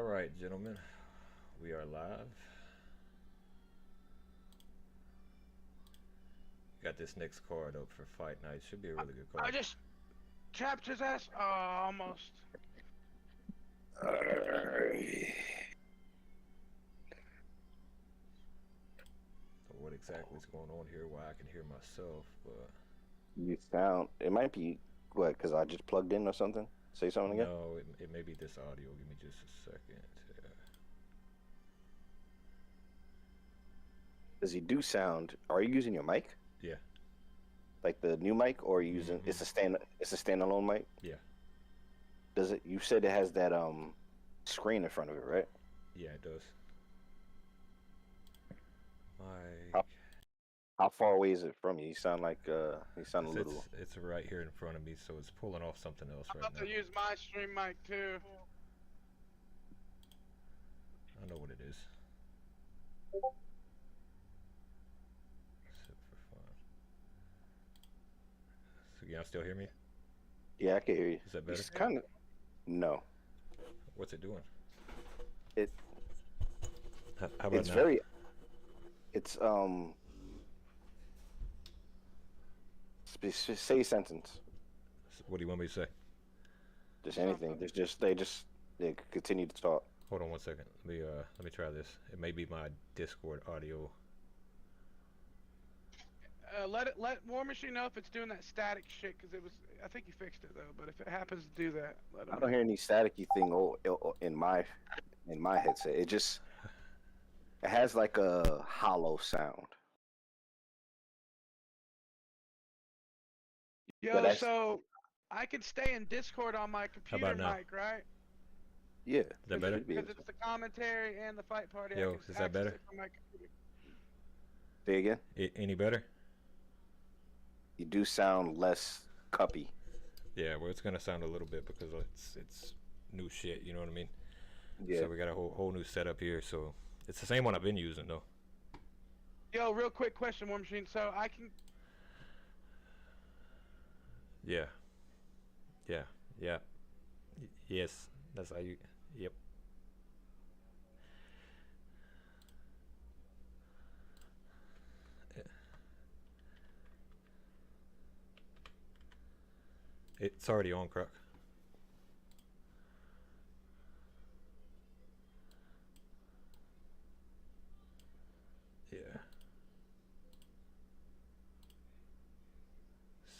All right, gentlemen, we are live. Got this next card up for Fight Night. Should be a really good I card. just tapped his ass. Oh, almost. What exactly is going on here? Why I can hear myself, but You sound. It might be what? Because I just plugged in or something. Say something again. no, it may be this audio. Give me just a second. Does he do sound? Are you using your mic? Yeah. Like the new mic, or are you using? It's a standalone mic. Yeah. Does it? You said it has that screen in front of it, right? Yeah, it does. How far away is it from you? You sound like you sound a little. It's right here in front of me, so it's pulling off something else I'm right about now. to use my stream mic too. I know what it is. Sip for fun. So y'all still hear me? Yeah, I can hear you. Is that better? It's kind of. No. What's it doing? It. How about It's now? very. It's Say a sentence. What do you want me to say? Just anything. They continue to talk. Hold on one second. Let me try this. It may be my Discord audio. Let War Machine know if it's doing that static shit, because it was. I think he fixed it though. But if it happens to do that, let him I don't hear any staticky thing in my headset. It has like a hollow sound. Yo, so I could stay in Discord on my computer mic, right? Yeah. Is that better? Because it's the commentary and the fight party. Yo, is that better? Say again? Any better? You do sound less cuppy. Yeah, well, it's gonna sound a little bit because it's new shit. You know what I mean? Yeah. So we got a whole new setup here. So it's the same one I've been using though. Yo, real quick question, War Machine. So I can. Yeah. Yeah. Yeah. Yes. That's how you. Yep. It's already on, Croc. Yeah.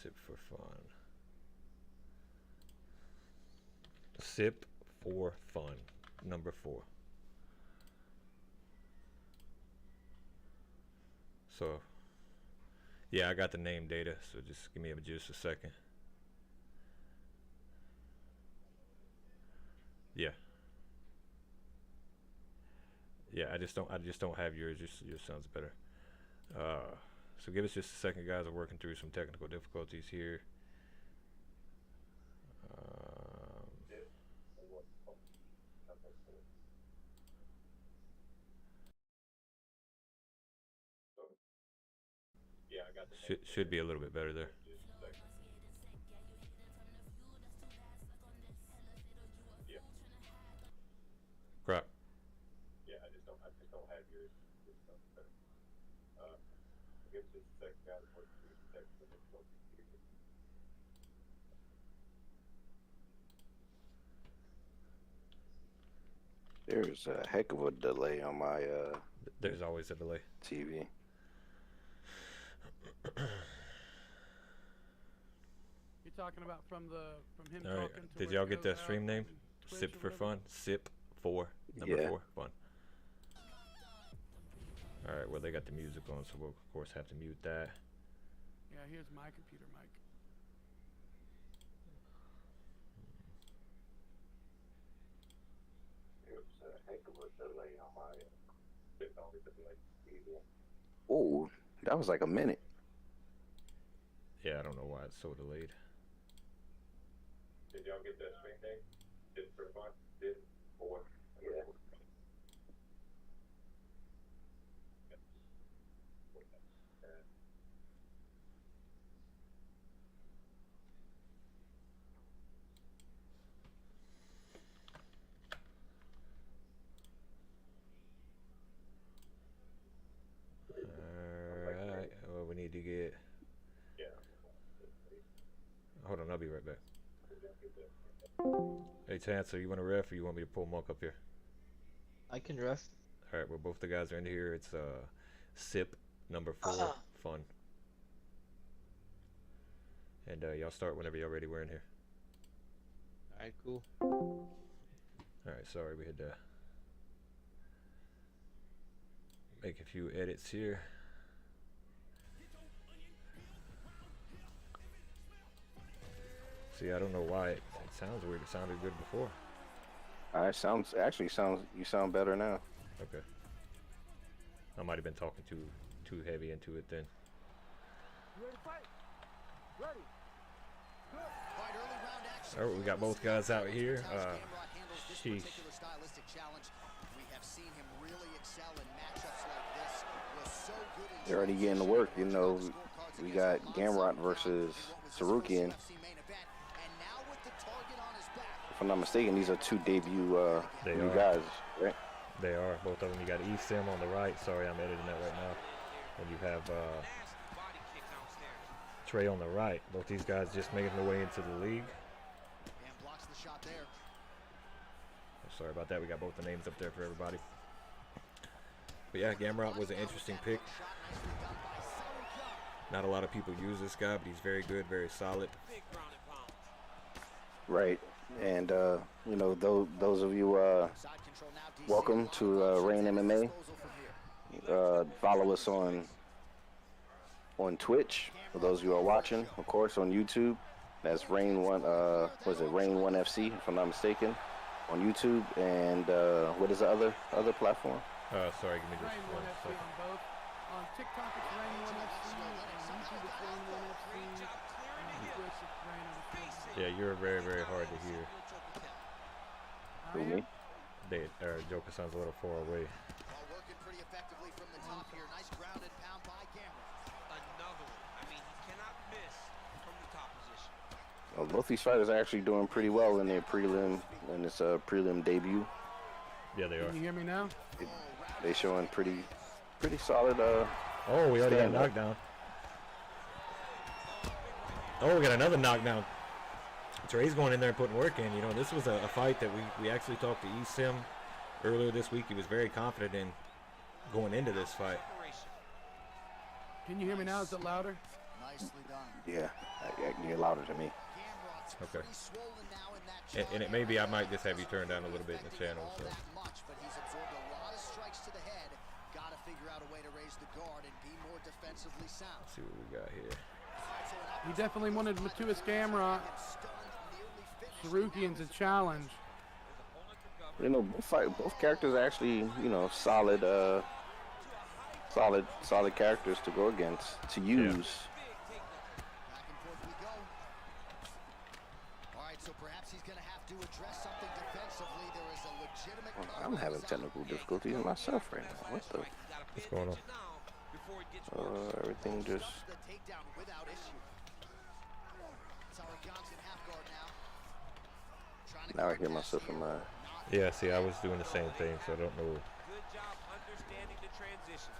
Sip for fun. Sip for fun. Number 4. So, yeah, I got the name data, so just give me just a second. Yeah. Yeah, I just don't have yours. Yours sounds better. So give us just a second, guys. I'm working through some technical difficulties here. Should be a little bit better there. Crap. Yeah, I just don't have yours. Give us just a second, guys. I'm working through some technical difficulties here. There's a heck of a delay on my There's always a delay. TV. You're talking about from him All right. talking to. Did y'all get that stream name? Sip for fun. Sip for number 4 fun. All right. Well, they got the music on, so we'll of course have to mute that. Yeah, here's my computer mic. Oh, that was like a minute. Yeah, I don't know why it's so delayed. Did y'all get that stream name? Sip for fun. Sip for. Yeah. right back. Hey, Chancellor, you want to ref or you want me to pull Monk up here? I can ref. All right, well, both the guys are in here. It's SIP number 4, fun. And y'all start whenever y'all ready. We're in here. Alright, cool. All right, sorry, we had to make a few edits here. See, I don't know why it sounds weird. It sounded good before. You sound better now. Okay. I might have been talking too heavy into it then. All right, we got both guys out here. Sheesh. They're already getting to work. You know, we got Gamrot versus Sarukian. If I'm not mistaken, these are 2 debut new guys, right? They are, both of them. You got eSim on the right. Sorry, I'm editing that right now. And you have Trey on the right. Both these guys just making their way into the league. Sorry about that. We got both the names up there for everybody. But yeah, Gamrot was an interesting pick. Not a lot of people use this guy, but he's very good, very solid. Right. And, you know, those of you, welcome to Reign MMA. Follow us on Twitch. For those of you who are watching, of course, on YouTube. That's Reign 1, Reign 1 FC, if I'm not mistaken, on YouTube. And what is the other platform? Sorry, give me just Reign 1 1 FC second. on both. On TikTok, it's Reign 1 FC. On YouTube, it's Reign 1 FC. On Twitch, it's Reign Yeah, you're very, very hard to hear. Who, me? Joker sounds a little far away. Working pretty effectively from the top here. Nice grounded pound by Gamrot. Another one. I mean, he cannot miss from the top position. Well, both these fighters are actually doing pretty well in their prelim, in this prelim debut. Yeah, they are. Can you hear me now? They showing pretty solid. Oh, we already got a stand-up. knockdown. Oh, we got another knockdown. Trey's going in there and putting work in. You know, this was a fight that we actually talked to eSim earlier this week. He was very confident in going into this fight. Can you hear me now? Is it louder? Nicely done. Yeah, you're louder to me. Gamrot's Okay. pretty swollen now in that And it may be I might just have you turn down a little bit in the channel. So. that much, but he's absorbed a lot of strikes to the head. Got to figure out a way to raise the guard and be more defensively sound. Let's see what we got here. He definitely wanted Matuis Gamrot. Sarukian's a challenge. You know, both characters are actually, you know, solid characters to go against, to use. Back and forth we go. All right, so perhaps he's going to have to address something defensively. There is a legitimate. I'm having technical difficulties myself right now. What the? What's going on? Everything just. The takedown without issue. Sarugyan's in half guard now. Now I hear myself in my. Yeah, see, I was doing the same thing, so I don't know. Good job understanding the transition.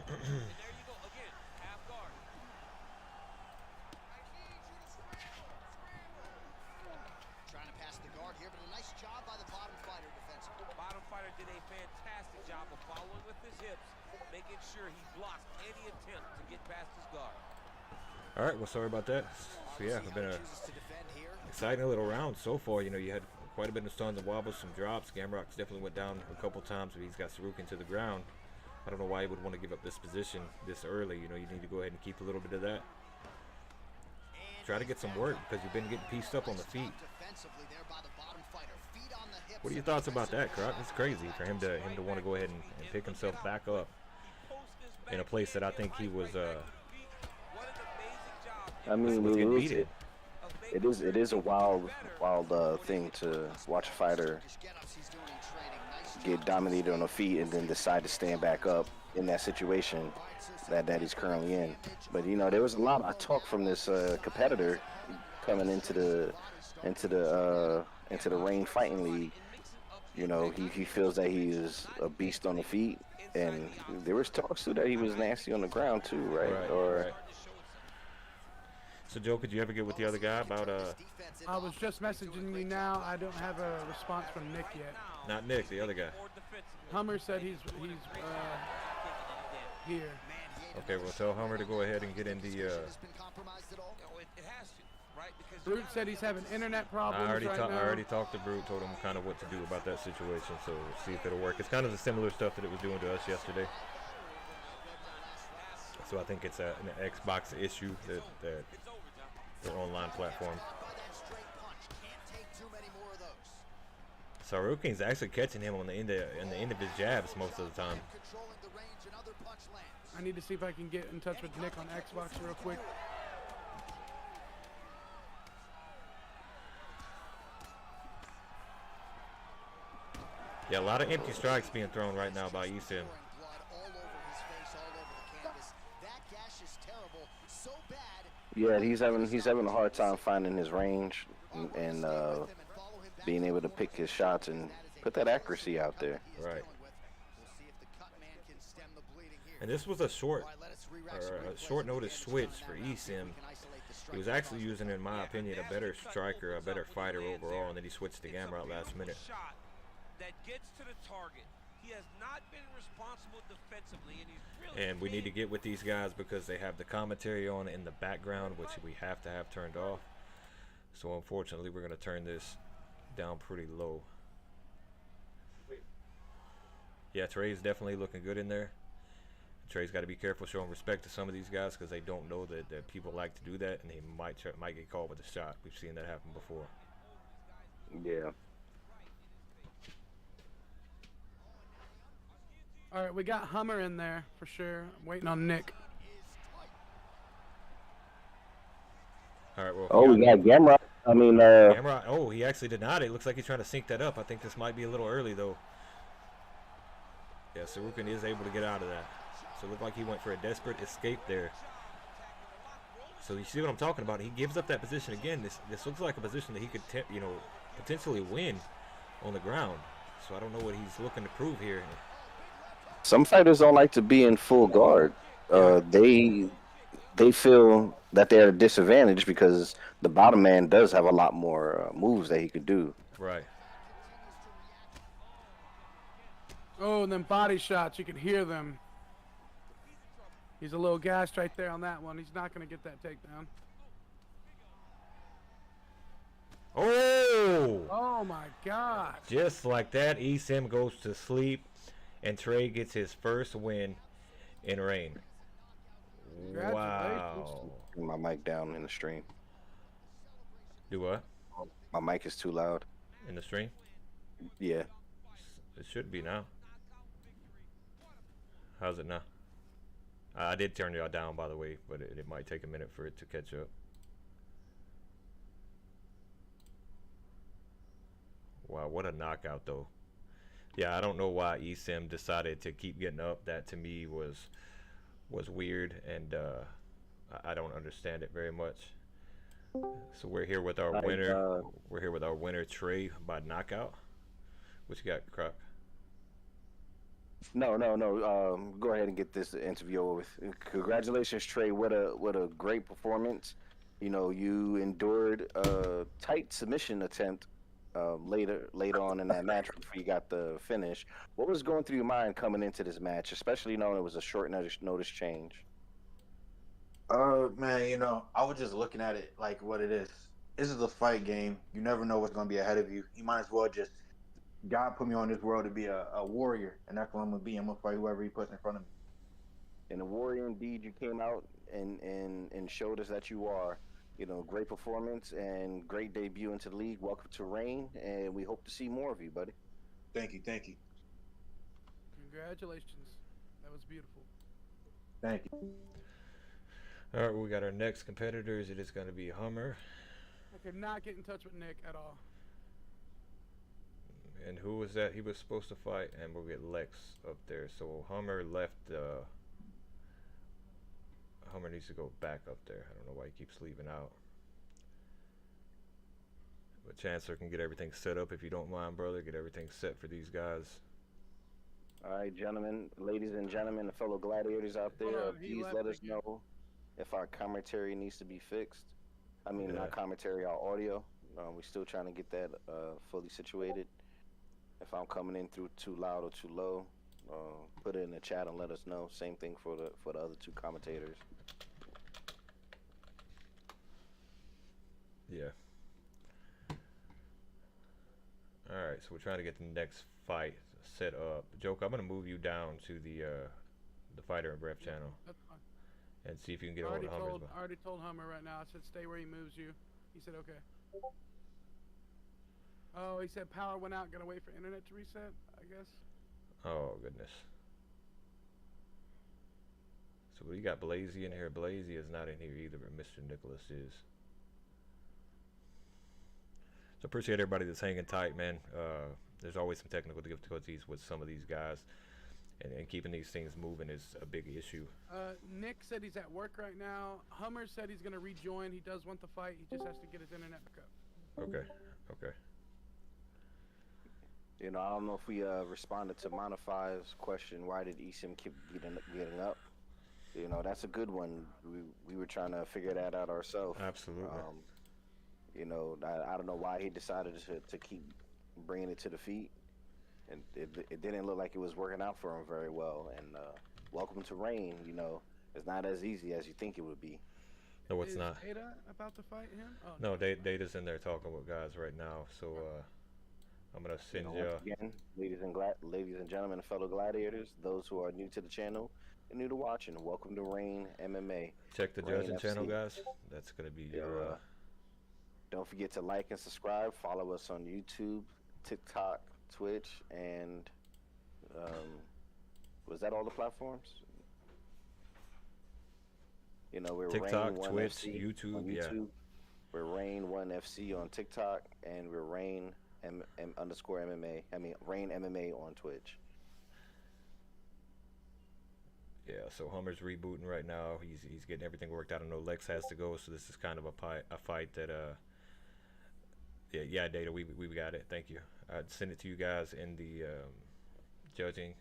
And there you go again, half guard. Trying to pass the guard here, but a nice job by the bottom fighter defensively. Bottom fighter did a fantastic job of following with his hips, making sure he blocked any attempt to get past his guard. All right, well, sorry about that. So yeah, it's been a exciting little round so far. You know, you had quite a bit of stuns and wobbles, some drops. Gamrot definitely went down a couple times, but he's got Sarukian to the ground. I don't know why he would want to give up this position this early. You know, you need to go ahead and keep a little bit of that. Try to get some work because you've been getting pieced up on the feet. What are your thoughts about that, Croc? It's crazy for him to want to go ahead and pick himself back up in a place that I think he was. I mean, was getting beaten. it is a wild thing to watch a fighter get dominated on the feet and then decide to stand back up in that situation that he's currently in. But you know, there was a lot of talk from this competitor coming into the Reign Fighting League. You know, he feels that he is a beast on the feet, and there was talks too that he was nasty on the ground too, right? So Joe, could you ever get with the other guy about I was just messaging you now. I don't have a response from Nick yet. not Nick, the other guy? Hummer said he's here. Okay, well tell Hummer to go ahead and get in the. It has to, right? Because Brute said he's having internet problems I right now. already talked to Brute, told him kind of what to do about that situation. So we'll see if it'll work. It's kind of the similar stuff that it was doing to us yesterday. So I think it's an Xbox issue that their online platform. Sarukin's actually catching him on the end of his jabs most of the time. I need to see if I can get in touch with Nick on Xbox real quick. Yeah, a lot of empty strikes being thrown right now by Easton. Yeah, he's having a hard time finding his range and being able to pick his shots and put that accuracy out there. Right. And this was a short notice switch for Esim. He was actually using, in my opinion, a better striker, a better fighter overall, and then he switched to Gamrot last minute. That gets to the target. He has not been responsible defensively, and he's really And we need to get with these guys because they have the commentary on in the background, which we have to have turned off. So unfortunately, we're going to turn this down pretty low. Yeah, Trey's definitely looking good in there. Trey's got to be careful showing respect to some of these guys because they don't know that people like to do that, and he might get caught with a shot. We've seen that happen before. Yeah. All right, we got Hummer in there for sure. I'm waiting on Nick. All right, well. Oh, we got Gamrot. I mean, Gamrot. Oh, he actually denied it. Looks like he's trying to sync that up. I think this might be a little early though. Yeah, Sarukin is able to get out of that. So it looked like he went for a desperate escape there. So you see what I'm talking about? He gives up that position again. This looks like a position that he could, potentially win on the ground. So I don't know what he's looking to prove here. some fighters don't like to be in full guard. They feel that they're at a disadvantage because the bottom man does have a lot more moves that he could do. Right. Oh, and then body shots. You can hear them. He's a little gassed right there on that one. He's not going to get that takedown. Oh! Oh, my God. Just like that, Esim goes to sleep, and Trey gets his first win in Reign. Wow. Turn my mic down in the stream. Do what? My mic is too loud. In the stream? Yeah. It should be now. How's it now? I did turn y'all down, by the way, but it might take a minute for it to catch up. Wow, what a knockout, though. Yeah, I don't know why Esim decided to keep getting up. That, to me, was weird, and I don't understand it very much. So we're here with our winner. We're here with our winner, Trey, by knockout. What you got, Croc? No. Go ahead and get this interview over with. Congratulations, Trey. What a great performance. You know, you endured a tight submission attempt later on in that match before you got the finish. What was going through your mind coming into this match, especially knowing it was a short notice change? Man, you know, I was just looking at it like what it is. This is a fight game. You never know what's going to be ahead of you. You might as well just, God put me on this world to be a warrior, and that's what I'm going to be. I'm going to fight whoever he puts in front of me. And a warrior indeed, you came out and showed us that you are. You know, great performance and great debut into the league. Welcome to Reign, and we hope to see more of you, buddy. Thank you. Congratulations. That was beautiful. Thank you. All right, we got our next competitors. It is going to be Hummer. I could not get in touch with Nick at all. And who was that? He was supposed to fight, and we'll get Lex up there. So Hummer left. Hummer needs to go back up there. I don't know why he keeps leaving out. But Chancellor can get everything set up if you don't mind, brother. Get everything set for these guys. All right, gentlemen, ladies and gentlemen, the fellow gladiators out there, please let us know if our commentary needs to be fixed. I mean, Yeah. not commentary, our audio. We're still trying to get that fully situated. If I'm coming in through too loud or too low, put it in the chat and let us know. Same thing for the other two commentators. Yeah. All right, so we're trying to get the next fight set up. Joke, I'm gonna move you down to the fighter and ref channel That's fine. and see if you can get I all already the Hummers. told, I already told Hummer right now. I said stay where he moves you. He said okay. Oh, he said power went out. Gotta wait for internet to reset, I guess. Oh goodness. So we got Blazy in here. Blazy is not in here either, but Mr. Nicholas is. So appreciate everybody that's hanging tight, man. There's always some technical difficulties with some of these guys, and keeping these things moving is a big issue. Nick said he's at work right now. Hummer said he's gonna rejoin. He does want the fight. He just has to get his internet back up. Okay, okay. You know, I don't know if we responded to Monify's question. Why did Easim keep getting up? You know, that's a good one. We were trying to figure that out ourselves. Absolutely. You know, I don't know why he decided to keep bringing it to the feet, and it didn't look like it was working out for him very well. And welcome to Reign. You know, it's not as easy as you think it would be. No, it's Is not. Ada about to fight him? Oh, No, Data's in there talking with guys right now. So I'm gonna send You you. know, once again, ladies and gentlemen, fellow gladiators, those who are new to the channel and new to watching, welcome to Reign MMA. Check the Reign judging channel, FC. guys. That's gonna be your. Don't forget to like and subscribe. Follow us on YouTube, TikTok, Twitch, and was that all the platforms? You know, we're TikTok, Reign 1 Twitch, FC YouTube, on yeah. We're Reign 1 FC on TikTok, and we're Reign underscore MMA. I mean, Reign MMA on Twitch. Yeah, so Hummer's rebooting right now. He's getting everything worked out. I know Lex has to go, so this is kind of a fight that yeah, Data, we got it. Thank you. I'd send it to you guys in the judging.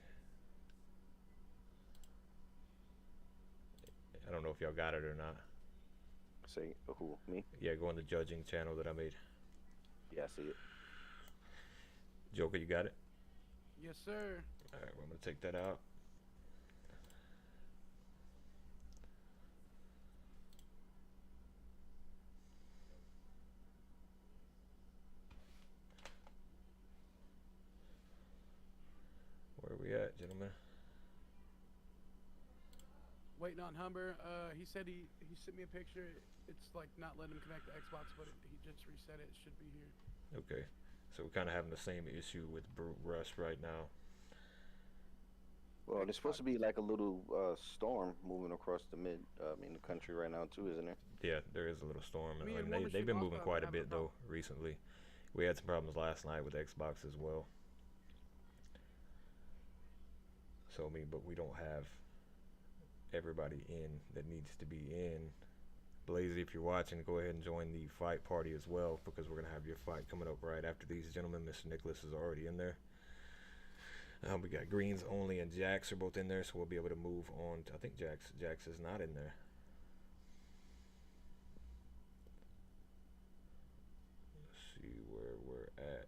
I don't know if y'all got it or not. Say who? Me? Yeah, go on the judging channel that I made. Yeah, I see it. Joker, you got it? yes, sir. All right, well, I'm gonna take that out. Where are we at, gentlemen? Waiting on Humber. He said he sent me a picture. It's like not letting him connect to Xbox, but he just reset it. It should be here. Okay, so we're kind of having the same issue with Brute Rush right now. Well, there's supposed to be like a little storm moving across the the country right now too, isn't there? Yeah, there is a little storm. Me and and War they've been Machine moving also quite a have bit a though recently. We had some problems last night with Xbox as well. So I mean, but we don't have everybody in that needs to be in. Blazy, if you're watching, go ahead and join the fight party as well, because we're gonna have your fight coming up right after these gentlemen. Mr. Nicholas is already in there. We got Greens only and Jax are both in there, so we'll be able to move on. I think Jax is not in there. Let's see where we're at.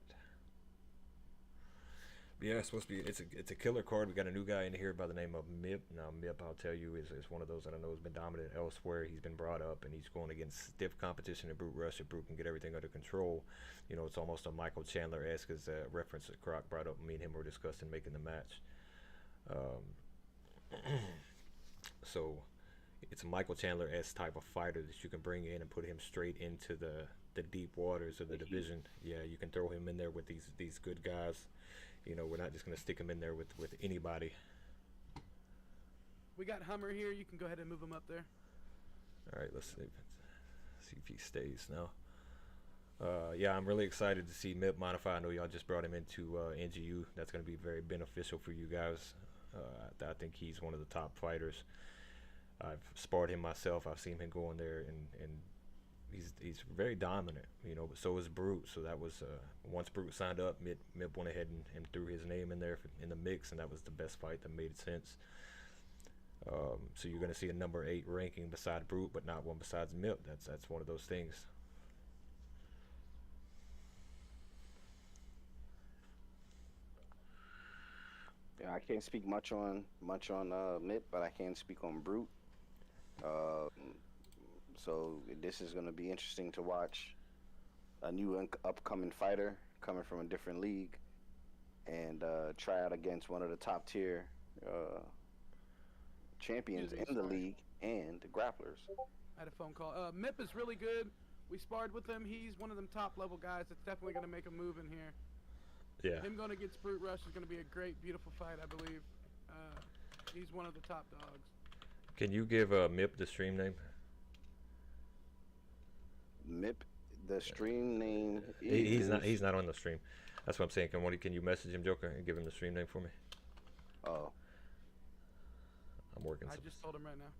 Yeah, it's supposed to be. It's a killer card. We got a new guy in here by the name of Mip. Now Mip, I'll tell you, is one of those that I know has been dominant elsewhere. He's been brought up, and he's going against stiff competition in Brute Rush. If Brute can get everything under control, you know, it's almost a Michael Chandler-esque as a reference that Croc brought up. Me and him were discussing making the match. So it's a Michael Chandler-esque type of fighter that you can bring in and put him straight into the deep waters of the division. Yeah, you can throw him in there with these good guys. You know, we're not just going to stick him in there with anybody. We got Hummer here. You can go ahead and move him up there. All right, let's see if he stays now. Yeah, I'm really excited to see Mip modify. I know y'all just brought him into NGU. That's going to be very beneficial for you guys. I think he's one of the top fighters. I've sparred him myself. I've seen him go in there, and he's very dominant, you know, but so is Brute. So that was once Brute signed up, Mip went ahead and threw his name in there in the mix, and that was the best fight that made sense. So you're going to see a number 8 ranking beside Brute, but not one besides Mip. That's one of those things. Yeah, I can't speak much on Mip, but I can speak on Brute. So this is going to be interesting to watch. A new upcoming fighter coming from a different league, and try out against one of the top tier champions in the league and the grapplers. I had a phone call. Mip is really good. We sparred with him. He's one of them top level guys that's definitely going to make a move in here. Yeah. Him going against Brute Rush is going to be a great, beautiful fight, I believe. He's one of the top dogs. Can you give Mip the stream name? Mip, the stream name is... He's not on the stream. That's what I'm saying. Can you message him, Joker, and give him the stream name for me? Oh. I'm working. I just told him right now.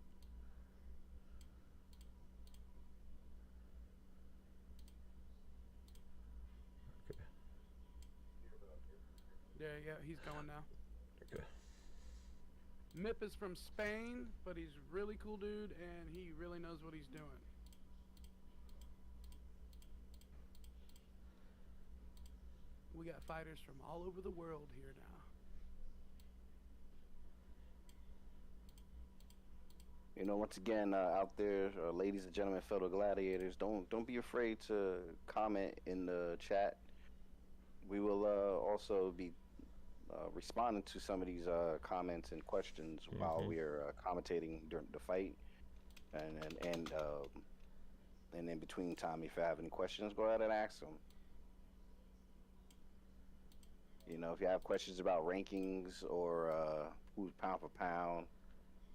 Okay. Yeah, he's going now. Okay. Mip is from Spain, but he's a really cool dude, and he really knows what he's doing. We got fighters from all over the world here now. You know, once again, out there, ladies and gentlemen, fellow gladiators, don't be afraid to comment in the chat. We will also be responding to some of these comments and questions while we are commentating during the fight, and in between time, if you have any questions, go ahead and ask them. You know, if you have questions about rankings or who's pound for pound,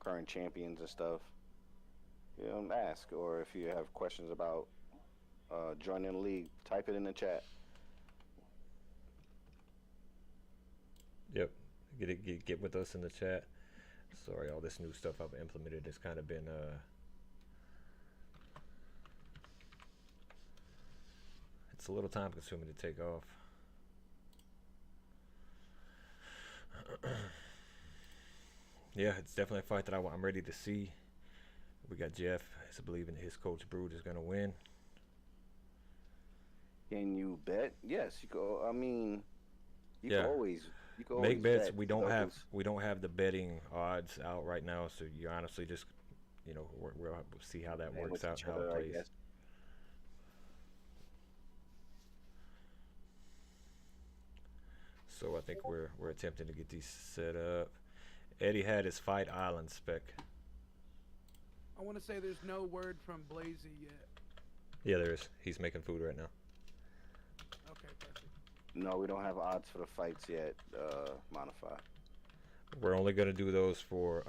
current champions and stuff, you know, ask. Or if you have questions about joining the league, type it in the chat. Yep, get with us in the chat. Sorry, all this new stuff I've implemented has kind of been it's a little time consuming to take off. Yeah, it's definitely a fight that I'm ready to see. We got Jeff. I believe in his coach Brute is going to win. Can you bet? Yes, you go. I mean, you Yeah. can always Make bets. bet. We don't have the betting odds out right now, so you honestly just, you know, we'll see how that Man, works with out, each how other, it I plays. guess. So I think we're attempting to get these set up. Eddie had his Fight Island spec. I want to say there's no word from Blazy yet. Yeah, there is. He's making food right now. Okay, perfect. No, we don't have odds for the fights yet. Modify. We're only gonna do those for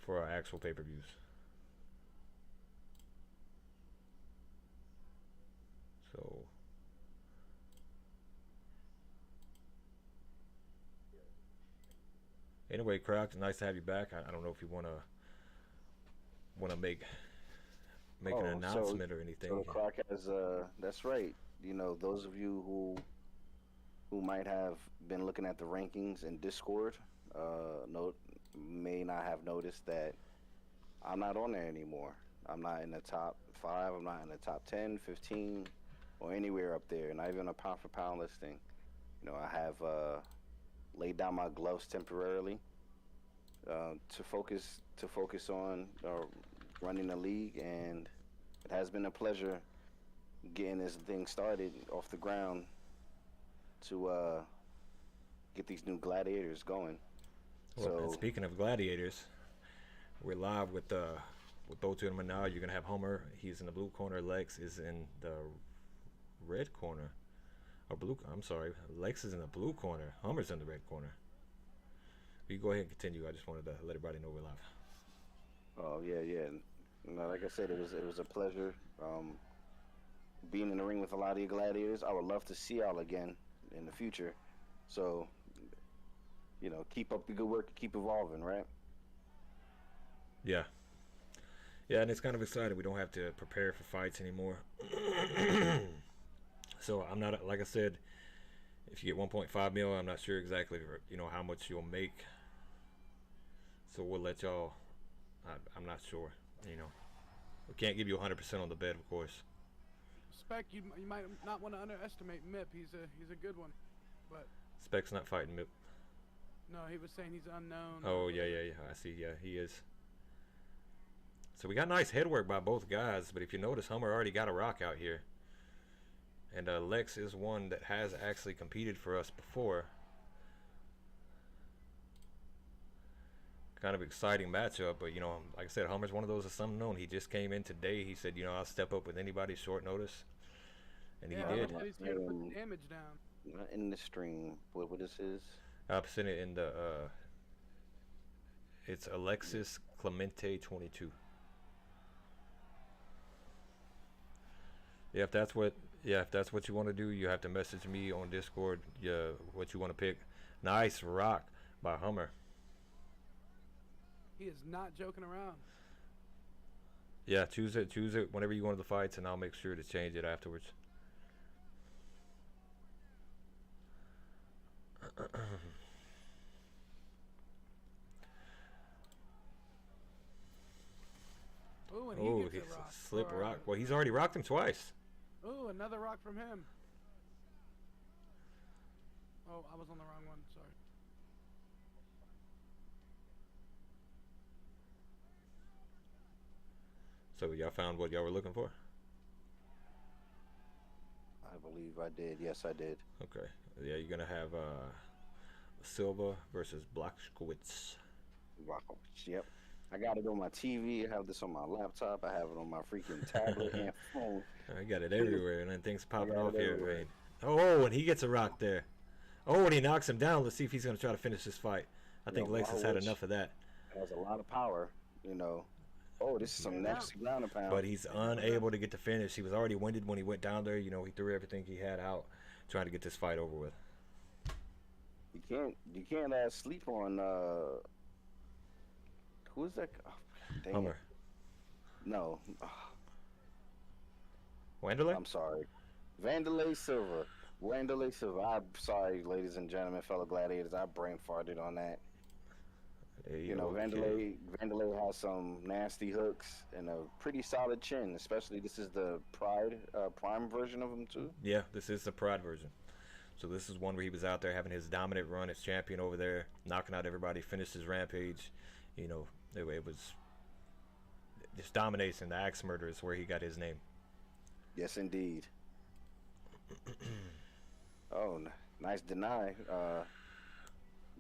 our actual pay-per-views. So anyway, Croc, nice to have you back. I don't know if you wanna make an announcement or anything. So Clark has, that's right. You know, those of you who might have been looking at the rankings in Discord, may not have noticed that I'm not on there anymore. I'm not in the top 5. I'm not in the top 10, 15, or anywhere up there. Not even a pound for pound listing. You know, I have laid down my gloves temporarily to focus on running the league, and it has been a pleasure getting this thing started off the ground to get these new gladiators going. Well, and speaking of gladiators, we're live with both of them now. You're gonna have Homer. He's in the blue corner. Lex is in the red corner. Or blue. I'm sorry. Lex is in the blue corner. Homer's in the red corner. You go ahead and continue. I just wanted to let everybody know we're live. Oh yeah. No, like I said, it was a pleasure being in the ring with a lot of you gladiators. I would love to see y'all again in the future. So, you know, keep up the good work, keep evolving, right? Yeah, and it's kind of exciting. We don't have to prepare for fights anymore. So I'm not, like I said, if you get 1.5 mil, I'm not sure exactly, you know, how much you'll make So we'll let y'all. I'm not sure. You know, we can't give you 100% on the bet, of course. Spec, you might not want to underestimate Mip. He's a good one, but Spec's not fighting Mip. no, he was saying he's unknown. Oh yeah. I see. Yeah, he is. So we got nice head work by both guys, but if you notice, Hummer already got a rock out here, and Lex is one that has actually competed for us before. Kind of exciting matchup, but you know, like I said, Hummer's one of those that's unknown. He just came in today. He said, you know, I'll step up with anybody short notice, and Yeah, he did. He's here to put the damage down. Not in the stream. What is his? I've seen it in the. It's Alexis Clemente 22. Yeah, if that's what you want to do, you have to message me on Discord. Yeah, what you want to pick. Nice rock by Hummer. He is not joking around. Yeah, choose it whenever you go into the fights, and I'll make sure to change it afterwards. Ooh, and Oh, he he's gets a rock. a slip Or, rock. Well, he's already rocked him twice. Ooh, another rock from him. Oh, I was on the wrong one. Sorry. So y'all found what y'all were looking for? I believe I did. Yes, I did. Okay. Yeah, you're gonna have Silva versus Blachowicz. Yep. I got it on my TV. I have this on my laptop. I have it on my freaking tablet and phone. I got it everywhere, and then things popping got off it here. everywhere. Right? Oh, and he gets a rock there. Oh, and he knocks him down. Let's see if he's gonna try to finish this fight. I think Lex has had Blachowicz enough of that. has a lot of power, you know. Oh, this is some nasty ground and pound. But he's unable to get the finish. He was already winded when he went down there. You know, he threw everything he had out trying to get this fight over with. You can't sleep on who is that? Oh, dang Hummer. It. No. Wanderlei? I'm sorry. Wanderlei Silva. Wanderlei Silva. I'm sorry, ladies and gentlemen, fellow gladiators. I brain farted on that. Hey, You know, okay. Wanderlei has some nasty hooks and a pretty solid chin. Especially this is the Prime version of him too. Yeah, this is the Pride version. So this is one where he was out there having his dominant run as champion over there, knocking out everybody, finished his rampage. You know, it was just domination. The Axe Murder is where he got his name. Yes, indeed. Oh, nice deny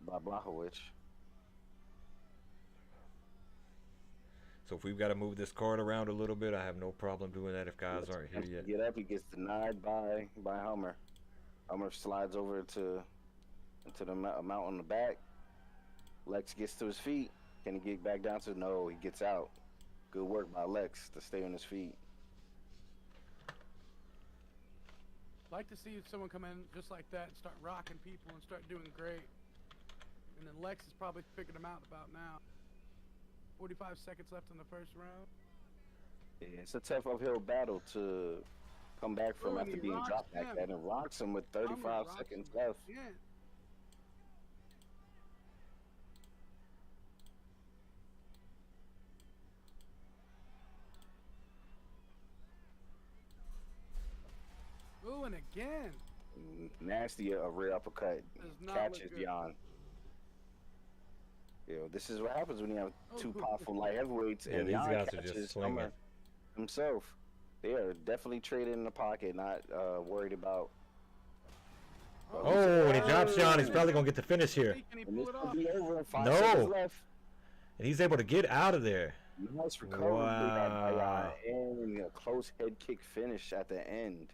by Blachowicz. So if we've got to move this card around a little bit, I have no problem doing that if guys aren't here yet. Get up, he gets denied by Hummer. Hummer slides over into the mount on the back. Lex gets to his feet. Can he get back down to? No, he gets out. Good work by Lex to stay on his feet. Like to see someone come in just like that and start rocking people and start doing great. And then Lex is probably figured him out about now. 45 seconds left in the first round. Yeah, it's a tough uphill battle to come back from Ooh, and after he being rocks dropped like him. that, and rocks him with 35 rocks seconds him. left. Yeah. Ooh, and again. Nasty, a rear uppercut. Does not Catches look good. beyond. This is what happens when you have two Oh, powerful light heavyweights, Yeah, and these Jan guys are just catches slinging. Hummer himself. They are definitely trading in the pocket, not worried about. Oh, and he drops Jan. He's probably going to get the finish here. Can he And pull this it could off? be over in 5 No. seconds left. And he's able to get out of there. Nice recovery by Wow. and a close head kick finish at the end.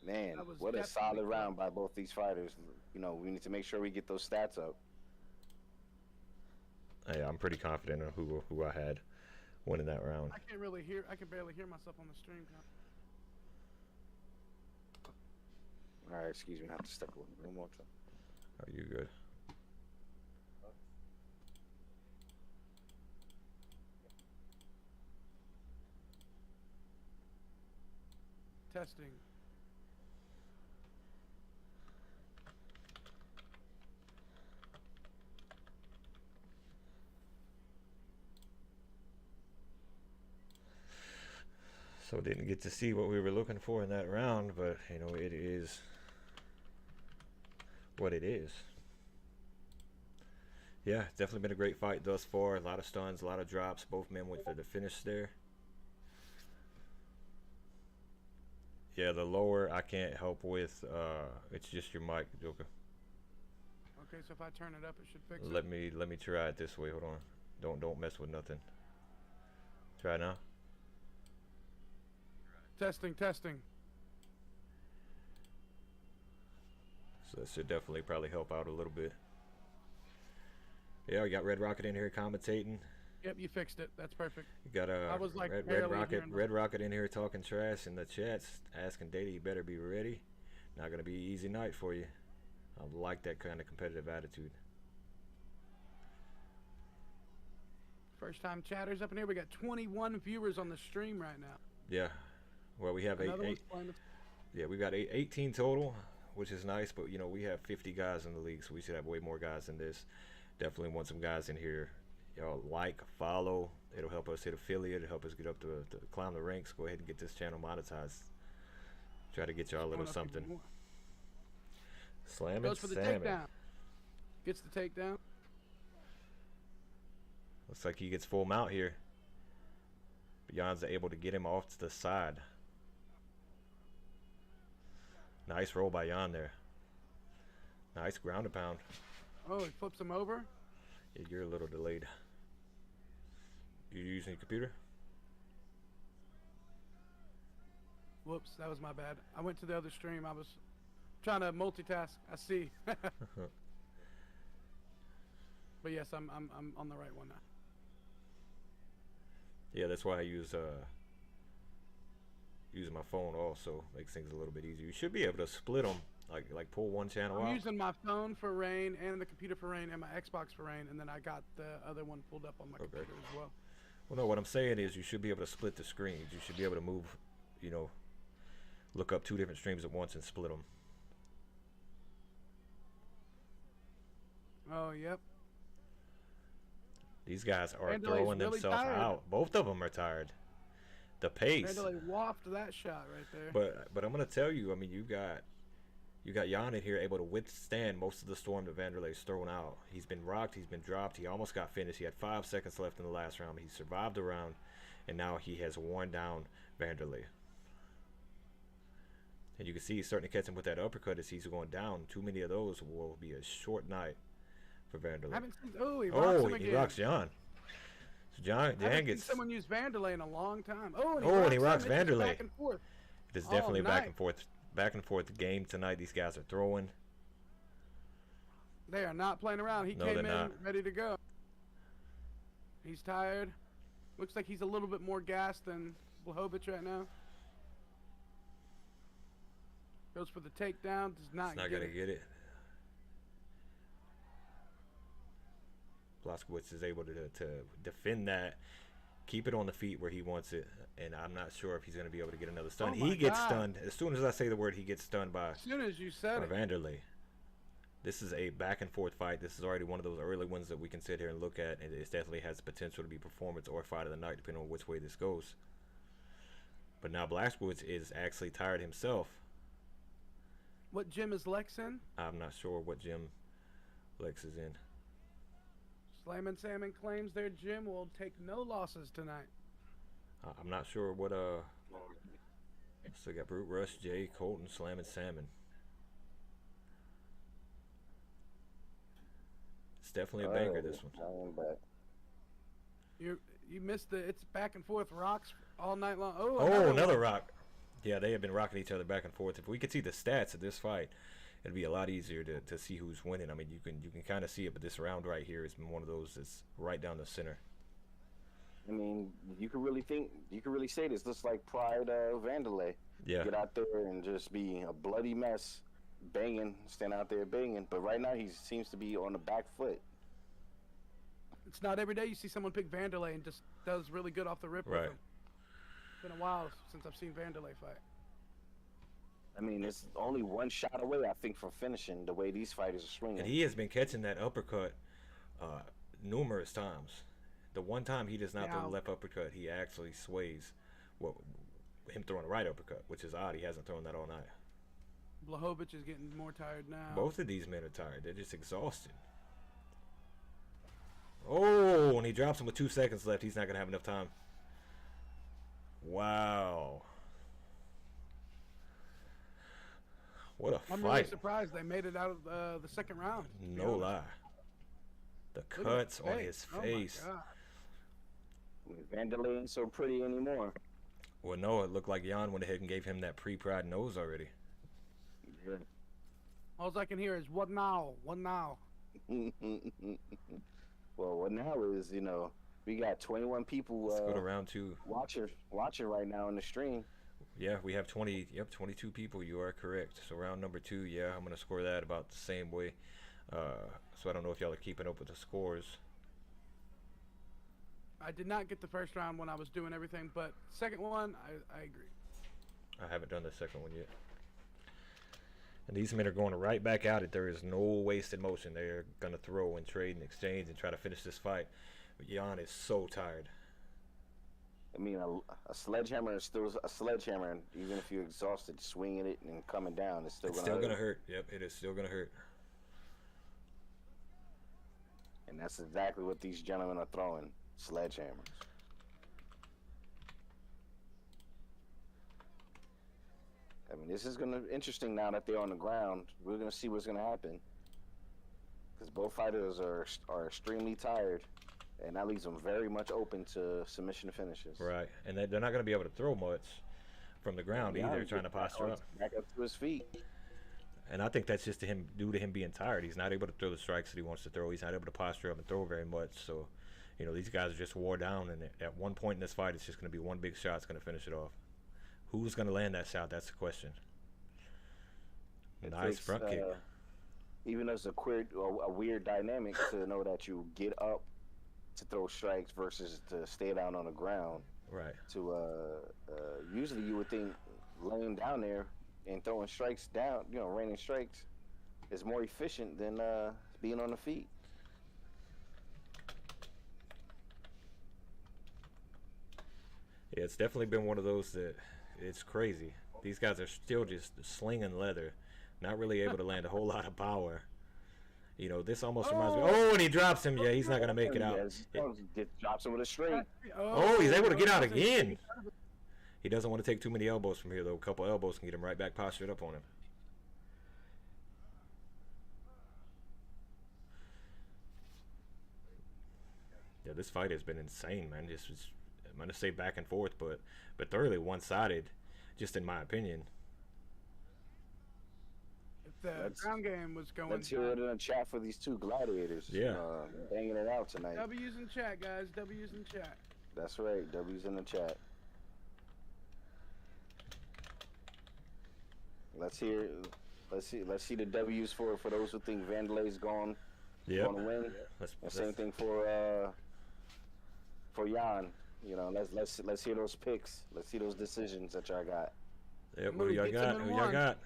Man, That was what a definitely solid close. round by both these fighters. You know, we need to make sure we get those stats up. Hey, I'm pretty confident in who I had winning that round. I can't really hear. I can barely hear myself on the stream. All right, excuse me, I have to step away one more time. Are you good? Testing. So didn't get to see what we were looking for in that round, but you know, it is what it is. Yeah, definitely been a great fight thus far. A lot of stuns, a lot of drops. Both men went for the finish there. Yeah, the lower I can't help with. It's just your mic, Joker. Okay, so if I turn it up, it should fix it. Let me try it this way. Hold on. Don't mess with nothing. Try now. Testing, testing. So this should definitely probably help out a little bit. Yeah, we got Red Rocket in here commentating. Yep, you fixed it. That's perfect. You got I was like Red barely Rocket, hearing Red Rocket in here talking trash in the chats, asking Data, you better be ready. Not gonna be an easy night for you. I like that kind of competitive attitude. First time chatters up in here. We got 21 viewers on the stream right now. Yeah. Well, we have Another eight. one's playing. Yeah, we got 18 total, which is nice. But you know, we have 50 guys in the league, so we should have way more guys than this. Definitely want some guys in here. Y'all like, follow. It'll help us hit affiliate. It'll help us get up to climb the ranks. Go ahead and get this channel monetized. Try to get y'all a little Going up even something. more. Slam Goes it, for the salmon. takedown. Gets the takedown. Looks like he gets full mount here. Jan's able to get him off to the side. Nice roll by Jan there. Nice ground and pound. Oh, he flips him over. Yeah, you're a little delayed. You using your computer? Whoops, that was my bad. I went to the other stream. I was trying to multitask. I see. But yes, I'm on the right one now. Yeah, that's why I use using my phone also makes things a little bit easier. You should be able to split them, like pull one channel I'm out. using my phone for Rain and the computer for Rain and my Xbox for Rain, and then I got the other one pulled up on my computer as well. Well, no, what I'm saying is you should be able to split the screens. You should be able to move, you know, look up 2 different streams at once and split them. Oh, yep. These guys are Vanderlei's throwing really themselves tired. out. Both of them are tired. The pace. Vanderlei wafted that shot right there. But I'm gonna tell you, I mean, you got Jan in here able to withstand most of the storm that Vanderlei's thrown out. He's been rocked, he's been dropped, he almost got finished. He had 5 seconds left in the last round. He survived the round, and now he has worn down Vanderlei. And you can see he's starting to catch him with that uppercut as he's going down. Too many of those will be a short night for Vanderlei. I haven't seen. Oh, he rocks him again. He rocks Jan. So Jan I haven't seen gets. someone use Vanderlei in a long time. And he rocks him. It's just Vanderlei. Back and forth. It is definitely nice. back and forth game tonight. These guys are throwing. They are not playing around. He No, came they're in not. ready to go. He's tired. Looks like he's a little bit more gassed than Blachowicz right now. Goes for the takedown. Does not, He's not get gonna it. get it. Blachowicz is able to defend that, keep it on the feet where he wants it, and I'm not sure if he's going to be able to get another stun. Oh He my gets God. stunned. As soon as I say the word, he gets stunned by As soon as you said it. Vanderlei. This is a back and forth fight. This is already one of those early ones that we can sit here and look at, and it definitely has the potential to be performance or fight of the night, depending on which way this goes. But now Blachowicz is actually tired himself. What gym is Lex in? I'm not sure what gym Lex is in. Slam and Salmon claims their gym will take no losses tonight. I'm not sure what So got Brute Rush, Jay, Colton, Slam, and Salmon. It's definitely a banger, this one. You missed the. It's back and forth rocks all night long. Oh, Oh, another one. rock. Yeah, they have been rocking each other back and forth. If we could see the stats of this fight, it'd be a lot easier to see who's winning. I mean, you can kind of see it, but this round right here is one of those that's right down the center. I mean, you could really say this looks like Pride Vanderlei. Yeah. Get out there and just be a bloody mess, banging, stand out there banging. But right now he seems to be on the back foot. It's not every day you see someone pick Vanderlei and just does really good off the rip with Right. him. It's been a while since I've seen Vanderlei fight. I mean, it's only one shot away, I think, from finishing the way these fighters are swinging. And he has been catching that uppercut numerous times. The one time he does not Yeah. do the left uppercut, he actually sways. Well, him throwing a right uppercut, which is odd. He hasn't thrown that all night. Blachowicz is getting more tired now. Both of these men are tired. They're just exhausted. Oh, and he drops him with 2 seconds left. He's not going to have enough time. Wow. What a I'm really fight. surprised they made it out of the second round. to be No honest. lie. The Look at cuts his on face. his Oh my face. God. Vanderlei ain't so pretty anymore. Well, no, it looked like Jan went ahead and gave him that pre-pride nose already. Yeah. All I can hear is what now? What now? Well, what now is, you know, we got 21 people Let's go to round 2. watching right now in the stream. Yeah, we have 22 people. You are correct. So round number 2, yeah, I'm going to score that about the same way. So I don't know if y'all are keeping up with the scores. I did not get the first round when I was doing everything, but second one, I agree. I haven't done the second one yet. And these men are going right back at it. There is no wasted motion. They're going to throw and trade and exchange and try to finish this fight. But Jan is so tired. I mean, a sledgehammer is still a sledgehammer, and even if you're exhausted, swinging it and coming down, it's still It's gonna still hurt. going to hurt. Yep, it is still going to hurt. And that's exactly what these gentlemen are throwing, sledgehammers. I mean, this is gonna interesting now that they're on the ground. We're gonna see what's gonna happen, because both fighters are extremely tired, and that leaves them very much open to submission finishes. Right. And they're not going to be able to throw much from the ground either, trying to posture up. Back up to his feet. And I think that's just due to him being tired. He's not able to throw the strikes that he wants to throw. He's not able to posture up and throw very much. So, you know, these guys are just wore down. And at one point in this fight, it's just going to be one big shot that's going to finish it off. Who's going to land that shot? That's the question. It Nice takes, front kick. Even though it's a weird dynamic to know that you get up to throw strikes versus to stay down on the ground. Right. To usually you would think laying down there and throwing strikes down, you know, raining strikes, is more efficient than being on the feet. Yeah, it's definitely been one of those that it's crazy. These guys are still just slinging leather, not really able to land a whole lot of power. You know, this almost reminds me. Oh, and he drops him. Yeah, he's not going to make it out. Drops him with a straight. Oh, he's able to get out again. He doesn't want to take too many elbows from here, though. A couple elbows can get him right back postured up on him. Yeah, this fight has been insane, man. I'm going to say back and forth, but thoroughly one-sided, just in my opinion. If the ground game was going Let's hear it in the chat for these two gladiators. Yeah. Banging it out tonight. W's in chat, guys. W's in chat. That's right. W's in the chat. Let's see the W's for those who think Vanderlei's going to win. Same thing for Jan. You know, let's hear those picks. Let's see those decisions that y'all got. Yep, what do y'all got? Who y'all got?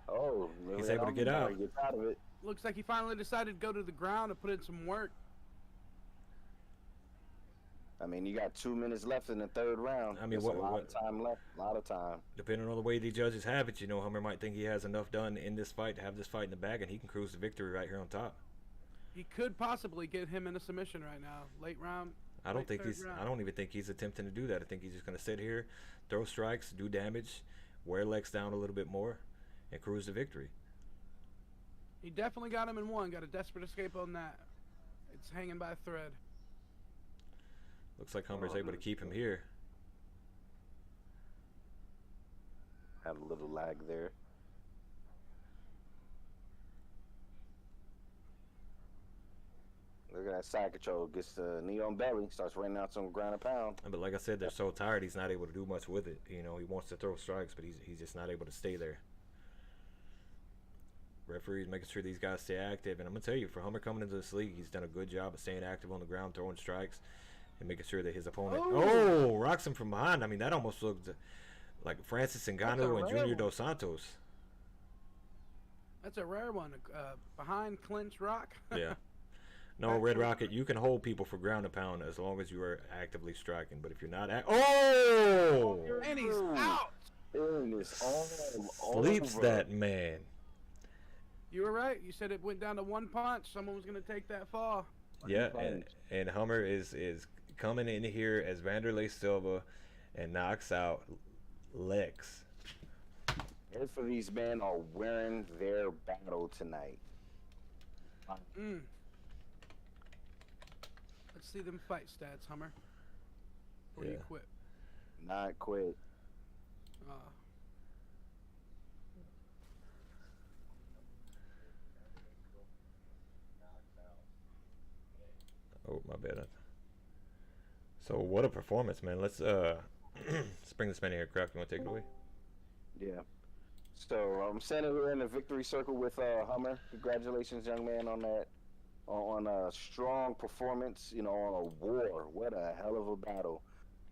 Oh, he's able to get out. He gets out of it. Looks like he finally decided to go to the ground and put in some work. I mean, you got 2 minutes left in the third round. I mean, There's a lot of time left. A lot of time. Depending on the way the judges have it, you know, Hummer might think he has enough done in this fight to have this fight in the bag, and he can cruise to victory right here on top. He could possibly get him in a submission right now, late round. I don't even think he's attempting to do that. I think he's just going to sit here, throw strikes, do damage, wear Lex down a little bit more, and cruise to victory. He definitely got him in one. Got a desperate escape on that. It's hanging by a thread. Looks like Hummer's able to keep him here. Had a little lag there. Look at that side control. Gets the knee on belly. Starts running out some ground and pound. But like I said, they're so tired, he's not able to do much with it. You know, he wants to throw strikes, but he's just not able to stay there. Referee's making sure these guys stay active. And I'm going to tell you, for Hummer coming into this league, he's done a good job of staying active on the ground, throwing strikes, and making sure that his opponent... Oh, rocks him from behind. I mean, that almost looked like Francis Ngannou and Junior Dos Santos. That's a rare one. Behind clinch rock. Yeah. No, Back Red to- Rocket, you can hold people for ground and pound as long as you are actively striking. But if you're not, oh, And he's out. And it's all sleeps over. that man. You were right. You said it went down to one punch. Someone was gonna take that fall. Yeah, punch. and Hummer is coming in here as Vanderlei Silva, and knocks out Lex. Both of these men are wearing their battle tonight. Mm. Let's see them fight stats, Hummer. Before you Yeah. quit. Not quit. Oh, my bad. So what a performance, man. Let's let's bring this man in here. Craft, you want to take it away? Yeah. So I'm standing here in the victory circle with Hummer. Congratulations, young man, on that, on a strong performance. You know, on a war. What a hell of a battle.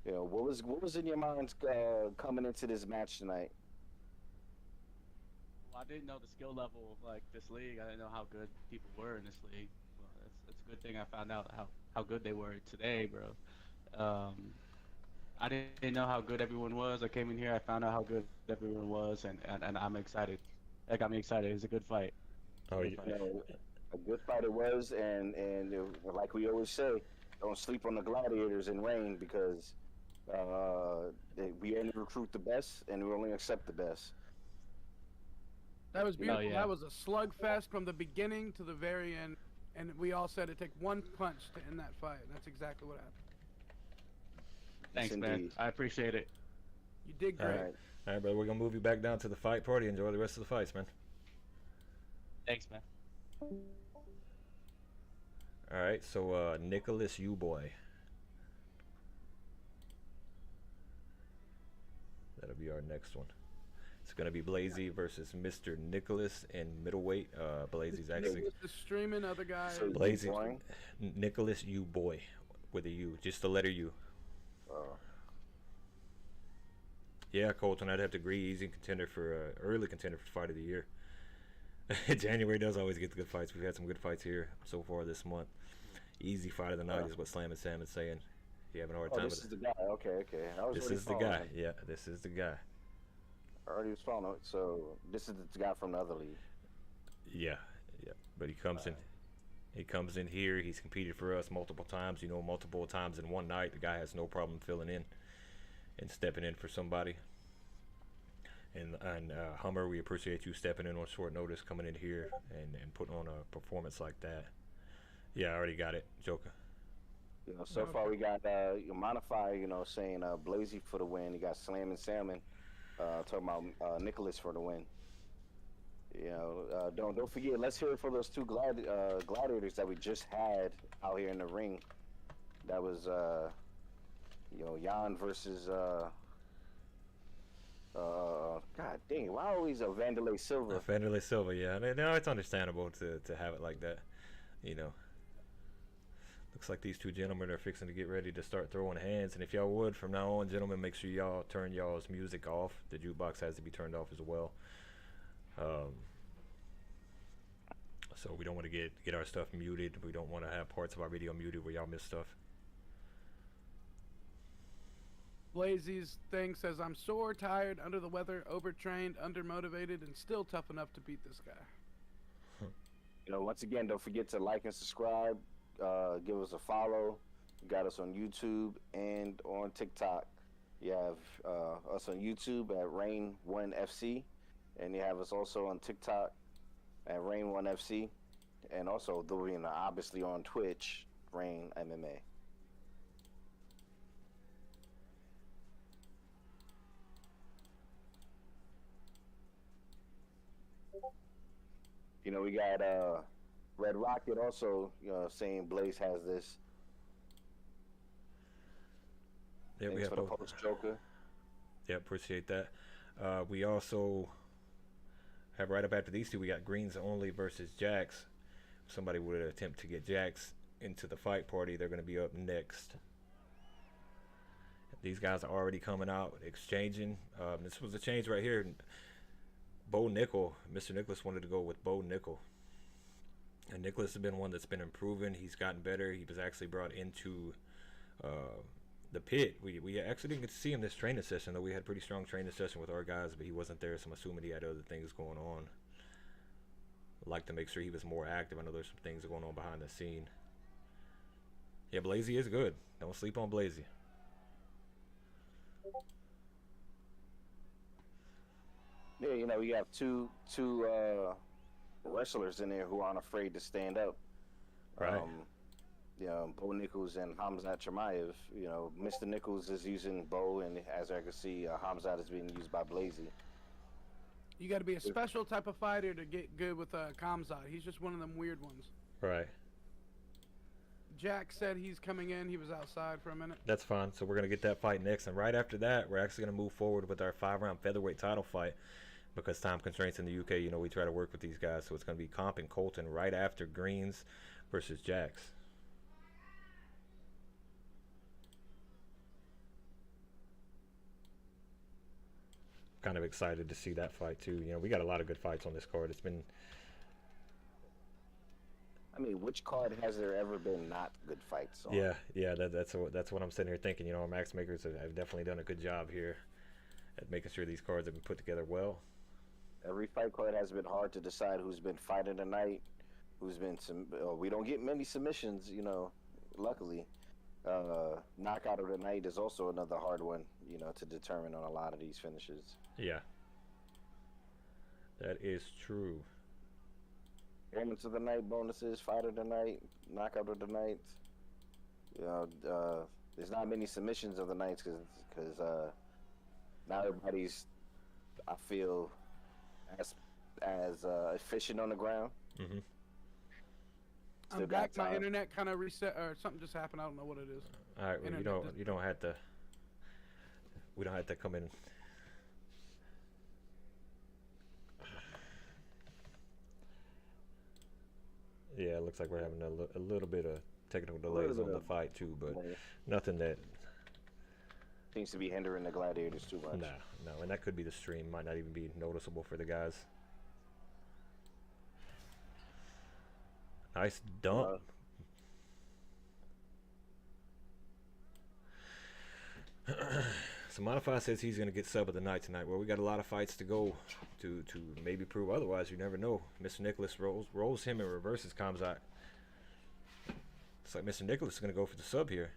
You know, what was in your mind coming into this match tonight? Well, I didn't know the skill level of like this league. I didn't know how good people were in this league. Well, it's a good thing I found out how good they were today, bro. I didn't know how good everyone was. I came in here, I found out how good everyone was, and I'm excited. That got me excited. It was a good fight. Oh, You know, a good fight it was, and like we always say, don't sleep on the gladiators in Reign, because we only recruit the best and we only accept the best. That was beautiful. yeah. That was a slugfest from the beginning to the very end, and we all said it take one punch to end that fight. And that's exactly what happened. Thanks, Yes, man. indeed. I appreciate it. You did All great. All right. All right, brother. We're gonna move you back down to the fight party. Enjoy the rest of the fights, man. Thanks, man. All right. So Nicholas U-Boy. That'll be our next one. It's gonna be Blazy versus Mr. Nicholas in middleweight. Blazy's actually The streaming other guy. So- Blazy. Boring? Nicholas U-Boy with a U, just the letter U. Yeah, Colton, I'd have to agree. He's in contender for early contender for fight of the year. January does always get the good fights. We've had some good fights here so far this month. Easy fight of the night is what Slam and Sam is saying. You having a hard Oh, time this with is it? the guy. Okay. I was This already is the following guy. him. Yeah, this is the guy. I already was following it. So this is the guy from the other league. Yeah. But he comes in. He comes in here. He's competed for us multiple times. You know, multiple times in one night. The guy has no problem filling in and stepping in for somebody. And Hummer, we appreciate you stepping in on short notice, coming in here and putting on a performance like that. Yeah, I already got it, Joker. You know, so far we got Modify, you know, saying Blazy for the win. You got Slam and Salmon talking about Nicholas for the win. You know, don't forget. Let's hear it for those two gladiators that we just had out here in the ring. That was you know, Jan versus God dang, why always Vanderlei Silva? Vanderlei Silva, yeah. No, it's understandable to have it like that. You know. Looks like these two gentlemen are fixing to get ready to start throwing hands. And if y'all would, from now on, gentlemen, make sure y'all turn y'all's music off. The jukebox has to be turned off as well. So we don't want to get our stuff muted. We don't want to have parts of our video muted where y'all miss stuff. Blazy's thing says, I'm sore, tired, under the weather, overtrained, undermotivated, and still tough enough to beat this guy. You know, once again, don't forget to like and subscribe. Give us a follow. You got us on YouTube and on TikTok. You have us on YouTube at Rain1FC, and you have us also on TikTok at Rain1FC, and also, obviously on Twitch, Rain MMA. You know, we got Red Rocket also, you know, saying Blaze has this. Yeah, we Thanks have for the both. post, Joker. Yeah, appreciate that. We also have right up after these two, we got Greens Only versus Jax. If somebody would attempt to get Jax into the fight party, they're going to be up next. These guys are already coming out, exchanging. This was a change right here. Bo Nickel, Mr. Nicholas wanted to go with Bo Nickel. And Nicholas has been one that's been improving. He's gotten better. He was actually brought into the pit. We actually didn't get to see him this training session, though. We had a pretty strong training session with our guys, but he wasn't there, so I'm assuming he had other things going on. I'd like to make sure he was more active. I know there's some things going on behind the scene. Yeah, Blazy is good. Don't sleep on Blazy. Yeah, you know, we have two wrestlers in there who aren't afraid to stand up. Right. You know, Bo Nichols and Hamzat Chimaev. You know, Mr. Nichols is using Bo, and as I can see, Hamzat is being used by Blazy. You got to be a special type of fighter to get good with Kamzat. He's just one of them weird ones. Right. Jack said he's coming in. He was outside for a minute. That's fine. So we're going to get that fight next. And right after that, we're actually going to move forward with our 5-round featherweight title fight. Because time constraints in the UK, you know, we try to work with these guys. So it's going to be Comp and Colton right after Greens versus Jax. Kind of excited to see that fight too. You know, we got a lot of good fights on this card. It's been, I mean, which card has there ever been not good fights on? yeah, that's what I'm sitting here thinking. You know, our match makers have definitely done a good job here at making sure these cards have been put together well. Every fight card has been hard to decide who's been fighting tonight, who's been some. We don't get many submissions, you know. Luckily, knockout of the night is also another hard one, you know, to determine on a lot of these finishes. Yeah, that is true. Moments of the night, bonuses, fight of the night, knockout of the night. You know, there's not many submissions of the nights because not everybody's, I feel, as efficient on the ground. Mm-hmm. I'm back. My internet kind of reset, or something just happened. I don't know what it is. All right, well, you don't have to. We don't have to come in. Yeah, it looks like we're having a little bit of technical delays on the fight too, but nothing that seems to be hindering the gladiators too much. No, and that could be the stream. Might not even be noticeable for the guys. Nice dump. So Modify says he's going to get sub of the night tonight. Well, we got a lot of fights to go to maybe prove otherwise. You never know. Mr. Nicholas rolls him and reverses Kamzat. It's like Mr. Nicholas is going to go for the sub here.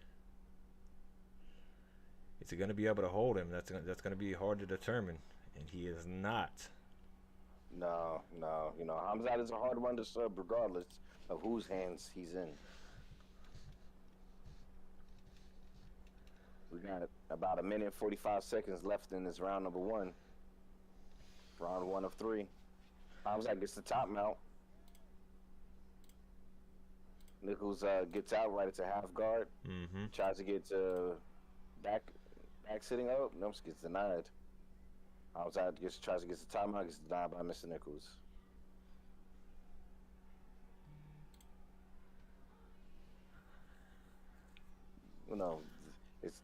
Is he going to be able to hold him? That's going to be hard to determine, and he is not. No. You know, Hamzat is a hard one to sub regardless of whose hands he's in. We got about 1 minute 45 seconds left in this round number 1. Round 1 of 3. Hamzat gets the top mount. Nichols gets out right into half guard. Mm-hmm. Tries to get back sitting up. No, gets denied. Hamzat tries to get the top mount. Gets denied by Mr. Nichols. You know, it's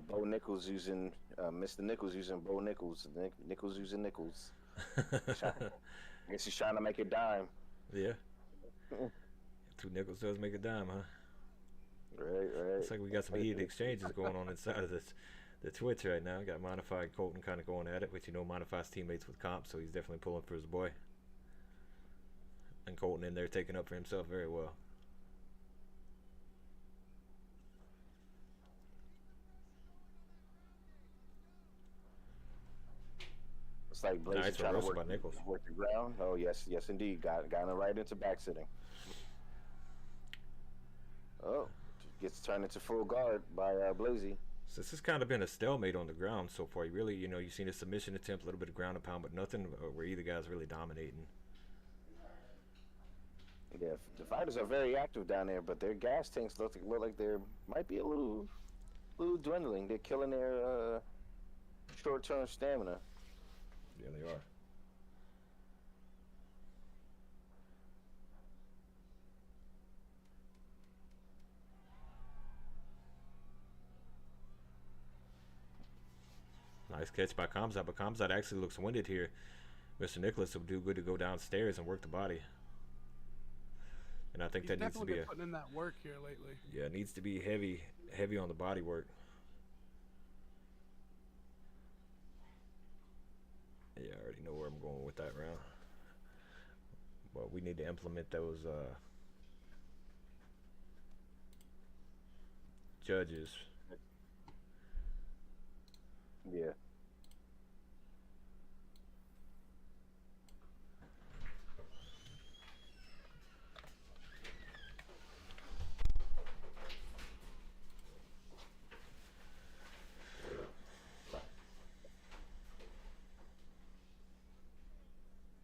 Bo Nichols using Mr. Nichols using Bo Nichols. Nichols using Nichols. I guess he's trying to make a dime. Yeah. 2 nickels does make a dime, huh? Right. Looks like we got some heated exchanges going on inside of the Twitch right now. Got Modified Colton kind of going at it, which you know Modify's teammates with Comp, so he's definitely pulling for his boy. And Colton in there taking up for himself very well. It's like Blaze Nice trying to reversal by Nichols. work the ground. Oh yes, indeed. Got him right into back sitting. Oh, gets turned into full guard by Blazy. So this has kind of been a stalemate on the ground so far. You really, you know, you've seen a submission attempt, a little bit of ground and pound, but nothing where either guy's really dominating. Yeah, the fighters are very active down there, but their gas tanks look like they might be a little dwindling. They're killing their short-term stamina. Yeah, they are. Nice catch by Kamzat, but Kamzat actually looks winded here. Mr. Nicholas will do good to go downstairs and work the body. And I think He's that needs to definitely be been putting in that work here lately. yeah, it needs to be heavy on the body work. Yeah, I already know where I'm going with that round. But we need to implement those judges. Yeah.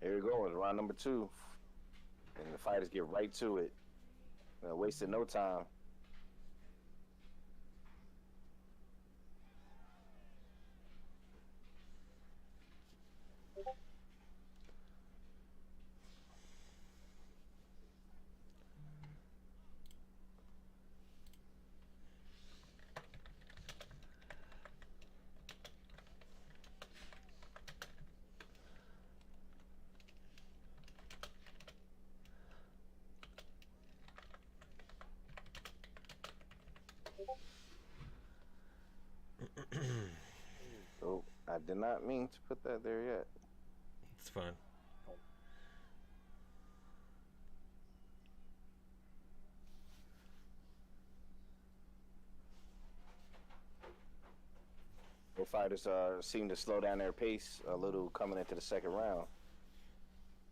Here we go. It's round number 2. And the fighters get right to it. Wasting no time. Oh, I did not mean to put that there yet. It's fine. Both fighters seem to slow down their pace a little coming into the second round.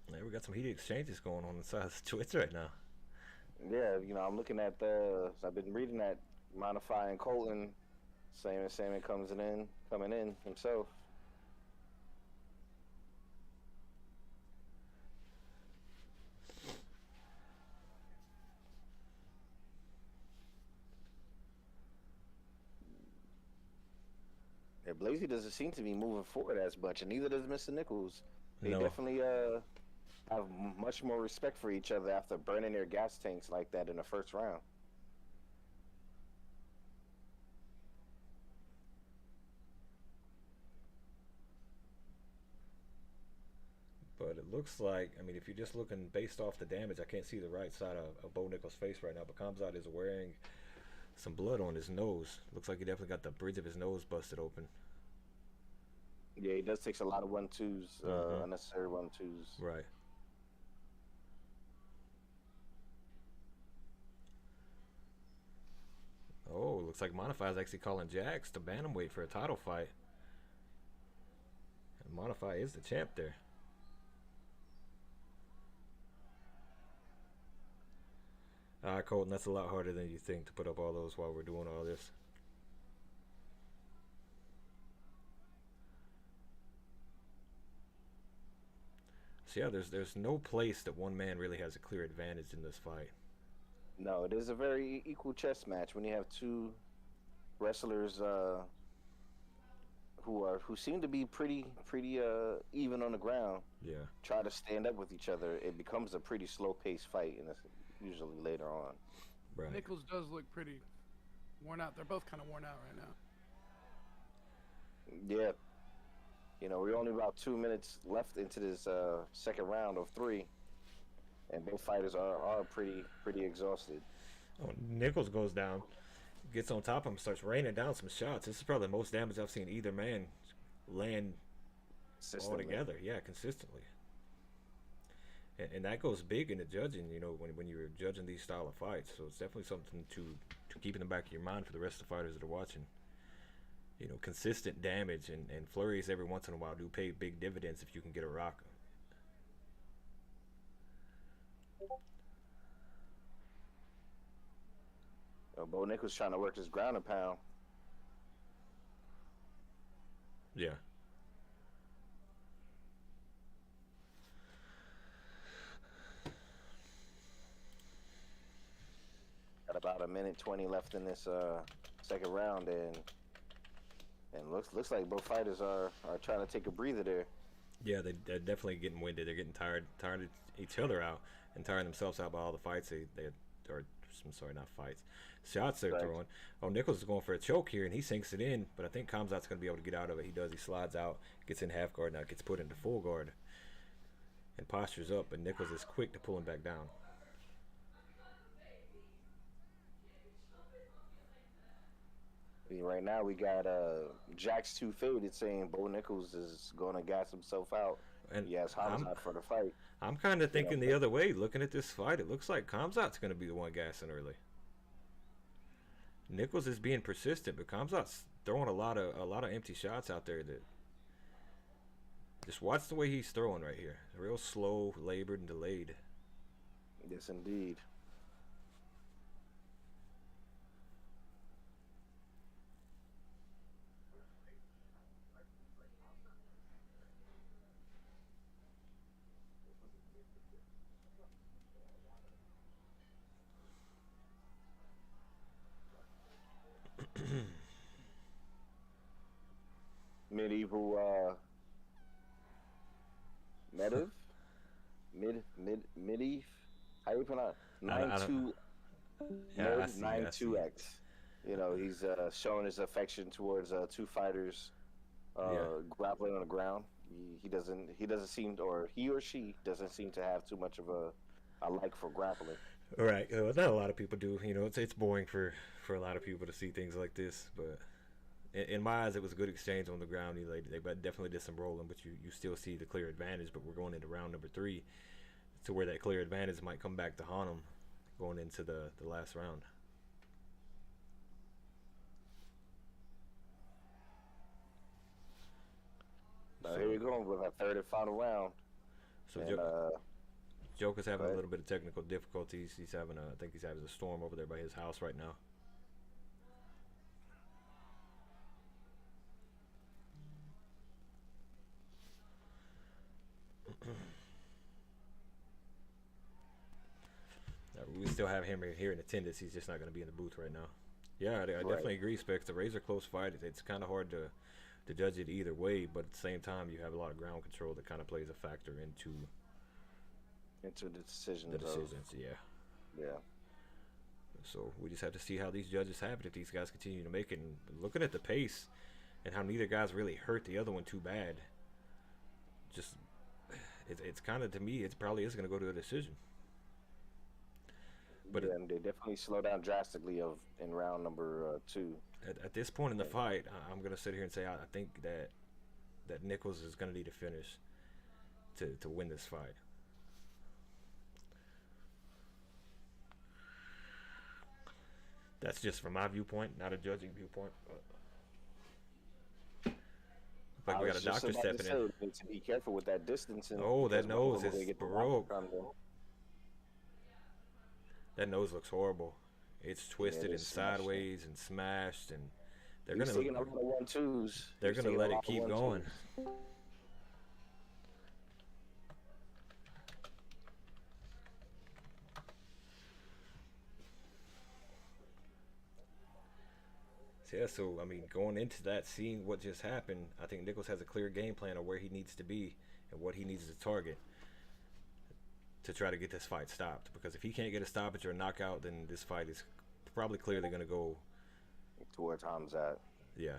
Yeah, we got some heated exchanges going on inside of Twitch right now. Yeah, I'm looking at I've been reading that Modify and Colton Saman coming in himself. Yeah, Blasey doesn't seem to be moving forward as much, and neither does Mr. Nichols. They No. definitely have much more respect for each other after burning their gas tanks like that in the first round. But it looks like, I mean, if you're just looking based off the damage, I can't see the right side of Bo Nichols' face right now, but Khamzat is wearing some blood on his nose. Looks like he definitely got the bridge of his nose busted open. Yeah, he does takes a lot of 1-2s, unnecessary 1-2s. Right. Oh, looks like Modify is actually calling Jax to bantamweight for a title fight. And Modify is the champ there. Alright, Colton, that's a lot harder than you think to put up all those while we're doing all this. So yeah, there's no place that one man really has a clear advantage in this fight. No, it is a very equal chess match when you have two wrestlers who seem to be pretty even on the ground. Yeah. Try to stand up with each other. It becomes a pretty slow-paced fight, and it's usually later on. Right. Nichols does look pretty worn out. They're both kind of worn out right now. Yeah. We're only about 2 minutes left into this second round of 3, and both fighters are pretty exhausted. Oh, Nichols goes down, gets on top of him, starts raining down some shots. This is probably the most damage I've seen either man land all together. Yeah, consistently. And that goes big into judging, when you're judging these style of fights. So it's definitely something to keep in the back of your mind for the rest of the fighters that are watching. Consistent damage and flurries every once in a while do pay big dividends if you can get a rock. Bo Nichols trying to work his ground and pound. Yeah. Got about 1:20 left in this second round, and looks like both fighters are trying to take a breather there. Yeah, they're definitely getting winded. They're getting tired of each other out and tiring themselves out by all the fights I'm sorry, not fights. Shots they're throwing. Oh, Nichols is going for a choke here, and he sinks it in, but I think Khamzat's going to be able to get out of it. He does. He slides out, gets in half guard, now gets put into full guard and postures up, but Nichols is quick to pull him back down. Right now we got Jack's too faded saying Bo Nichols is going to gas himself out. And He has Hamzat for the fight. I'm kind of thinking the other way. Looking at this fight, it looks like Khamzat's going to be the one gassing early. Nichols is being persistent, but Khamzat's throwing a lot of empty shots out there. That just watch the way he's throwing right here. Real slow, labored, and delayed. Yes, indeed. Medieval Medivh. How you pronounce? I don't- 92 Yeah, I see, I 92X. You know, he's showing his affection towards two fighters grappling on the ground. He doesn't seem, or he or she doesn't seem to have too much of a like for grappling. All right, not a lot of people do. You know, it's boring for a lot of people to see things like this. But in my eyes, it was a good exchange on the ground. They definitely did some rolling, but you still see the clear advantage. But we're going into round number 3, to where that clear advantage might come back to haunt them going into the last round. Here we go with our third and final round. So And, Joker's having go a ahead. little bit of technical difficulties. He's having I think he's having a storm over there by his house right now. We still have him here in attendance. He's just not going to be in the booth right now. Yeah, I definitely agree, Specs. The razor close fight. It's kind of hard to judge it either way, but at the same time, you have a lot of ground control that kind of plays a factor into the decisions. the decisions. Yeah. Yeah. So we just have to see how these judges have it if these guys continue to make it. And looking at the pace and how neither guy's really hurt the other one too bad, just it's kind of, to me, it probably is going to go to a decision. But Yeah, and they definitely slow down drastically in round number 2. at this point in the fight, I'm going to sit here and say I think that Nichols is going to need a finish to win this fight. That's just from my viewpoint, not a judging viewpoint. Like we got a doctor stepping in. Need to be careful with that distance. Oh, that because nose when they is get the broke. rock from them, That nose looks horrible. It's twisted and it's smashed. sideways and smashed, and they're he's gonna taking a lot of 1-2s. they're He's gonna taking let a it lot of keep 1-2s. going. So, yeah, so I mean, going into that, seeing what just happened, I think Nichols has a clear game plan of where he needs to be and what he needs to target to try to get this fight stopped. Because if he can't get a stoppage or a knockout, then this fight is probably clearly going to go. Towards Hamzat. Yeah.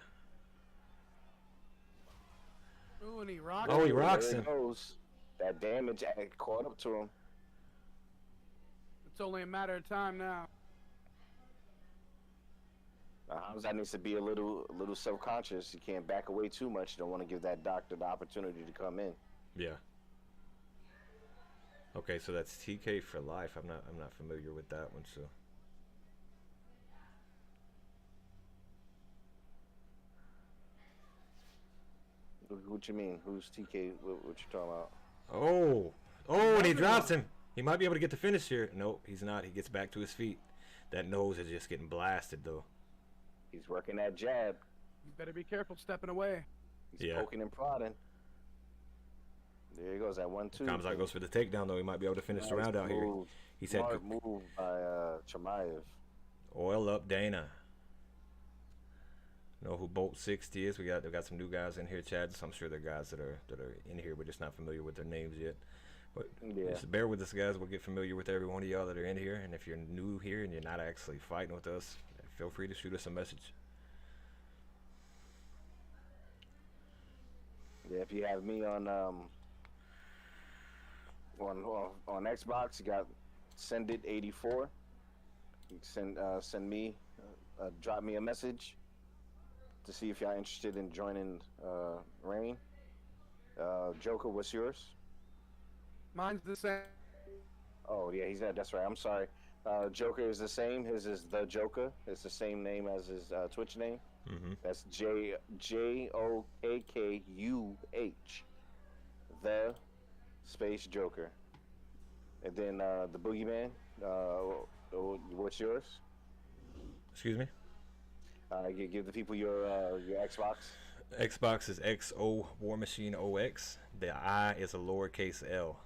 Ooh, and he rocked Oh, he him. rocks There him. it goes. That damage caught up to him. It's only a matter of time now. Hamzat needs to be a little self-conscious. He can't back away too much. You don't want to give that doctor the opportunity to come in. Yeah. Okay, so that's TK for life. I'm not familiar with that one, so. What you mean? Who's TK? What you talking about? Oh, and he drops him. He might be able to get the finish here. Nope, he's not. He gets back to his feet. That nose is just getting blasted, though. He's working that jab. You better be careful stepping away. He's poking and prodding. There he goes, that 1-2. Khamzat goes for the takedown, though. He might be able to finish the round out here. He's had Smart move by Chimaev. Oil up Dana. Know who Bolt 60 is? We got some new guys in here, Chad. So I'm sure they're guys that are in here. We're just not familiar with their names yet. But Yeah. just bear with us, guys. We'll get familiar with every one of y'all that are in here. And if you're new here and you're not actually fighting with us, feel free to shoot us a message. Yeah, if you have me on Xbox, you got Send It 84. You can send me, drop me a message. to see if y'all interested in joining Reign. Joker, what's yours? Mine's the same. Oh yeah, he's that's right. I'm sorry. Joker is the same. His is the Joker. It's the same name as his Twitch name. Mm-hmm. That's Jokuh. The space Joker. And then the Boogeyman. What's yours? Excuse me? Give the people your Xbox. Xbox is XO War Machine OX. The I is a lowercase L.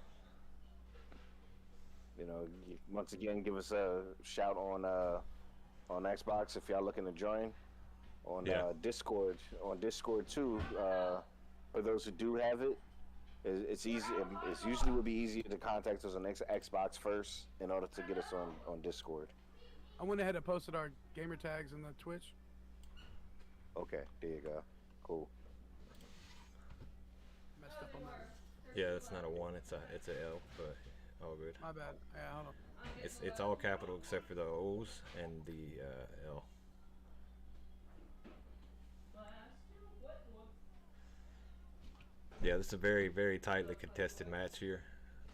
You know, once again, give us a shout on Xbox if y'all looking to join. On Discord, too. For those who do have it, it's easy. It's usually would be easier to contact us on Xbox first in order to get us on Discord. I went ahead and posted our gamer tags in the Twitch. Okay, there you go. Cool. Messed up on that. Yeah, it's not a 1, it's a L, but all good. My bad. Yeah, hold on. It's all capital except for the O's and the L. Yeah, this is a very, very tightly contested match here,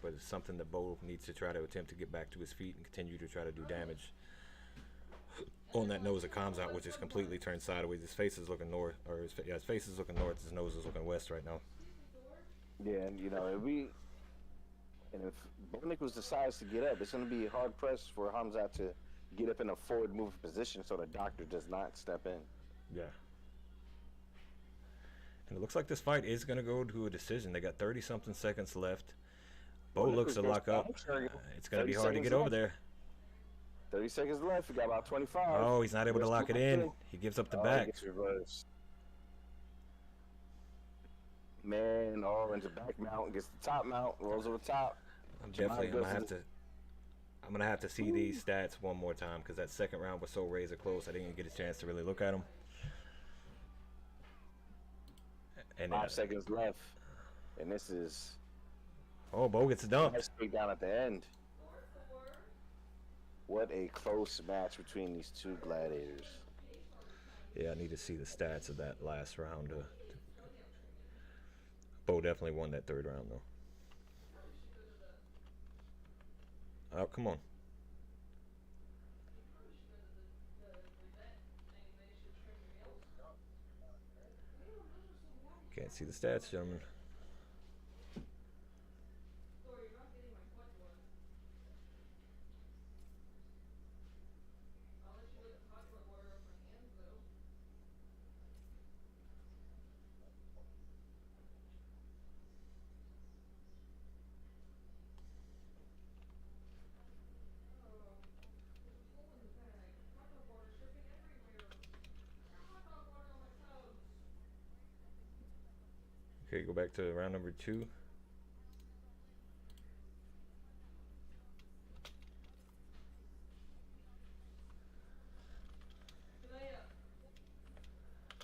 but it's something that Bo needs to try to attempt to get back to his feet and continue to try to do damage on that nose that comes out, which is completely turned sideways. His face is looking north, or his face is looking north. His nose is looking west right now. Yeah, and you know, if Bo Nichols decides to get up, it's going to be hard pressed for Hamzat to get up in a forward moving position so the doctor does not step in. Yeah. And it looks like this fight is going to go to a decision. They got 30-something seconds left. Bo looks to lock up. It's going to be hard to get over there. 30 seconds left. We got about 25. Oh, he's not able to lock it in. He gives up the back. Gets reversed. Man, into back mount, gets the top mount, rolls over the top. I'm gonna have to see these stats one more time because that second round was so razor close. I didn't get a chance to really look at them. And 5 seconds left, and this is. Oh, Bo gets dumped. Straight down at the end. What a close match between these two gladiators. Yeah, I need to see the stats of that last round. Bo definitely won that third round, though. Oh, come on. Can't see the stats, gentlemen. Okay, go back to round number 2.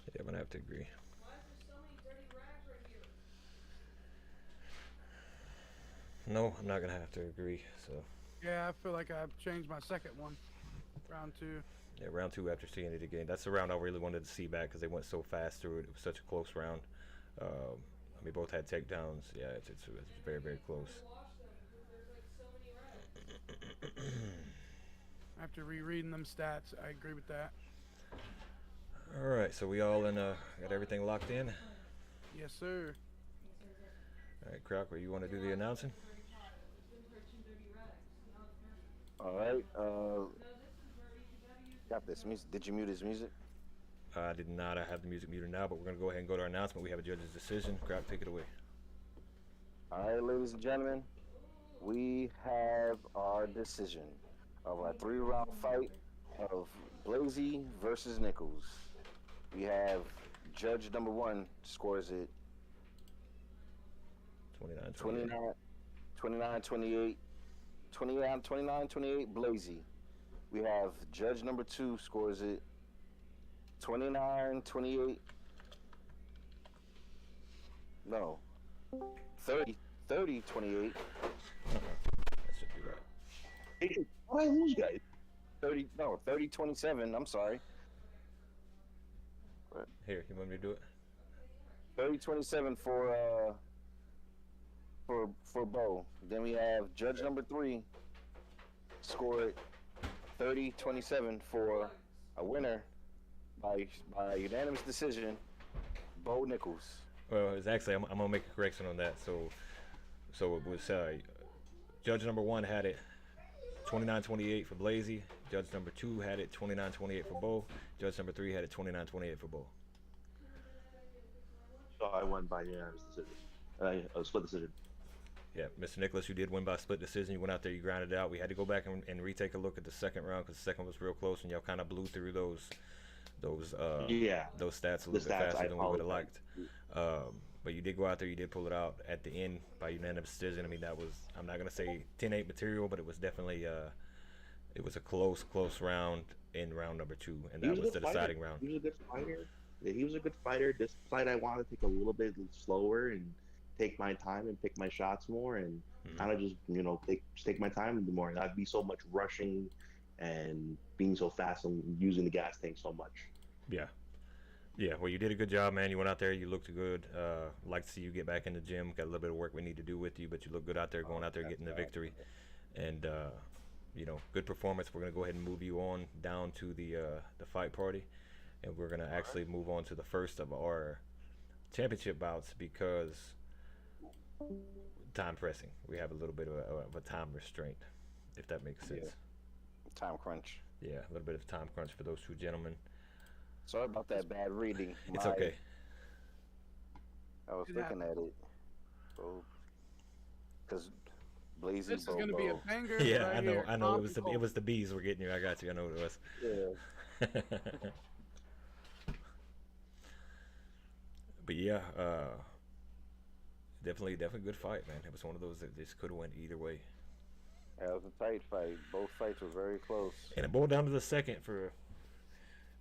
Yeah, I'm gonna have to agree. No, I'm not gonna have to agree. So. Yeah, I feel like I've changed my second one. Round 2. Yeah, round 2 after seeing it again. That's the round I really wanted to see back because they went so fast through it. It was such a close round. I mean, both had takedowns. Yeah, it's very, very close. After rereading them stats, I agree with that. All right, so we all got everything locked in. Yes, sir. All right, Crocker, you want to do the announcing? All right. Got this music. Did you mute his music? I did not. I have the music muted now, but we're going to go ahead and go to our announcement. We have a judge's decision. Crocker, take it away. All right, ladies and gentlemen, we have our decision of our 3-round fight of Blazy versus Nichols. We have judge number 1 scores it 29-28. 29-28 Blazy. We have judge number 2 scores it 29-28. No. 30-28. That should be right. What did I lose, guys? 30-27. I'm sorry. Here, you want me to do it? 30-27 for Bo. Then we have judge number 3 scored 30-27 for a winner by unanimous decision, Bo Nichols. Well, it's actually I'm gonna make a correction on that. So it was judge number 1 had it 29-28 for Blazy. Judge number 2 had it 29-28 for Bo. Judge number 3 had it 29-28 for Bo. So I won by unanimous decision. A split decision. Yeah, Mr. Nicholas, you did win by split decision. You went out there, you grinded it out. We had to go back and retake a look at the second round because the second was real close, and y'all kind of blew through those stats a little bit faster than we would have liked. But you did go out there, you did pull it out at the end by unanimous decision. I mean, that was, I'm not gonna say 10-8 material, but it was definitely it was a close round in round number 2, and that was the deciding round. He was a good fighter. Yeah, he was a good fighter. This fight, I wanted to take a little bit slower and take my time and pick my shots more, and kind of just take my time more. And I'd be so much rushing and being so fast and using the gas tank so much. Yeah, well, you did a good job, man. You went out there, you looked good. Like to see you get back in the gym. Got a little bit of work we need to do with you, but you look good out there, going out there, getting the victory. And, good performance. We're going to go ahead and move you on down to the fight party. And we're going to actually move on to the first of our championship bouts because time pressing. We have a little bit of a time restraint, if that makes sense. Yeah. Time crunch. Yeah, a little bit of time crunch for those two gentlemen. Sorry about that bad reading. It's okay. I was looking at it. Because Blazy This is going to be a banger. Yeah, right I know. It was the bees were getting you. I got you. I know what it was. Yeah. But yeah, definitely good fight, man. It was one of those that just could have went either way. Yeah, it was a tight fight. Both fights were very close. And it boiled down to the second for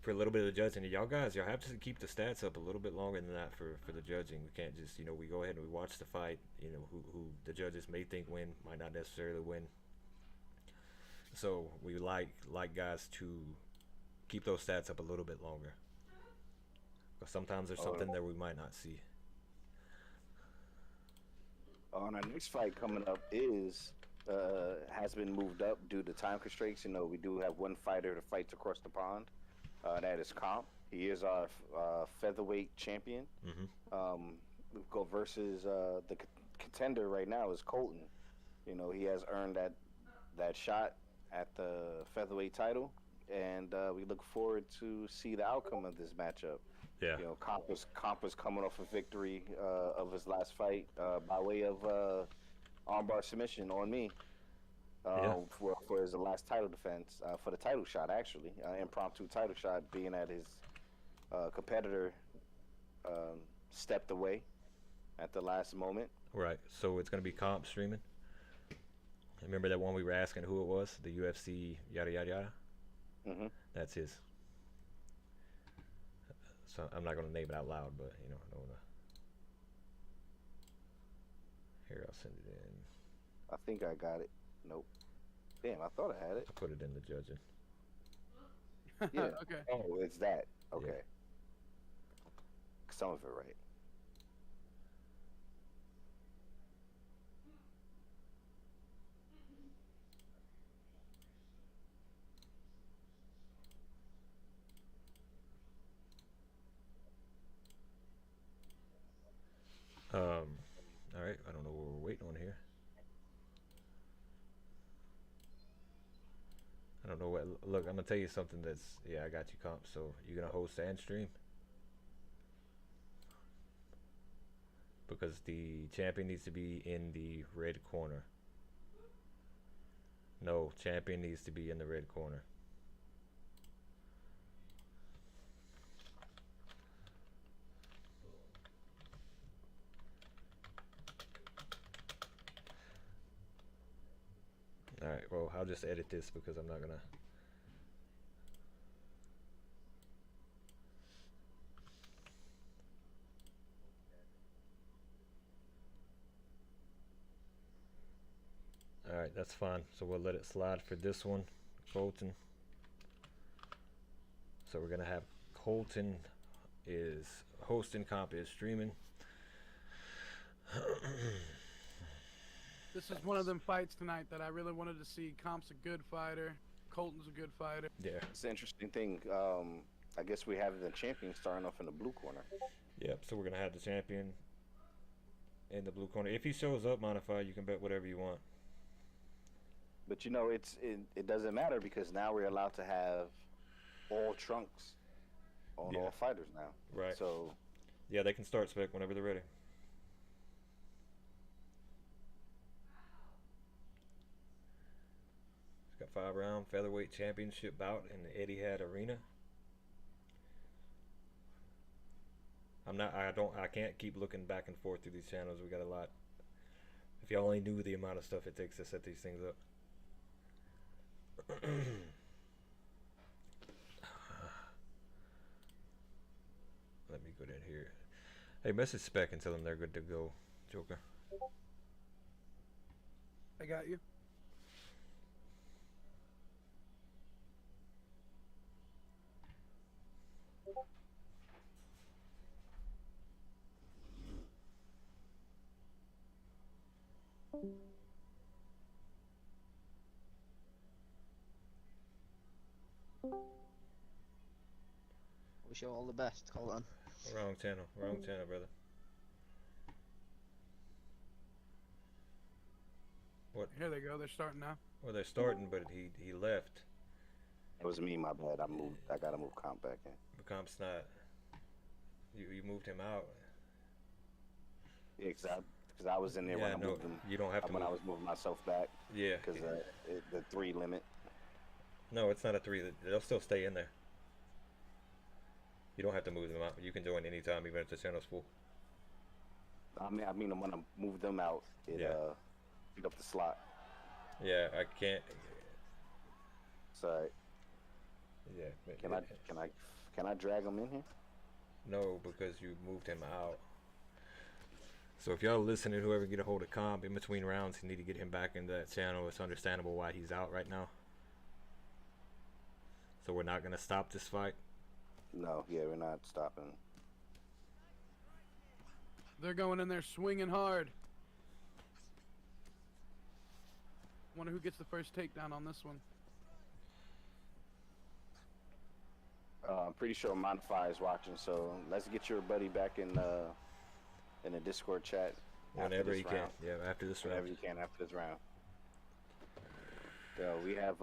a little bit of the judging. And y'all have to keep the stats up a little bit longer than that for the judging. We can't just, we go ahead and we watch the fight, who the judges may think win, might not necessarily win. So we like guys to keep those stats up a little bit longer. Because sometimes there's something that we might not see. On our next fight coming up has been moved up due to time constraints. We do have one fighter that fights across the pond. That is Comp. He is our featherweight champion. We go versus the contender right now is Colton. He has earned that shot at the featherweight title, and we look forward to see the outcome of this matchup. Yeah. Comp was coming off a victory of his last fight by way of armbar submission on me. For his last title defense, for the title shot, actually, impromptu title shot, being that his competitor stepped away at the last moment. Right. So it's going to be Comp streaming. Remember that one we were asking who it was? The UFC yada yada yada. Mm-hmm. That's his. So I'm not going to name it out loud, but I don't want to. Here, I'll send it in. I think I got it. Nope. Damn, I thought I had it. I put it in the judging. Yeah. Okay. Oh, it's that. Okay. Yeah. Some of it right. All right. I don't know what we're waiting on here. I don't know what. Look, I'm gonna tell you something that's. Yeah, I got you, Comp. So you're gonna host and stream because the champion needs to be in the red corner. No, champion needs to be in the red corner. All right, well, I'll just edit this because I'm not gonna. All right, that's fine. So we'll let it slide for this one, Colton. So we're gonna have Colton is hosting, Comp is streaming. This is one of them fights tonight that I really wanted to see. Comp's a good fighter. Colton's a good fighter. Yeah. It's an interesting thing. I guess we have the champion starting off in the blue corner. Yep. So we're gonna have the champion in the blue corner. If he shows up, Modify, you can bet whatever you want. But you know, it doesn't matter because now we're allowed to have all trunks on Yeah. all fighters now. Right. So Yeah, they can start spec whenever they're ready. It's got 5-round featherweight championship bout in the Etihad Arena. I can't keep looking back and forth through these channels. We got a lot. If y'all only knew the amount of stuff it takes to set these things up. Let me go down here. Hey, message Spec and tell them they're good to go, Joker. I got you. Wish you all the best. Hold on. Wrong channel, brother. What? Here they go. They're starting now. Well, they're starting, but he left. it was me, my bad. I gotta move Comp back in. But Comp's not. You moved him out. Yeah, because I was in there when Yeah, I no, moved him. you don't have to when I move. was moving myself back Yeah. because the 3 limit. No, it's not a 3. They'll still stay in there. You don't have to move them out. You can join anytime, even if the channel's full. I mean, when I moved them out, it Yeah. beat up the slot. Yeah, I can't. So Yeah. can I drag them in here? No, because you moved him out. So if y'all listening, whoever get a hold of Comp in between rounds, you need to get him back into that channel. It's understandable why he's out right now. So we're not gonna stop this fight. No, yeah, we're not stopping. They're going in there swinging hard. Wonder who gets the first takedown on this one. I'm pretty sure Modify is watching, so let's get your buddy back in the Discord chat. after Whenever this he can. round. Yeah, after this Whenever round. you can after this round. We have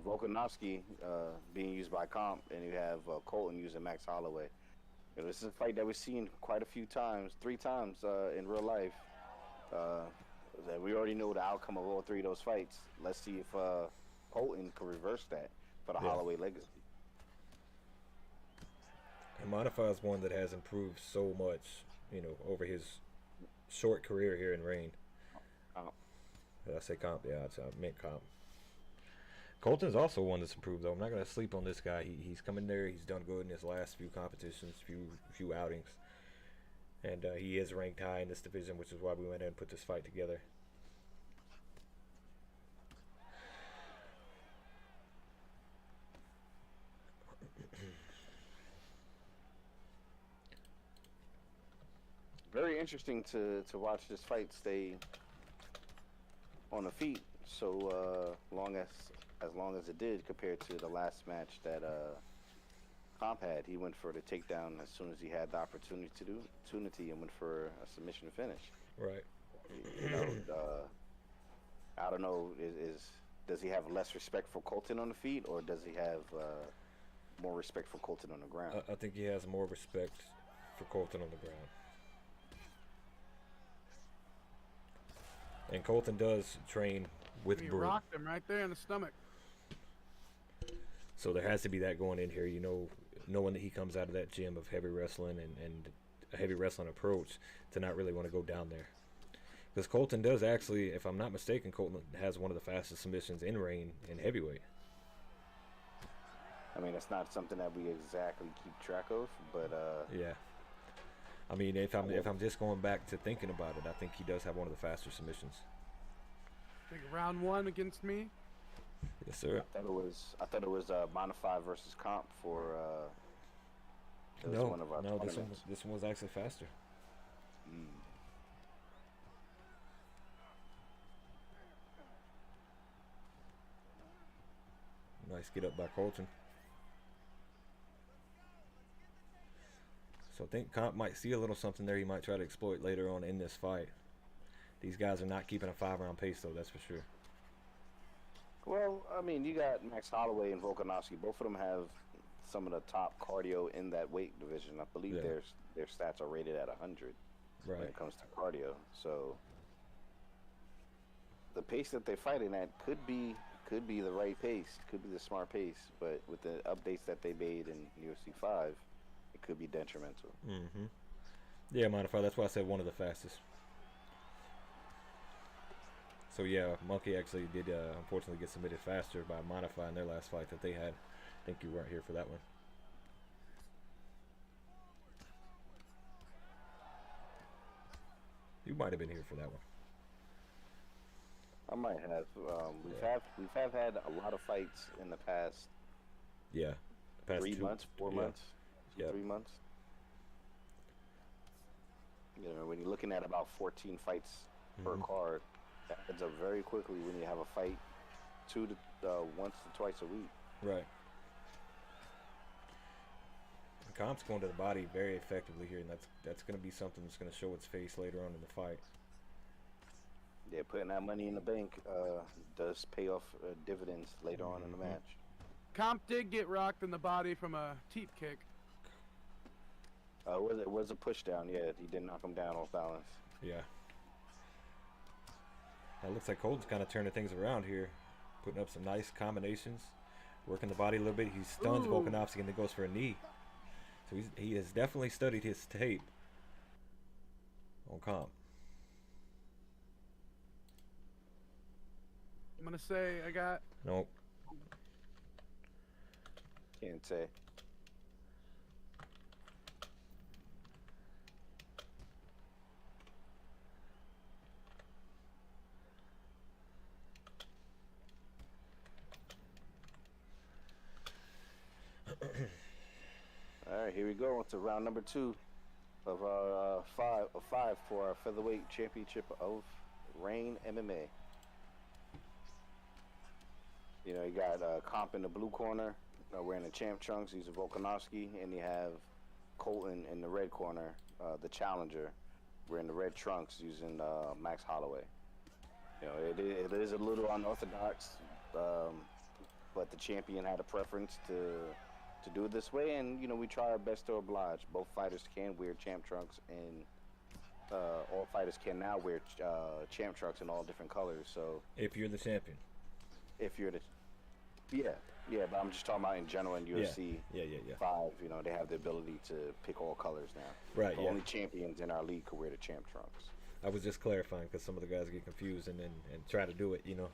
Volkanovski being used by Comp, and you have Colton using Max Holloway. You know, this is a fight that we've seen quite a few times, 3 times in real life. That we already know the outcome of all 3 of those fights. Let's see if Colton can reverse that for the Yeah. Holloway legacy. And Modify is one that has improved so much, you know, over his short career here in Reign. Comp. Did I say Comp? Yeah, I meant Comp. Colton's also one that's improved, though. I'm not gonna sleep on this guy. He's come in there. He's done good in his last few competitions, few outings, and he is ranked high in this division, which is why we went in and put this fight together. Very interesting to watch this fight stay on the feet so long as it did compared to the last match that Comp had. He went for the takedown as soon as he had the opportunity and went for a submission finish. Right. You know, I don't know. Does he have less respect for Colton on the feet, or does he have more respect for Colton on the ground? I think he has more respect for Colton on the ground. And Colton does train with He Brew. rocked him right there in the stomach. So there has to be that going in here, you know, knowing that he comes out of that gym of heavy wrestling and a heavy wrestling approach to not really want to go down there. Because Colton does actually, if I'm not mistaken, Colton has one of the fastest submissions in Reign in heavyweight. I mean, it's not something that we exactly keep track of, but Yeah. I mean, if I'm just going back to thinking about it, I think he does have one of the faster submissions. Take round 1 against me. Yes, sir. I thought it was Modify versus Comp for It was No, one of our no, tournaments. this one was actually faster. Mm. Nice get up by Colton. So I think Comp might see a little something there he might try to exploit later on in this fight. These guys are not keeping a 5-round pace though, that's for sure. Well, I mean, you got Max Holloway and Volkanovski. Both of them have some of the top cardio in that weight division. I believe Yeah. their stats are rated at 100 when Right. it comes to cardio. So the pace that they're fighting at could be the right pace, could be the smart pace. But with the updates that they made in UFC 5, it could be detrimental. Mm-hmm. Yeah, Modified. That's why I said one of the fastest. So yeah, Monkey actually did unfortunately get submitted faster by Modify in their last fight that they had. I think you weren't here for that one. You might have been here for that one. I might have. We've had a lot of fights in the past Yeah. The past 3 two- months, 4 yeah. months, Yep. 3 months. You know, when you're looking at about 14 fights per Mhm. card, that adds up very quickly when you have a fight once to twice a week. Right. Comp's going to the body very effectively here, and that's going to be something that's going to show its face later on in the fight. Yeah, putting that money in the bank does pay off dividends later on in the match. Comp did get rocked in the body from a teep kick. It was a push down. Yeah, he did knock him down off balance. Yeah. It looks like Colton's kind of turning things around here, putting up some nice combinations, working the body a little bit. He stuns Ooh. Volkanovski and then goes for a knee. So he has definitely studied his tape on Comp. I'm gonna say I got Nope. Can't say. All right, here we go. It's round number 2 of our five for our featherweight championship of Reign MMA. You know, you got Comp in the blue corner, wearing the champ trunks, using Volkanovski, and you have Colton in the red corner, the challenger, wearing the red trunks, using Max Holloway. You know, it is a little unorthodox, but the champion had a preference to do it this way, and you know, we try our best to oblige. Both fighters can wear champ trunks, and all fighters can now wear champ trunks in all different colors. So If you're the champion. if you're the yeah, but I'm just talking about in general in UFC Yeah. 5, you know, they have the ability to pick all colors now. Right, The yeah. only champions in our league could wear the champ trunks. I was just clarifying because some of the guys get confused and try to do it, you know.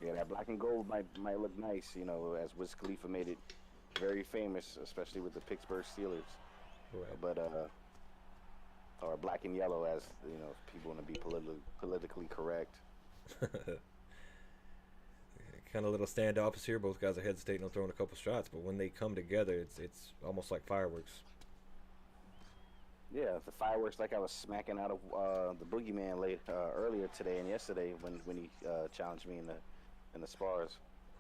Yeah, that black and gold might look nice, you know, as Wiz Khalifa made it very famous, especially with the Pittsburgh Steelers. Right. But or black and yellow, as you know, if people want to be politically correct. Kind of little standoffs here. Both guys are hesitating on throwing a couple shots, but when they come together, it's almost like fireworks. Yeah, the fireworks, like I was smacking out of the Boogeyman earlier today and yesterday when he challenged me in the spars.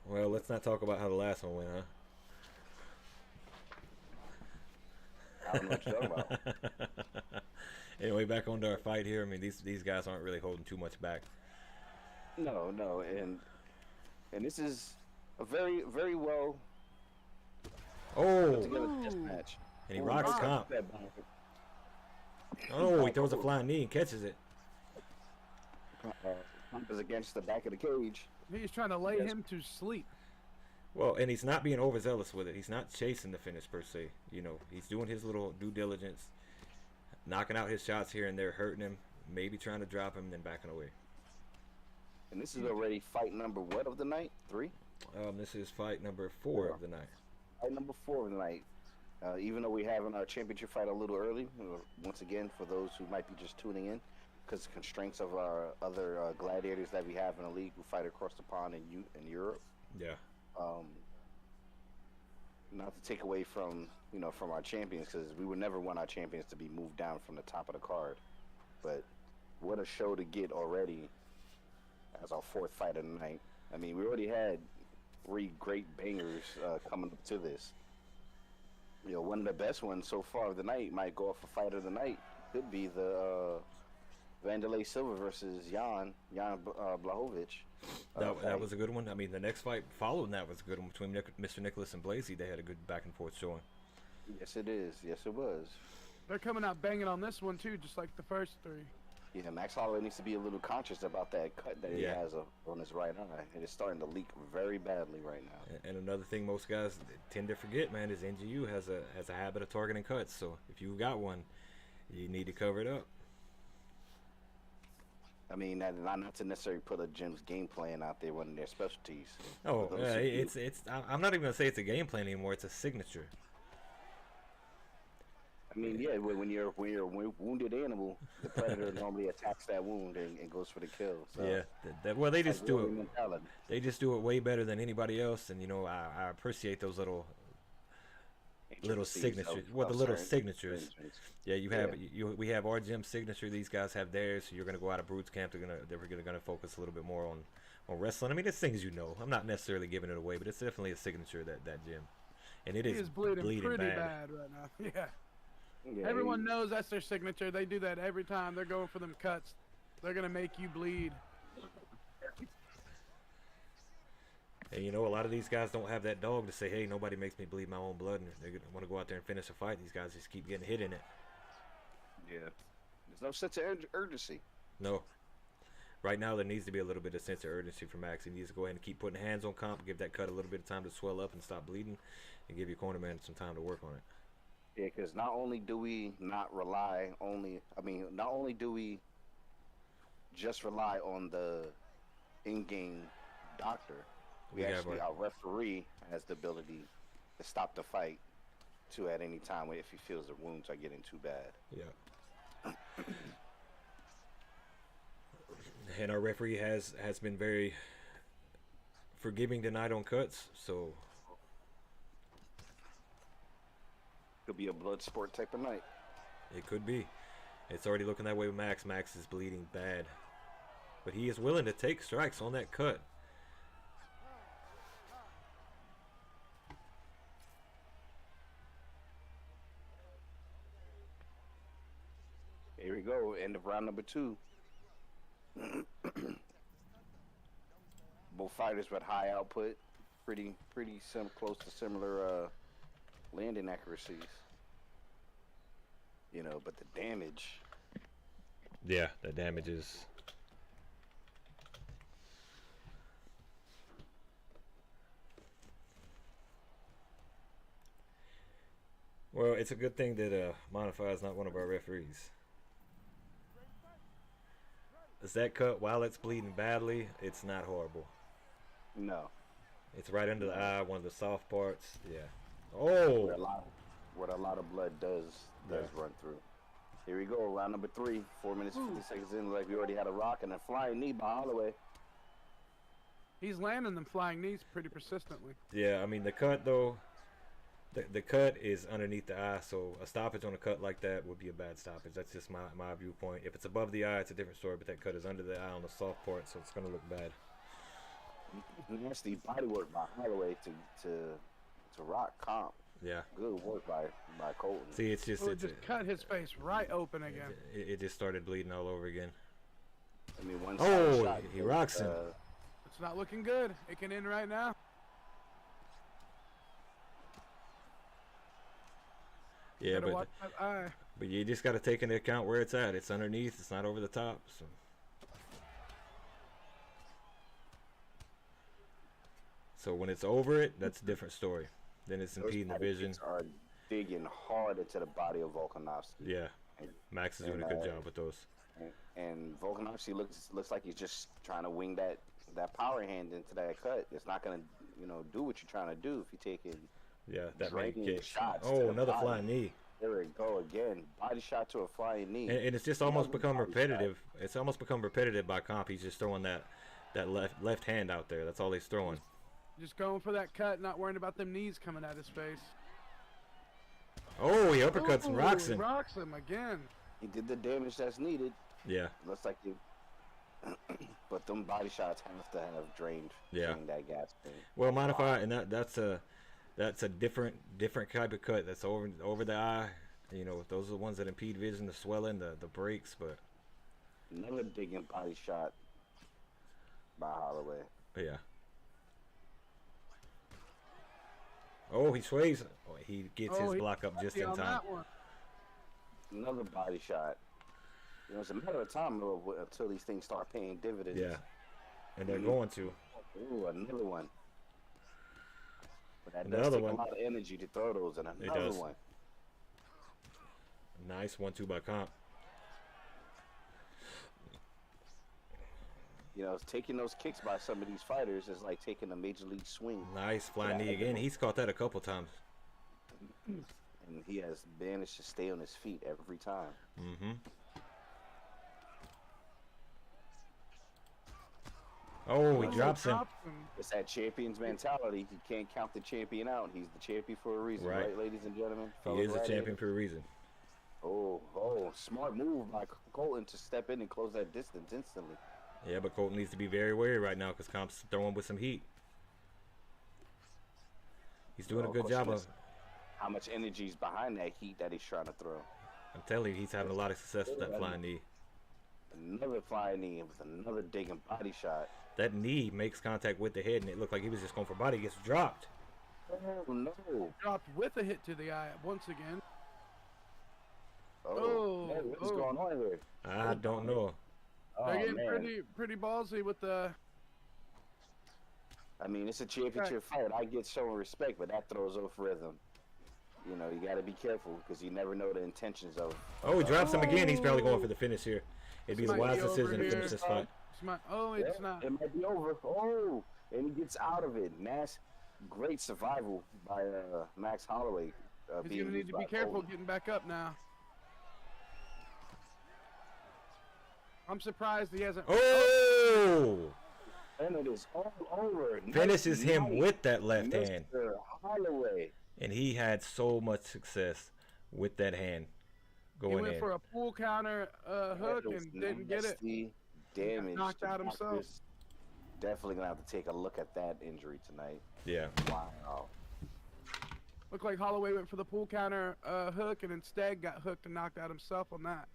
Well, let's not talk about how the last one went, huh? I don't know what you're talking about. Anyway, back onto our fight here. I mean, these guys aren't really holding too much back. No, and this is a very, very well Oh, put together test match. and he Ooh, rocks nice. Comp. That- Oh, he throws a flying knee and catches it. Comp is against the back of the cage. he's trying to lay Yes. him to sleep. Well, and he's not being overzealous with it. He's not chasing the finish per se. You know, he's doing his little due diligence, knocking out his shots here and there, hurting him, maybe trying to drop him, then backing away. And this is already fight number what of the night? 3? This is fight number 4 of the night. Fight number 4 of the night. Even though we're having our championship fight a little early, once again, for those who might be just tuning in, because the constraints of our other gladiators that we have in the league who fight across the pond in Europe. Yeah. not to take away from from our champions, because we would never want our champions to be moved down from the top of the card. But what a show to get already as our fourth fight of the night. I mean, we already had 3 great bangers coming up to this. One of the best ones so far of the night might go off a fight of the night. Could be the Vanderlei Silva versus Jan Blachowicz. That was a good one. I mean, the next fight following that was a good one between Mr. Nicholas and Blasey. They had a good back and forth showing. Yes, it is. Yes, it was. They're coming out banging on this one too, just like the first 3. Yeah, Max Holloway needs to be a little conscious about that cut that he has on his right eye. It is starting to leak very badly right now. And another thing most guys tend to forget, man, is NGU has a habit of targeting cuts. So if you got one, you need to cover it up. I mean, not to necessarily put a gym's game plan out there, one of their specialties. Oh, I'm not even gonna say it's a game plan anymore. It's a signature. I mean, yeah, when you're a wounded animal, the predator normally attacks that wound and goes for the kill. So Yeah, well, they just do it. Mentality. They just do it way better than anybody else, and I appreciate those little signatures. Well, the little signatures. Yeah, we have our gym signature. These guys have theirs. So you're gonna go out of Brutes camp. They're gonna focus a little bit more on wrestling. I mean, it's things I'm not necessarily giving it away, but it's definitely a signature that gym, and it is bleeding pretty bad right now. Yeah. Everyone knows that's their signature. They do that every time. They're going for them cuts. They're gonna make you bleed. And a lot of these guys don't have that dog to say, hey, nobody makes me bleed my own blood, and they want to go out there and finish a fight. These guys just keep getting hit in it. Yeah. There's no sense of urgency. No. Right now, there needs to be a little bit of sense of urgency for Max. He needs to go ahead and keep putting hands on Comp, give that cut a little bit of time to swell up and stop bleeding, and give your cornerman some time to work on it. Yeah, because not only do we not only do we just rely on the in-game doctor, our referee has the ability to stop the fight too at any time if he feels the wounds are getting too bad. Yeah. And our referee has been very forgiving tonight on cuts, so could be a blood sport type of night. It could be. It's already looking that way with Max. Max is bleeding bad, but he is willing to take strikes on that cut. Here we go, end of round number 2. Both fighters with high output, pretty close to similar landing accuracies. But the damage. Yeah, the damage is. Well, it's a good thing that Modify is not one of our referees. Is that cut, while it's bleeding badly, it's not horrible. No. It's right under the eye, one of the soft parts. Yeah. Oh! What a lot of blood does run through. Here we go, round number 3, 4 minutes 50 seconds in. Like we already had a rock and a flying knee by Holloway. He's landing them flying knees pretty persistently. Yeah, I mean the cut though. The cut is underneath the eye, so a stoppage on a cut like that would be a bad stoppage. That's just my viewpoint. If it's above the eye, it's a different story, but that cut is under the eye on the soft part, so it's going to look bad. Nasty body work by Holloway to rock Comp. Yeah. Good work by Colton. See, it's just... it just cut his face right open again. It just started bleeding all over again. I mean, shot, he rocks him. It's not looking good. It can end right now. Yeah, but you just got to take into account where it's at. It's underneath. It's not over the top. So when it's over it, that's a different story. Then it's impeding the vision. Are digging hard into the body of Volkanovski. Yeah, Max is doing a good job with those. And Volkanovski looks like he's just trying to wing that power hand into that cut. It's not gonna do what you're trying to do if you're taking. Yeah, that main kick. Shots another flying knee. There we go again. Body shot to a flying knee. And it's just almost become repetitive. It's almost become repetitive by Comp. He's just throwing that left hand out there. That's all he's throwing. Just going for that cut, not worrying about them knees coming at his face. Oh, he uppercuts and rocks him. Rocks him again. He did the damage that's needed. Yeah. Looks like he. But them body shots have to have drained that gas thing. Well, mind if I, and that's a different type of cut. That's over the eye. You know, those are the ones that impede vision, the swelling, the breaks. But another digging body shot by Holloway. Yeah. Oh, he sways. Oh, he gets his block up just in time. Another body shot. You know, it's a matter of time until these things start paying dividends. Yeah, and they're going to. Ooh, another one. But that Another does take one. a lot of energy to throw those, and another one. Nice 1-2 by Comp. You know, taking those kicks by some of these fighters is like taking a major league swing. Nice flying knee again. He's caught that a couple times. And he has managed to stay on his feet every time. Mm-hmm. Oh, he drops him. It's that champion's mentality. He can't count the champion out. He's the champion for a reason, right ladies and gentlemen? He is a champion for a reason. Oh, smart move by Colton to step in and close that distance instantly. Yeah, but Colton needs to be very wary right now because Comp's throwing with some heat. He's doing a good job of how much energy is behind that heat that he's trying to throw. I'm telling you, he's having a lot of success with that flying knee. Another flying knee with another digging body shot. That knee makes contact with the head, and it looked like he was just going for body. He gets dropped. Oh, no. Dropped with a hit to the eye once again. What's going on here? I don't know. They're getting pretty ballsy with the... I mean, it's a championship fight. I get showing respect, but that throws off rhythm. You know, you got to be careful because you never know the intentions of... Oh, he drops him again. He's probably going for the finish here. It'd be the wise decision to finish this fight. It's not. It might be over. Oh, and he gets out of it. Great survival by Max Holloway. He's going to need to be careful getting back up now. I'm surprised he hasn't... Oh! And it is all over. Finishes him with that left hand. Holloway. And he had so much success with that hand going in. He went for a full counter hook and didn't get it. Damage. Knocked out himself. Definitely going to have to take a look at that injury tonight. Yeah. Wow. Looked like Holloway went for the pull counter hook and instead got hooked and knocked out himself on that.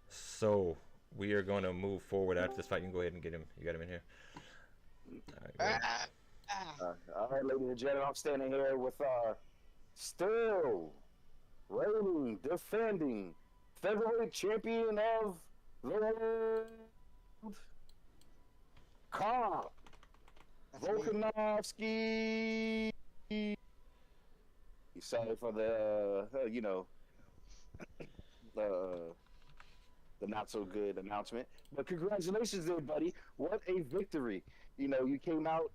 So we are going to move forward after this fight. You can go ahead and get him. You got him in here. All right, ladies and gentlemen, I'm standing here with still reigning, defending featherweight champion of the world, Comp Volkanovski. Sorry for the the not so good announcement, but congratulations there, buddy. What a victory. You know, you came out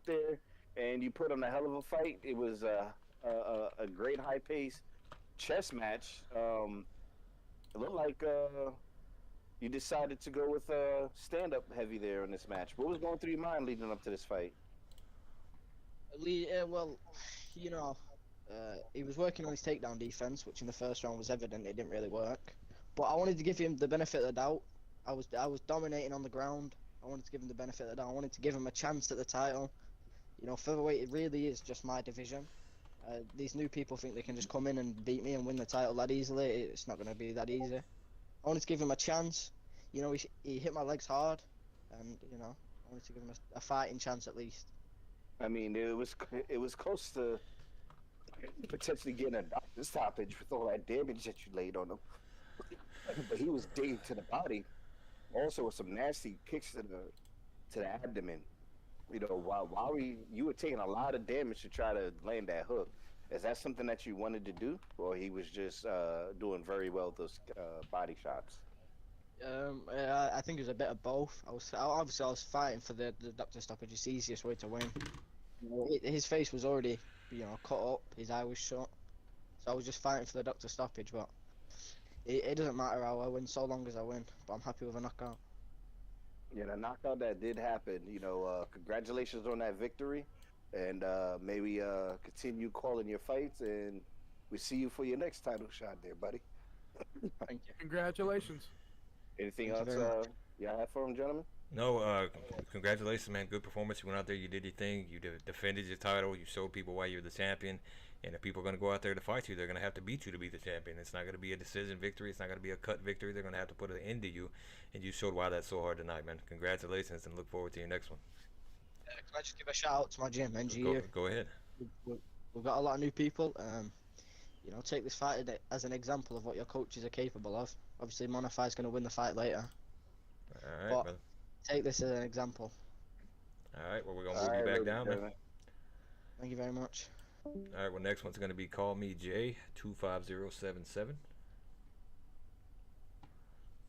there and you put on a hell of a fight. It was a great high pace chess match. It looked like you decided to go with stand up heavy there in this match. What was going through your mind leading up to this fight? Well, you know, he was working on his takedown defense, which in the first round was evident it didn't really work. But I wanted to give him the benefit of the doubt. I was dominating on the ground. I wanted to give him the benefit of the doubt. I wanted to give him a chance at the title. You know, featherweight, it really is just my division. These new people think they can just come in and beat me and win the title that easily. It's not going to be that easy. I wanted to give him a chance. You know, he hit my legs hard, and you know, I wanted to give him a fighting chance at least. I mean, it was close to potentially getting a doctor's stoppage with all that damage that you laid on him. But he was digging to the body, also with some nasty kicks to the abdomen. You know, while you were taking a lot of damage to try to land that hook. Is that something that you wanted to do, or he was just doing very well with those body shots? I think it was a bit of both. I was fighting for the doctor stoppage. It's the easiest way to win. His face was already, you know, cut up. His eye was shut, so I was just fighting for the doctor stoppage. But it doesn't matter how I win, so long as I win. But I'm happy with a knockout. Yeah, the knockout that did happen. Congratulations on that victory, and may we continue calling your fights, and we see you for your next title shot, there, buddy. Thank you. Congratulations. Anything Thank you else very much. y'all have for him, gentlemen? No, congratulations, man. Good performance. You went out there, you did your thing. You defended your title. You showed people why you're the champion. And if people are going to go out there to fight you, they're going to have to beat you to be the champion. It's not going to be a decision victory. It's not going to be a cut victory. They're going to have to put an end to you. And you showed why that's so hard tonight, man. Congratulations, and look forward to your next one. Can I just give a shout out to my gym, NGU? Go ahead. We've got a lot of new people. Take this fight as an example of what your coaches are capable of. Obviously, Monify's going to win the fight later. All right, But brother. take this as an example. All right, well, we're going to move you back down, man. Thank you very much. All right, well, next one's going to be Call Me Jay, 25077.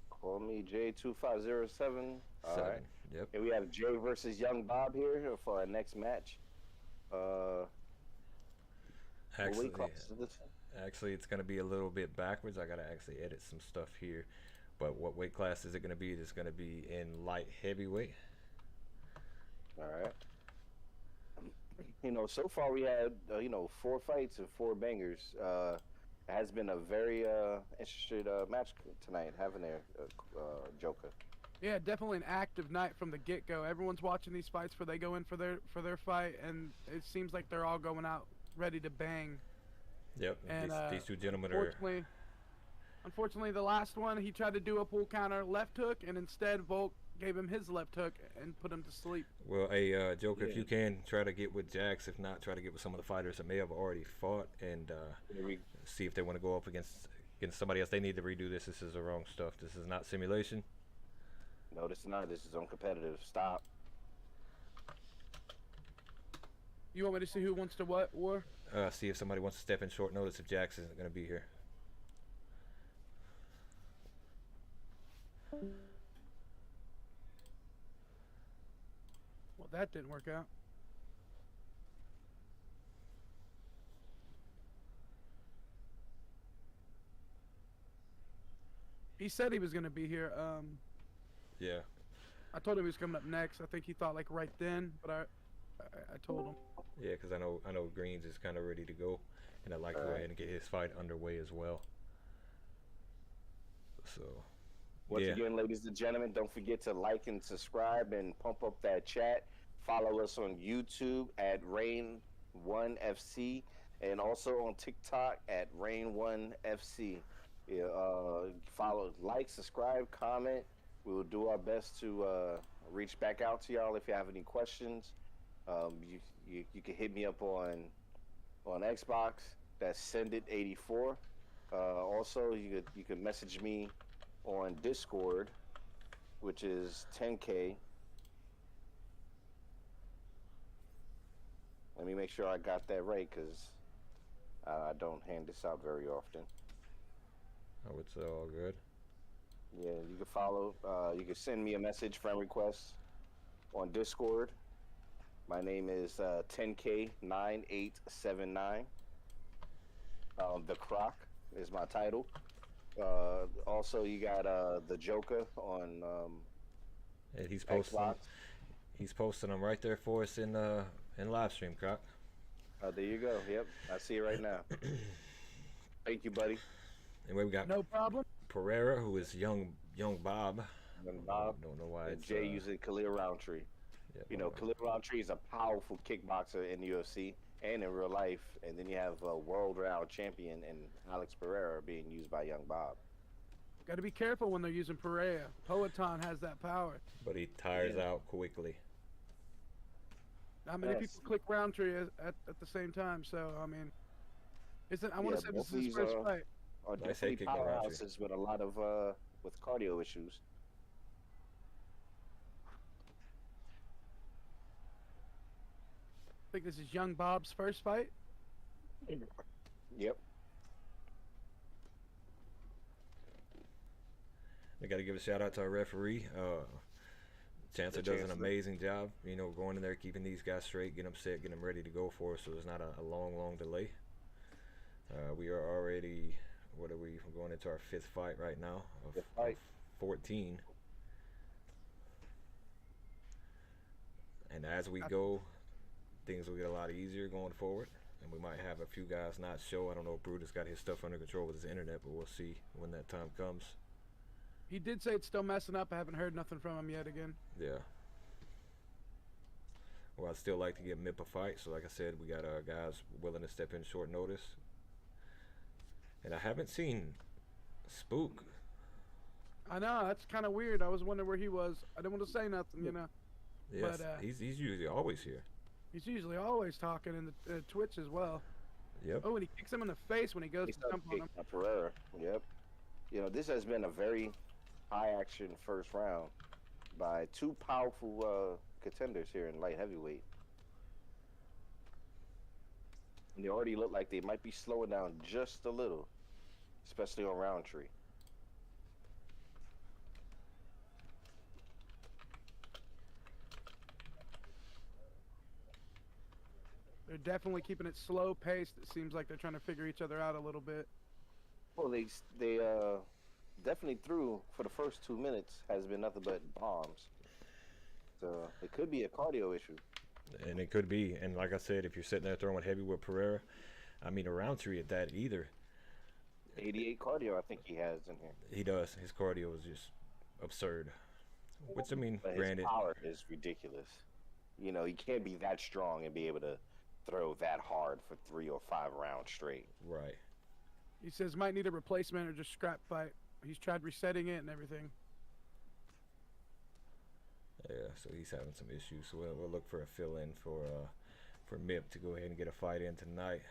Call me J2507. All right. Yep. And we have Jay versus Young Bob here for our next match. What weight class is this? Actually, it's going to be a little bit backwards. I got to actually edit some stuff here. But what weight class is it going to be? It's going to be in light heavyweight. All right. So far we had, 4 fights and 4 bangers. It has been a very interesting match tonight, haven't there, Joker? Yeah, definitely an active night from the get-go. Everyone's watching these fights before they go in for their fight, and it seems like they're all going out ready to bang. Yep, and these two gentlemen are... Unfortunately, the last one, he tried to do a pull counter left hook, and instead Volk gave him his left hook and put him to sleep. Well, hey, Joker, if you can, try to get with Jax. If not, try to get with some of the fighters that may have already fought and see if they want to go up against somebody else. They need to redo this. This is the wrong stuff. This is not simulation. No, this is not. This is uncompetitive. Stop. You want me to see who wants to what, War? See if somebody wants to step in short notice if Jax isn't going to be here. Well, that didn't work out. He said he was going to be here. Yeah. I told him he was coming up next. I think he thought like right then, but I told him. Yeah, because I know Greens is kind of ready to go, and I'd like to go ahead and get his fight underway as well. So, once again, ladies and gentlemen, don't forget to like and subscribe and pump up that chat. Follow us on YouTube at Rain1FC and also on TikTok at Rain1FC. Follow, like, subscribe, comment. We will do our best to reach back out to y'all if you have any questions. You can hit me up on Xbox. That's SendIt84. Also, you can message me on Discord, which is 10K. Let me make sure I got that right, because I don't hand this out very often. Oh, it's all good. Yeah, you can follow. You can send me a message, friend request, on Discord. My name is 10K9879. The Croc is my title. Also, you got the Joker on Yeah, he's posting. Xbox. He's posting them right there for us in live stream, Croc. There you go. Yep, I see it right now. Thank you, buddy. Anyway, we got no problem. Pereira, who is young Bob. Young Bob. Don't know why it's Jay using Khalil Roundtree. Yeah, Khalil Roundtree is a powerful kickboxer in the UFC and in real life, and then you have a world-renowned champion in Alex Pereira being used by Young Bob. Got to be careful when they're using Pereira. Poetan has that power. But he tires out quickly. How many people click Roundtree at the same time? So I mean, I want to say this is his first fight. Are definitely powerhouses with a lot of with cardio issues. I think this is Young Bob's first fight. Yep. I got to give a shout out to our referee. Chancellor does an amazing job, going in there, keeping these guys straight, getting them set, getting them ready to go for us, so there's not a long delay. We are already, What are we going into our 5th fight right now of, Fifth fight. of 14. And as we go, things will get a lot easier going forward. And we might have a few guys not show. I don't know if Brutus got his stuff under control with his internet, but we'll see when that time comes. He did say it's still messing up. I haven't heard nothing from him yet again. Yeah. Well, I'd still like to get Mip a fight. So like I said, we got guys willing to step in short notice. And I haven't seen Spook. I know, that's kind of weird. I was wondering where he was. I didn't want to say nothing, you know. Yes, But, he's usually always here. He's usually always talking in the Twitch as well. Yep. Oh, and he kicks him in the face when he goes He to started jump on him. kicking Pereira. Yep. You know, this has been a very high action first round by two powerful contenders here in light heavyweight. And they already look like they might be slowing down just a little, especially on Roundtree. They're definitely keeping it slow paced. It seems like they're trying to figure each other out a little bit. Well, they definitely through for the first 2 minutes has been nothing but bombs. So it could be a cardio issue. And it could be. And like I said, if you're sitting there throwing heavy with Pereira, I mean, a Roundtree at that either. 88 cardio, I think he has in here. He does. His cardio is just absurd. Which, I mean, But granted. his power is ridiculous. You know, he can't be that strong and be able to throw that hard for 3 or 5 rounds straight. Right. He says might need a replacement or just scrap fight. He's tried resetting it and everything. Yeah, so he's having some issues. So we'll look for a fill-in for Mip to go ahead and get a fight in tonight.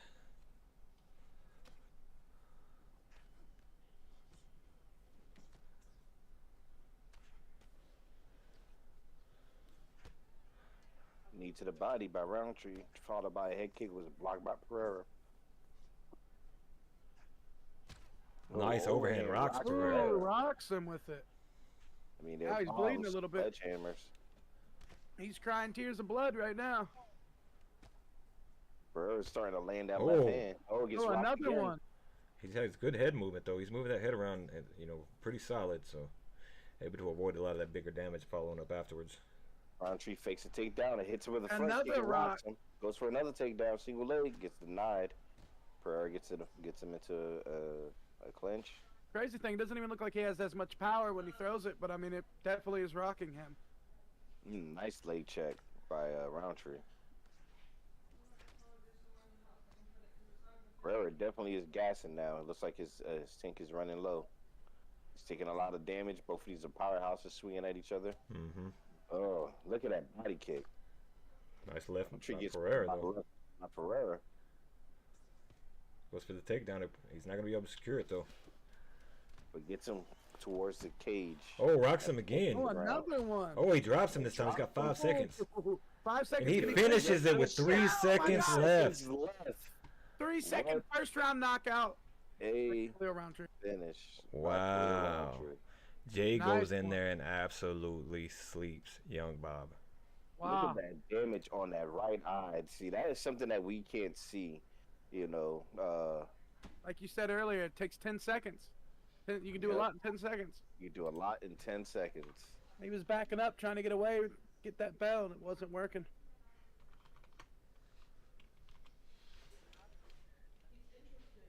Knee to the body by Roundtree, followed by a head kick, was blocked by Pereira. Nice Oh, overhand rocks Ooh, Pereira. rocks him with it. I mean, Now they're he's bleeding a bombs, little bit. sledgehammers. He's crying tears of blood right now. Pereira's starting to land that Oh. left hand. Oh, it gets Oh, rocked another again. one. He has good head movement, though. He's moving that head around, you know, pretty solid. So able to avoid a lot of that bigger damage following up afterwards. Roundtree fakes a takedown and hits him with a front Another kick and rocks rock. him. Goes for another takedown, single leg, gets denied. Pereira gets him into a clinch. Crazy thing, it doesn't even look like he has as much power when he throws it, but I mean, it definitely is rocking him. Nice leg check by Roundtree. Pereira definitely is gassing now. It looks like his tank is running low. He's taking a lot of damage. Both of these are powerhouses swinging at each other. Mm-hmm. Oh, look at that body kick. Nice left Roundtree by gets Pereira, by though. Pereira. Goes for the takedown. He's not going to be able to secure it, though. But gets him towards the cage. Oh, rocks him again. Oh, another one. Oh, he drops him this time. He's got 5 seconds. 5 seconds. And he Can finishes it with 3 seconds left. 3-second first round knockout. A Leo Roundtree. finish. Wow. Jay Nice goes in one. there and absolutely sleeps Young Bob. Wow. Look at that damage on that right eye. See, that is something that we can't see. You know, Like you said earlier, it takes 10 seconds. You can do a Yep. lot in 10 seconds. you do a lot in 10 seconds. He was backing up, trying to get away, get that bell, and it wasn't working.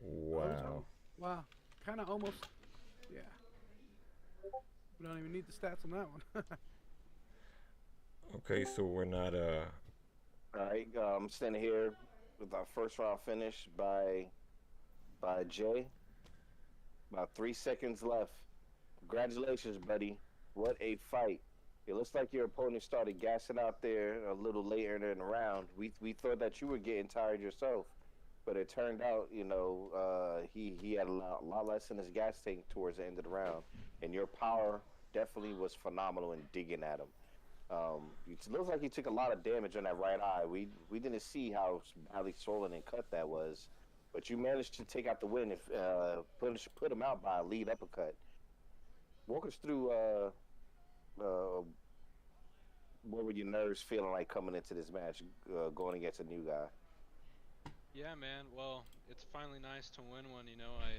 Wow. Wow. Kind of almost. Yeah. We don't even need the stats on that one. Okay, so we're not All right, I'm standing here with our first round finish by Jay. About 3 seconds left. Congratulations, buddy. What a fight. It looks like your opponent started gassing out there a little later in the round. We thought that you were getting tired yourself, but it turned out, you know, he had a lot less in his gas tank towards the end of the round, and your power definitely was phenomenal in digging at him. It looks like he took a lot of damage on that right eye. We didn't see how badly swollen and cut that was, but you managed to take out the win. If put him out by a lead uppercut. Walk us through what were your nerves feeling like coming into this match, going against a new guy? Yeah, man. Well, it's finally nice to win one. You know, I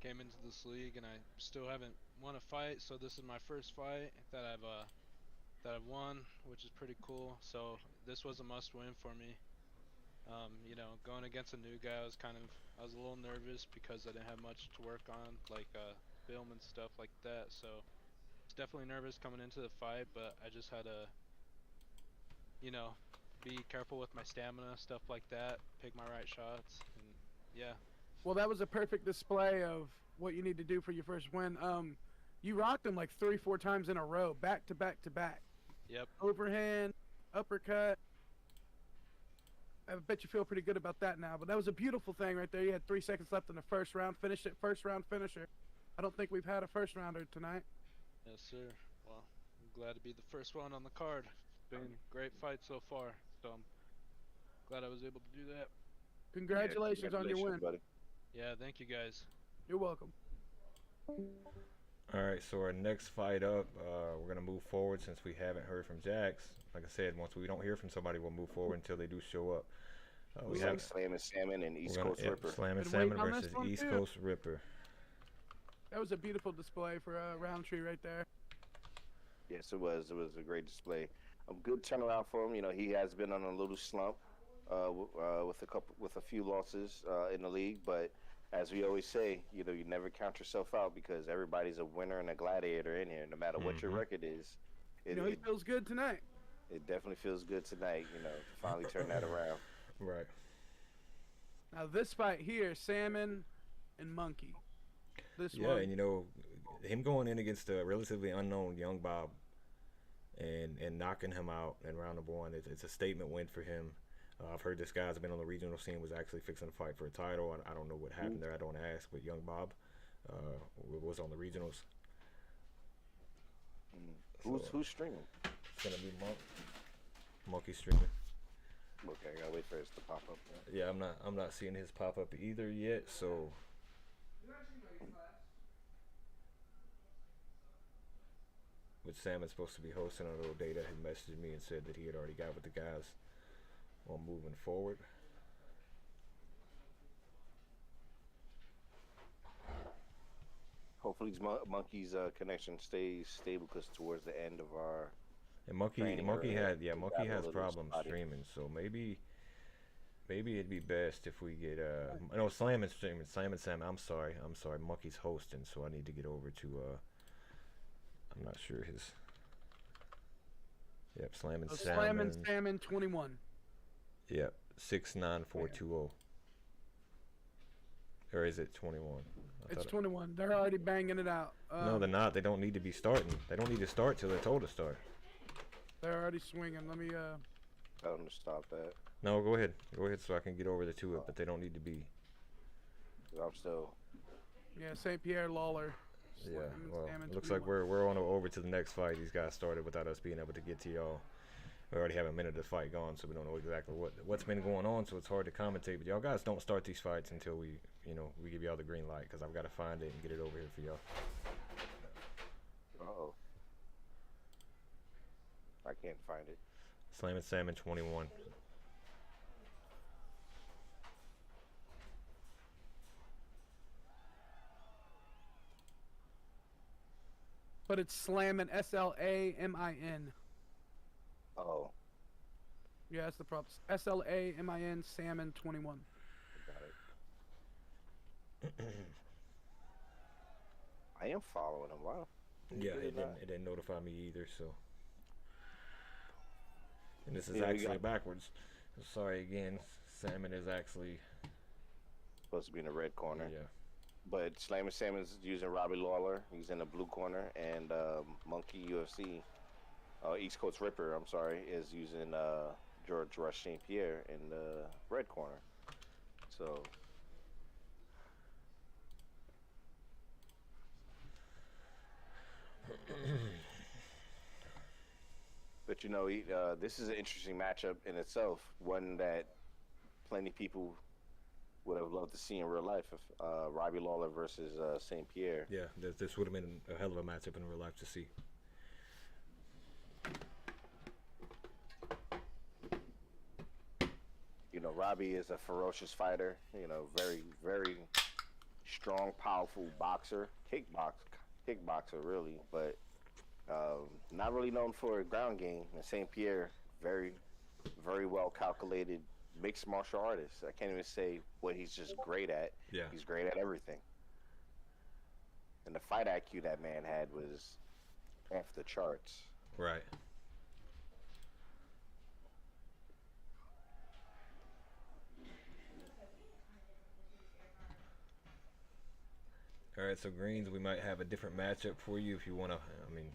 came into this league, and I still haven't won a fight. So this is my first fight that I've won, which is pretty cool. So this was a must-win for me. You know, going against a new guy, I was a little nervous because I didn't have much to work on, like film and stuff like that. So I was definitely nervous coming into the fight, but I just had to, you know, be careful with my stamina, stuff like that, pick my right shots, and yeah. Well, that was a perfect display of what you need to do for your first win. You rocked him like 3-4 times in a row, back to back to back. Yep. Overhand, uppercut. I bet you feel pretty good about that now. But that was a beautiful thing right there. You had 3 seconds left in the first round. Finished it, first round finisher. I don't think we've had a first rounder tonight. Yes, sir. Well, I'm glad to be the first one on the card. It's been a great fight so far, so I'm glad I was able to do that. Congratulations on your win. Buddy. Yeah, thank you guys. You're welcome. All right, so our next fight up, we're gonna move forward since we haven't heard from Jax. Like I said, once we don't hear from somebody, we'll move forward until they do show up. We have Slammin' Salmon and East Coast Ripper. Slammin' Been Salmon waiting on this versus one, East too. Coast Ripper. That was a beautiful display for Roundtree right there. Yes, it was. It was a great display. A good turnaround for him. You know, he has been on a little slump with a few losses in the league, but as we always say, you know, you never count yourself out because everybody's a winner and a gladiator in here, no matter what your record is. You know, he feels good tonight. It definitely feels good tonight, you know, to finally turn that around. Right. Now this fight here, Salmon and Monkey. This Yeah, one. and you know, him going in against a relatively unknown Young Bob and knocking him out in round number 1, it's a statement win for him. I've heard this guy's been on the regional scene, was actually fixing to fight for a title. I don't know what happened there. I don't ask, but Young Bob was on the regionals. Who's streaming? It's gonna be Monkey streaming. Okay, I gotta wait for his to pop up. Yeah, I'm not seeing his pop up either yet. So with Salmon supposed to be hosting on little data, he messaged me and said that he had already got with the guys on moving forward. Hopefully, Monkey's connection stays stable because towards the end of our And Monkey training, Monkey we're- has we got a has little problems spotty. streaming. So maybe it'd be best if we get no Slammin' streaming. Salmon. I'm sorry. Monkey's hosting, so I need to get over to I'm not sure his. Yep, Slammin' So Salmon. Slammin' Salmon 21. Yep, 69420. Or is it 21? It's 21. They're already banging it out. No, they're not. They don't need to be starting. They don't need to start till they're told to start. They're already swinging. Let me Tell them to stop that. No, go ahead. Go ahead so I can get over to it, but they don't need to be. 'Cause I'm still. Yeah, St. Pierre Lawler. Yeah, Slammin' well, Salmon looks like 21. we're on over to the next fight. These guys started without us being able to get to y'all. We already have a minute of the fight gone, so we don't know exactly what's been going on, so it's hard to commentate. But y'all guys don't start these fights until we give y'all the green light, because I've got to find it and get it over here for y'all. Uh-oh. I can't find it. Slammin' Salmon 21. But it's Slammin', SLAMIN. Oh, Yeah, that's the problem. SLAMIN Salmon 21. got it. I am following him. Wow. Yeah, Did it not. didn't notify me either, so. And this is Yeah, we actually got- backwards. Sorry again. Salmon is actually. Supposed to be in the red corner. Yeah. But Slammin' Salmon's using Robbie Lawler. He's in the blue corner. And Monkey UFC, East Coast Ripper, I'm sorry, is using George Rush St. Pierre in the red corner. So. But you know, this is an interesting matchup in itself. One that plenty of people would have loved to see in real life. If Robbie Lawler versus St. Pierre. Yeah, this would have been a hell of a matchup in real life to see. You know, Robbie is a ferocious fighter. You know, very, very strong, powerful boxer, kickboxer really, but not really known for a ground game. And St. Pierre, very, very well calculated mixed martial artist. I can't even say what he's just great at. Yeah. He's great at everything. And the fight IQ that man had was off the charts. Right. All right, so Greens, we might have a different matchup for you if you want to. I mean,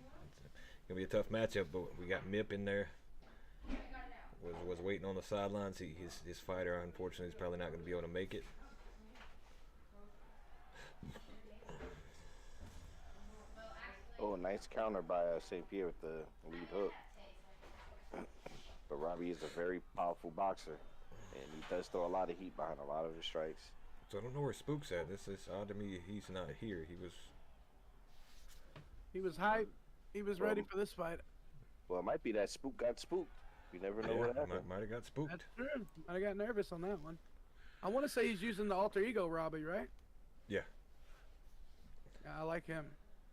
it's gonna be a tough matchup, but we got Mip in there. Was waiting on the sidelines. His fighter, unfortunately, is probably not going to be able to make it. Oh, nice counter by St. Pierre with the lead hook. But Robbie is a very powerful boxer, and he does throw a lot of heat behind a lot of his strikes. So I don't know where Spook's at. This is odd to me. He's not here. He was hyped. He was ready for this fight. Well, it might be that Spook got spooked. You never know what happened. Might have got spooked. That's true. I got nervous on that one. I want to say he's using the alter ego Robbie, right? Yeah. Yeah, I like him.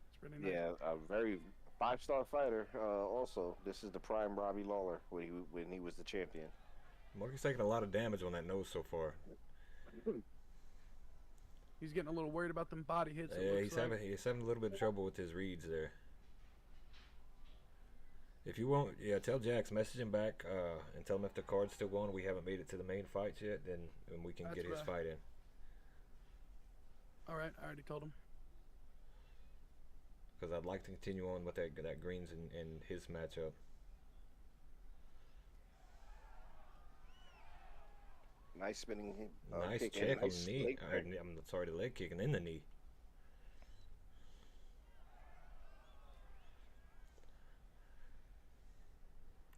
It's pretty nice. Yeah, a very 5-star fighter. Also, this is the prime Robbie Lawler when he was the champion. Monkey's taking a lot of damage on that nose so far. He's getting a little worried about them body hits. Yeah, he's having a little bit of trouble with his reads there. If you won't, tell Jax, message him back, and tell him if the card's still going. We haven't made it to the main fights yet, then we can get his fight in. All right, I already told him. Because I'd like to continue on with that Greens and his matchup. Nice spinning hit. Nice kick check and on nice the knee. leg break. I'm sorry, the leg kick and then the knee.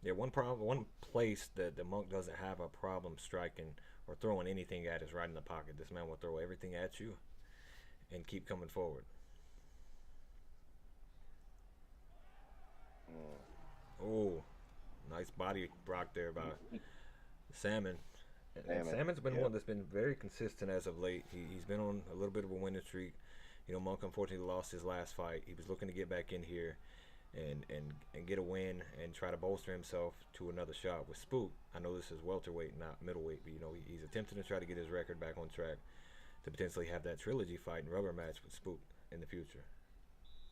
Yeah, one place that the Monk doesn't have a problem striking or throwing anything at is right in the pocket. This man will throw everything at you and keep coming forward. Oh, nice body rock there by Salmon. And Salmon's been one that's been very consistent as of late. He's been on a little bit of a winning streak. You know, Monk unfortunately lost his last fight. He was looking to get back in here and get a win and try to bolster himself to another shot with Spook. I know this is welterweight, not middleweight, but you know he's attempting to try to get his record back on track to potentially have that trilogy fight and rubber match with Spook in the future.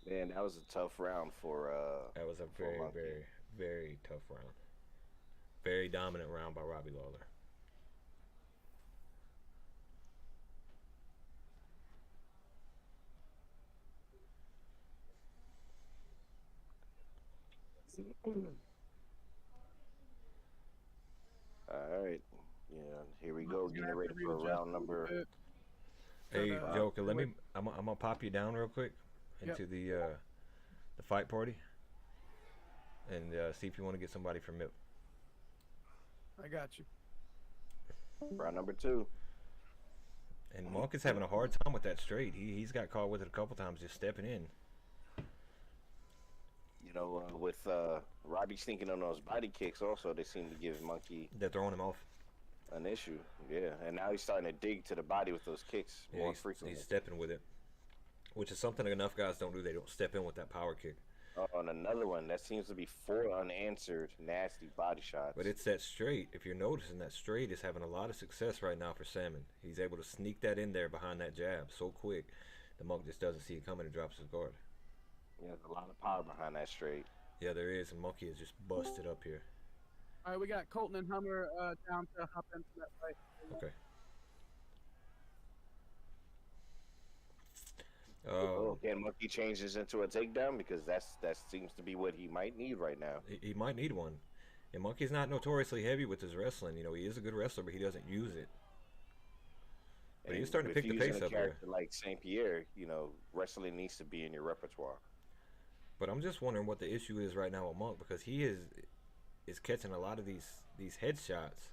Man, that was a tough round for. That was a very, very, very tough round. Very dominant round by Robbie Lawler. All right, here we go. Getting ready for round number. Hey, Joker, I'm gonna pop you down real quick into the fight party and see if you want to get somebody from MIP. I got you. Round number 2. And Monk is having a hard time with that straight. He's got caught with it a couple times just stepping in. You know, with Robbie sneaking on those body kicks, also they seem to give Monkey. They're throwing him off. An issue, yeah. And now he's starting to dig to the body with those kicks more frequently. He's stepping with it, which is something enough guys don't do. They don't step in with that power kick. On another one, that seems to be 4 unanswered nasty body shots. But it's that straight. If you're noticing, that straight is having a lot of success right now for Salmon. He's able to sneak that in there behind that jab so quick. The Monk just doesn't see it coming and drops his guard. Yeah, there's a lot of power behind that straight. Yeah, there is. And Monkey is just busted up here. All right, we got Colton and Hummer down to hop into that fight. Okay. Can Monkey change this into a takedown? Because that seems to be what he might need right now. He might need one. And Monkey's not notoriously heavy with his wrestling. You know, he is a good wrestler, but he doesn't use it. But he's starting to pick the pace up here. Like St. Pierre, you know, wrestling needs to be in your repertoire. But I'm just wondering what the issue is right now with Monk, because he is catching a lot of these headshots.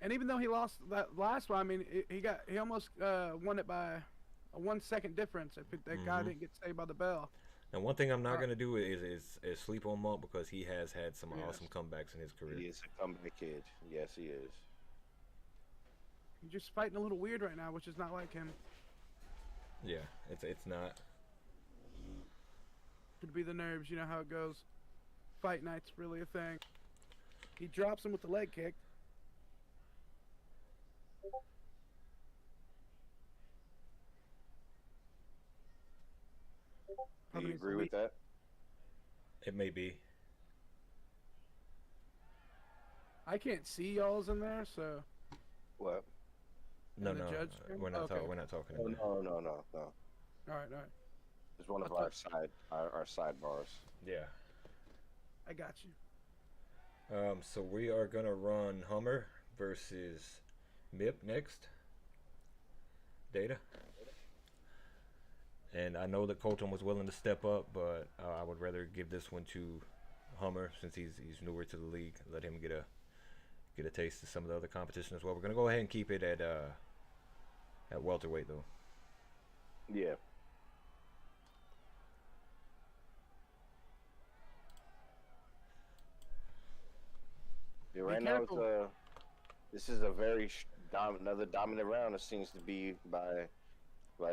And even though he lost that last one, I mean, he almost won it by a 1 second difference. If that guy didn't get saved by the bell. And one thing I'm not going to do is sleep on Monk, because he has had some awesome comebacks in his career. He is a comeback kid. Yes, he is. He's just fighting a little weird right now, which is not like him. Yeah, it's not. Could be the nerves. You know how it goes. Fight night's really a thing. He drops him with the leg kick. Do you agree with that? It may be. I can't see y'all's in there, so. What? No, the no, judge? we're not Okay. talking. We're not talking. Oh, in there. no. All right. It's one of I our thought- sidebars. Yeah. I got you. So we are gonna run Hummer versus MIP next. Data. And I know that Colton was willing to step up, but I would rather give this one to Hummer since he's newer to the league. Let him get a taste of some of the other competition as well. We're gonna go ahead and keep it at welterweight though. Yeah. Yeah, right now careful. this is a very another dominant round. It seems to be by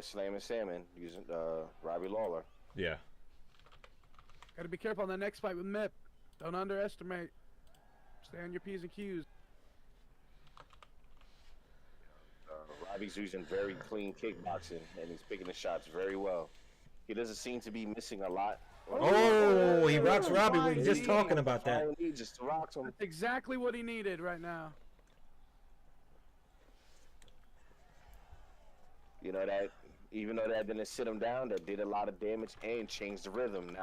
Slam and Salmon using Robbie Lawler. Yeah. Got to be careful on the next fight with Mip. Don't underestimate. Stay on your P's and Q's. Robbie's using very clean kickboxing, and he's picking the shots very well. He doesn't seem to be missing a lot. Oh, he rocks Robbie. We were just talking about that. All he needs is to rock him. That's exactly what he needed right now. You know that, even though that didn't sit him down, that did a lot of damage and changed the rhythm.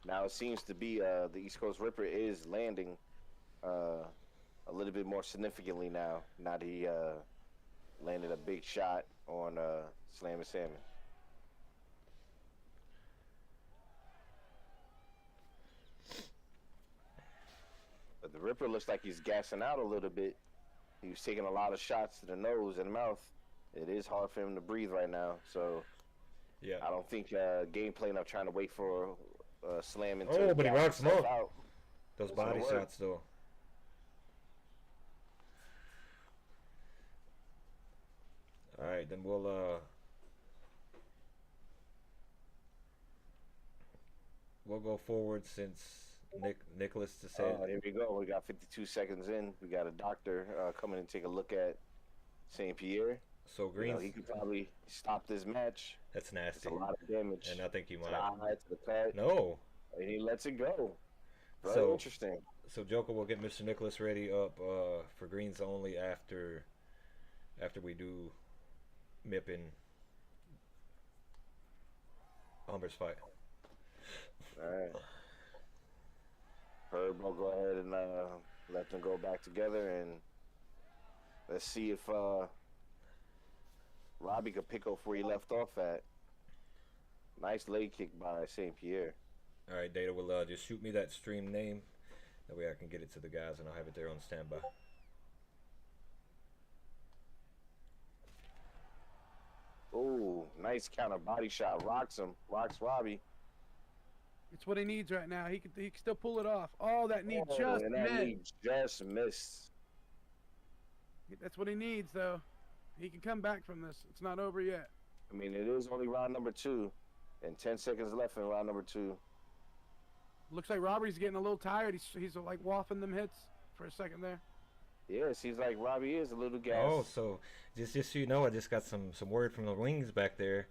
Now it seems to be the East Coast Ripper is landing a little bit more significantly now. Now that he landed a big shot on Slam and Salmon. But the Ripper looks like he's gassing out a little bit. He was taking a lot of shots to the nose and mouth. It is hard for him to breathe right now, so yeah, I don't think game plan of trying to wait for Slam into. Oh, but he rocks him up. Out. Those That's body gonna work. shots though. All right, then we'll go forward since Nicholas just said. Here we go. We got 52 seconds in. We got a doctor coming and take a look at St. Pierre. So Green, he could probably stop this match. That's nasty. It's a lot of damage. And I think he to might. the eye, to the cut. No. And he lets it go. Very So interesting. So Joker will get Mr. Nicholas ready up for greens only after we do Mip and Humber's fight. All right. Herb will go ahead and let them go back together, and let's see if Robbie could pick up where he left off at. Nice leg kick by St. Pierre. All right, Data will just shoot me that stream name. That way I can get it to the guys, and I'll have it there on standby. Oh, nice counter body shot. Rocks Robbie. It's what he needs right now. He can still pull it off. Oh, that knee just and that missed. knee just missed. That's what he needs, though. He can come back from this. It's not over yet. I mean, it is only round number 2, and 10 seconds left in round number 2. Looks like Robbie's getting a little tired. He's like waffing them hits for a second there. Yeah, it seems like Robbie is a little gassed. Oh, so just so you know, I just got some word from the wings back there,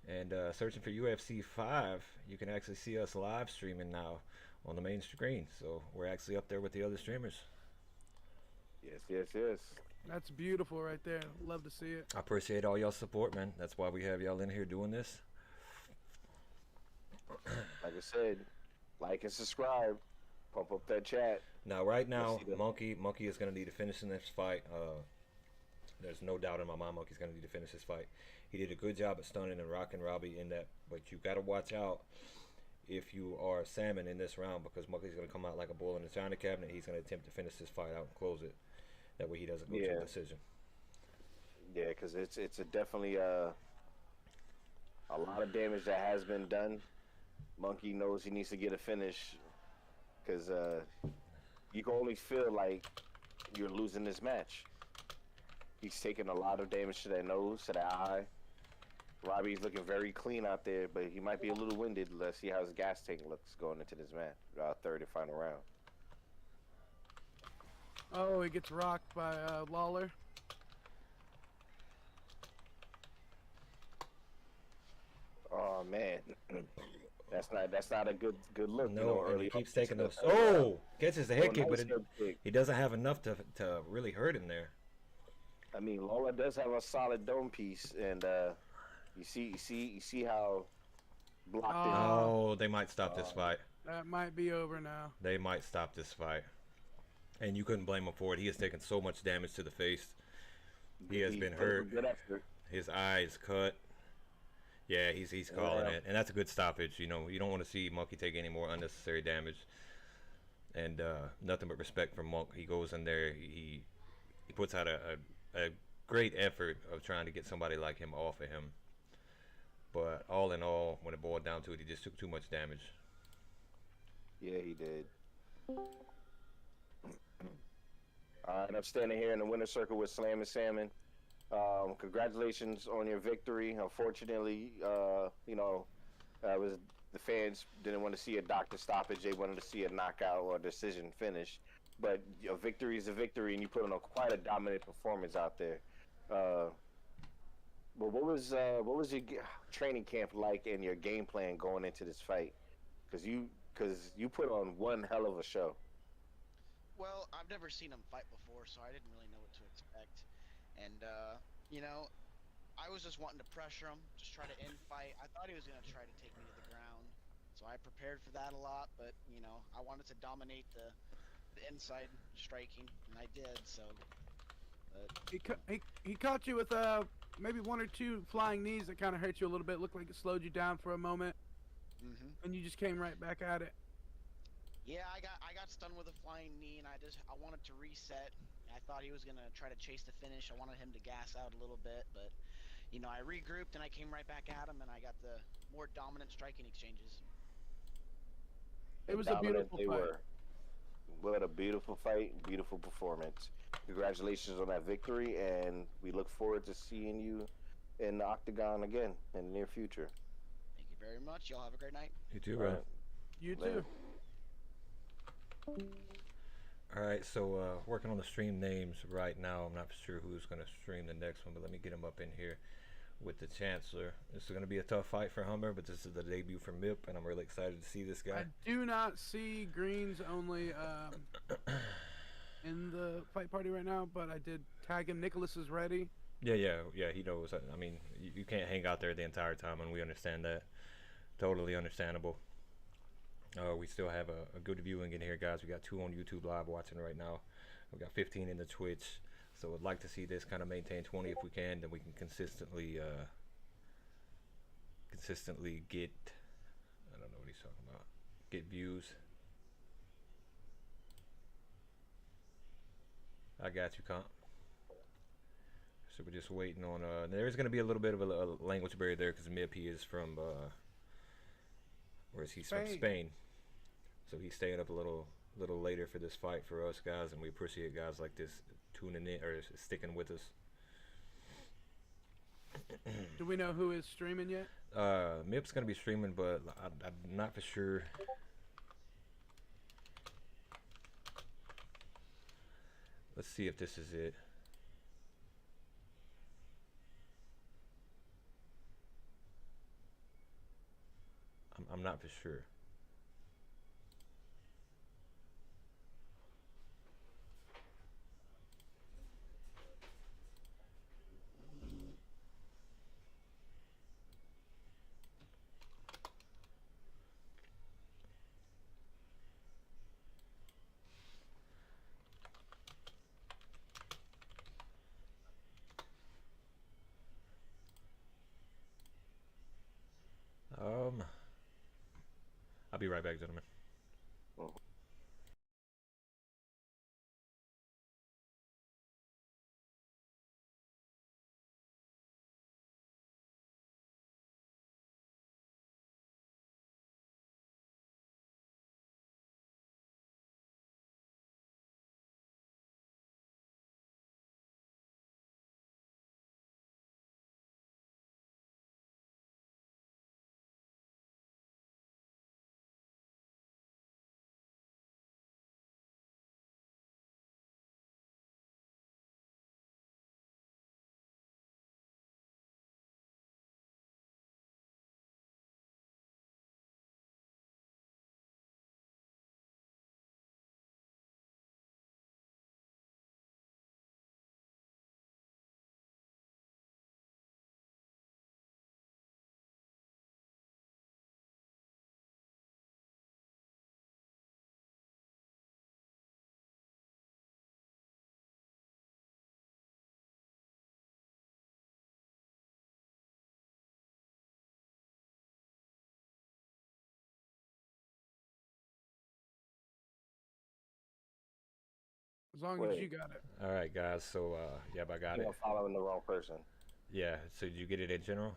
and searching for UFC 5, you can actually see us live streaming now on the main screen. So we're actually up there with the other streamers. Yes. That's beautiful right there. Love to see it. I appreciate all y'all support, man. That's why we have y'all in here doing this. Like I said, like and subscribe. Pump up that chat. Now, right now, Let's see the- Monkey is going to need to finish in this fight. There's no doubt in my mind Monkey's going to need to finish this fight. He did a good job at stunning and rocking Robbie in that, but you got to watch out if you are Salmon in this round, because Monkey's going to come out like a bull in the china cabinet. He's going to attempt to finish this fight out and close it. That way he doesn't go to a decision. Yeah, because it's a definitely a lot of damage that has been done. Monkey knows he needs to get a finish, because you can only feel like you're losing this match. He's taking a lot of damage to that nose, to that eye. Robbie's looking very clean out there, but he might be a little winded. Let's see how his gas tank looks going into this match, third and final round. Oh, he gets rocked by Lawler. Oh man, that's not a good look. No, you know, and early he keeps up taking into those. the- Oh, catches the head Oh, kick, nice but head kick. he doesn't have enough to really hurt him there. I mean, Lola does have a solid dome piece, and you see how blocked in. Oh, they might stop this fight. That might be over now. They might stop this fight. And you couldn't blame him for it. He has taken so much damage to the face. He has been hurt. Good effort. His eye is cut. Yeah, he's calling it. And that's a good stoppage. You know, you don't want to see Monkey take any more unnecessary damage. And nothing but respect for Monk. He goes in there. He puts out a great effort of trying to get somebody like him off of him. But all in all, when it boiled down to it, he just took too much damage. Yeah, he did. And I'm standing here in the winner's circle with Slam and Salmon. Congratulations on your victory. Unfortunately, you know, the fans didn't want to see a doctor stoppage. They wanted to see a knockout or a decision finish. But a victory is a victory, and you put on quite a dominant performance out there. But what was your training camp like and your game plan going into this fight? Because you put on one hell of a show. Well, I've never seen him fight before, so I didn't really know what to expect. And, you know, I was just wanting to pressure him, just try to end fight. I thought he was going to try to take me to the ground, so I prepared for that a lot. But, you know, I wanted to dominate the inside striking, and I did, so. He caught you with maybe one or two flying knees that kind of hurt you a little bit. Looked like it slowed you down for a moment, and you just came right back at it. Yeah, I got stunned with a flying knee, and I wanted to reset. I thought he was gonna try to chase the finish. I wanted him to gas out a little bit, but you know, I regrouped and I came right back at him, and I got the more dominant striking exchanges. It was a beautiful fight. What a beautiful fight, beautiful performance. Congratulations on that victory, and we look forward to seeing you in the octagon again in the near future. Thank you very much. Y'all have a great night. You too, bro. You Later. too. Alright, so working on the stream names right now. I'm not sure who's going to stream the next one, but let me get him up in here with the Chancellor. This is going to be a tough fight for Hummer, but this is the debut for MIP, and I'm really excited to see this guy. I do not see Greens only in the fight party right now, but I did tag him. Nicholas is ready. Yeah, he knows. I mean, you can't hang out there the entire time, and we understand that. Totally understandable. We still have a good viewing in here, guys. We got 2 on YouTube Live watching right now. We got 15 in the Twitch. So I'd like to see this kind of maintain 20 if we can. Then we can consistently get, I don't know what he's talking about, get views. I got you, Comp. So we're just waiting on, there's going to be a little bit of a language barrier there because MIP, he is from, where is he? From Spain. So he's staying up a little later for this fight for us guys, and we appreciate guys like this tuning in or sticking with us. Do we know who is streaming yet? MIP's gonna be streaming, but I'm not for sure. Let's see if this is it. I'm not for sure. I'll be right back, gentlemen. As long as Wait. you got it. All right, guys. So, yep, I got it. You're following the wrong person. Yeah. So, did you get it in general?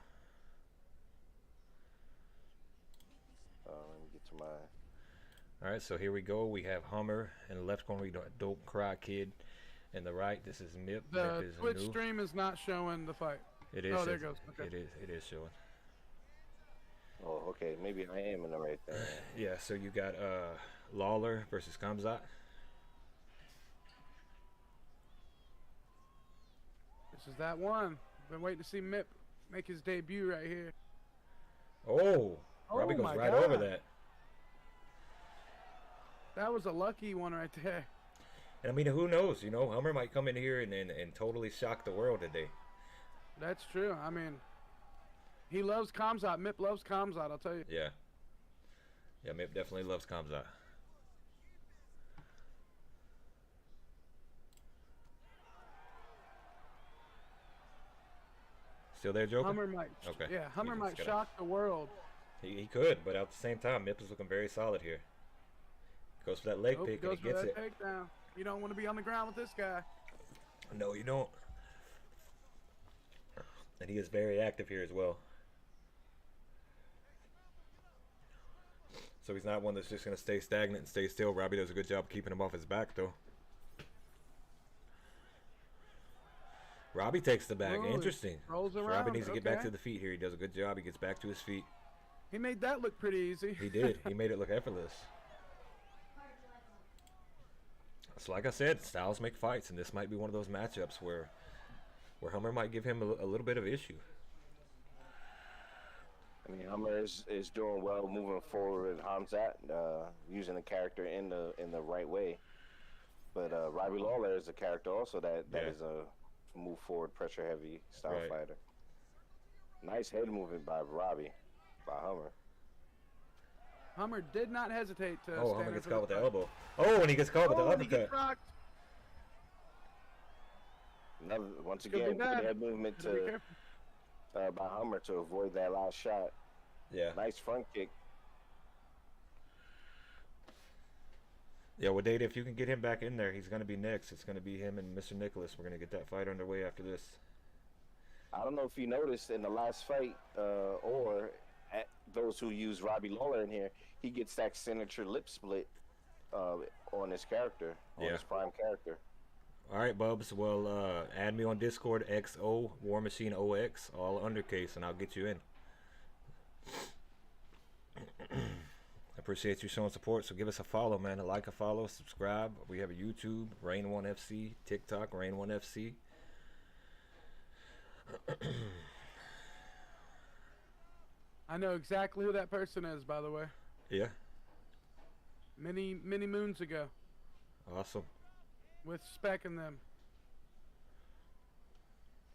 Let me get to my. All right. So here we go. We have Hummer in the left corner. We got Don't Cry Kid. In the right, this is Mip. The Mip is Twitch new. stream is not showing the fight. It is. Oh, there it goes. Okay. It is showing. Oh, okay. Maybe I am in the right thing. Yeah. So you got Lawler versus Kamzat. This is that one. Been waiting to see Mip make his debut right here. Oh, Oh Robbie goes my right over God. that. That was a lucky one right there. And I mean, who knows? You know, Hummer might come in here and totally shock the world today. That's true. I mean, he loves Kamzat. Mip loves Kamzat, I'll tell you. Yeah. Yeah, Mip definitely loves Kamzat. Still there, Joker? Hummer might. Okay. Yeah, Hummer He's might gotta- shock the world. He could, but at the same time, Mip is looking very solid here. Goes for that leg Oh, pick and goes he for gets that it. takedown. You don't want to be on the ground with this guy. No, you don't. And he is very active here as well. So he's not one that's just going to stay stagnant and stay still. Robbie does a good job keeping him off his back, though. Robbie takes the back. Rolling. Interesting. Rolls So around. Robbie needs to get back okay. to the feet here. He does a good job. He gets back to his feet. He made that look pretty easy. He did. He made it look effortless. So like I said, styles make fights, and this might be one of those matchups where Hummer might give him a little bit of issue. I mean, Hummer is doing well moving forward with Hamzat, using the character in the right way. But Robbie Lawler is a character also that Yeah. is a move forward, pressure heavy style Right. fighter. Nice head movement by Hummer. Hummer did not hesitate to. Oh, stand Hummer in gets for the caught with the fight. elbow. Oh, and he gets caught with the Oh, and he gets uppercut. rocked. Once Could be again, good bad. head movement Gotta be to careful. by Hummer to avoid that last shot. Yeah. Nice front kick. Yeah, well, Data, if you can get him back in there, he's going to be next. It's going to be him and Mr. Nicholas. We're going to get that fight underway after this. I don't know if you noticed in the last fight, or at those who use Robbie Lawler in here, he gets that signature lip split on his character, on Yeah. his prime character. All right, Bubs. Well, add me on Discord, XO, War Machine OX, all undercase, and I'll get you in. Appreciate you showing support, so give us a follow, man. A like, a follow, subscribe. We have a YouTube, Rain1FC, TikTok, Rain1FC. I know exactly who that person is, by the way. Yeah, Many moons ago, awesome. with Spec and them.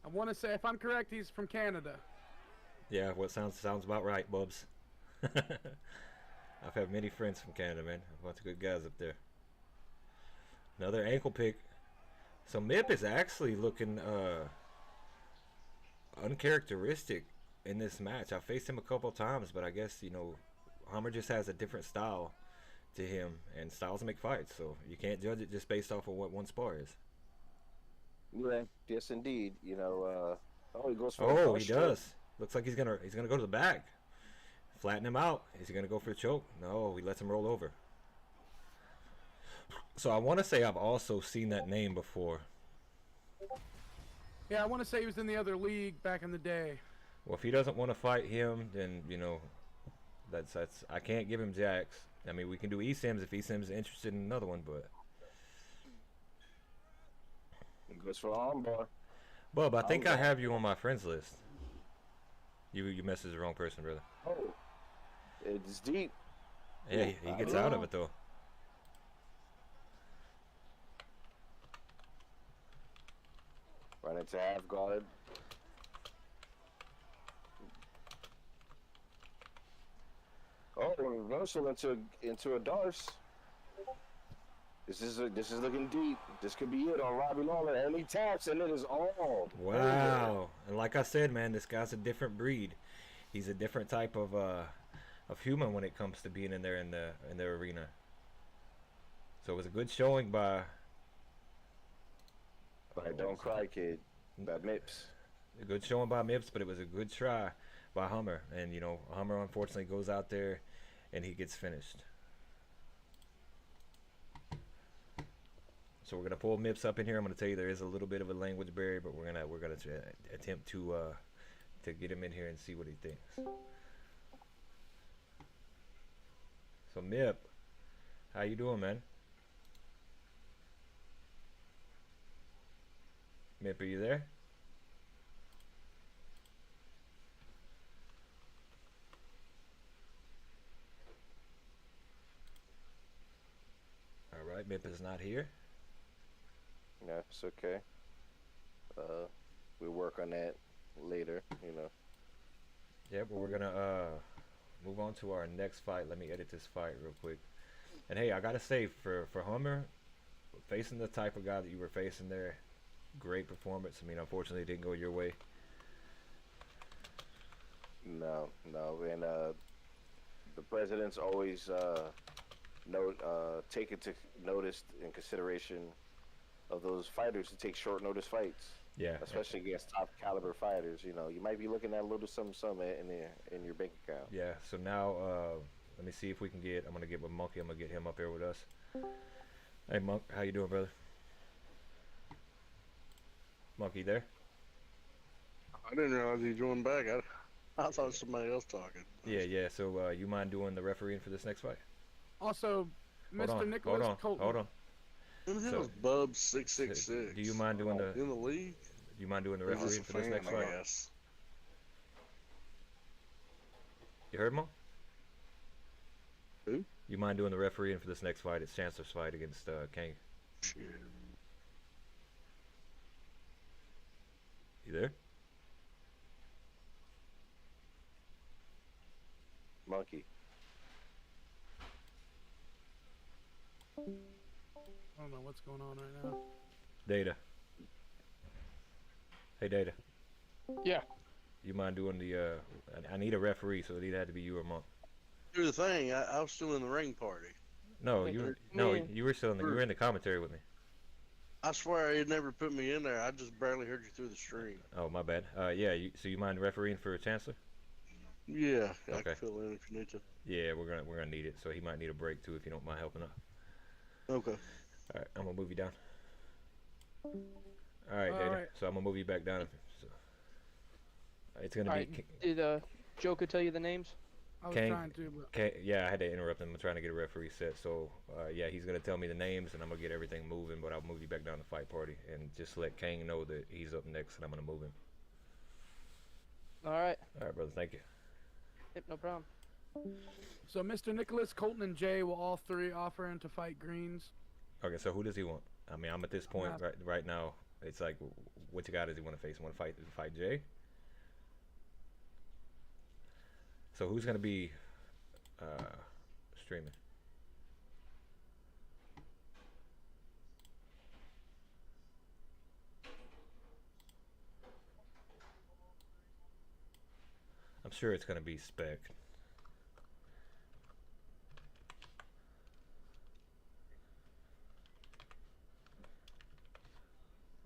I want to say, if I'm correct, he's from Canada. Yeah, well, sounds about right, Bubs. I've had many friends from Canada, man. A bunch of good guys up there. Another ankle pick. So Mip is actually looking uncharacteristic in this match. I faced him a couple times, but I guess, you know, Hummer just has a different style to him, and styles make fights, so you can't judge it just based off of what one spar is. Yeah, yes, indeed. You know, he goes for the Oh, punch he to- does. Looks like he's gonna go to the back. Flatten him out. Is he gonna go for the choke? No, he lets him roll over. So I want to say I've also seen that name before. Yeah, I want to say he was in the other league back in the day. Well, if he doesn't want to fight him, then, you know, that's I can't give him Jax. I mean, we can do eSims if eSims is interested in another one, but He goes for armbar. Bub, I think I Armbar. have you on my friends list. You messaged the wrong person, brother. Oh, it's deep. Yeah, he gets out of it though. Run into half guard. Oh, reversal into a Darce. This is looking deep. This could be it on Robbie Lawler, and he taps, and it is all. Wow. And like I said, man, this guy's a different breed. He's a different type of human when it comes to being in there in the arena. So it was a good showing by Right, don't cry, kid. By Mips. A good showing by Mips, but it was a good try by Hummer. And, you know, Hummer unfortunately goes out there and he gets finished. So we're gonna pull Mips up in here. I'm gonna tell you there is a little bit of a language barrier, but we're gonna attempt to get him in here and see what he thinks. So Mip, how you doing, man? Mip, are you there? All right, Mip is not here. Yeah, it's okay. We'll work on that later, you know. Yeah, but we're gonna move on to our next fight. Let me edit this fight real quick. And hey, I gotta say, for Hummer, facing the type of guy that you were facing there, great performance. I mean, unfortunately, it didn't go your way. No, and the president's always take into notice in consideration of those fighters who take short notice fights. Yeah, especially against top caliber fighters. You know, you might be looking at a little something in your bank account. Yeah. So now, let me see if we can get. I'm gonna get with Monkey. I'm gonna get him up here with us. Hey, Monk, how you doing, brother? Monkey, there? I didn't realize he joined back. I thought it was somebody else talking. Yeah. So you mind doing the refereeing for this next fight? Also, Mr. Nicholas Colton. Hold on. Who the hell is Bub 666? Do you mind doing the in the league? Do you mind doing the refereeing for this next fight? Yes. You heard, Monk? Who? You mind doing the refereeing for this next fight? It's Chancellor's fight against Kang. Shit. You there? Monkey. I don't know what's going on right now. Data. Hey, Data. Yeah. You mind doing the? I need a referee, so it either had to be you or Monk. Do the thing. I was still in the ring party. No, you were still in the. You were in the commentary with me. I swear he never put me in there. I just barely heard you through the stream. Oh, my bad. Yeah. So you mind refereeing for Chancellor? Yeah. I Okay. can fill in if you need to. Yeah, we're gonna need it. So he might need a break too if you don't mind helping out. Okay. All right, I'm gonna move you down. All right, All Data. right. So I'm gonna move you back down. So it's gonna be. Did Joker tell you the names? I was Kang, trying to, but yeah, I had to interrupt him. I'm trying to get a referee set. So yeah, he's gonna tell me the names, and I'm gonna get everything moving. But I'll move you back down to fight party, and just let Kang know that he's up next, and I'm gonna move him. All right. All right, brother. Thank you. Yep, no problem. so Mr. Nicholas Colton and Jay will all three offer him to fight Greens. Okay, so who does he want? I mean, I'm at this point right now. It's like, what you got? Does he want to face? Want to fight Jay? So who's gonna be streaming? I'm sure it's gonna be Spec.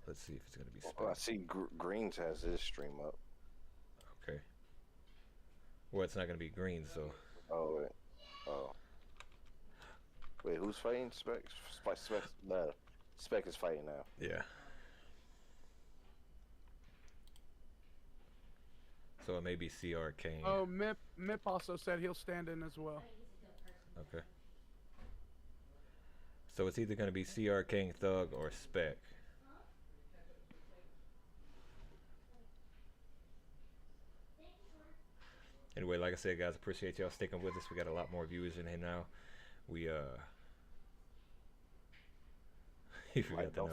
Let's see if it's gonna be Spec. Well, I see Greens has his stream up. Okay. Well, it's not gonna be Green, so. Oh wait. Oh. Wait, who's fighting? Spec is fighting now. Yeah. So it may be CR Kane. Oh, Mip also said he'll stand in as well. Okay. So it's either gonna be CR King Thug or Spec. Anyway, like I said, guys, appreciate y'all sticking with us. We got a lot more viewers in here now. We you forgot don't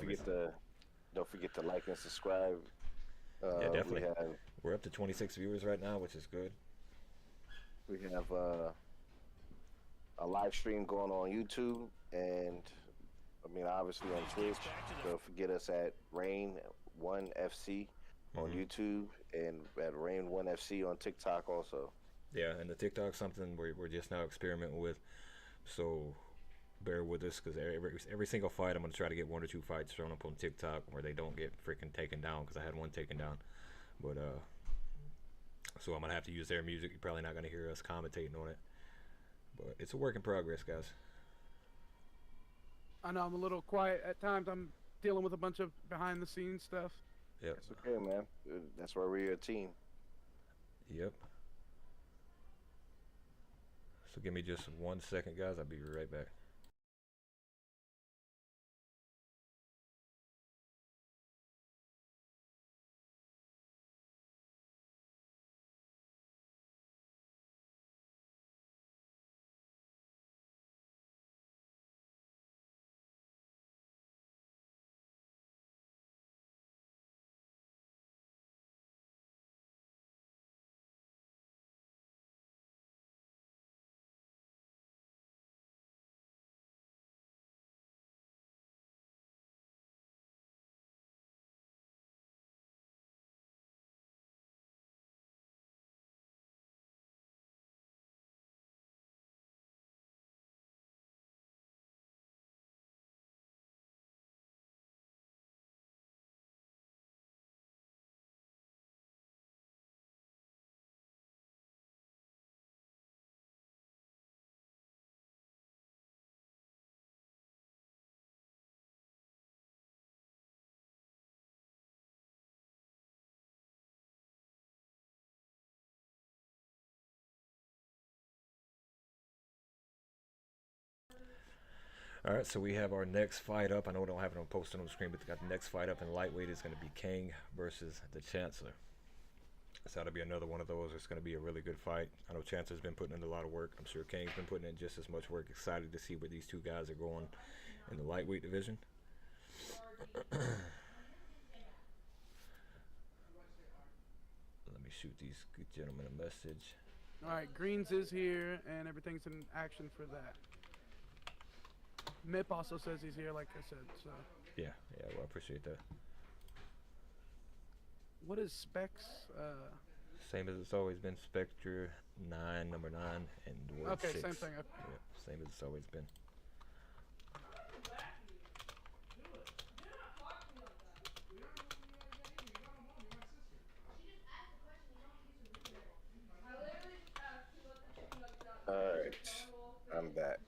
forget to like and subscribe. Yeah, definitely. We're up to 26 viewers right now, which is good. We have a live stream going on YouTube, and I mean obviously on Twitch. Don't forget us at Rain1FC on YouTube and at Rain1FC on TikTok also. Yeah, and the TikTok's something we're just now experimenting with. So bear with us, because every single fight I'm gonna try to get 1 or 2 fights thrown up on TikTok where they don't get freaking taken down, because I had one taken down. But so I'm gonna have to use their music. You're probably not gonna hear us commentating on it, but it's a work in progress, guys. I know I'm a little quiet at times. I'm dealing with a bunch of behind the scenes stuff. Yep. It's okay, man. That's why we're a team. Yep. So give me just 1 second, guys. I'll be right back. All right, so we have our next fight up. I know we don't have it posted on the screen, but we got the next fight up in lightweight. Is going to be Kang versus the Chancellor. So that'll be another one of those. It's going to be a really good fight. I know Chancellor's been putting in a lot of work. I'm sure Kang's been putting in just as much work. Excited to see where these two guys are going in the lightweight division. Let me shoot these good gentlemen a message. All right, Greens is here, and everything's in action for that. Mip also says he's here, like I said. So. Yeah, well, I appreciate that. What is Specs? Same as it's always been. Spectre 9, number 9, and word okay, 6. same thing. Yeah, same as it's always been. All right, I'm back.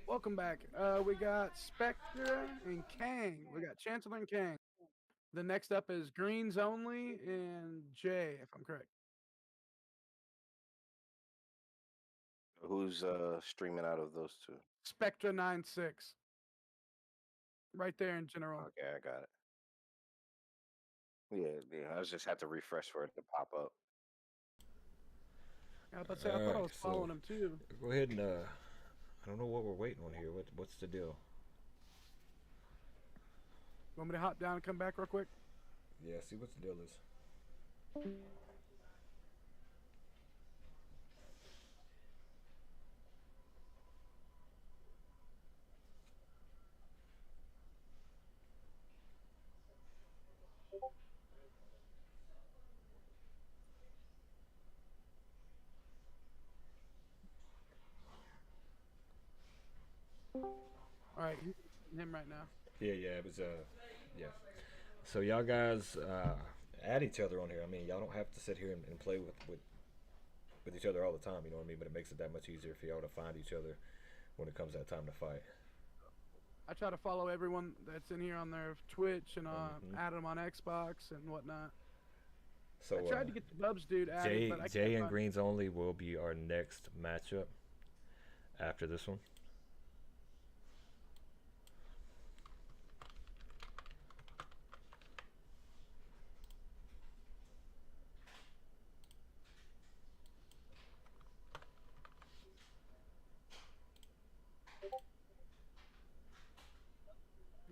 Welcome back. We got Spectre and Kang. We got Chancellor and Kang. The next up is Greens only and Jay, if I'm correct. Who's streaming out of those two? Spectre 9-6. Right there in general. Okay, I got it. Yeah, I just had to refresh for it to pop up. I was about to say, I thought I was following him too. Go ahead and I don't know what we're waiting on here. What's the deal? Want me to hop down and come back real quick? Yeah, see what the deal is. All right, him right now. Yeah, it was yeah. So y'all guys add each other on here. I mean, y'all don't have to sit here and play with each other all the time, you know what I mean? But it makes it that much easier for y'all to find each other when it comes that time to fight. I try to follow everyone that's in here on their Twitch and add them on Xbox and whatnot. So I tried to get the Bubs dude added, but I can't Jay and find Greens only will be our next matchup after this one.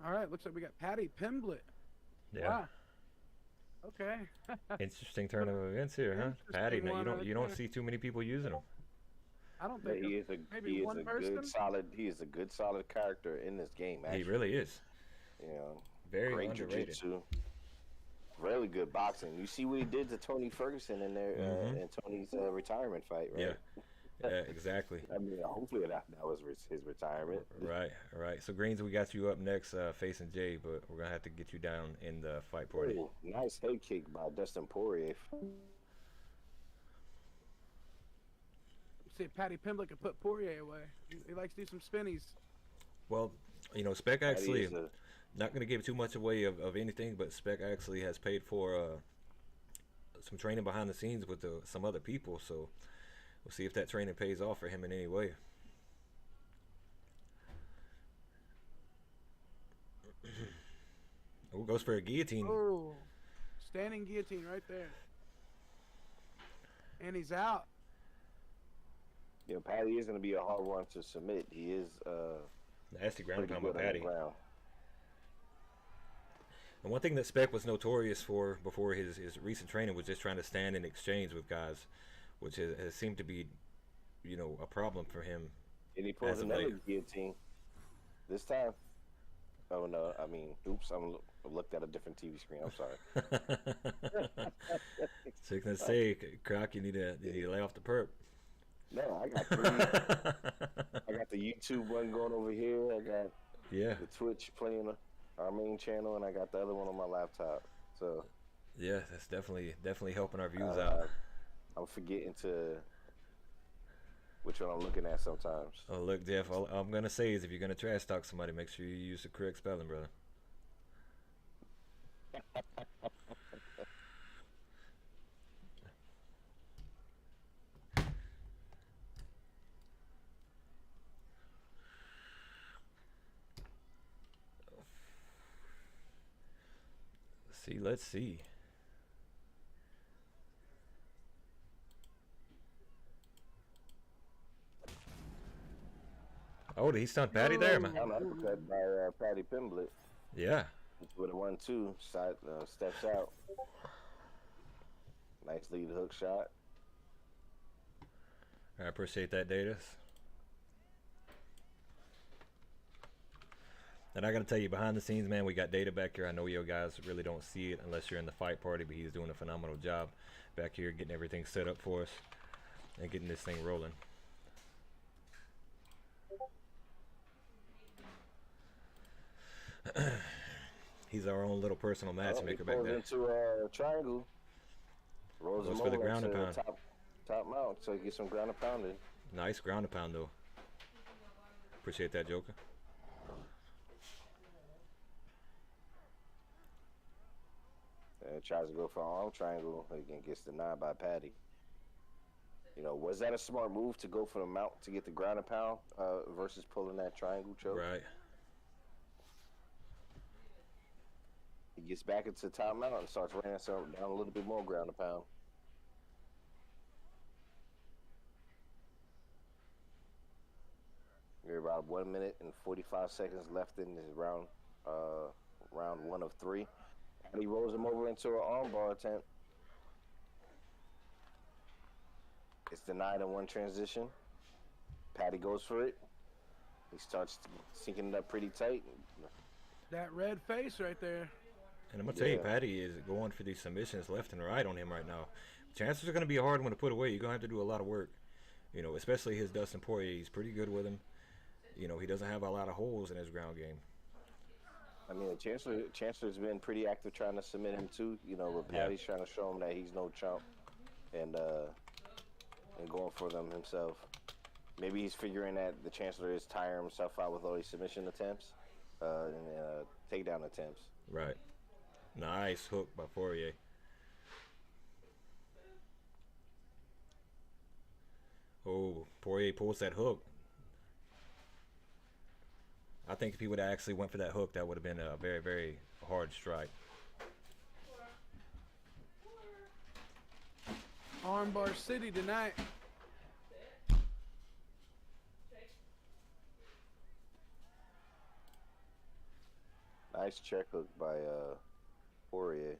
All right, looks like we got Patty Pimblett. Yeah. Wow. Okay. Interesting turn of events here, huh? Patty, man, you don't there. see too many people using him. I don't But think he is a maybe one person. He is a good solid character in this game. Actually. He really is. You know, Very great underrated. jiu-jitsu, really good boxing. You see what he did to Tony Ferguson in their in Tony's retirement fight, right? Yeah. Yeah, exactly. I mean, hopefully that was his retirement. Right, right. So Greens, we got you up next, facing Jay, but we're gonna have to get you down in the fight party. Ooh, nice head kick by Dustin Poirier. See, Paddy Pimblett could put Poirier away. He likes to do some spinnies. Well, you know, Spec Paddy actually, is a- not gonna give too much away of anything, but Spec actually has paid for some training behind the scenes with some other people. So we'll see if that training pays off for him in any way. Oh, goes for a guillotine. Oh, standing guillotine right there. And he's out. You know, Paddy is going to be a hard one to submit. He is Nasty ground pretty pound by good on the Paddy. ground. And one thing that Spec was notorious for before his recent training was just trying to stand and exchange with guys, which has seemed to be, you know, a problem for him. And he pulls as of another late. guillotine this time. Oh, no. I mean, oops. I looked at a different TV screen. I'm sorry. So gonna say, Croc, you need to lay off the perp. No, I got three. I got the YouTube one going over here. I got Yeah. the Twitch playing our main channel, and I got the other one on my laptop. So Yeah, that's definitely helping our views out. I'm forgetting which one I'm looking at sometimes. Oh, look, Jeff, all I'm gonna say is if you're gonna trash talk somebody, make sure you use the correct spelling, brother. Let's see. Oh, did he stunt Paddy there, man? I'm uppercut by Paddy Pimblett. Yeah. With a 1-2, side steps out. Nice lead hook shot. I appreciate that, Datus. And I gotta tell you, behind the scenes, man, we got Data back here. I know you guys really don't see it unless you're in the fight party, but he's doing a phenomenal job back here getting everything set up for us and getting this thing rolling. He's our own little personal matchmaker back there. Into a triangle. Rolls Goes him for the over ground and into pound. top mount, so he gets some ground and pounding. Nice ground and pound, though. Appreciate that, Joker. And tries to go for an arm triangle. Again, gets denied by Paddy. You know, was that a smart move to go for the mount to get the ground and pound versus pulling that triangle choke? Right. He gets back into top mount and starts running down a little bit more ground and pound. We're about 1 minute and 45 seconds left in this round one of 3. And he rolls him over into an armbar attempt. It's denied in one transition. Paddy goes for it. He starts sinking it up pretty tight. That red face right there. And I'm gonna tell you, Paddy is going for these submissions left and right on him right now. Chances are gonna be a hard one to put away. You're gonna have to do a lot of work. You know, especially his Dustin Poirier. He's pretty good with him. You know, he doesn't have a lot of holes in his ground game. I mean, Chancellor's been pretty active trying to submit him too. You know, but Paddy's trying to show him that he's no chump, and going for them himself. Maybe he's figuring that the Chancellor is tiring himself out with all these submission attempts and takedown attempts. Right. Nice hook by Poirier. Oh, Poirier pulls that hook. I think if he would have actually went for that hook, that would have been a very, very hard strike. Armbar City tonight. Nice check hook by Poirier.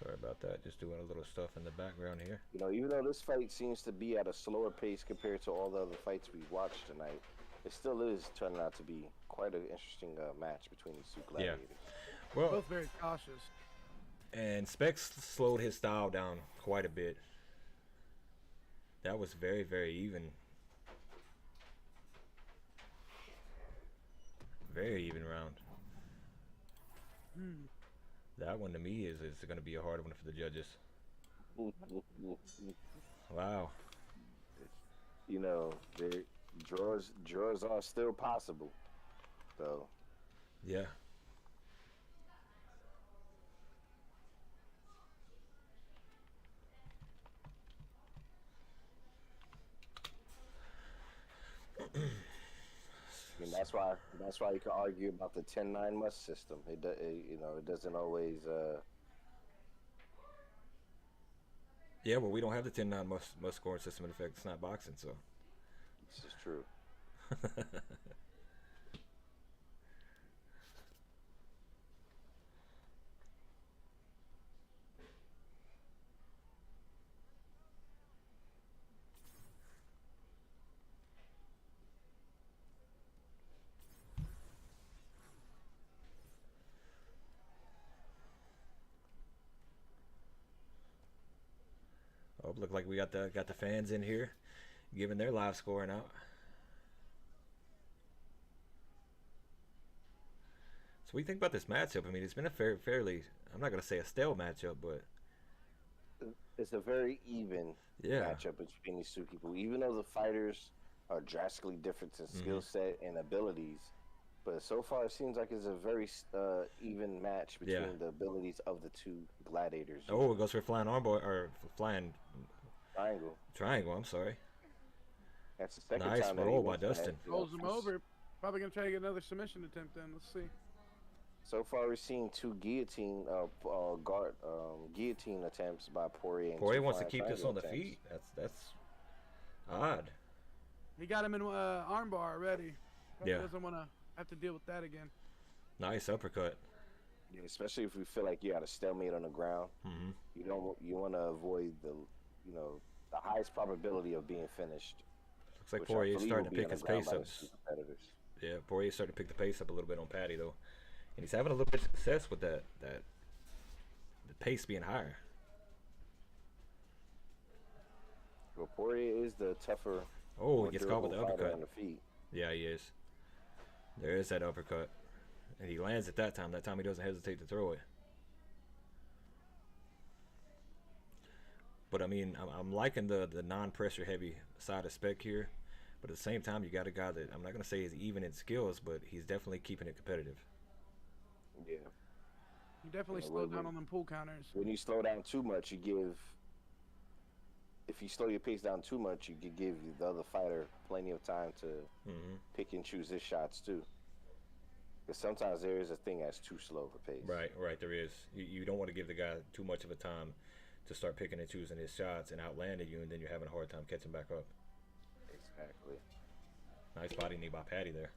Sorry about that. Just doing a little stuff in the background here. You know, even though this fight seems to be at a slower pace compared to all the other fights we watched tonight, it still is turning out to be quite an interesting match between these two gladiators. Well, Both very cautious. and Specs slowed his style down quite a bit. That was very, very even. Very even round. That one to me is going to be a hard one for the judges. Wow. You know, draws are still possible, though. Yeah. I mean, that's why you can argue about the 10-9 must system. You know, it doesn't always. Yeah, well, we don't have the 10-9 must scoring system. In effect, it's not boxing, so. This is true. Oh, look like we got the fans in here, giving their live scoring out. So what do you think about this matchup? I mean, it's been a fairly, I'm not gonna say a stale matchup, but it's a very even matchup between these two people. Even though the fighters are drastically different in skill set and abilities, but so far it seems like it's a very even match between the abilities of the two gladiators. Oh, it goes for flying armbar or flying triangle. I'm sorry. That's the second nice time roll by Dustin. Rolls him over. Probably gonna try to get another submission attempt in. Let's see. So far, we're seeing two guillotine attempts by Poirier. And Poirier wants to keep this on the feet. That's odd. He got him in armbar already. Probably Yeah. doesn't want to have to deal with that again. Nice uppercut. Yeah, especially if we feel like you got a stalemate on the ground. You want to avoid the highest probability of being finished. Looks like Poirier's starting to pick his pace up. Yeah, Poirier's starting to pick the pace up a little bit on Patty though, and he's having a little bit of success with the pace being higher. Well, Poirier is the tougher. Oh, he gets caught with the uppercut. On the feet. Yeah, he is. There is that uppercut, and he lands at that time. That time he doesn't hesitate to throw it. But I mean, I'm liking the non-pressure heavy side of Spec here, but at the same time, you got a guy that I'm not gonna say is even in skills, but he's definitely keeping it competitive. Yeah. You definitely slowed down on them pull counters. When you slow down too much, you give. If you slow your pace down too much, you could give the other fighter plenty of time to pick and choose his shots too. Because sometimes there is a thing that's too slow of a pace. Right, there is. You don't want to give the guy too much of a time to start picking and choosing his shots and outlanding you, and then you're having a hard time catching back up. Exactly. Nice body knee by Patty there.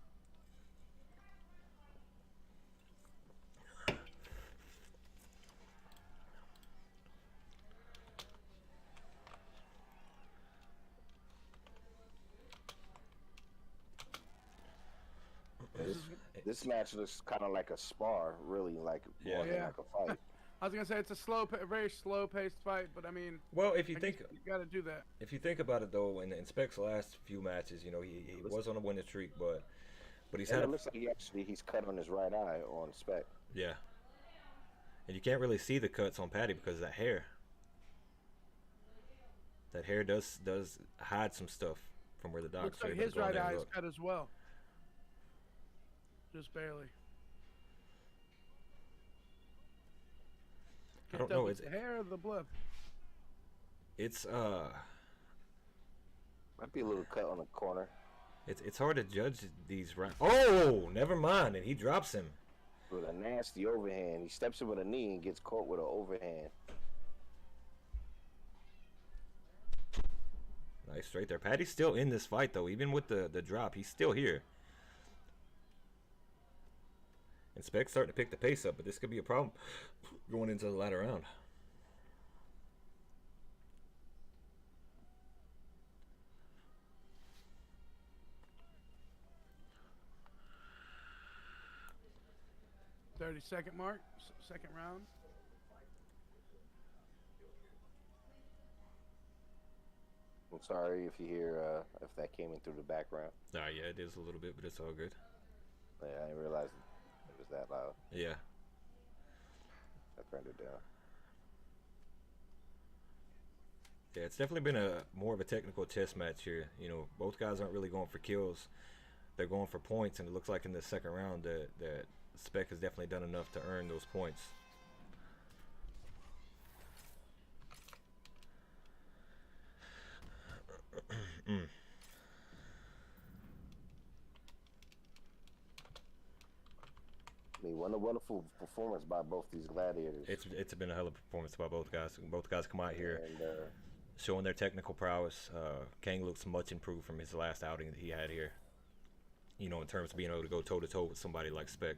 This match looks kind of like a spar, really, like more than like a fight. I was gonna say it's a very slow-paced fight, but I mean, well, if you I think guess you got to do that. If you think about it though, in Spec's last few matches, you know, he was on a winning streak, but he's had. It looks like he's cut on his right eye on Spec. Yeah. And you can't really see the cuts on Patty because of that hair. That hair does hide some stuff from where the doctor. Looks like his right eye is cut as well. Just barely. I don't know. It's the hair or the blood. It's might be a little cut on the corner. It's hard to judge these rounds. Oh, never mind. And he drops him with a nasty overhand. He steps in with a knee and gets caught with an overhand. Nice straight there. Patty's still in this fight though, even with the drop. He's still here. And Spec's starting to pick the pace up, but this could be a problem going into the latter round. 30-second mark, second round. I'm sorry if you hear if that came in through the background. Nah, yeah, it is a little bit, but it's all good. Yeah, I didn't realize it was that loud. Yeah. I turned it down. Yeah, it's definitely been a more of a technical chess match here. You know, both guys aren't really going for kills; they're going for points, and it looks like in the second round that Spec has definitely done enough to earn those points. I mean, what a wonderful performance by both these gladiators. It's been a hell of a performance by both guys. Both guys come out here And showing their technical prowess. Kang looks much improved from his last outing that he had here. You know, in terms of being able to go toe to toe with somebody like Spec.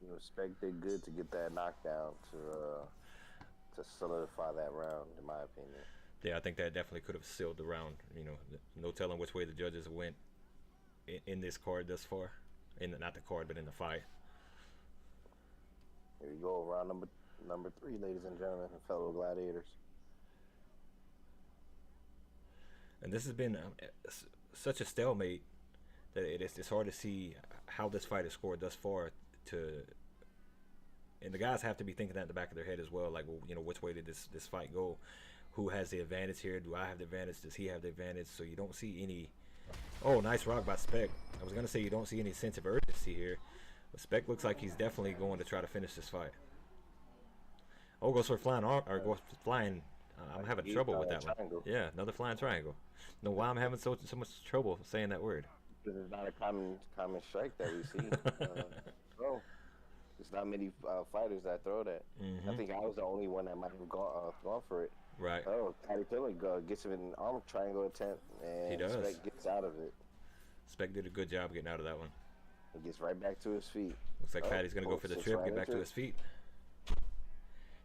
you know, Spec did good to get that knockdown to solidify that round, in my opinion. Yeah, I think that definitely could have sealed the round. You know, no telling which way the judges went in this card thus far. Not the card, but in the fight. Here you go, round number 3, ladies and gentlemen, fellow gladiators. And this has been such a stalemate that it's hard to see how this fight is scored thus far. And the guys have to be thinking that in the back of their head as well. Like, well, you know, which way did this fight go? Who has the advantage here? Do I have the advantage? Does he have the advantage? So you don't see any. Oh, nice rock by Spec. I was gonna say you don't see any sense of urgency here, but Spec looks like he's definitely going to try to finish this fight. Oh, goes for flying arm, or goes for flying. I'm having trouble with that one. Yeah, another flying triangle. No, why I'm having so much trouble saying that word. Because it's not a common strike that we see. So there's not many fighters that throw that. I think I was the only one that might have gone for it. Right. Oh, Paddy Pimblett gets him in an arm triangle attempt, and He does. Spec gets out of it. Spec did a good job getting out of that one. He gets right back to his feet. Looks like Paddy's gonna go for the sits trip, right get back to into his it. feet.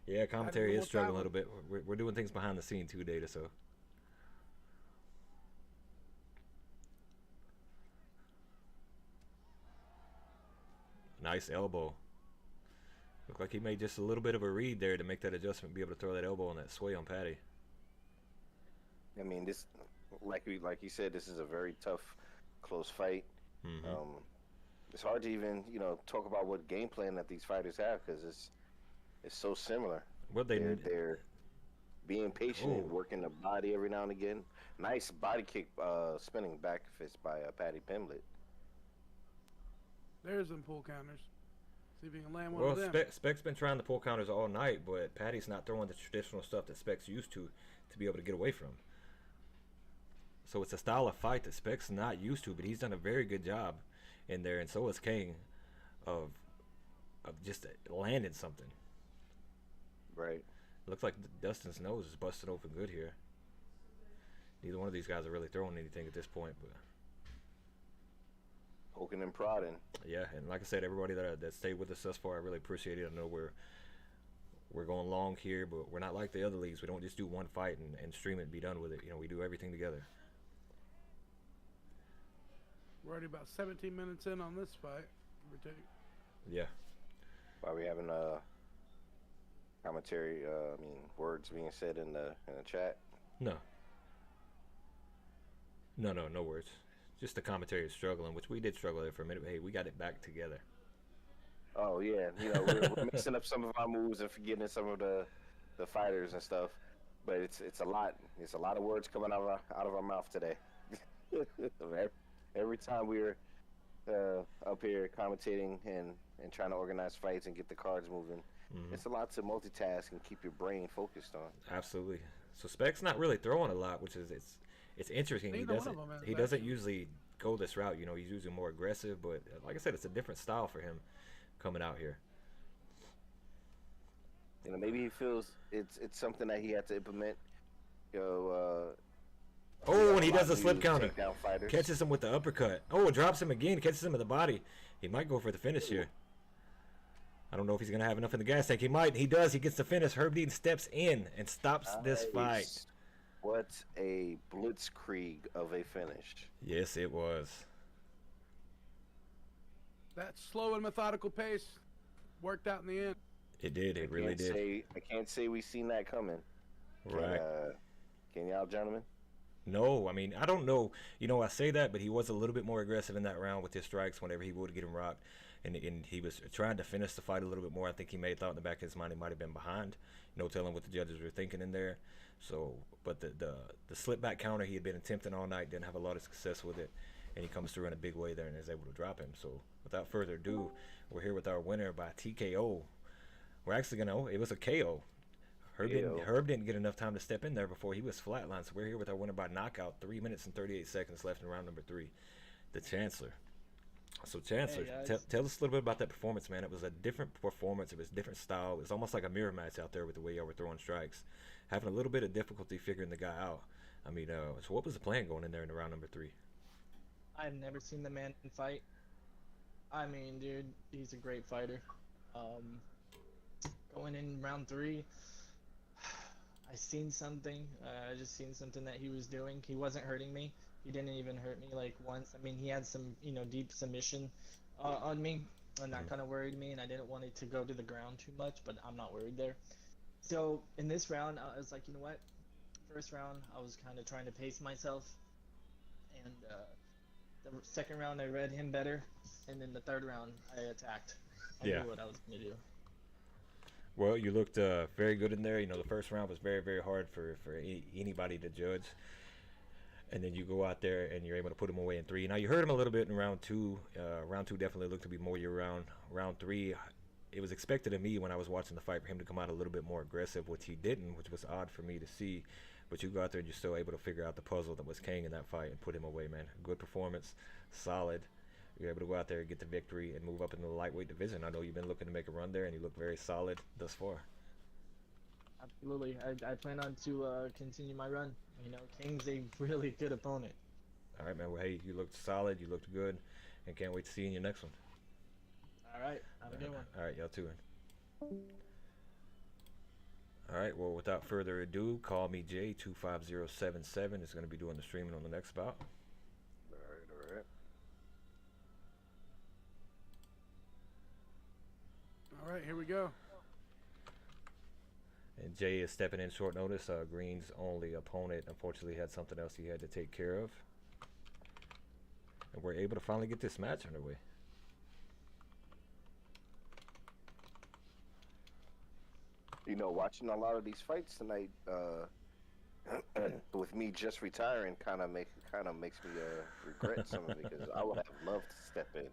Yeah, commentary Paddy, is struggling a one little bit. We're doing things behind the scene too, Data. So. Nice elbow. Looked like he made just a little bit of a read there to make that adjustment, be able to throw that elbow on that sway on Paddy. I mean, this, like you said, this is a very tough, close fight. It's hard to even, talk about what game plan that these fighters have because it's so similar. Well, they're being patient, working the body every now and again. Nice body kick, spinning back fist by Paddy Pimblett. There's them pull counters. See if you can land one of Well, them. Spec's been trying to pull counters all night, but Paddy's not throwing the traditional stuff that Spec's used to be able to get away from. So it's a style of fight that Spec's not used to, but he's done a very good job in there, and so is Kang, of just landing something. Right. Looks like Dustin's nose is busted open good here. Neither one of these guys are really throwing anything at this point, but poking and prodding. Yeah, and like I said, everybody that stayed with us thus far, I really appreciate it. I know we're going long here, but we're not like the other leagues. We don't just do one fight and stream it and be done with it. You know, we do everything together. We're already about 17 minutes in on this fight, give or take. Yeah. While we having commentary, words being said in the chat. No words. Just the commentary is struggling, which we did struggle there for a minute, but hey, we got it back together. Oh yeah, we're mixing up some of our moves and forgetting some of the fighters and stuff. But it's a lot. It's a lot of words coming out of our mouth today. Every time we're up here commentating and trying to organize fights and get the cards moving, it's a lot to multitask and keep your brain focused on. Absolutely. So Spec's not really throwing a lot, which is it's interesting. He doesn't usually go this route. You know, he's usually more aggressive, but like I said, it's a different style for him coming out here. Maybe he feels it's something that he had to implement. And he does a slip counter. Catches him with the uppercut. Oh, drops him again. Catches him in the body. He might go for the finish here. I don't know if he's going to have enough in the gas tank. He might. He does. He gets the finish. Herb Dean steps in and stops this fight. What a blitzkrieg of a finish. Yes, it was. That slow and methodical pace worked out in the end. It did. It really did. I can't say we seen that coming. Right. Can y'all, gentlemen? No, I mean, I don't know. You know, I say that, but he was a little bit more aggressive in that round with his strikes whenever he would get him rocked. And he was trying to finish the fight a little bit more. I think he may have thought in the back of his mind he might have been behind. No telling what the judges were thinking in there. So, but the slip back counter he had been attempting all night, didn't have a lot of success with it. And he comes through in a big way there and is able to drop him. So, without further ado, we're here with our winner by TKO. We're actually going to, it was a KO. Herb didn't get enough time to step in there before he was flatlined. So, we're here with our winner by knockout. 3 minutes and 38 seconds left in round number 3. The Chancellor. So, Chancellor, Hey, tell us a little bit about that performance, man. It was a different performance. It was a different style. It was almost like a mirror match out there with the way y'all were throwing strikes. Having a little bit of difficulty figuring the guy out. I mean, so what was the plan going in there in round number 3? I've never seen the man fight. I mean, dude, he's a great fighter. Going in round 3, I seen something. I just seen something that he was doing. He wasn't hurting me. He didn't even hurt me like once. I mean, he had some, deep submission on me, and that kind of worried me. And I didn't want it to go to the ground too much, but I'm not worried there. So in this round, I was like, you know what? First round, I was kind of trying to pace myself, and the second round, I read him better, and then the third round, I attacked. I knew what I was gonna do. Well, you looked very good in there. You know, the first round was very, very hard for anybody to judge. And then you go out there and you're able to put him away in 3. Now, you heard him a little bit in round 2. Round 2 definitely looked to be more your round. Round 3, it was expected of me when I was watching the fight for him to come out a little bit more aggressive, which he didn't, which was odd for me to see. But you go out there and you're still able to figure out the puzzle that was King in that fight and put him away, man. Good performance, solid. You're able to go out there and get the victory and move up into the lightweight division. I know you've been looking to make a run there, and you look very solid thus far. Absolutely. I plan on to continue my run. King's a really good opponent. All right, man. Well, hey, you looked solid. You looked good. And can't wait to see you in your next one. All right. Have a good one. All right, y'all too. All right, well, without further ado, call me Jay25077 is going to be doing the streaming on the next bout. All right. All right, here we go. And Jay is stepping in short notice. Green's only opponent, unfortunately, had something else he had to take care of. And we're able to finally get this match underway. Watching a lot of these fights tonight, with me just retiring, kind of makes me regret some of it, because I would have loved to step in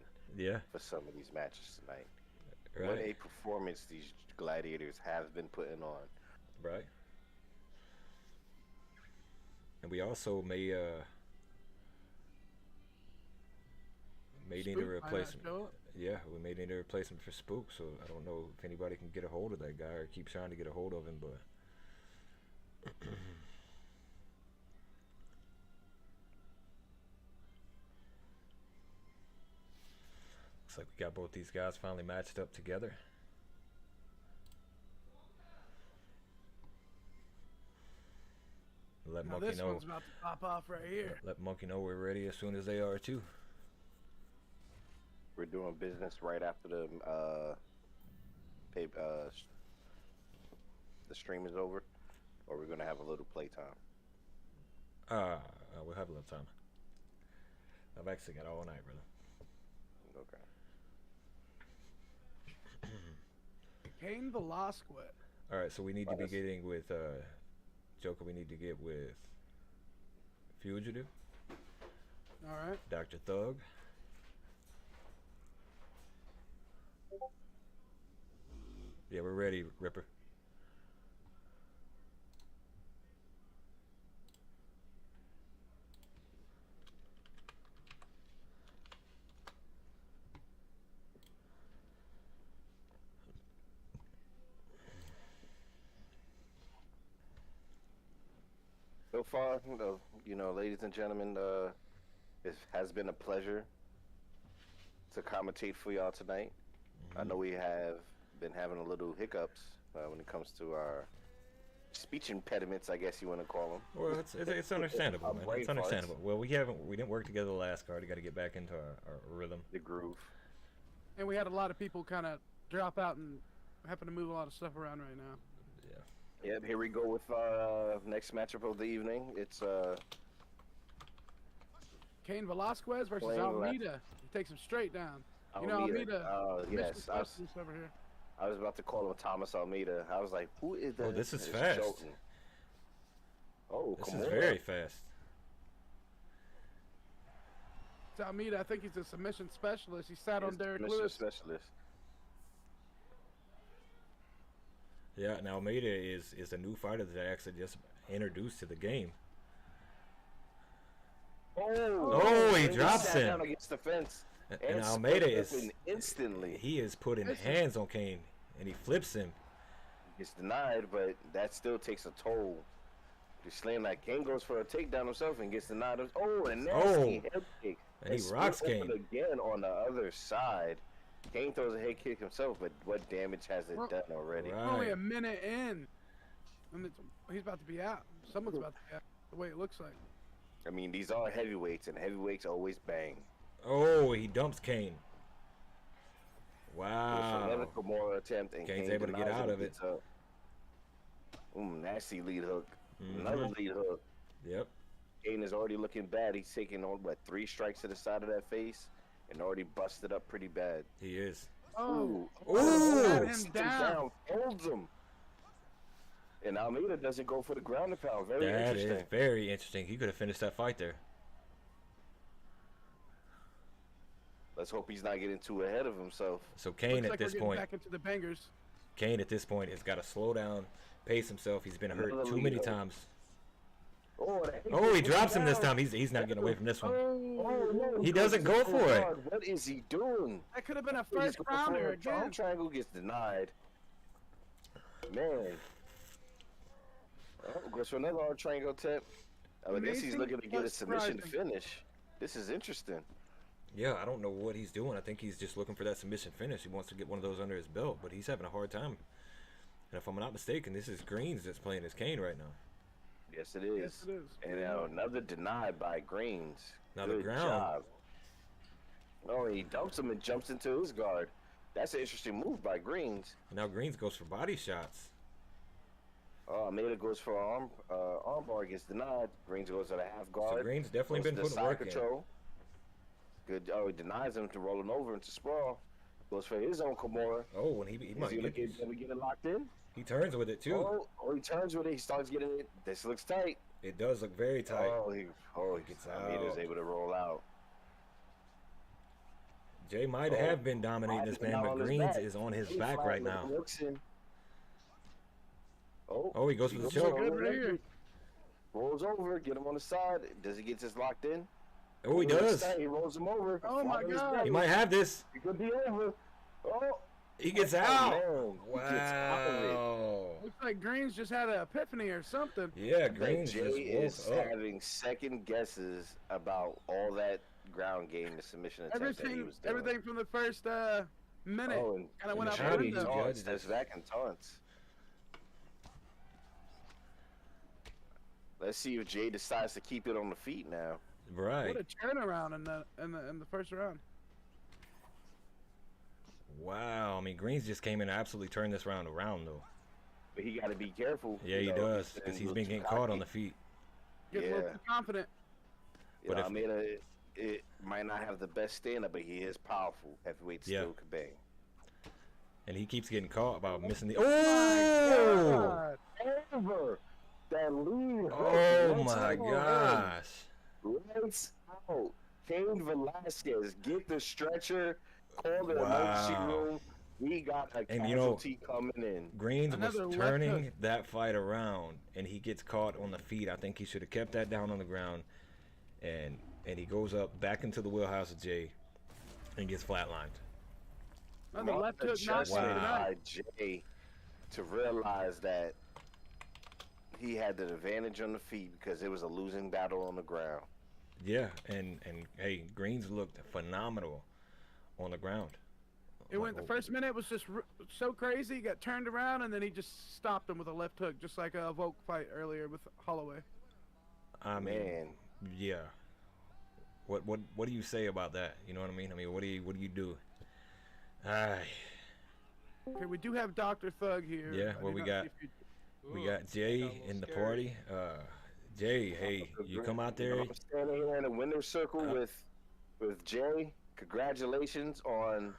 for some of these matches tonight. Right. What a performance these gladiators have been putting on. Right. And we also may need a replacement. Yeah, we may need a replacement for Spook, so I don't know if anybody can get a hold of that guy or keep trying to get a hold of him, but looks like we got both these guys finally matched up together. Let Monkey this know. One's about to pop off right here. Let Monkey know we're ready as soon as they are too. We're doing business right after the stream is over, or we're gonna have a little playtime. We'll have a little time. I've actually got all night, brother. Okay. Kane Velasquez. All right, so we need to be getting with Joker. We need to get with Fugitive. All right. Dr. Thug. Yeah, we're ready, Ripper. So far, ladies and gentlemen, it has been a pleasure to commentate for y'all tonight. I know we have been having a little hiccups when it comes to our speech impediments, I guess you want to call them. Well, it's understandable, man. It's understandable. Well, we didn't work together the last card. We got to get back into our rhythm, the groove. And we had a lot of people kind of drop out and happen to move a lot of stuff around right now. Yep, here we go with next matchup of the evening. It's Cain Velasquez versus Cain Almeida. He takes him straight down. You know, Almeida. Yes, over here. I was about to call him Thomas Almeida. I was like, who is that? Oh, this is fast. Joking. Oh, This come is on. very fast. It's Almeida. I think he's a submission specialist. He sat on He's Derek Mr. Lewis. Specialist. Yeah, and Almeida is a new fighter that I actually just introduced to the game. Oh, he and drops sat him. down against the fence. And Almeida split is open instantly. He is putting hands on Cain, and he flips him. Gets denied, but that still takes a toll. He's slaying that. Cain goes for a takedown himself and gets denied. Oh, and nasty head kick. And he split rocks open Cain. again on the other side. Cain throws a head kick himself, but what damage has it done already? We're only a minute in, and he's about to be out. Someone's about to be out. The way it looks like. I mean, these are heavyweights, and heavyweights always bang. Oh, he dumps Cain. Another Wow. Kimura attempt, and Cain's Cain able to get denies out and of it. gets up. Nasty lead hook. Mhm. Another lead hook. Yep. Cain is already looking bad. He's taking on, 3 strikes to the side of that face and already busted up pretty bad. He is. Oh. Ooh. Sits him down, holds him. And Almeida doesn't go for the ground and pound. Very That interesting. is very interesting. He could have finished that fight there. Let's hope he's not getting too ahead of himself. So Cain Looks at like we're this getting point, back into the bangers. Cain at this point has got to slow down, pace himself. He's been hurt Another too lead many hook. times. Oh, he drops him this time. He's not getting away from this one. no, He doesn't go for it. What is he doing? That could have been a He's first going for rounder a again. triangle gets denied. Man. Oh, goes for another hard triangle tip. I guess he's Amazing, looking to get a but submission surprising. finish. This is interesting. Yeah, I don't know what he's doing. I think he's just looking for that submission finish. He wants to get one of those under his belt, but he's having a hard time. And if I'm not mistaken, this is Greens that's playing as Cain right now. Yes, it is. Yes, it is. And another denied by Greens. Now the Good ground. job. Oh, he dumps him and jumps into his guard. That's an interesting move by Greens. And now Greens goes for body shots. Almeida goes for arm bar, gets denied. Greens goes to the half guard. So Greens definitely goes been to the putting side work in. control. Good. Oh, he denies him to rolling over into sprawl. Goes for his own Kimura. Oh, and he might Is he get, gonna get it locked in? he turns with it too. Oh, he turns with it. He starts getting it. This looks tight. It does look very tight. He gets Almeida's out. able to roll out. Jay might have been dominating this man, but Greens is on his back right now. Oh, he goes for the choke. Rolls over, get him on the side. Does he get this locked in? Oh, he does. He rolls him over. Oh my God. He might have this. It could be over. Oh, He gets oh, out. man. He gets out of it. Wow. Looks like Greens just had an epiphany or something. Yeah, That Greens Jay is just woke up. having second guesses about all that ground game, the submission attempt that he was doing. Everything from the first minute Oh, and kind of went out how the did he window. judge taunts, this? steps back and taunts. Let's see if Jay decides to keep it on the feet now. Right. What a turnaround in the first round. Wow. I mean, Greens just came in and absolutely turned this round around, though. But he got to be careful. Yeah, he does, because he's been getting caught on the feet. Gets a little too confident. But But I mean, it might not have the best stand-up, but he is powerful. Heavyweight Yeah. still could bang. And he keeps getting caught by missing the. My Oh! God. Over that lead. Oh Lights my out. gosh. Lights out. Cain Velasquez, get the stretcher. Call the emergency Wow. room. We got a And you know, casualty coming in. Greens was Another left turning hook. that fight around, and he gets caught on the feet. I think he should have kept that down on the ground, and he goes up back into the wheelhouse of Jay, and gets flatlined. Another left hook knocks him Adjusted tonight. by Jay to realize that he had the advantage on the feet because it was a losing battle on the ground. Yeah, and hey, Greens looked phenomenal on the ground. It went. The first minute was just so crazy. He got turned around, and then he just stopped him with a left hook, just like a Volk fight earlier with Holloway. I mean, Man. yeah. What do you say about that? You know what I mean? I mean, what do you do? Okay, we do have Dr. Thug here. Yeah, I well, did we not got see if you- we got Jay in the party. Jay, hey, you come out there. I'm standing here in a winner's circle with Jay. Congratulations on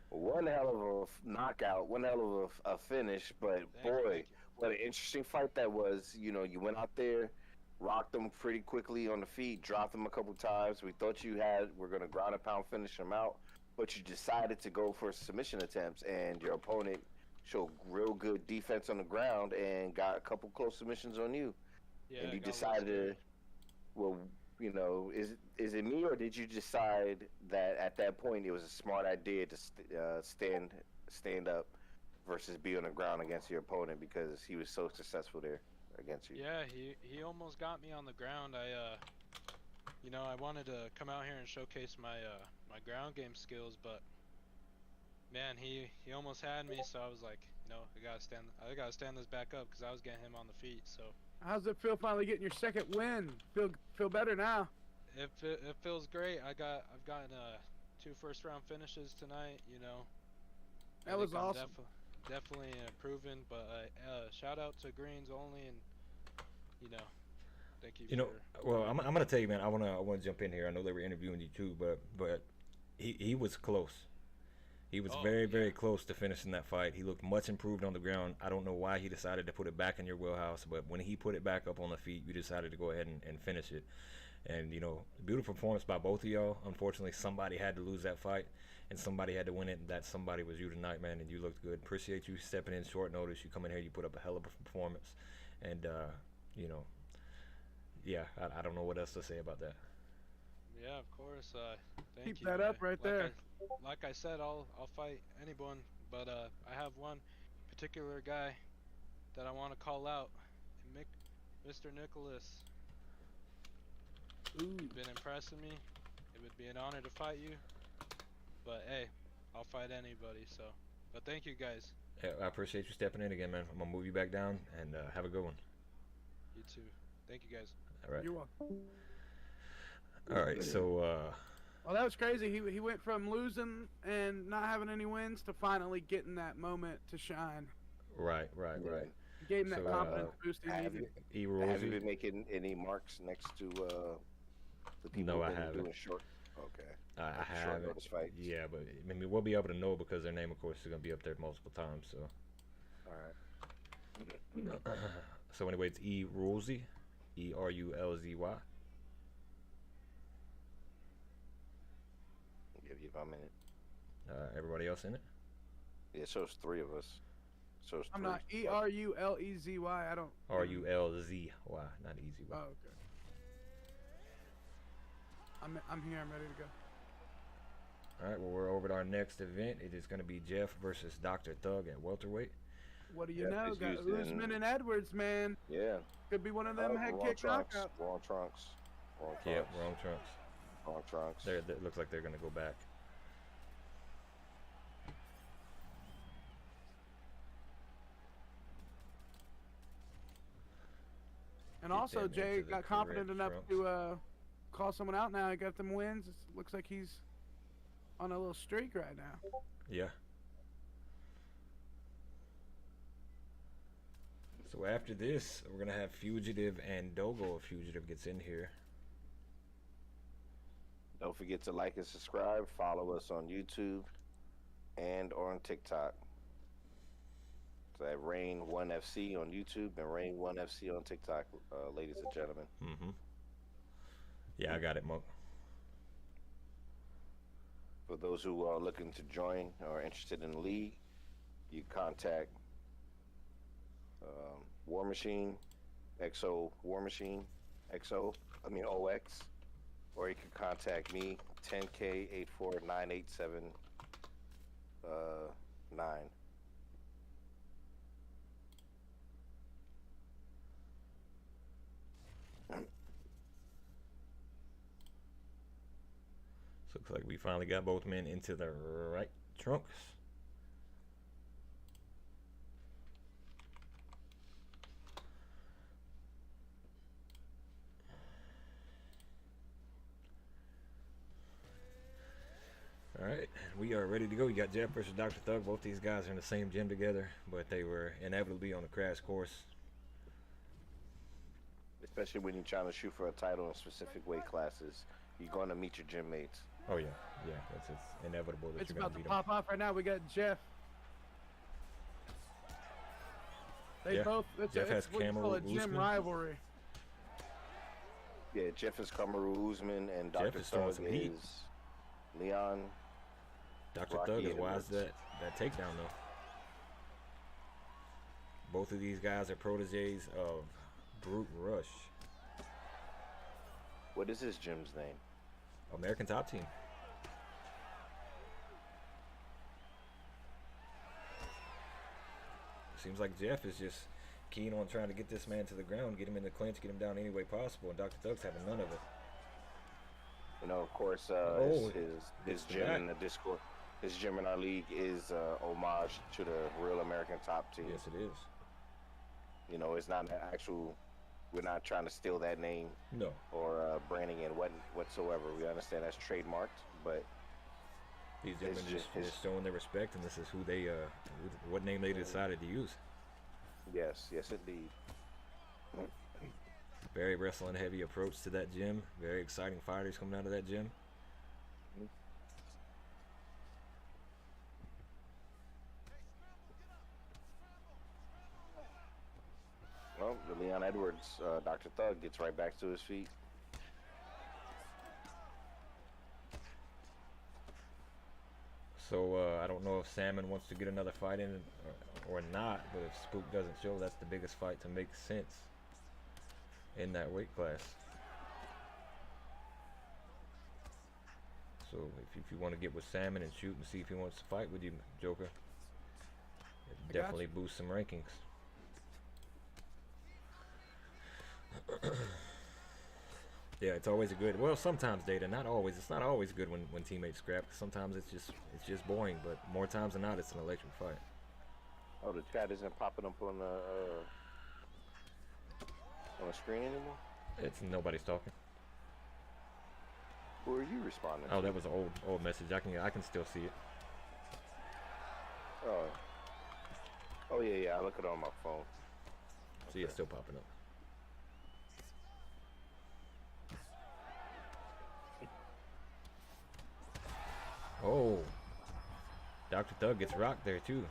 one hell of a knockout, one hell of a finish. But boy, what an interesting fight that was. You know, you went out there, rocked them pretty quickly on the feet, dropped them a couple times. We thought we're gonna ground and pound finish them out, but you decided to go for submission attempts, and your opponent showed real good defense on the ground and got a couple close submissions on you. Yeah, and you got a little decided scared. to, well, you know, is it me, or did you decide that at that point it was a smart idea to stand up versus be on the ground against your opponent because he was so successful there against you? Yeah, he almost got me on the ground. You know, I wanted to come out here and showcase my my ground game skills, but man, he almost had me. So I was like, you know, I gotta stand this back up because I was getting him on the feet. So How's it feel finally getting your second win? Feel better now? it feels great. I've gotten 2 first-round finishes tonight. You know, That was awesome. Definitely improving. But shout out to Greens only, and you know, thank you. You know, well, I'm gonna tell you, man. I wanna jump in here. I know they were interviewing you too, but he was close. He was very close to finishing that fight. He looked much improved on the ground. I don't know why he decided to put it back in your wheelhouse, but when he put it back up on the feet, you decided to go ahead and finish it. And, you know, beautiful performance by both of y'all. Unfortunately, somebody had to lose that fight, and somebody had to win it, and that somebody was you tonight, man, and you looked good. Appreciate you stepping in short notice. You come in here, you put up a hell of a performance. And, you know, yeah, I don't know what else to say about that. Yeah, of course. Thank you. Keep that up right there. Like I said, I'll fight anyone, but I have one particular guy that I want to call out, Mr. Nicholas. You've been impressing me. It would be an honor to fight you, but hey, I'll fight anybody. So, but thank you guys. Yeah, I appreciate you stepping in again, man. I'm gonna move you back down, and have a good one. You too. Thank you guys. All right. You're welcome. All right. So. Well, that was crazy. He went from losing and not having any wins to finally getting that moment to shine. Right. He gave him that confidence boost he Have needed. you been making any marks next to the people No, I who've been haven't. doing short? Okay. I Short haven't. notice fights. Yeah, but I mean, we'll be able to know because their name, of course, is gonna be up there multiple times. So. All right. So anyway, it's E Rulzy, ERULZY. Give you a minute. Everybody else in it? Yeah, so it's 3 of us. So it's I'm 3. not ERULEZY. I don't. RULZY, not easy. Oh, okay. I'm here. I'm ready to go. All right. Well, we're over to our next event. It is going to be Jeff versus Dr. Thug at welterweight. What do you Jeff know? is Got used in- Usman and Edwards, man. Yeah. Could be one of them head wrong kick trunks. knockouts. Wrong trunks. Wrong trunks. Yeah, wrong trunks. Wrong trunks. It looks like they're going to go back. And Get also, them Jay into the got confident correct enough trunks. to call someone out now. He got them wins. Looks like he's on a little streak right now. Yeah. So after this, we're going to have Fugitive and Dogo if Fugitive gets in here. Don't forget to like and subscribe. Follow us on YouTube and on TikTok. So at Rain1FC on YouTube and Rain1FC on TikTok, ladies and gentlemen. Mm-hmm. Yeah, I got it, Monk. For those who are looking to join or interested in the league, you contact War Machine, XO War Machine, OX, or you can contact me, 10K84987 9. So looks like we finally got both men into the right trunks. All right, We are ready to go. You got Jeff versus Dr. Thug. Both these guys are in the same gym together, but they were inevitably on a crash course. Especially when you're trying to shoot for a title in specific weight classes, you're going to meet your gym mates. Oh yeah, yeah. It's inevitable that It's you're going about to to beat them. pop off right now. We got Jeff. They Yeah, both. Jeff has what you call a Kamaru gym Usman. rivalry. Yeah, Jeff is Kamaru Usman, and Jeff Dr. is throwing Thug some heat. is Leon. Dr. Rocky Thug is and wise Edwards. that takedown though. Both of these guys are proteges of Brute Rush, What is his gym's name? American Top Team. Seems like Jeff is just keen on trying to get this man to the ground, get him in the clinch, get him down any way possible, and Dr. Thug's having none of it. You know, of course, Oh, his it's gym that. in the Discord, his gym in our league is homage to the real American Top Team. Yes, it is. You know, it's not an actual. We're not trying to steal that name No. or branding it whatsoever. We understand that's trademarked, but These It's gentlemen just- just showing their respect, and this is who they, what name they decided to use. yes, indeed. Very wrestling heavy approach to that gym. Very exciting fighters coming out of that gym. Well, the Leon Edwards, Dr. Thug gets right back to his feet. So I don't know if Salmon wants to get another fight in or not, but if Spook doesn't show, that's the biggest fight to make sense in that weight class. So if you want to get with Salmon and shoot and see if he wants to fight with you, Joker, it I got definitely boosts some rankings. Yeah, it's always a good. Well, sometimes Data, not always. It's not always good when teammates scrap. Sometimes it's just boring. But more times than not, it's an electric fight. Oh, the chat isn't popping up on the screen anymore. It's nobody's talking. Who are you responding Oh, to? that was an old message. I can still see it. Oh yeah. I look it on my phone. See, it's still popping up. Oh, Dr. Thug gets rocked there too.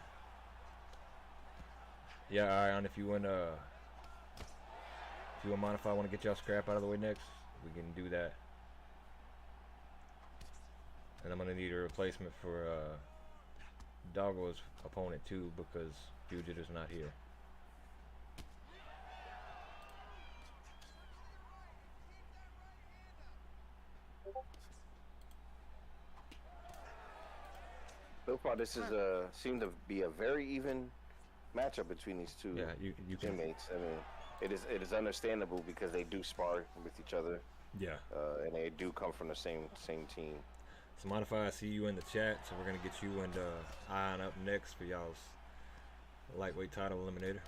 Yeah, Ion, if you want mind if I want to get y'all scrap out of the way next, we can do that. And I'm gonna need a replacement for Doggo's opponent too, because Fugitive's not here. So far, this is seemed to be a very even matchup between these two Yeah, you can. teammates. I mean, it is understandable because they do spar with each other. Yeah. And they do come from the same team. So modify, I see you in the chat, so we're gonna get you and Ion up next for y'all's lightweight title eliminator.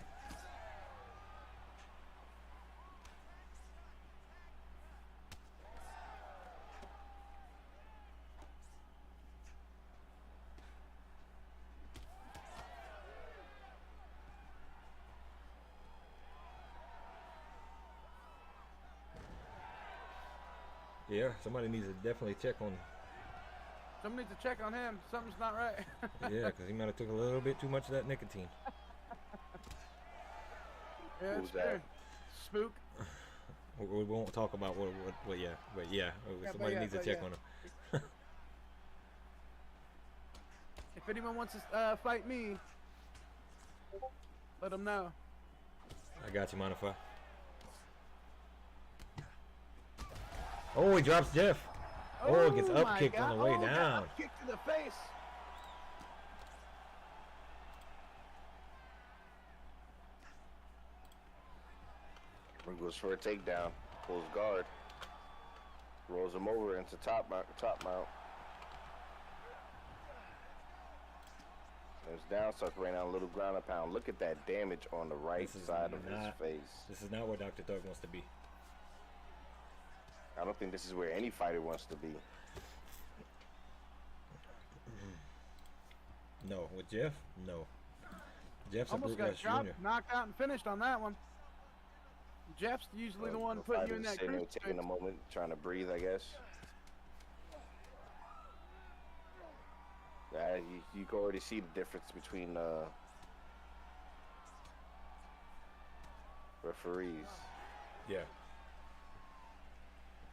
Yeah, somebody needs to definitely check on. Somebody needs to check on him. Something's not right. Yeah, because he might have took a little bit too much of that nicotine. Yeah, Who's it's that? true. Spook. We won't talk about what yeah, but yeah, somebody needs to check on him. If anyone wants to fight me, let them know. I got you, Modify. Oh, he drops Jeff. Oh, gets up my kicked on God. the way Oh, got down. up kick to the face. Goes for a takedown, pulls guard, rolls him over into top mount. Goes down, starts raining on a little ground and pound. Look at that damage on the right This is side of his not- face. This is not where Dr. Thug wants to be. I don't think this is where any fighter wants to be. No, with Jeff, no. Jeff's a Almost brute got guy dropped, junior. knocked out, and finished on that one. Jeff's usually the one putting you in that Sitting there cruise taking a moment, trying to breathe, I guess. You can already see the difference between referees. Yeah.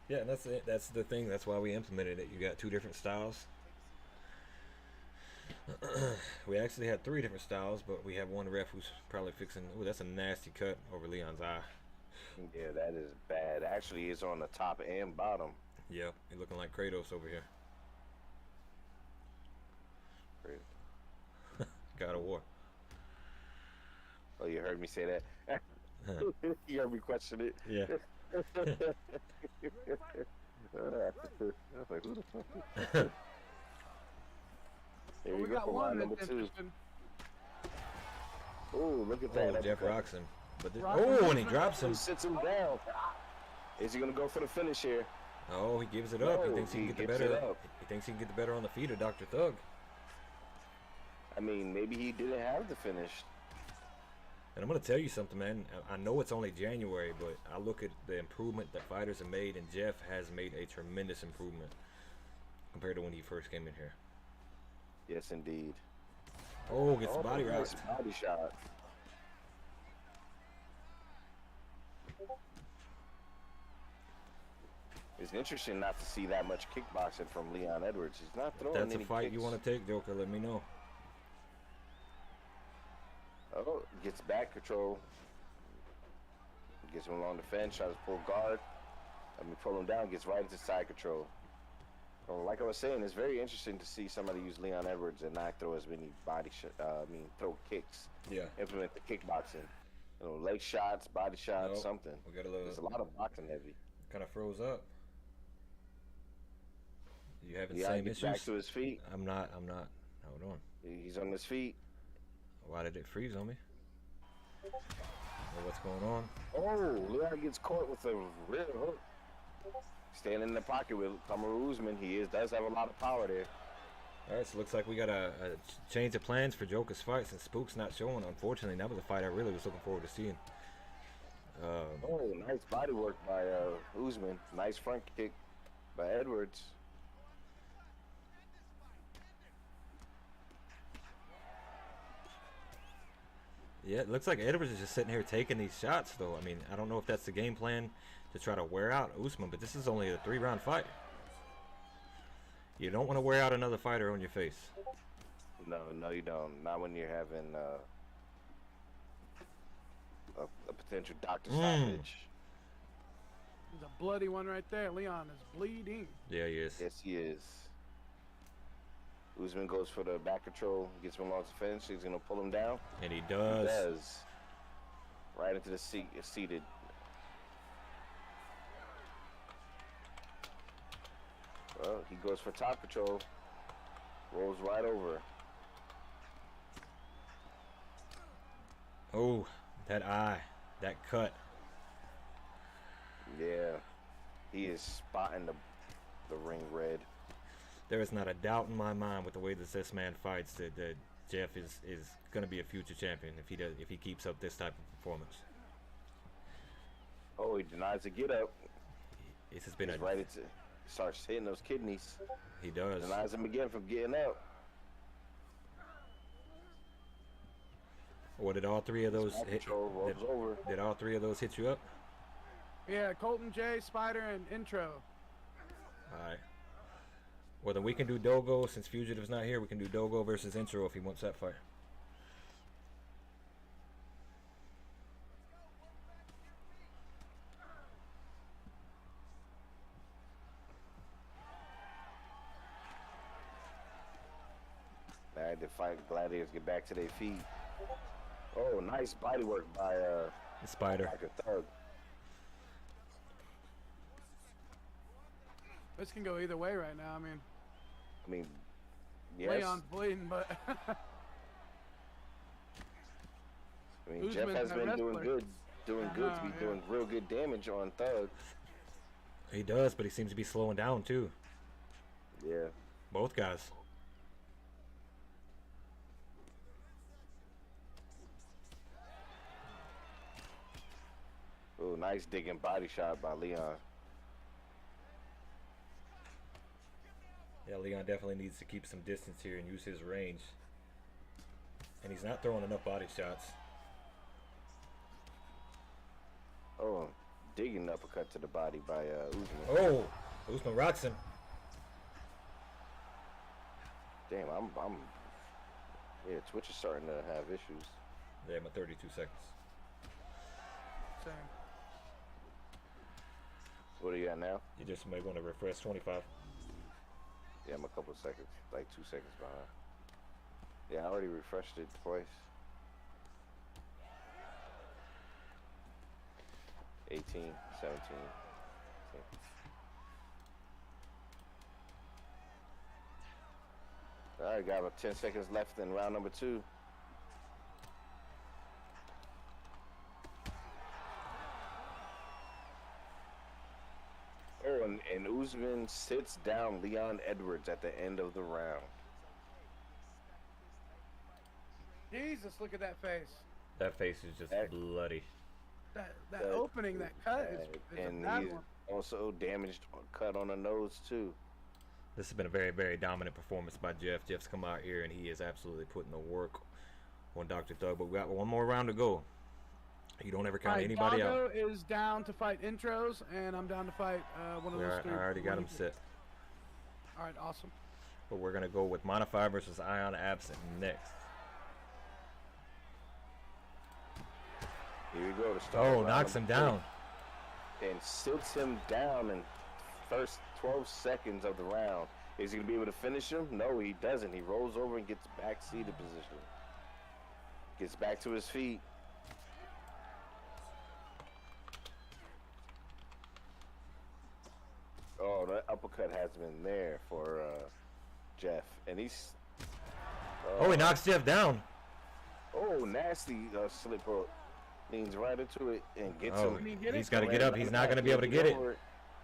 Yeah, and that's it. That's the thing. That's why we implemented it. You got 2 different styles. We actually had 3 different styles, but we have one ref who's probably fixing. Oh, that's a nasty cut over Leon's eye. Yeah, that is bad. Actually, it's on the top and bottom. Yeah, he's looking like Kratos over here. God of War. Oh, you heard me say that? You heard me question it? Yeah. I was like, who the fuck? Here we we go got for one line number that's 2. interesting. Oh, look at that. Oh, That's Jeff good. rocks him. But Rock him. oh, and he drops him. He sits him down. Is he gonna go for the finish here? Oh, he gives it up. He No, thinks he can he get the gives better. it up. He thinks he can get the better on the feet of Dr. Thug. I mean, maybe he didn't have the finish. And I'm gonna tell you something, man. I know it's only January, but I look at the improvement that fighters have made, and Jeff has made a tremendous improvement compared to when he first came in here. Yes, indeed. Oh, gets the body nice rocked. body shot. It's interesting not to see that much kickboxing from Leon Edwards. He's not throwing That's a any fight kicks. you want to take, Joker. Let me know. Oh, gets back control. Gets him along the fence, tries to pull guard. Pull him down, gets right into side control. Well, like I was saying, it's very interesting to see somebody use Leon Edwards and not throw as many throw kicks. Yeah. Implement the kickboxing. You know, leg shots, body shots, Nope. something. We got a little. There's a lot of boxing heavy. Kind of froze up. You having the Yeah, same gets issues? back to his feet. I'm not. Hold on. He's on his feet. Why did it freeze on me? Well, what's going on? Oh, Leon gets caught with a real hook. Standing in the pocket with Kamaru Usman. He does have a lot of power there. All right, so looks like we got a change of plans for Joker's fight since Spook's not showing. Unfortunately, that was a fight I really was looking forward to seeing. Oh, nice body work by Usman. Nice front kick by Edwards. Yeah, it looks like Edwards is just sitting here taking these shots, though. I mean, I don't know if that's the game plan to try to wear out Usman, but this is only a 3-round fight. You don't want to wear out another fighter on your face. No, you don't. Not when you're having a potential Dr. Savage. There's a bloody one right there. Leon is bleeding. Yeah, he is. Yes, he is. Usman goes for the back control, gets him along the fence. He's going to pull him down. And he does. He does. Right into the seat, seated. Well, he goes for top control. Rolls right over. Oh, that eye. That cut. Yeah. He is spotting the ring red. There is not a doubt in my mind with the way that this man fights that Jeff is going to be a future champion if he keeps up this type of performance. Oh, he denies the get up. This has been He's right into starts hitting those kidneys. He does. Denies him again from getting up. Or did all 3 of those hit? Rolls over. Did all 3 of those hit you up? Yeah, Colton, Jay, Spider, and Intro. All right. Well, then we can do Dogo. Since Fugitive's not here, we can do Dogo versus Intro if he wants that fight. All right, the fight gladiators get back to their feet. Oh, nice body work by Spider. Dr. Thug. This can go either way right now. I mean, yes. Leon's bleeding, but I mean, Jeff Usman's has a been wrestler. doing good to be doing real good damage on Thug. He does, but he seems to be slowing down too. Yeah. Both guys. nice digging body shot by Leon. Yeah, Leon definitely needs to keep some distance here and use his range. And he's not throwing enough body shots. Oh, digging uppercut to the body by Usman. Oh, Usman rocks him. Damn, yeah, Twitch is starting to have issues. Yeah, I'm at 32 seconds. Same. What are you at now? You just might want to refresh 25. Yeah, I'm a couple seconds, like 2 seconds behind. Yeah, I already refreshed it twice. 18, 17. 18. All right, got about 10 seconds left in round number 2. Oh, and Usman sits down Leon Edwards at the end of the round. Jesus, look at that face. That face is just bloody. That opening, that cut is and a bad he's one. also damaged, cut on the nose too. This has been a very, very dominant performance by Jeff. Jeff's come out here and he is absolutely putting the work on Dr. Thug. But we got one more round to go. You don't ever count Alright, anybody Doggo out. is down to fight intros, and I'm down to fight one of those I three. already got him set. All right, awesome. But we're going to go with Modify versus Ion Absent next. Here we go to start. Oh, round knocks him number down. 3. And sits him down in first 12 seconds of the round. Is he going to be able to finish him? No, he doesn't. He rolls over and gets back seated position. Gets back to his feet. Oh, that uppercut has been there for Jeff. And he's... Oh, he knocks Jeff down. Oh, nasty slip hook. Leans right into it and gets him. He's got to get up. He's not going to be able to get it.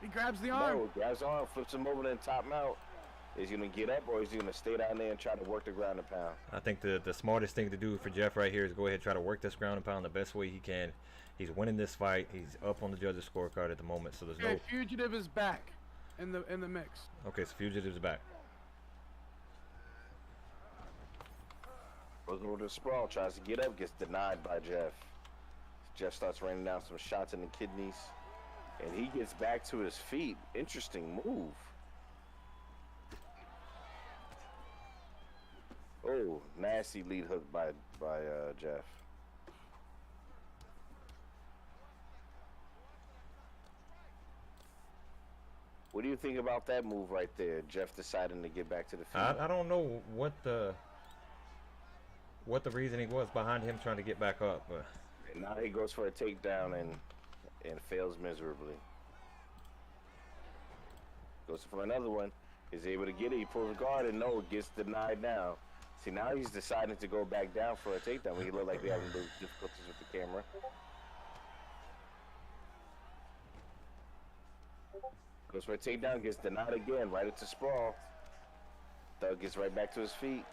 He grabs the arm. No, grabs the arm, flips him over, then top him out. Is he going to get up or is he going to stay down there and try to work the ground and pound? I think the smartest thing to do for Jeff right here is go ahead and try to work this ground and pound the best way he can. He's winning this fight. He's up on the judges' scorecard at the moment, so there's Okay, no... Fugitive is back in the mix. Okay, so Fugitive's back. Goes over to the sprawl, tries to get up, gets denied by Jeff. Jeff starts raining down some shots in the kidneys. And he gets back to his feet. Interesting move. Oh, nasty lead hook by Jeff. What do you think about that move right there? Jeff deciding to get back to the feet. I don't know what the reasoning was behind him trying to get back up, but And now he goes for a takedown and fails miserably. Goes for another one. Is able to get it. He pulls a guard and no, gets denied now. See, now he's deciding to go back down for a takedown when he look like they're having difficulties with the camera. Goes for a takedown, gets denied again, right into sprawl. Thug gets right back to his feet.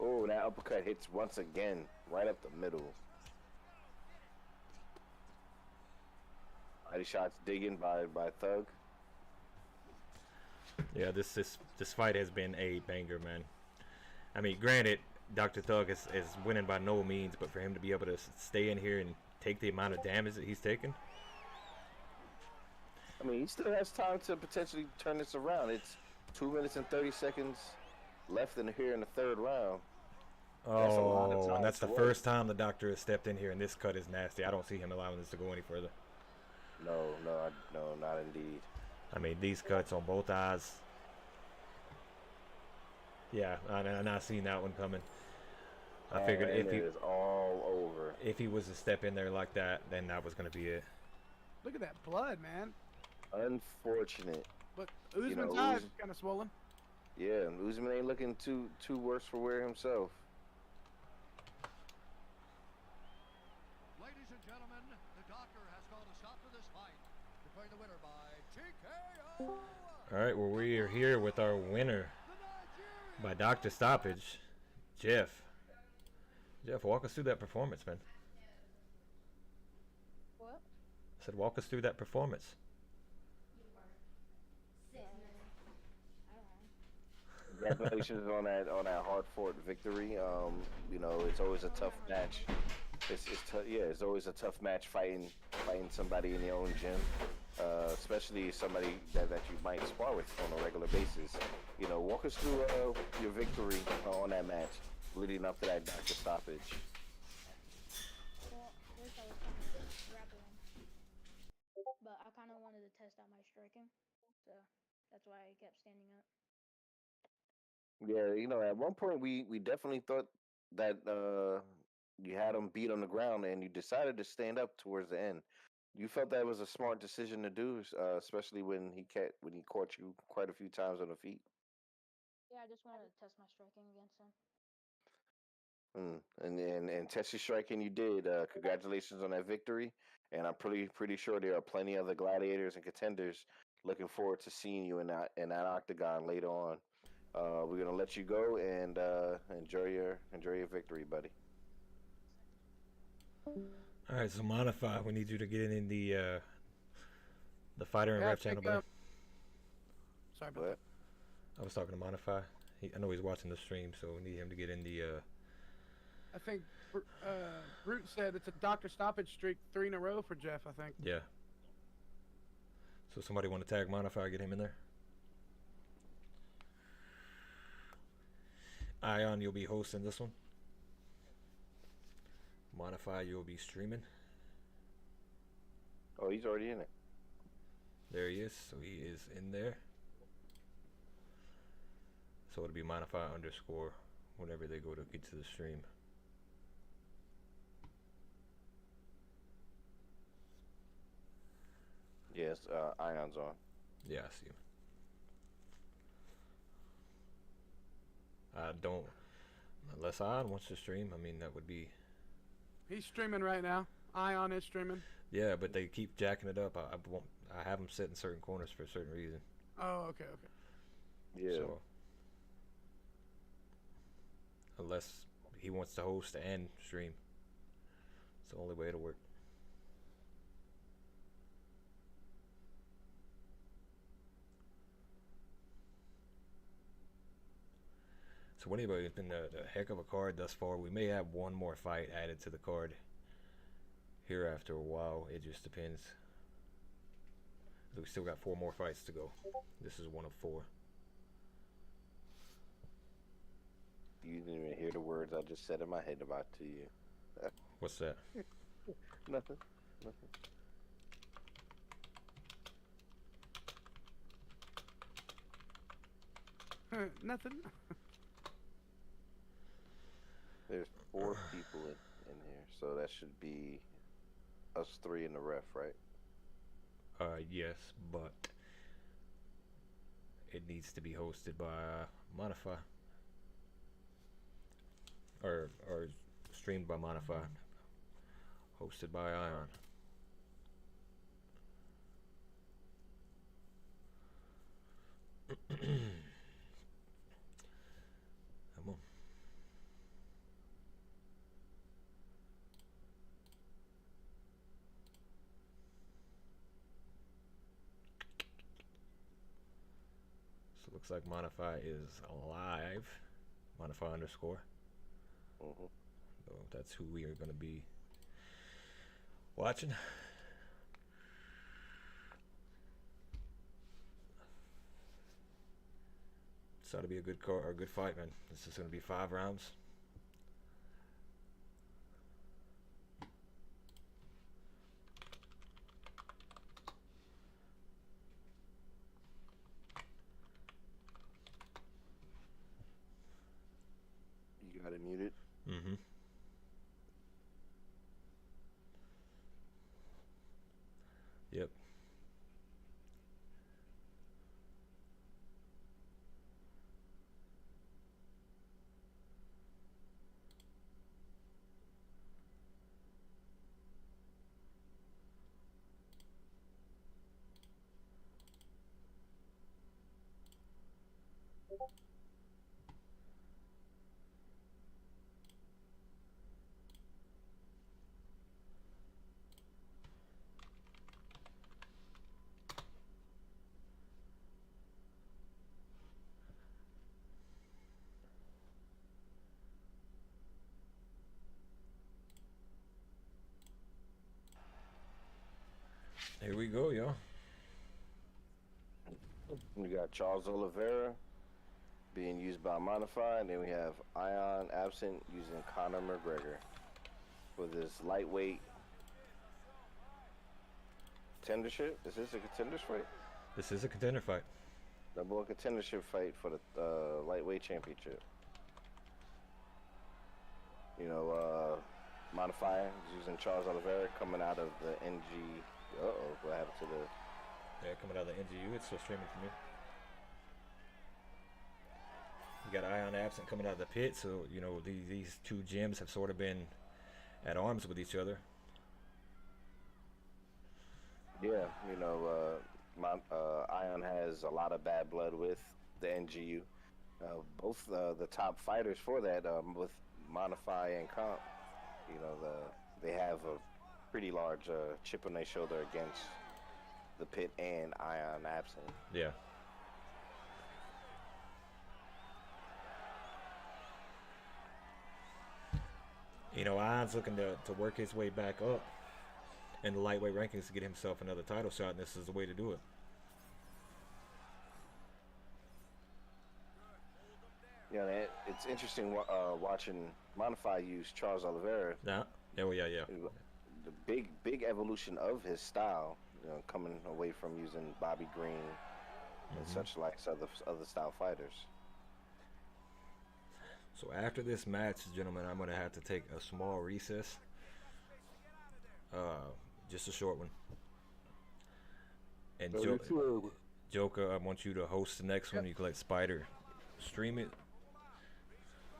Oh, that uppercut hits once again, right up the middle. Body shots digging by Thug. yeah, this fight has been a banger, man. I mean, granted, Dr. Thug is winning by no means, but for him to be able to stay in here and take the amount of damage that he's taken. I mean, he still has time to potentially turn this around. It's 2 minutes and 30 seconds left in here in the third round. That's a lot of Oh, time and that's the to wait. first time the doctor has stepped in here, and this cut is nasty. I don't see him allowing this to go any further. No, not indeed. I mean, these cuts on both eyes. Yeah, I not seen that one coming. I figured And if it is all over. he was to step in there like that, then that was going to be it. Look at that blood, man. Unfortunate. But You Usman's know, eyes Us- kind of swollen. Yeah, and Usman ain't looking too worse for wear himself. Ladies and gentlemen, the doctor has called a stop to this fight. Declaring the winner by TKO. All right, well, we are here with our winner by Dr. Stoppage, Jeff. Jeff, walk us through that performance, man. said, walk us through that performance. Congratulations on that hard fought victory. You know, it's always a tough match. It's always a tough match fighting somebody in your own gym, especially somebody that you might spar with on a regular basis. You know, walk us through your victory on that match, leading up to that doctor stoppage. Well, first I was kind of grappling, but I kind of wanted to test out my striking, so that's why I kept standing up. Yeah, you know, at one point we definitely thought that you had him beat on the ground, and you decided to stand up towards the end. You felt that was a smart decision to do, especially when he caught you quite a few times on the feet. Yeah, I just wanted to test my striking against him. And test your striking you did. Congratulations on that victory, and I'm pretty sure there are plenty other gladiators and contenders looking forward to seeing you in that octagon later on. We're gonna let you go and enjoy your victory, buddy. All right, so Modify, we need you to get in the fighter and Yeah, ref channel, buddy. Sorry about that. I was talking to Modify. I know he's watching the stream, so we need him to get in the. I think Brute said it's a doctor stoppage streak 3 in a row for Jeff, I think. Yeah. So somebody want to tag Modify, get him in there? Ion, you'll be hosting this one. Modify, you'll be streaming. Oh, he's already in it. There he is. So he is in there. So it'll be Modify underscore whenever they go to get to the stream. Yes, Ion's on. Yeah, I see him. I don't, unless Ion wants to stream. I mean, that would be. He's streaming right now. Ion is streaming. Yeah, but they keep jacking it up. I have them sit in certain corners for a certain reason. Oh, okay. Yeah. So, unless he wants to host and stream, it's the only way it'll work. So anyway, it's been a heck of a card thus far. We may have one more fight added to the card here after a while. It just depends. We still got 4 more fights to go. This is one of 4. You didn't even hear the words I just said in my head about to you. What's that? Nothing. Nothing. There's 4 people in here, so that should be us 3 in the ref, right? Yes, but it needs to be hosted by Modify or streamed by Modify, hosted by Ion. Come on. So it looks like Modify is alive. Modify underscore. Mm-hmm. So that's who we are going to be watching. This ought to be a good fight, man. This is going to be 5 rounds. You got it muted. Mm-hmm. Yep. Here we go, yo. We got Charles Oliveira being used by Modify, and then we have Ion absent using Conor McGregor for this lightweight contendership. Is this a contenders fight? This is a contender fight. Number one contendership fight for the lightweight championship. You know, Modify is using Charles Oliveira coming out of the NG. What happened to the? Yeah, coming out of the NGU. It's still streaming for me. You got Ion absent coming out of the pit, so you know these two gyms have sort of been at arms with each other. Yeah, you know, Ion has a lot of bad blood with the NGU. Both the top fighters for that, with Modify and Comp, you know, they have a pretty large chip on their shoulder against the pit and Ion absent. Yeah. You know, Ion's looking to work his way back up in the lightweight rankings to get himself another title shot, and this is the way to do it. Yeah, it's interesting watching Modify use Charles Oliveira. Yeah. Yeah, well, yeah. The big evolution of his style, you know, coming away from using Bobby Green and such like other style fighters. So after this match, gentlemen, I'm going to have to take a small recess. Just a short one. And Joker, I want you to host the next one. You can let Spider stream it.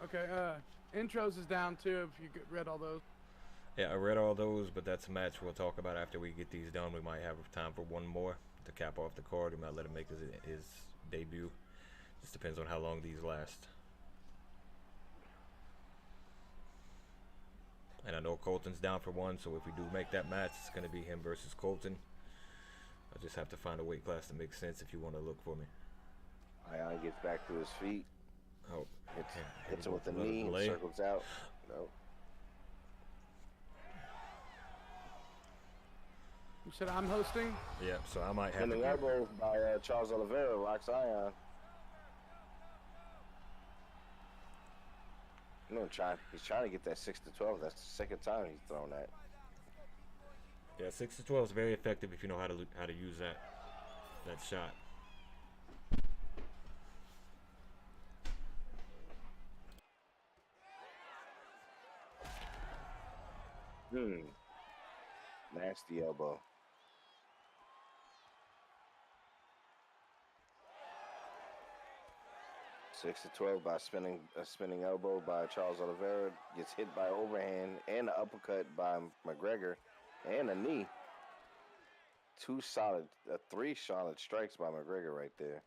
Okay, intros is down too if you read all those. Yeah, I read all those, but that's a match we'll talk about after we get these done. We might have time for one more to cap off the card. We might let him make his debut. Just depends on how long these last. And I know Colton's down for one, so if we do make that match, it's going to be him versus Colton. I just have to find a weight class that makes sense if you want to look for me. Ion gets back to his feet. Oh, hits him with the knee and circles out. No. You said I'm hosting? Yeah, so I might have Standing elbow by Charles Oliveira rocks Ion. No, he's trying to get that 6-12. That's the second time he's thrown that. Yeah, 6-12 is very effective if you know how to use that shot. Nasty elbow. Six to 12 by spinning elbow by Charles Oliveira. Gets hit by overhand and an uppercut by McGregor and a knee. Three solid strikes by McGregor right there.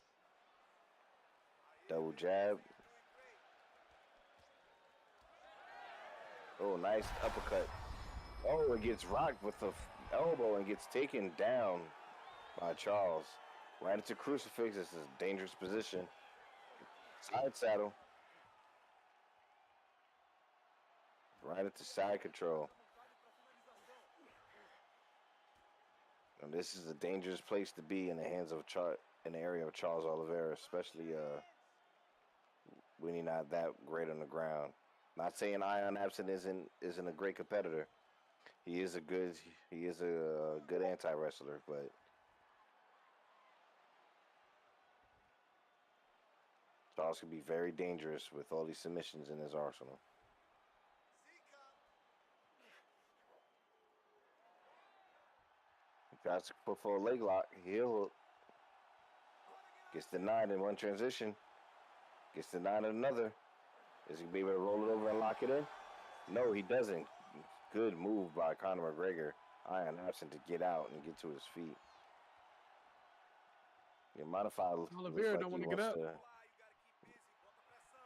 Double jab. Oh, nice uppercut. Oh, it gets rocked with the elbow and gets taken down by Charles. Right into crucifix. This is a dangerous position. Side saddle. Right into side control. And this is a dangerous place to be in the hands of in the area of Charles Oliveira, especially when he's not that great on the ground. Not saying Ion Absent isn't a great competitor. He is a good anti-wrestler, but Charles can be very dangerous with all these submissions in his arsenal. He tries to put for a leg lock. Heel hook. Gets denied in one transition. Gets denied in another. Is he going to be able to roll it over and lock it in? No, he doesn't. Good move by Conor McGregor. Ion Absent to get out and get to his feet. Modified. Oliveira don't want to get up.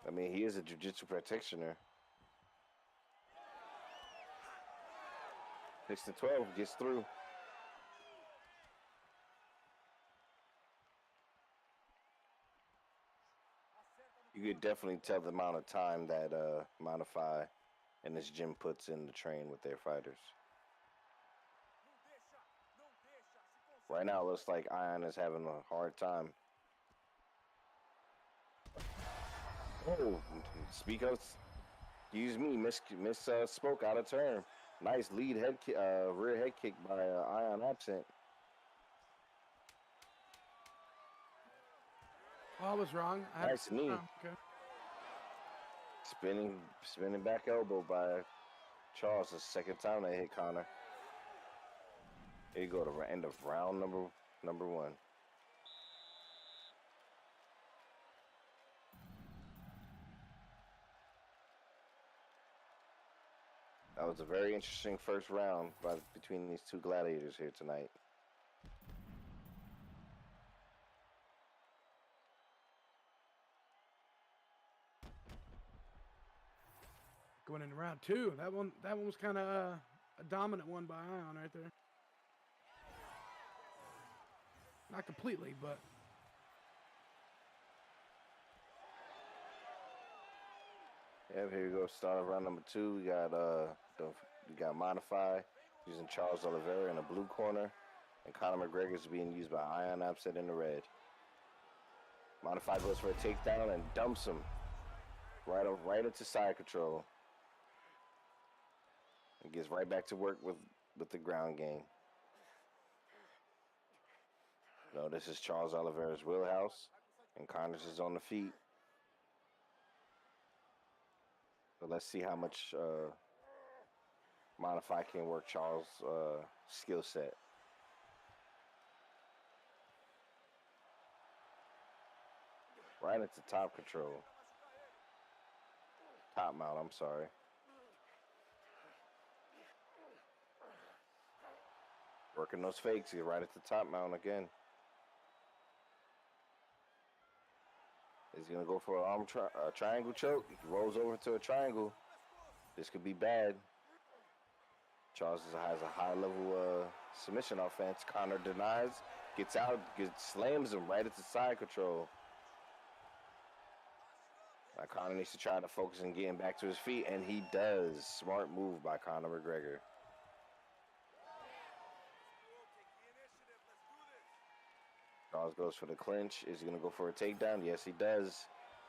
I mean, he is a jiu-jitsu practitioner. 6 to 12 gets through. You could definitely tell the amount of time that Modify and this gym puts in to train with their fighters. Right now, it looks like Ion is having a hard time. Oh, speak up. Excuse me, spoke out of turn. Nice lead rear head kick by Ion Absent. Oh, I was wrong. Nice knee. Oh, okay. Spinning back elbow by Charles. The second time they hit Connor. Here you go to end of round number one. That was a very interesting first round between these two gladiators here tonight. Going into round 2. That one was kind of a dominant one by Ion right there. Not completely, but yeah, here you go. Start of round number 2. We got Modify using Charles Oliveira in the blue corner, and Conor McGregor is being used by Ion Absent in the red. Modify goes for a takedown and dumps him right into side control. And gets right back to work with the ground game. No, this is Charles Oliveira's wheelhouse, and Connor's is on the feet. So let's see how much Modify can work Charles' skill set. Right into top control. Top mount, I'm sorry. Working those fakes, he's right at the top mount again. He's going to go for an triangle choke. He rolls over to a triangle. This could be bad. Charles has a high-level submission offense. Conor denies, gets out, slams him right into side control. Now Conor needs to try to focus on getting back to his feet, and he does. Smart move by Conor McGregor. Charles goes for the clinch. Is he going to go for a takedown? Yes, he does.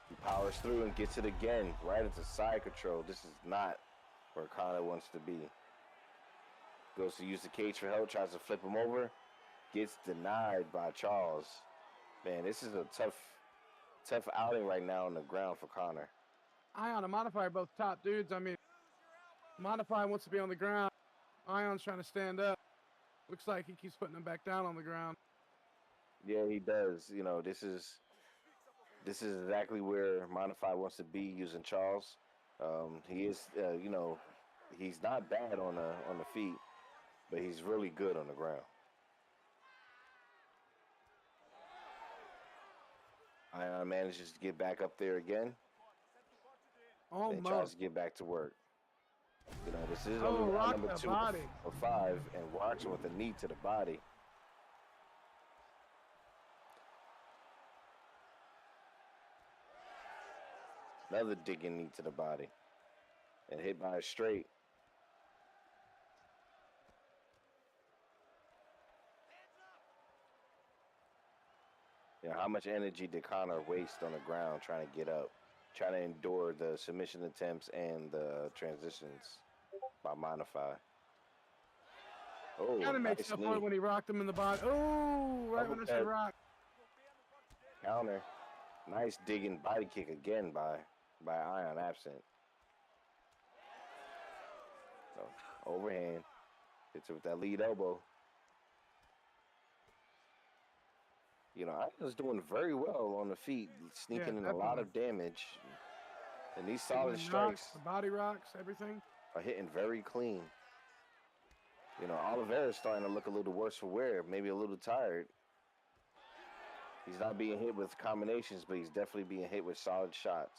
He powers through and gets it again, right into side control. This is not where Conor wants to be. Goes to use the cage for help, tries to flip him over. Gets denied by Charles. Man, this is a tough outing right now on the ground for Conor. Ion and Modify are both top dudes. I mean, Modify wants to be on the ground. Ion's trying to stand up. Looks like he keeps putting him back down on the ground. Yeah, he does. You know, this is exactly where Modify wants to be using Charles. He is, you know, he's not bad on the feet, but he's really good on the ground. Ion manages to get back up there again. And tries to get back to work. You know, this is only round number 2 of 5, and rocks him with a knee to the body. Another digging knee to the body. And hit by a straight. You know, how much energy did Conor waste on the ground trying to get up? Trying to endure the submission attempts and the transitions by Modify. Oh, Kind of makes up for it when he rocked him in the body. Oh, right when I said rock. Counter. Nice digging body kick again by Ion Absent. So, overhand. Hits it with that lead elbow. You know, Ion's doing very well on the feet, sneaking in a lot of damage. And these solid strikes, the body rocks, everything, are hitting very clean. You know, Oliveira's starting to look a little worse for wear, maybe a little tired. He's not being hit with combinations, but he's definitely being hit with solid shots.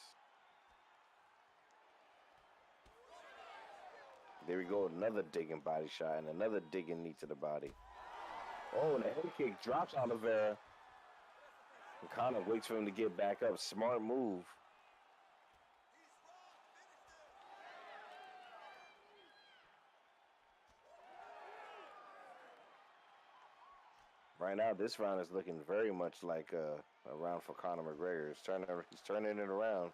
There we go, another digging body shot and another digging knee to the body. Oh, and the head kick drops Oliveira. And Conor waits for him to get back up. Smart move. right now, this round is looking very much like a round for Conor McGregor. He's turning it around,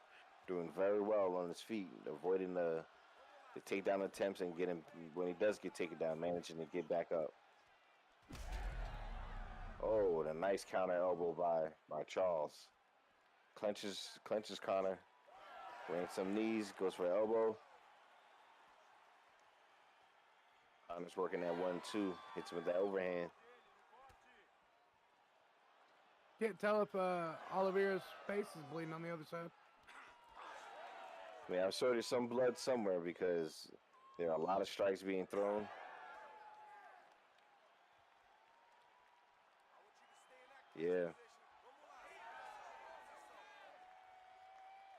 doing very well on his feet, avoiding the takedown attempts and getting, when he does get taken down, managing to get back up. Oh, and a nice counter elbow by Charles. Clenches Conor. Brings some knees, goes for an elbow. Conor's working that 1-2. Hits with that overhand. Can't tell if Oliveira's face is bleeding on the other side. I mean, I'm sure there's some blood somewhere because there are a lot of strikes being thrown. Yeah.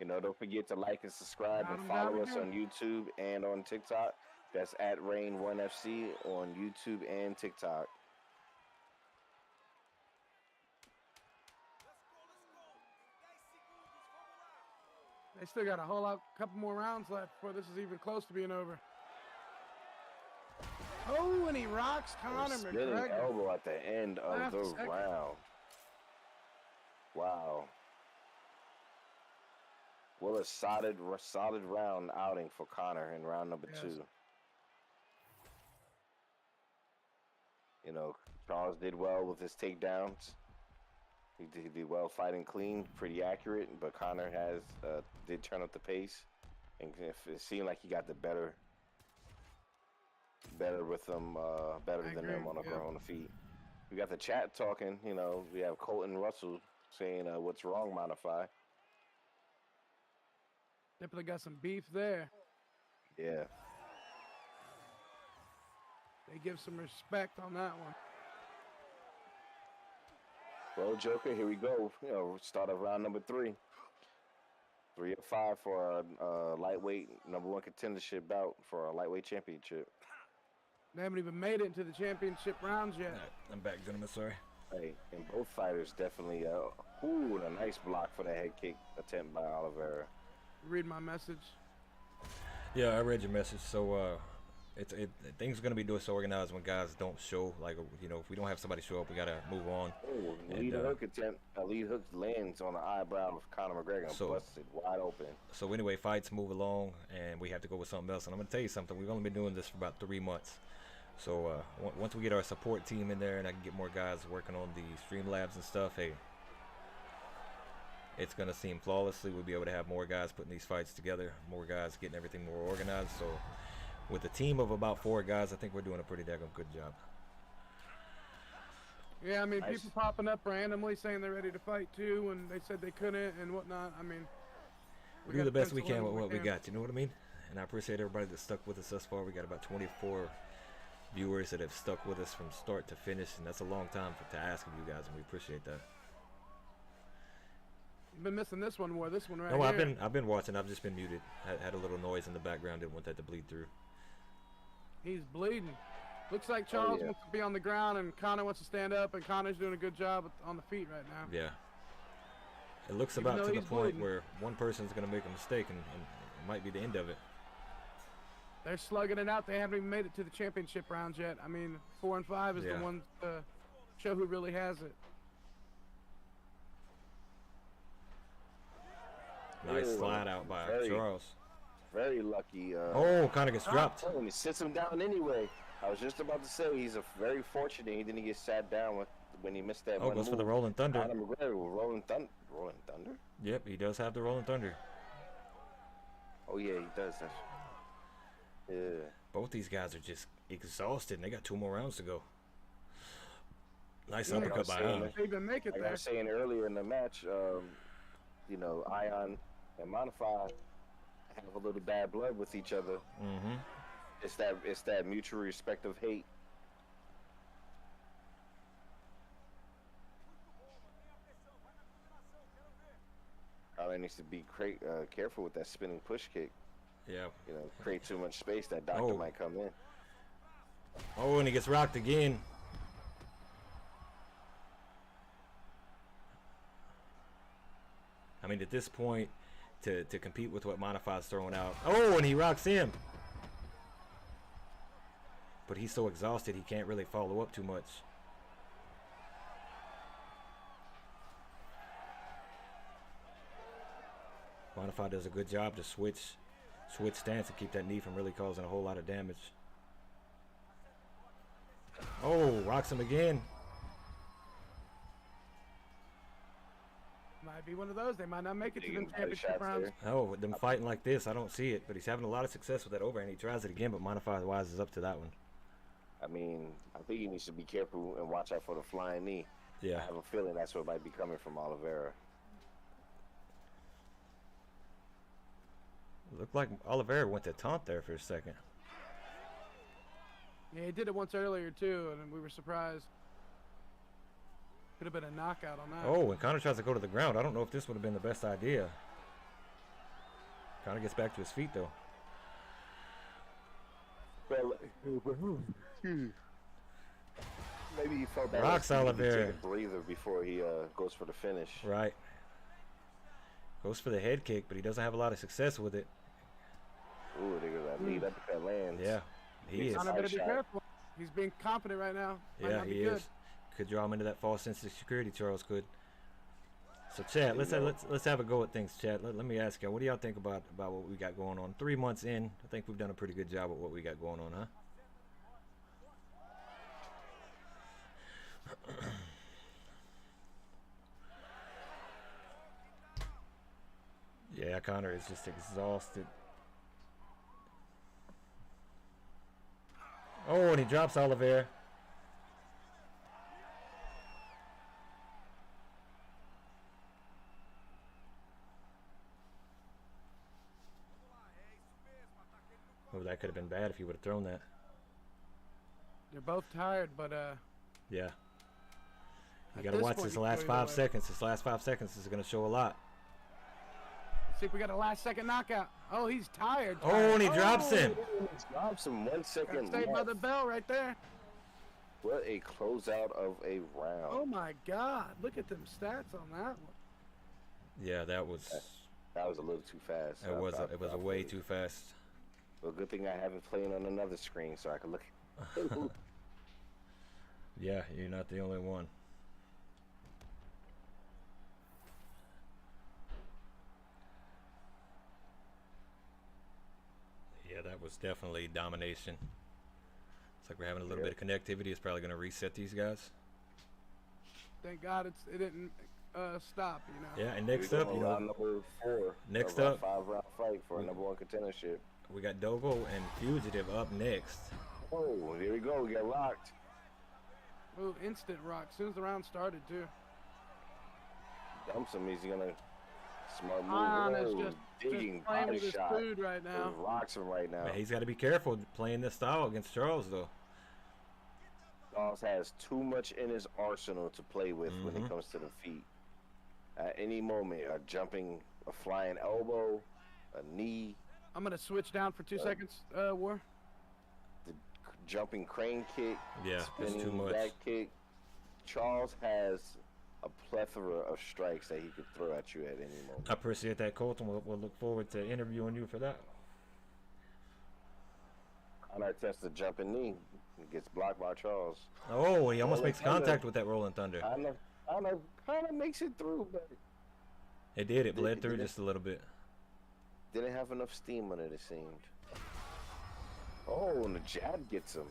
You know, don't forget to like and subscribe and follow us on YouTube and on TikTok. That's at Rain1FC on YouTube and TikTok. They still got a whole lot, couple more rounds left before this is even close to being over. Oh, and he rocks Conor Spinning McGregor. elbow at the end of the round. Wow. What a solid round outing for Conor in round number 2. You know, Charles did well with his takedowns. He did well fighting clean, pretty accurate, but Conor did turn up the pace, and it seemed like he got the better with them, better than them on the feet. We got the chat talking. You know, we have Colton Russell saying, "What's wrong, Modify?" Definitely got some beef there. Yeah. They give some respect on that one. Well, Joker, here we go. You know, start of round number 3. 3 of 5 for a lightweight #1 contendership bout for a lightweight championship. They haven't even made it into the championship rounds yet. Right, I'm back, gentlemen. Sorry. Hey, and both fighters definitely. A nice block for the head kick attempt by Oliveira. Read my message. Yeah, I read your message. So things are gonna be disorganized when guys don't show. Like, you know, if we don't have somebody show up, we gotta move on. Oh, lead hook attempt. Lead hook lands on the eyebrow of Conor McGregor and busted wide open. So anyway, fights move along, and we have to go with something else. And I'm gonna tell you something. We've only been doing this for about 3 months. So once we get our support team in there, and I can get more guys working on the Streamlabs and stuff, hey, it's gonna seem flawlessly. We'll be able to have more guys putting these fights together, more guys getting everything more organized. So with a team of about 4 guys, I think we're doing a pretty daggone good job. Yeah, I mean, people popping up randomly saying they're ready to fight too, and they said they couldn't and whatnot. I mean, we do the best we can with what we got. You know what I mean? And I appreciate everybody that stuck with us thus far. We got about 24 viewers that have stuck with us from start to finish, and that's a long time to ask of you guys, and we appreciate that. You've been missing this one more. This one right here. No, I've been watching. I've just been muted. Had a little noise in the background. Didn't want that to bleed through. He's bleeding. Looks like Charles wants to be on the ground, and Conor wants to stand up, and Conor's doing a good job on the feet right now. Yeah. It looks about to the point where one person's going to make a mistake, and it might be the end of it. They're slugging it out. They haven't even made it to the championship rounds yet. I mean, 4 and 5 is the one to show who really has it. Nice slide out by Charles. Very lucky. Conor gets dropped. And he sits him down anyway. I was just about to say he's very fortunate he didn't get sat down when he missed that one goes move. For the Rolling Thunder. Conor McGregor with Rolling Thunder? Yep, he does have the Rolling Thunder. Oh, yeah, he does. Yeah. Both these guys are just exhausted, and they got 2 more rounds to go. Nice uppercut by him. They even make it like there. I was saying earlier in the match, you know, Ion and Modify have a little bad blood with each other. Mm-hmm. It's that mutual respect of hate. Conor needs to be careful with that spinning push kick. Yeah. You know, create too much space. That doctor might come in. Oh, and he gets rocked again. I mean, at this point, to compete with what Modify's throwing out. Oh, and he rocks him. But he's so exhausted, he can't really follow up too much. Modify does a good job to switch stance and keep that knee from really causing a whole lot of damage. Oh, rocks him again. Might be one of those. They might not make it to Taking them body championship shots rounds. there. Oh, with them fighting like this, I don't see it. But he's having a lot of success with that overhand. He tries it again, but Modify wises up to that one. I mean, I think he needs to be careful and watch out for the flying knee. Yeah. I have a feeling that's what might be coming from Oliveira. Looked like Oliveira went to taunt there for a second. Yeah, he did it once earlier too, and we were surprised. Could have been a knockout on that. Oh, when Conor tries to go to the ground, I don't know if this would have been the best idea. Conor gets back to his feet though. Well, maybe he felt that Rocks he needed to Oliveira. take a breather before he goes for the finish. Right. Goes for the head kick, but he doesn't have a lot of success with it. Ooh, there goes that knee. That lands. Yeah, he is. Conor better be careful. He's being confident right now. Might Yeah, not be he good. is. Could draw him into that false sense of security. Charles could. So, Chad, let's have a go at things, Chad. Let me ask you, what do y'all think about what we got going on? 3 months in, I think we've done a pretty good job with what we got going on, huh? Yeah, Conor is just exhausted. Oh, and he drops Oliveira. Oh, that could have been bad if he would have thrown that. They're both tired, but Yeah. You At got to this watch point, this you last throw either 5 way. seconds. This last 5 seconds is going to show a lot. see if we got a last second knockout. Oh, he's tired. Oh, and he drops him. Drops him 1 second Saved by left. the bell right there. What a closeout of a round. Oh my God! Look at them stats on that one. Yeah, that was a little too fast. it was a way too fast. Well, good thing I have it playing on another screen so I can look. Yeah, you're not the only one. Yeah, that was definitely domination. It's like we're having a little bit of connectivity. It's probably going to reset these guys. Thank God it didn't stop. You know. Yeah, and next up, you know, round number 4. next of a up, 5-round fight for a number 1 contendership. we got Dogo and Fugitive up next. Oh, here we go. We got locked. Ooh, instant rock. As soon as the round started, too. Dumps him. He's gonna smart move. Ion is Oh, just digging playing body with his shot. food right now. Rocks him right now. Man, he's got to be careful playing this style against Charles, though. Charles has too much in his arsenal to play with when it comes to the feet. At any moment, a flying elbow, a knee, I'm gonna switch down for 2 seconds. War. the jumping crane kick, Yeah, that's spinning too much. back kick. Charles has a plethora of strikes that he could throw at you at any moment. I appreciate that, Colton. We'll look forward to interviewing you for that. Conor tests the jumping knee. He gets blocked by Charles. Oh, he almost Rolling makes Thunder. contact with that Rolling Thunder. Conor makes it through, but It did. It bled through just a little bit. didn't have enough steam on it, it seemed. Oh, and the jab gets him.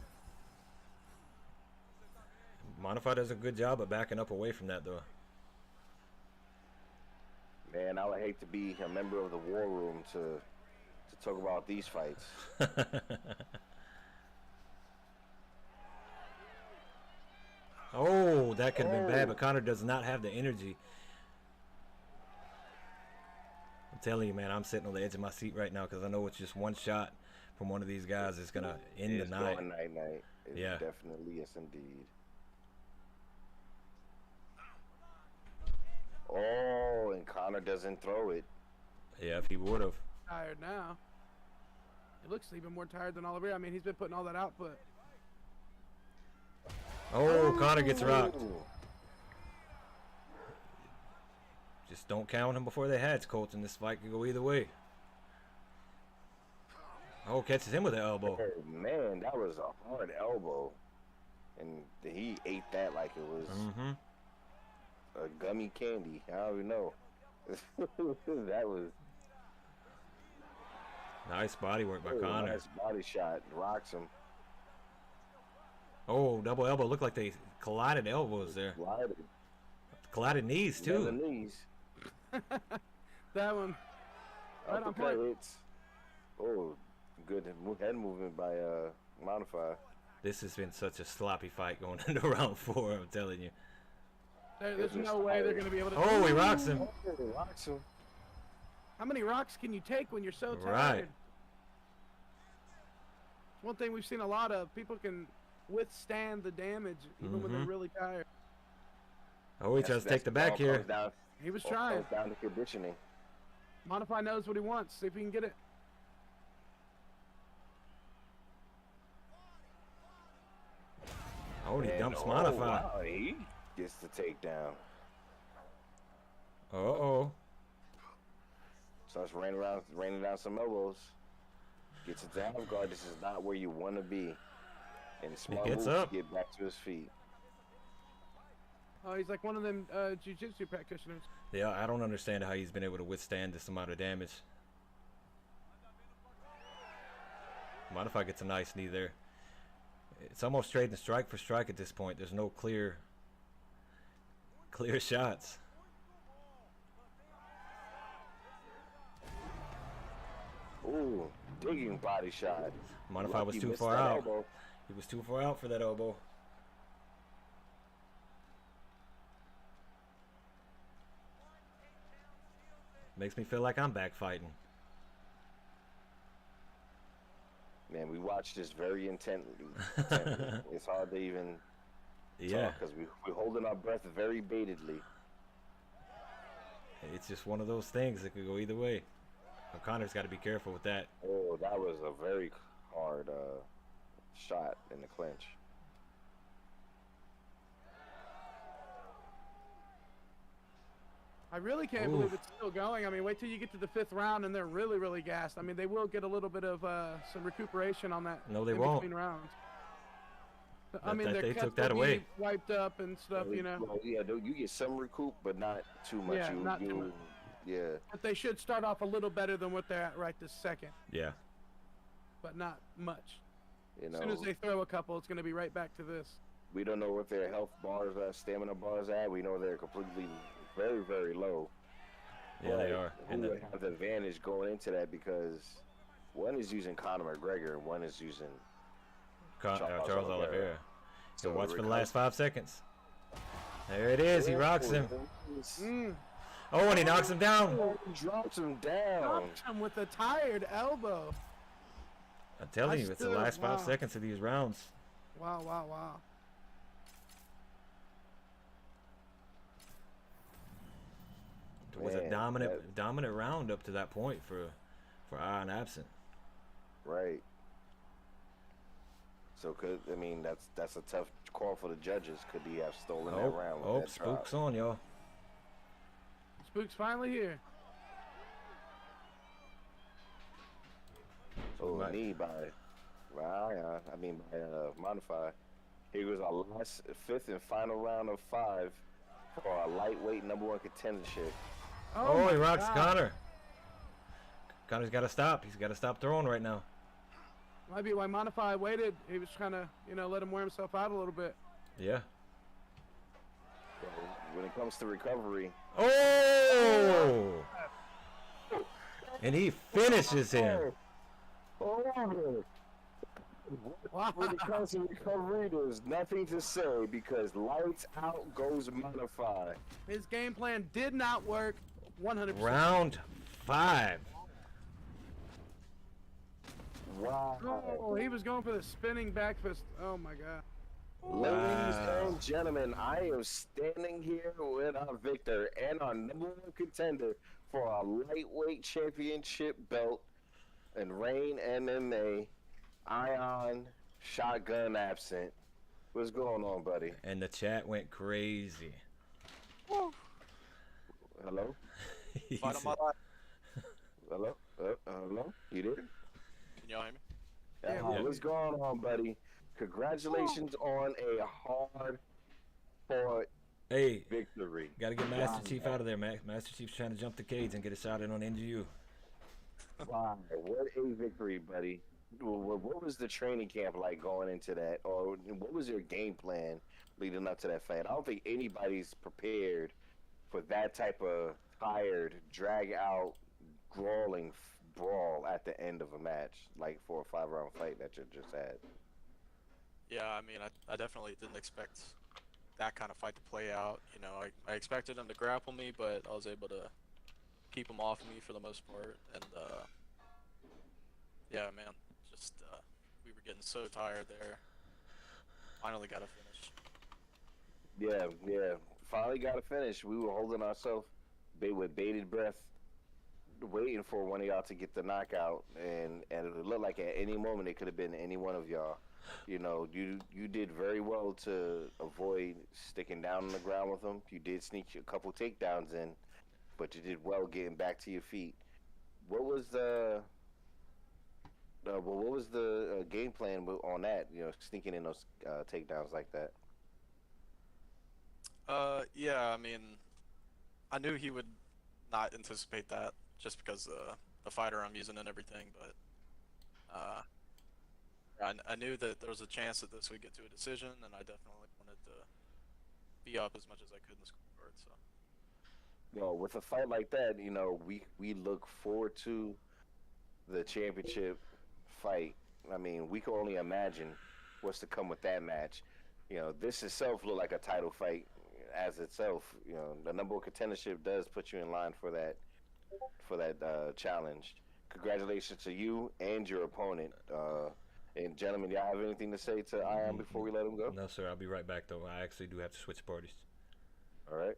Modify does a good job of backing up away from that, though. Man, I would hate to be a member of the war room to talk about these fights. Oh, that could have been bad, but Conor does not have the energy. I'm telling you, man, I'm sitting on the edge of my seat right now because I know it's just one shot from one of these guys is going to end the It's night. going night-night. It Yeah. definitely is indeed. Oh, and Conor doesn't throw it. Yeah, if he would have. Tired now. He looks even more tired than Oliveira. I mean, he's been putting all that output. Oh, Conor gets rocked. Ooh. Just don't count him before they hatch, Colton. This fight could go either way. Oh, catches him with the elbow. Oh, man, that was a hard elbow. And he ate that like it was a gummy candy. I don't even know. That was Nice body work by Oh, Connor. nice body shot. Rocks him. Oh, double elbow. Looked like they collided elbows there. Collided knees, Yeah, the too. knees. That one. Right on Uppercut point. hits. Oh, good head movement by Modify. This has been such a sloppy fight going into round 4, I'm telling you. There's no way they're going to be able to. Oh, he rocks him. Oh, he rocks him. How many rocks can you take when you're so tired? Right. One thing we've seen a lot of, people can withstand the damage even when they're really tired. Oh, he tries to take the back all here. comes down- He was all trying. comes down to conditioning. Modify knows what he wants. See if he can get it. Oh, he And, dumps oh, Modify. wow, he gets the takedown. Uh-oh. Starts raining down some elbows. Gets it down guard. This is not where you want to be. And smart gets moves up. to get back to his feet. Oh, he's like one of them jiu-jitsu practitioners. Yeah, I don't understand how he's been able to withstand this amount of damage. Modify gets a nice knee there. It's almost trading strike for strike at this point. There's no clear shots. Ooh, digging body shot. Modify was Lucky too missed far that out. elbow. He was too far out for that elbow. Makes me feel like I'm back fighting. Man, we watched this very intently. It's hard to even Yeah. because we're holding our breath very baitedly. It's just one of those things that could go either way. O'Connor's got to be careful with that. Oh, that was a very hard shot in the clinch. I really can't believe it's still going. I mean, wait till you get to the 5th round and they're really, really gassed. I mean, they will get a little bit of some recuperation on that. No, they in won't. between rounds. I That- mean, that their they cuts took that will be away. wiped up and stuff, you know. Well, yeah, you get some recoup, but not too much. Yeah, not too much. Yeah. But they should start off a little better than what they're at right this second, Yeah. but not much. You As soon as know, they throw a couple, it's going to be right back to this. we don't know what their health bars are, stamina bars at. We know they're completely very, very low. Yeah, they But are. Who And would have the advantage going into that because one is using Conor McGregor and one is using Charles Oliveira. So So watch the for the last 5 seconds. There it is. He rocks him. Oh, and he knocks him down. He drops him down. Dropped him with a tired elbow. I'm telling I you, it's the still- last 5 wow. seconds of these rounds. Wow, wow, wow. It was a Man, dominant round up to that point for Iron Absent. Right. So that's a tough call for the judges. Could he have stolen that round? with Oh, that drop? Spook's on, y'all. Spook's finally here. So knee by Modify. Here was our last 5th and final round of 5 for our lightweight #1 contendership. Oh, he my rocks God. Connor. Connor's got to stop. He's got to stop throwing right now. Might be why Modify waited. He was trying to, let him wear himself out a little bit. Yeah. So when it comes to recovery, Oh! And he finishes him. when it comes to recovery, there's nothing to say because lights out goes Modify. His game plan did not work 100%. Round 5. Wow. Oh, he was going for the spinning back fist. Oh, my God. Ladies and gentlemen, I am standing here with our victor and our #1 contender for our lightweight championship belt in Reign MMA, Ion Shotgun Absent. What's going on, buddy? And the chat went crazy. Hello? He Fight on my said- life. Hello? Hello? You there? Can y'all hear me? Yeah. What's going on, buddy? Congratulations on a hard-fought Hey, victory. got to get Master Wow. Chief out of there, man. Master Chief's trying to jump the cage and get a shot in on NGU. Wow, what a victory, buddy. What was the training camp like going into that? Or what was your game plan leading up to that fight? I don't think anybody's prepared for that type of tired, drag out, brawling brawl at the end of a match, like for a 5-round fight that you just had. Yeah, I mean, I definitely didn't expect that kind of fight to play out. You know, I expected him to grapple me, but I was able to keep him off me for the most part. And yeah, man, just we were getting so tired there. Finally got a finish. Yeah. Finally got a finish. We were holding ourselves with bated breath, waiting for one of y'all to get the knockout, and it looked like at any moment it could have been any one of y'all. You know, you did very well to avoid sticking down on the ground with him. You did sneak a couple takedowns in, but you did well getting back to your feet. What was the game plan on that? You know, sneaking in those takedowns like that. Yeah, I mean, I knew he would not anticipate that just because the fighter I'm using and everything, but I knew that there was a chance that this would get to a decision, and I definitely wanted to be up as much as I could in the scoreboard. So. Well, with a fight like that, you know, we look forward to the championship fight. I mean, we can only imagine what's to come with that match. You know, this itself looked like a title fight as itself. You know, the number one contendership does put you in line for that challenge. Congratulations to you and your opponent. And gentlemen, y'all have anything to say to Ion before we let him go? No, sir. I'll be right back, though. I actually do have to switch parties. All right.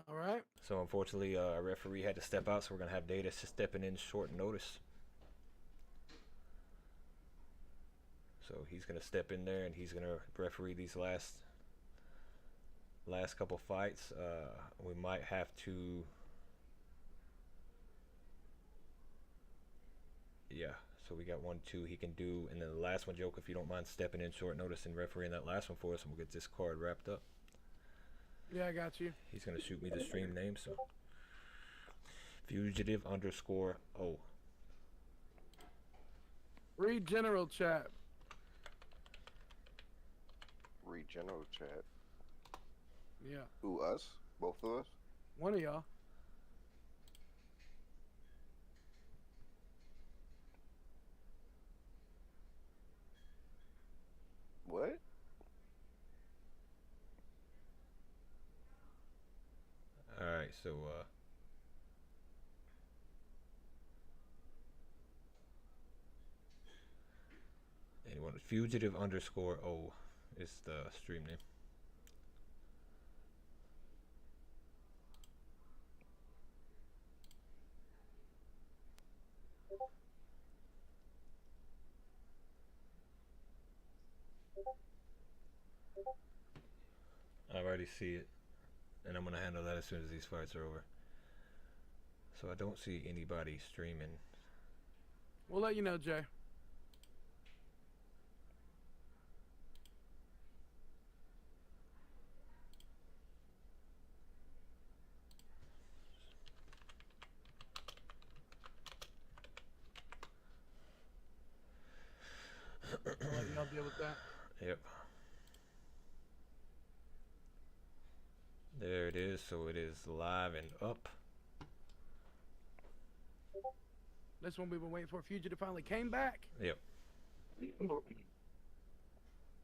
All right. So unfortunately, our referee had to step out, so we're gonna have Data stepping in short notice. So he's gonna step in there and he's gonna referee these last couple fights. We might have to, yeah. So we got 1, 2 he can do, and then the last one, Joke, if you don't mind stepping in short notice and refereeing that last one for us, and we'll get this card wrapped up. Yeah, I got you. He's gonna shoot me the stream name, so Fugitive_O. Read general chat. Read general chat. Yeah. Who, us? Both of us? One of y'all. What? Alright, so anyone Fugitive_O is the stream name. I already see it, and I'm gonna handle that as soon as these fights are over. So I don't see anybody streaming. We'll let you know, Jay. I'll let y'all deal with that. Yep. There it is. So it is live and up. This one we've been waiting for. Fugitive finally came back. Yep.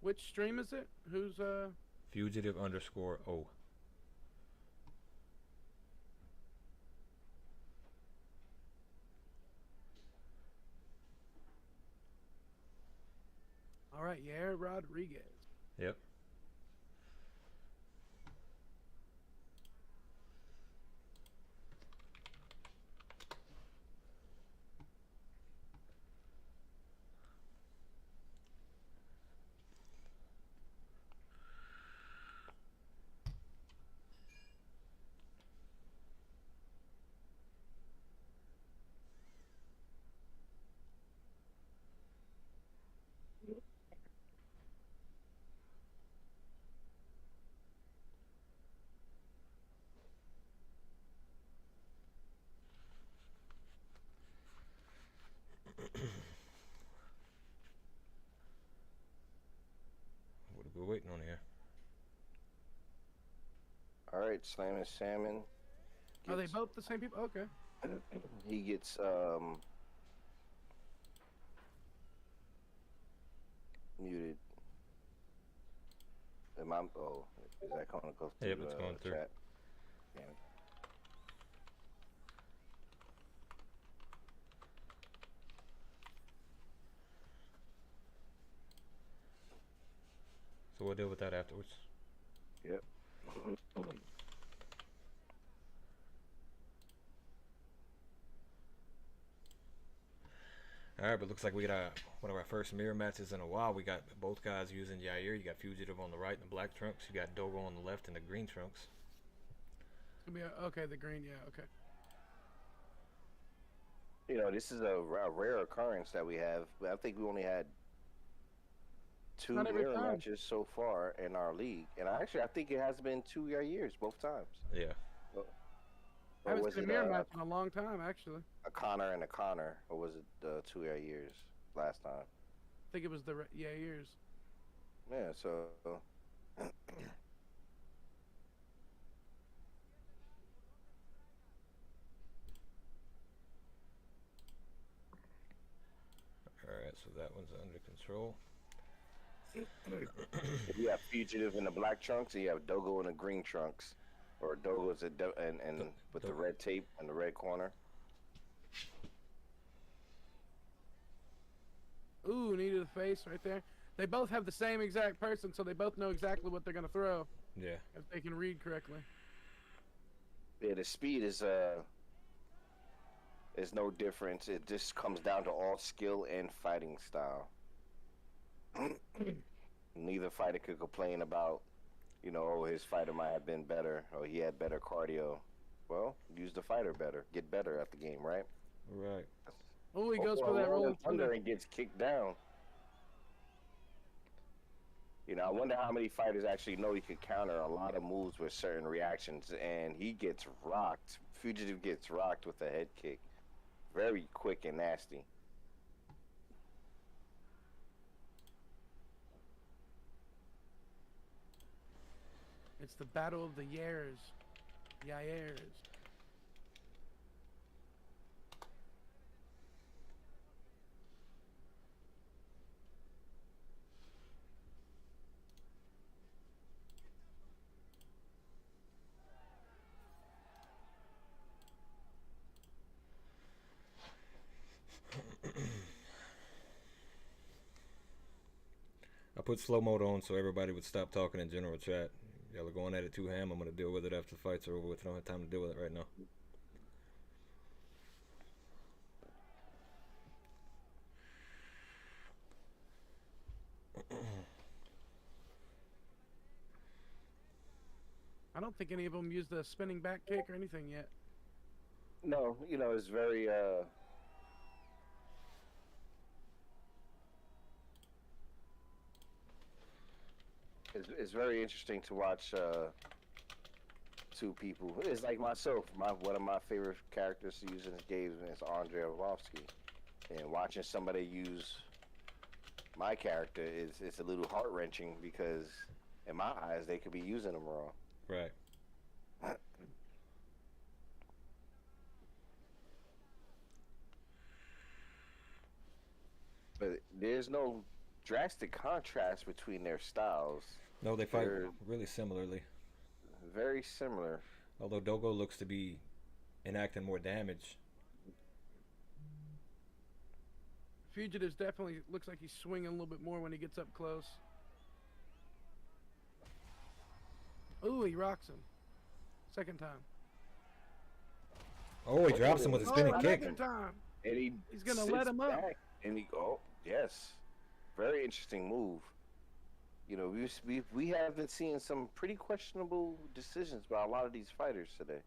Which stream is it? Who's Fugitive_O. All right, Yair Rodriguez. Yep. Slam and Salmon. Are they both the same people? Okay. He gets muted. Am I, oh, is that going to go through Yep, it's going through. chat? Damn it. So we'll deal with that afterwards. Yep. Alright, but looks like we got one of our first mirror matches in a while. We got both guys using Yair. You got Fugitive on the right in the black trunks. You got Dogo on the left in the green trunks. It's gonna be okay, the green, yeah, okay. You know, this is a rare occurrence that we have. But I think we only had 2 Not every mirror time. matches so far in our league, and I think it has been 2 years both times. Yeah. I haven't seen a mirror match in a long time, actually. A Connor and a Connor, or was it 2 years last time? I think it was the years. Yeah, so Alright, so that one's under control. you have Fugitive in the black trunks, and you have Dogo in the green trunks, or Dogo's and with the red tape in the red corner. Ooh, knee to the face right there. They both have the same exact person, so they both know exactly what they're gonna throw. Yeah. If they can read correctly. Yeah, the speed is no difference. It just comes down to all skill and fighting style. Neither fighter could complain about, you know, oh, his fighter might have been better, or he had better cardio. Well, use the fighter better, get better at the game, right? Right. Oh, he goes for that roll thunder and gets kicked down. You know, I wonder how many fighters actually know he could counter a lot of moves with certain reactions, and he gets rocked. Fugitive gets rocked with a head kick. Very quick and nasty. It's the battle of the Yairs. Yairs. I put slow mode on so everybody would stop talking in general chat. Y'all are going at it too ham. I'm gonna deal with it after the fights are over with. I don't have time to deal with it right now. I don't think any of them used the spinning back kick or anything yet. No, you know, it's very it's very interesting to watch two people. It's like myself. One of my favorite characters to use in this game is Andrei Arlovsky, and watching somebody use my character it's a little heart wrenching because in my eyes they could be using them wrong. Right. But there's no drastic contrast between their styles. No, they fight They're really similarly. very similar. Although Dogo looks to be enacting more damage. Fugitive's definitely looks like he's swinging a little bit more when he gets up close. Ooh, he rocks him. Second time. Oh, he drops him with a spinning kick. Second time. And He's gonna sits let him up. back And he yes, very interesting move. You know, we have been seeing some pretty questionable decisions by a lot of these fighters today.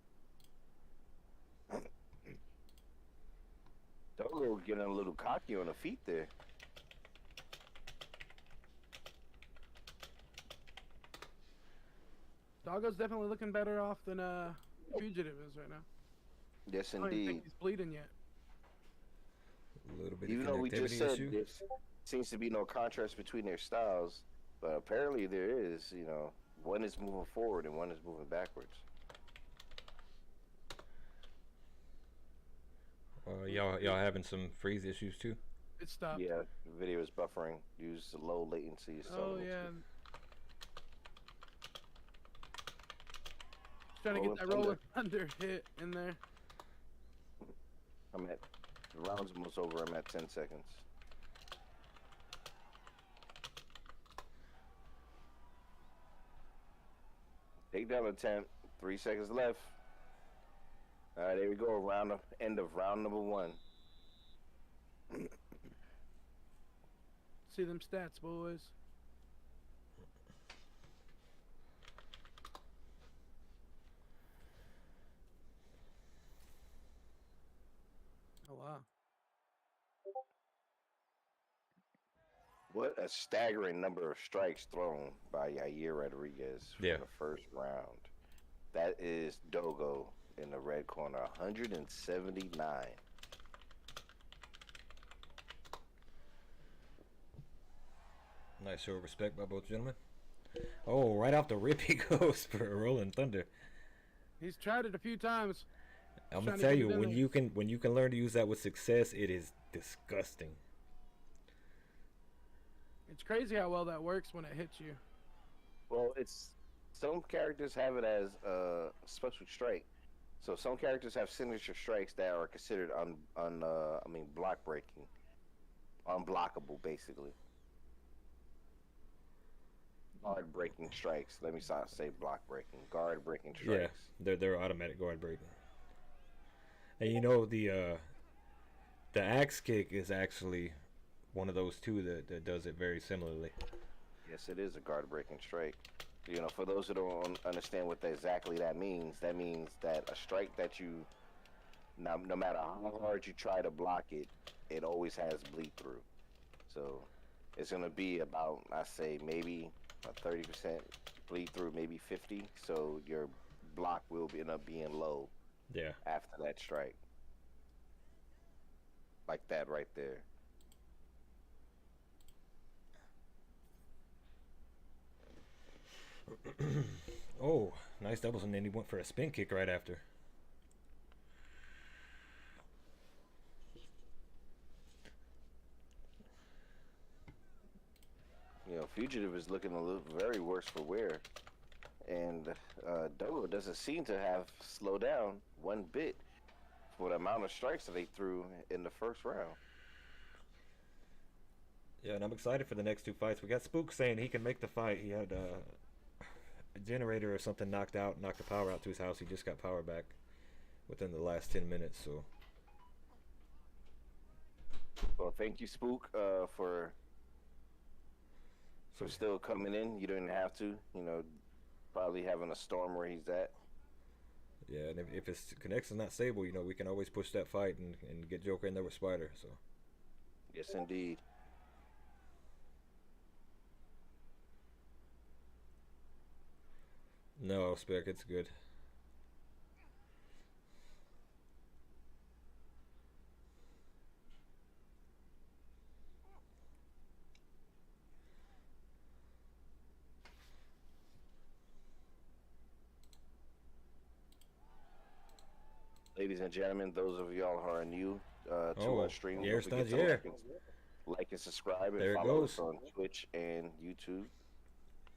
Dogo getting a little cocky on the feet there. Doggo's definitely looking better off than Fugitive is right now. Yes, I don't even indeed. think he's bleeding yet. A little bit Even of though we just connectivity said issue. there seems to be no contrast between their styles, but apparently there is. You know, one is moving forward and one is moving backwards. Y'all having some freeze issues too? It stopped. Yeah, the video is buffering. Use low latency. Oh yeah. Just trying to get that Rolling Thunder hit in there. I'm at the round's almost over. I'm at 10 seconds. Takedown attempt. 3 seconds left. All right, there we go. End of round number 1. See them stats, boys. Oh wow. What a staggering number of strikes thrown by Yair Rodriguez from the first round. That is Dogo in the red corner, 179. Nice show of respect by both gentlemen. Oh, right off the rip he goes for Rolling Thunder. He's tried it a few times. I'm gonna tell you, when you can learn to use that with success, it is disgusting. It's crazy how well that works when it hits you. Well, it's some characters have it as a special strike. So some characters have signature strikes that are considered block breaking, unblockable, basically. Guard breaking strikes. Let me not say block breaking. Guard breaking strikes. Yeah, they're automatic guard breaking. And you know the axe kick is actually one of those two that does it very similarly. Yes, it is a guard breaking strike. You know, for those who don't understand what exactly that means that a strike that you, no matter how hard you try to block it, it always has bleed through. So it's gonna be about, I say, maybe a 30% bleed through, maybe 50. So your block will end up being low. Yeah. After that strike, like that right there. Oh, nice doubles, and then he went for a spin kick right after. You know, Fugitive is looking a little very worse for wear, and Dogo doesn't seem to have slowed down one bit for the amount of strikes that they threw in the first round. Yeah, and I'm excited for the next two fights. We got Spook saying he can make the fight. He had a generator or something knocked the power out to his house. He just got power back within the last 10 minutes. So, well, thank you, Spook, for still coming in. You didn't have to, you know, probably having a storm where he's at. Yeah, and if his connection's not stable, you know, we can always push that fight and get Joker in there with Spider. So, yes, indeed. No, Spec, it's good. Ladies and gentlemen, those of y'all who are new to our stream, don't forget to like and subscribe, and follow us on Twitch and YouTube.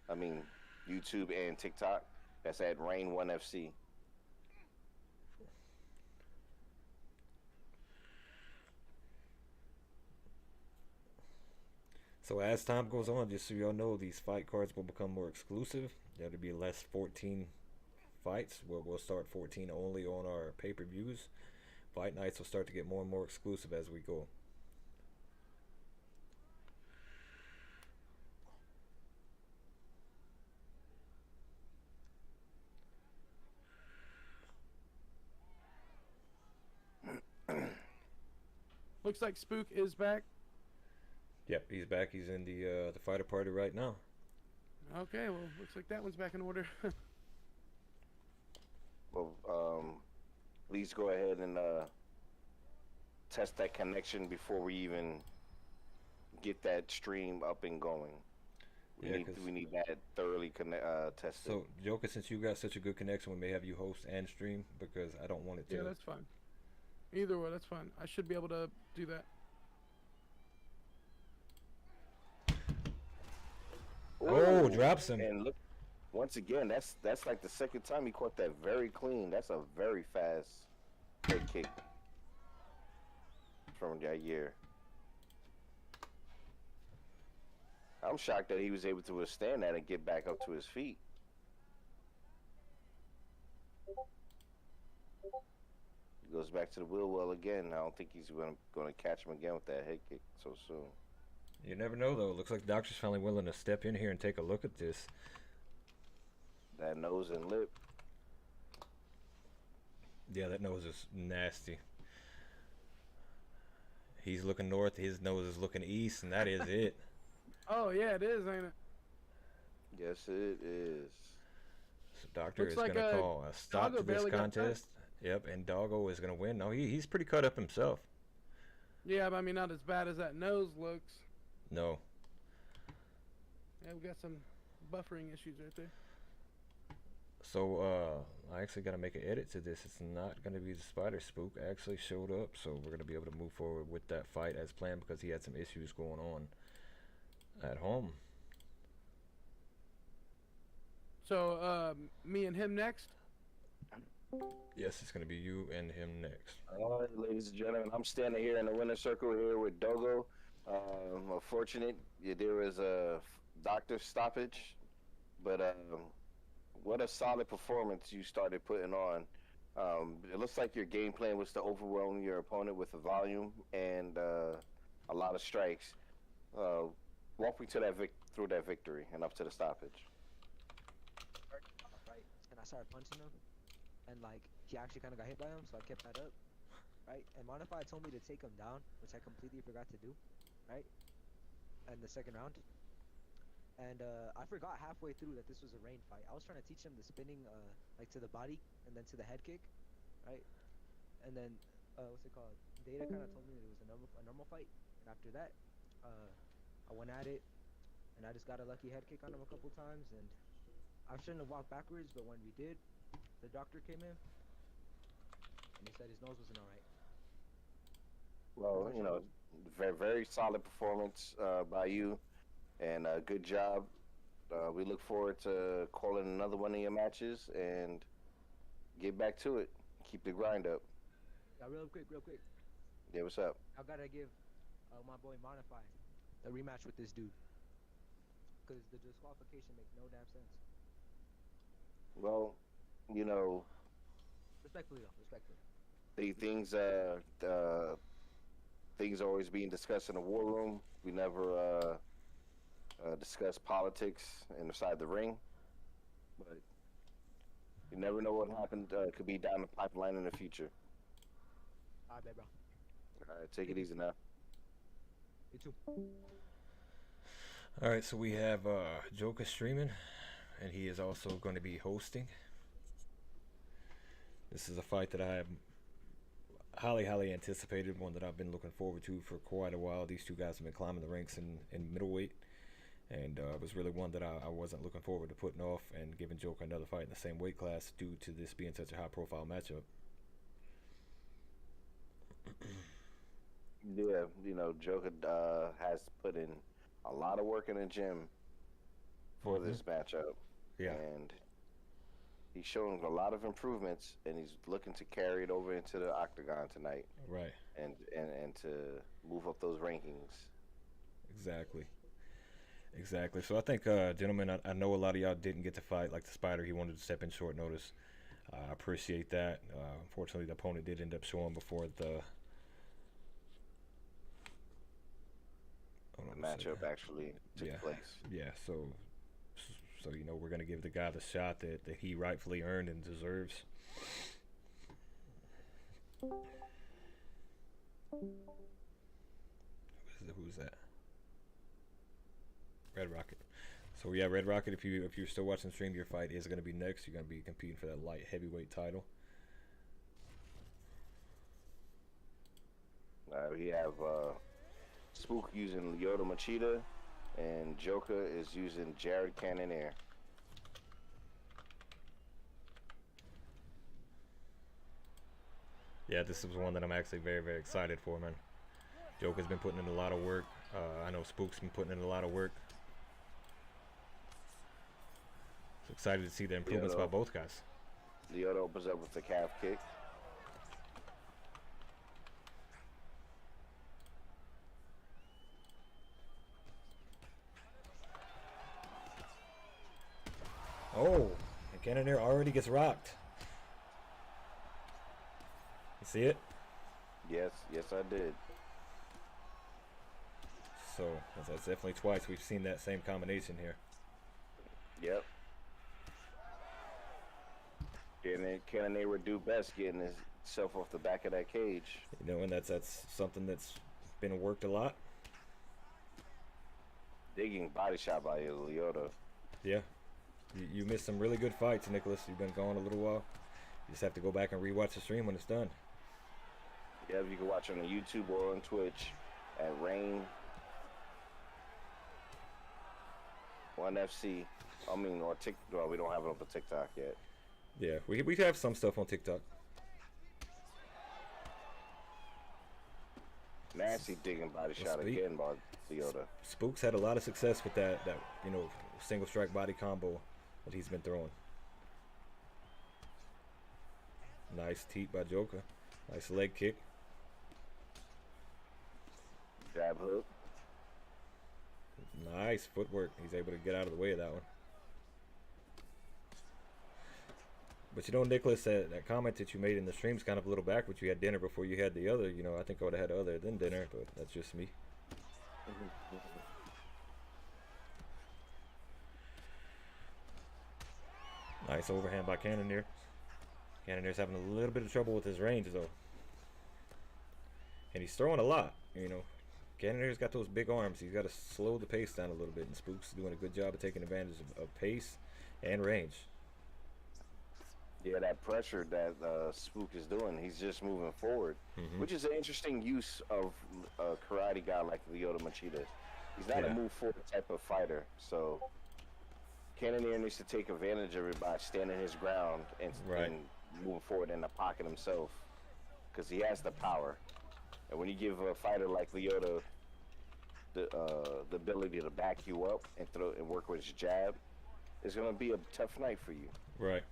I mean, YouTube and TikTok. That's at Rain1FC. So as time goes on, just so y'all know, these fight cards will become more exclusive. There'll be less 14 fights. We'll start 14 only on our pay-per-views. Fight nights will start to get more and more exclusive as we go. Looks like Spook is back. Yep, he's back. He's in the fighter party right now. Okay, well, looks like that one's back in order. Well, please go ahead and test that connection before we even get that stream up and going. We need that thoroughly tested. So, Joker, since you got such a good connection, we may have you host and stream because I don't want it to. Yeah, that's fine. Either way, that's fine. I should be able to do that. Oh, drops him. And look, once again, that's like the second time he caught that very clean. That's a very fast head kick from Yair. I'm shocked that he was able to withstand that and get back up to his feet. He goes back to the wheel well again. I don't think he's gonna catch him again with that head kick so soon. You never know, though. It looks like the doctor's finally willing to step in here and take a look at this. That nose and lip. Yeah, that nose is nasty. He's looking north, his nose is looking east, and that is it. Oh, yeah, it is, ain't it? Yes, it is. So doctor Looks is like, going to call a stop Doggo to this barely got contest. Yep, and Doggo is going to win. No, he's pretty cut up himself. Yeah, but I mean, not as bad as that nose looks. No. Yeah, we got some buffering issues right there. So, I actually got to make an edit to this. It's not going to be the Spider Spook actually showed up, so we're going to be able to move forward with that fight as planned because he had some issues going on at home. So, me and him next? Yes, it's going to be you and him next. All right, ladies and gentlemen, I'm standing here in the winner's circle here with Doggo. Unfortunate, there was a doctor stoppage, but what a solid performance you started putting on. It looks like your game plan was to overwhelm your opponent with the volume and a lot of strikes. Walk me to that through that victory and up to the stoppage. Right, and I started punching him, and like he actually kind of got hit by him, so I kept that up. Right, and Modify told me to take him down, which I completely forgot to do. Right, in the second round. And I forgot halfway through that this was a rain fight. I was trying to teach him the spinning, like to the body and then to the head kick, right? And then what's it called? Data kind of told me that it was a normal fight. And after that, I went at it, and I just got a lucky head kick on him a couple times. And I shouldn't have walked backwards, but when we did, the doctor came in, and he said his nose wasn't alright. Well, you know, very, very solid performance by you, and good job. We look forward to calling another one of your matches and get back to it. Keep the grind up. Yeah, real quick. Yeah, what's up? I gotta give my boy Modify a rematch with this dude, because the disqualification makes no damn sense. Well, you know, Respectfully though, respectfully. the things are always being discussed in the war room. We never discuss politics inside the ring, but you never know what happened. Could be down the pipeline in the future. Alright, bro. All right, take it easy now. You too. All right, so we have Joker streaming, and he is also going to be hosting. This is a fight that I have highly anticipated, one that I've been looking forward to for quite a while. These two guys have been climbing the ranks in middleweight, and it was really one that I wasn't looking forward to putting off and giving Joker another fight in the same weight class due to this being such a high-profile matchup. Yeah, you know, Joker has put in a lot of work in the gym for this matchup. Yeah. And he's showing a lot of improvements, and he's looking to carry it over into the octagon tonight. Right. And to move up those rankings. Exactly. So I think, gentlemen, I know a lot of y'all didn't get to fight. Like the Spider, he wanted to step in short notice. I appreciate that. Unfortunately, the opponent did end up showing before the matchup actually took place. Yeah, so you know, we're gonna give the guy the shot that he rightfully earned and deserves. Who's that? Red Rocket. So yeah, Red Rocket, if you're still watching the stream, your fight is gonna be next. You're gonna be competing for that light heavyweight title. We have Spook using Lyoto Machida, and Joker is using Jared Cannonier. Yeah, this is one that I'm actually very, very excited for, man. Joker's been putting in a lot of work. I know Spook's been putting in a lot of work. So excited to see the improvements by both guys. Lyoto opens up with the calf kick. Oh, and Cannonier already gets rocked. You see it? Yes, I did. So that's definitely twice we've seen that same combination here. Yep. Cannonier would do best getting himself off the back of that cage. You know, and that's something that's been worked a lot. Digging body shot by Lyoto. Yeah. You missed some really good fights, Nicholas. You've been gone a little while. You just have to go back and rewatch the stream when it's done. Yeah, you can watch on the YouTube or on Twitch at Rain 1FC. I mean, or TikTok. Well, we don't have it on TikTok yet. Yeah, we have some stuff on TikTok. Nasty digging body shot again by Lyoto. Spooks had a lot of success with that single strike body combo that he's been throwing. Nice teep by Joker. Nice leg kick. Jab hook. Nice footwork. He's able to get out of the way of that one. But you know, Nicholas, that comment that you made in the stream's kind of a little backwards. You had dinner before you had the other. You know, I think I would have had other than dinner, but that's just me. Nice overhand by Cannonier. Cannonier's having a little bit of trouble with his range, though. And he's throwing a lot, you know. Cannonier's got those big arms. He's got to slow the pace down a little bit, and Spook's doing a good job of taking advantage of pace and range. Yeah, that pressure that Spook is doing, he's just moving forward, which is an interesting use of a karate guy like Lyoto Machida. He's not a move forward type of fighter, so Cannonier needs to take advantage of it by standing his ground and moving forward in the pocket himself, because he has the power. And when you give a fighter like Lyoto the ability to back you up and throw and work with his jab, it's gonna be a tough night for you. Right.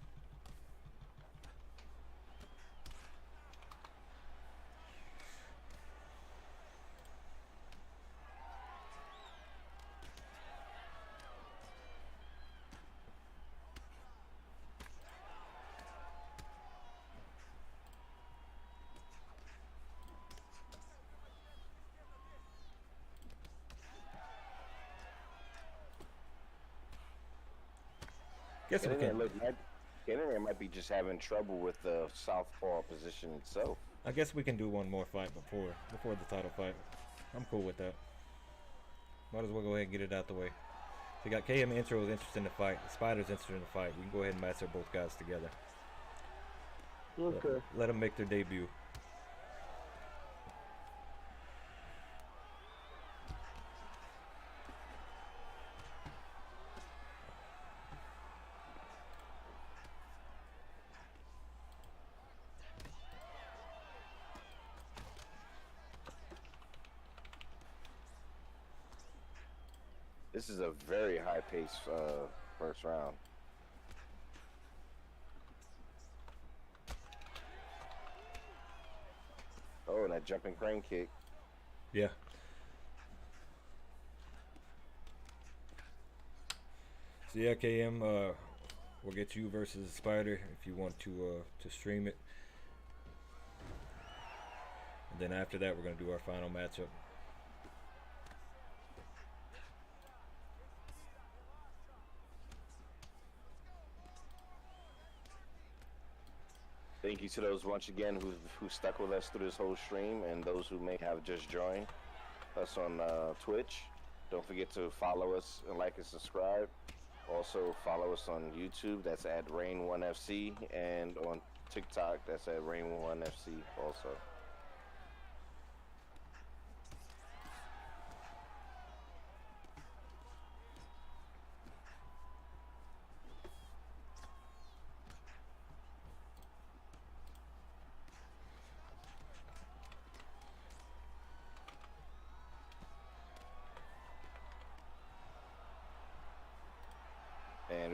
Guess we can. Cannonier might be just having trouble with the southpaw position itself. I guess we can do one more fight before the title fight. I'm cool with that. Might as well go ahead and get it out the way. So you got KM Intro is interested in the fight. Spider's interested in the fight. We can go ahead and match both guys together. Okay. Let them make their debut. This is a very high-paced first round. Oh, and that jumping crane kick. Yeah. So yeah, KM, we'll get you versus Spider if you want to stream it. And then after that, we're gonna do our final matchup. Thank you to those once again who stuck with us through this whole stream, and those who may have just joined us on Twitch. Don't forget to follow us and like and subscribe. Also follow us on YouTube. That's at Rain1FC, and on TikTok. That's at Rain1FC also.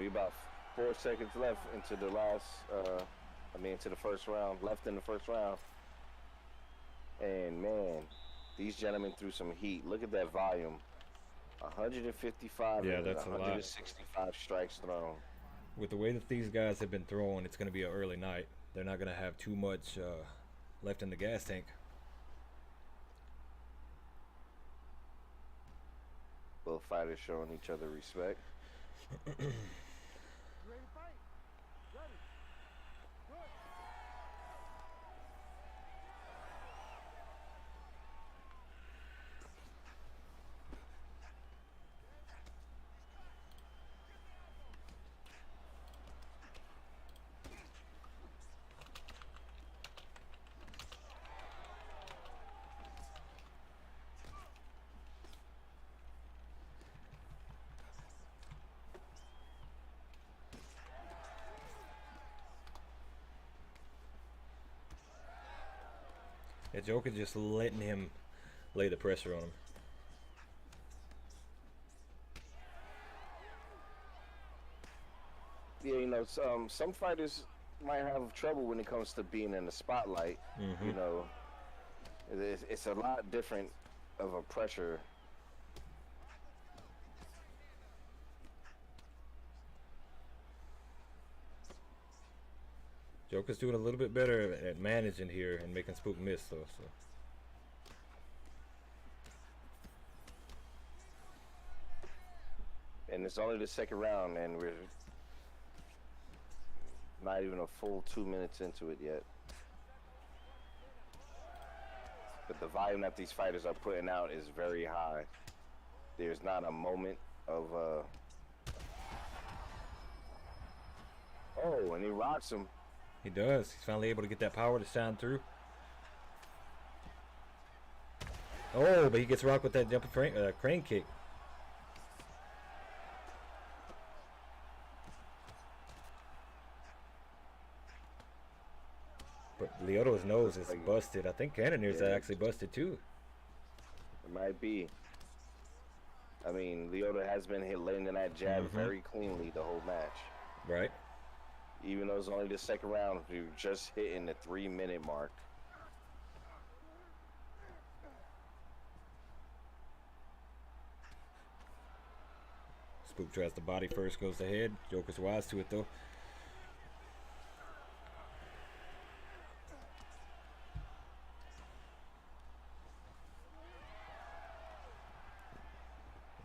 We about 4 seconds left into the last, into the first round. Left in the first round. And man, these gentlemen threw some heat. Look at that volume. 155 Yeah, and that's a lot. 165 strikes thrown. With the way that these guys have been throwing, it's going to be an early night. They're not going to have too much left in the gas tank. Both fighters showing each other respect. Yeah, Joker just letting him lay the pressure on him. Yeah, you know, some fighters might have trouble when it comes to being in the spotlight. Mhm. You know, it's a lot different of a pressure. Joker's doing a little bit better at managing here and making Spook miss, though. So. And it's only the second round, and we're not even a full 2 minutes into it yet. But the volume that these fighters are putting out is very high. There's not a moment of oh, and he rocks him. He does. He's finally able to get that power to shine through. Oh, but he gets rocked with that jumping crane kick. But Lyoto's nose is busted. I think Cannonier's actually busted too. It might be. I mean, Lyoto has been landing that jab very cleanly the whole match. Right. Even though it's only the second round, we were just hitting the 3-minute mark. Spook tries the body first, goes ahead. Joker's wise to it though.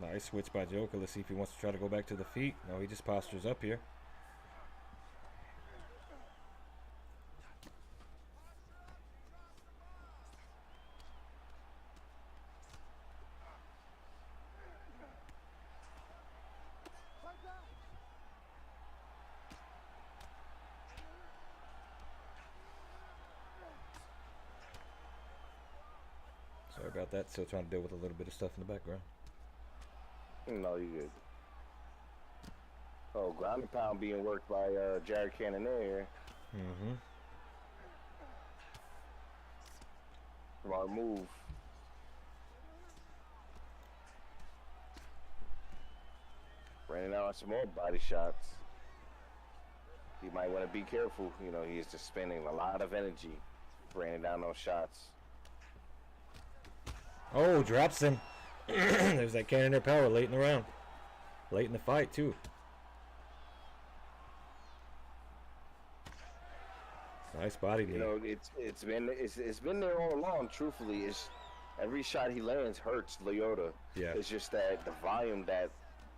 Nice switch by Joker. Let's see if he wants to try to go back to the feet. No, he just postures up here. Sorry about that. Still trying to deal with a little bit of stuff in the background. No, you good. Oh, ground and pound being worked by Jared Cannonier here. Smart move. Running out on some more body shots. You might want to be careful. You know, he's just spending a lot of energy raining down those shots. Oh, drops him. There's that Cannonier power late in the round. Late in the fight, too. Nice body knee. You know, it's been there all along. Truthfully, it's every shot he lands hurts Lyoto. Yeah. It's just that the volume that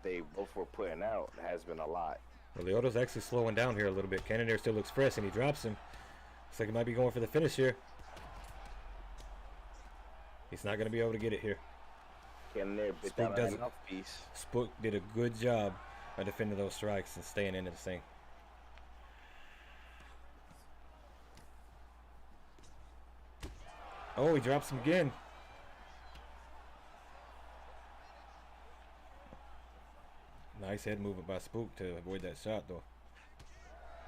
they both were putting out has been a lot. Well, Lyoto's actually slowing down here a little bit. Cannonier still looks fresh, and he drops him. Looks like he might be going for the finish here. He's not going to be able to get it here. Cannonier bit down on that mouthpiece. Spook did a good job of defending those strikes and staying into this thing. Oh, he drops him again. Nice head movement by Spook to avoid that shot, though.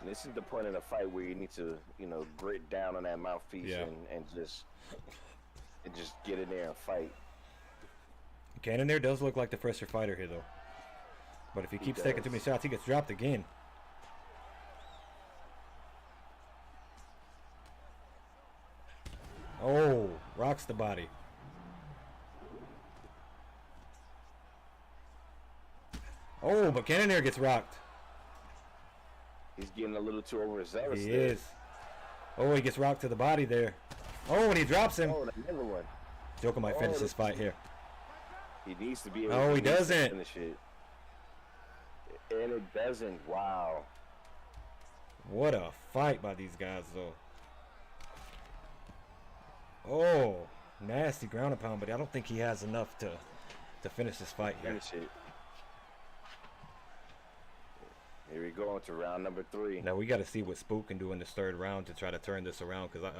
And this is the point of the fight where you need to, you know, grit down on that mouthpiece and just get in there and fight. Cannonier does look like the fresher fighter here, though. But if he He keeps taking does. too many shots, he gets dropped again. Oh, rocks the body. Oh, but Cannonier gets rocked. He's getting a little too overzealous. He there. is. Oh, he gets rocked to the body there. Oh, and he drops him. Oh, another one. Joker might finish this fight here. He needs to be able Oh, to he doesn't. finish it. And it doesn't. Wow. What a fight by these guys, though. Oh, nasty ground and pound, but I don't think he has enough to finish this fight here. Finish it. Here we go into round number 3. Now we got to see what Spook can do in this third round to try to turn this around. Because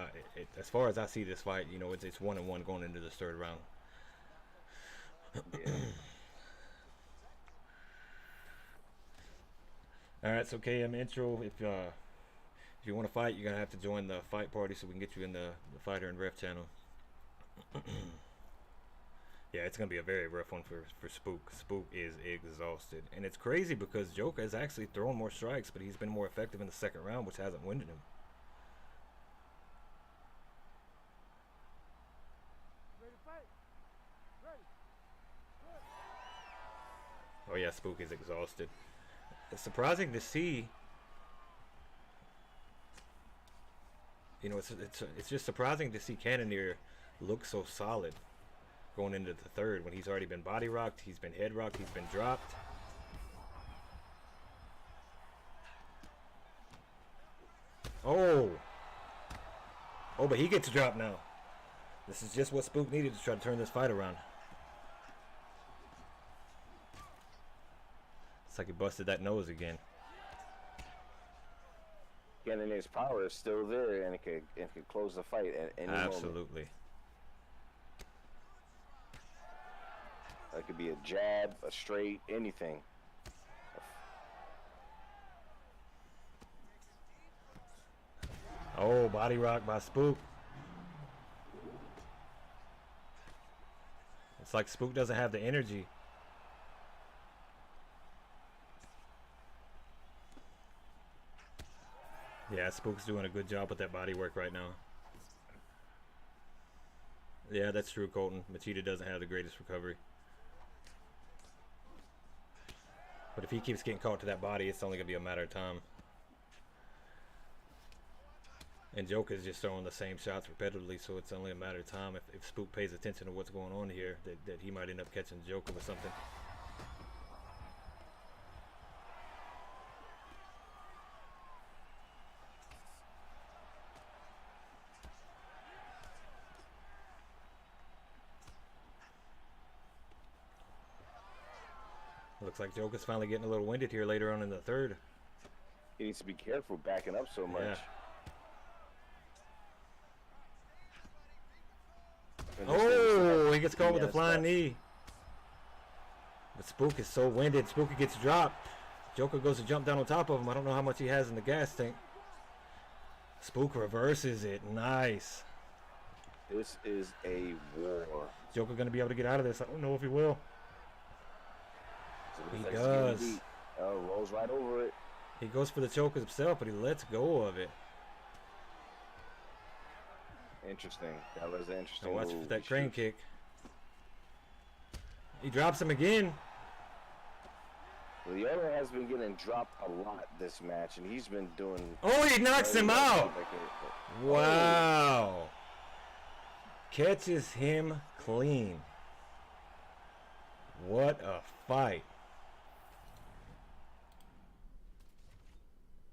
as far as I see this fight, you know, it's 1-1 going into this third round. Yeah. All right, so KM intro. If you want to fight, you're gonna have to join the fight party so we can get you in the Fighter and Ref channel. Yeah, it's gonna be a very rough one for Spook. Spook is exhausted, and it's crazy because Joker has actually thrown more strikes, but he's been more effective in the second round, which hasn't winded him. Ready to fight? Ready. Oh yeah, Spook is exhausted. It's surprising to see. You know, it's just surprising to see Cannonier look so solid going into the third when he's already been body rocked, he's been head rocked, he's been dropped. Oh, but he gets dropped now. This is just what Spook needed to try to turn this fight around. It's like he busted that nose again. Cannonier's power is still there, and it could close the fight at any moment. Absolutely. That could be a jab, a straight, anything. Oh, body rock by Spook. It's like Spook doesn't have the energy. Yeah, Spook's doing a good job with that body work right now. Yeah, that's true, Colton. Machida doesn't have the greatest recovery. But if he keeps getting caught to that body, it's only going to be a matter of time. And Joker's just throwing the same shots repetitively, so it's only a matter of time. If Spook pays attention to what's going on here, that he might end up catching Joker with something. Looks like Joker's finally getting a little winded here later on in the third. He needs to be careful backing up so much. Yeah. And He gets caught with a flying knee. But Spook is so winded. Spooky gets dropped. Joker goes to jump down on top of him. I don't know how much he has in the gas tank. Spook reverses it. Nice. This is a war. Joker going to be able to get out of this. I don't know if he will. So He it's does. getting beat. Rolls right over it. He goes for the choke himself, but he lets go of it. Interesting. That was an interesting Now watch move. for that He crane shoots. kick. He drops him again. Leona has been getting dropped a lot this match, and he's been doing. Oh, he knocks very him well. out. Wow. Catches him clean. What a fight.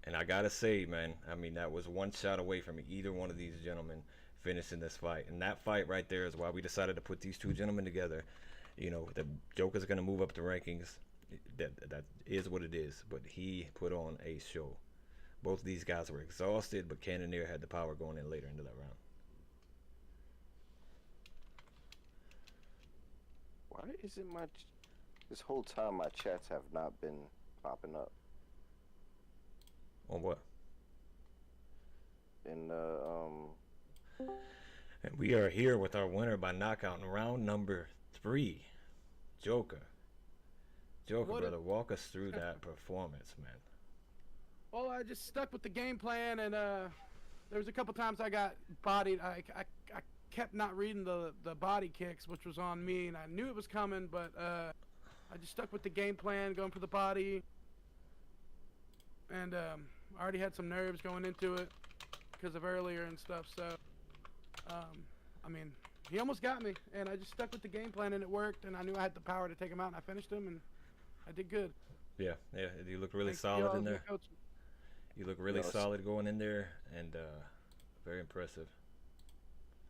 And I gotta say, man, I mean, that was one shot away from either one of these gentlemen finishing this fight. And that fight right there is why we decided to put these two gentlemen together. You know, the Joker's gonna move up the rankings. That is what it is. But he put on a show. Both of these guys were exhausted, but Cannonier had the power going in later into that round. Why isn't this whole time my chats have not been popping up? On what? In And we are here with our winner by knockout in round number 3, Joker. Joker, What brother, walk us through that performance, man. Well, I just stuck with the game plan, and there was a couple times I got bodied. I kept not reading the body kicks, which was on me, and I knew it was coming, but I just stuck with the game plan, going for the body, and I already had some nerves going into it because of earlier and stuff. So, I mean, he almost got me, and I just stuck with the game plan, and it worked, and I knew I had the power to take him out, and I finished him, and I did good. Yeah, you look really Thanks to solid y'all in as my there. coach. You look really solid going in there, and very impressive.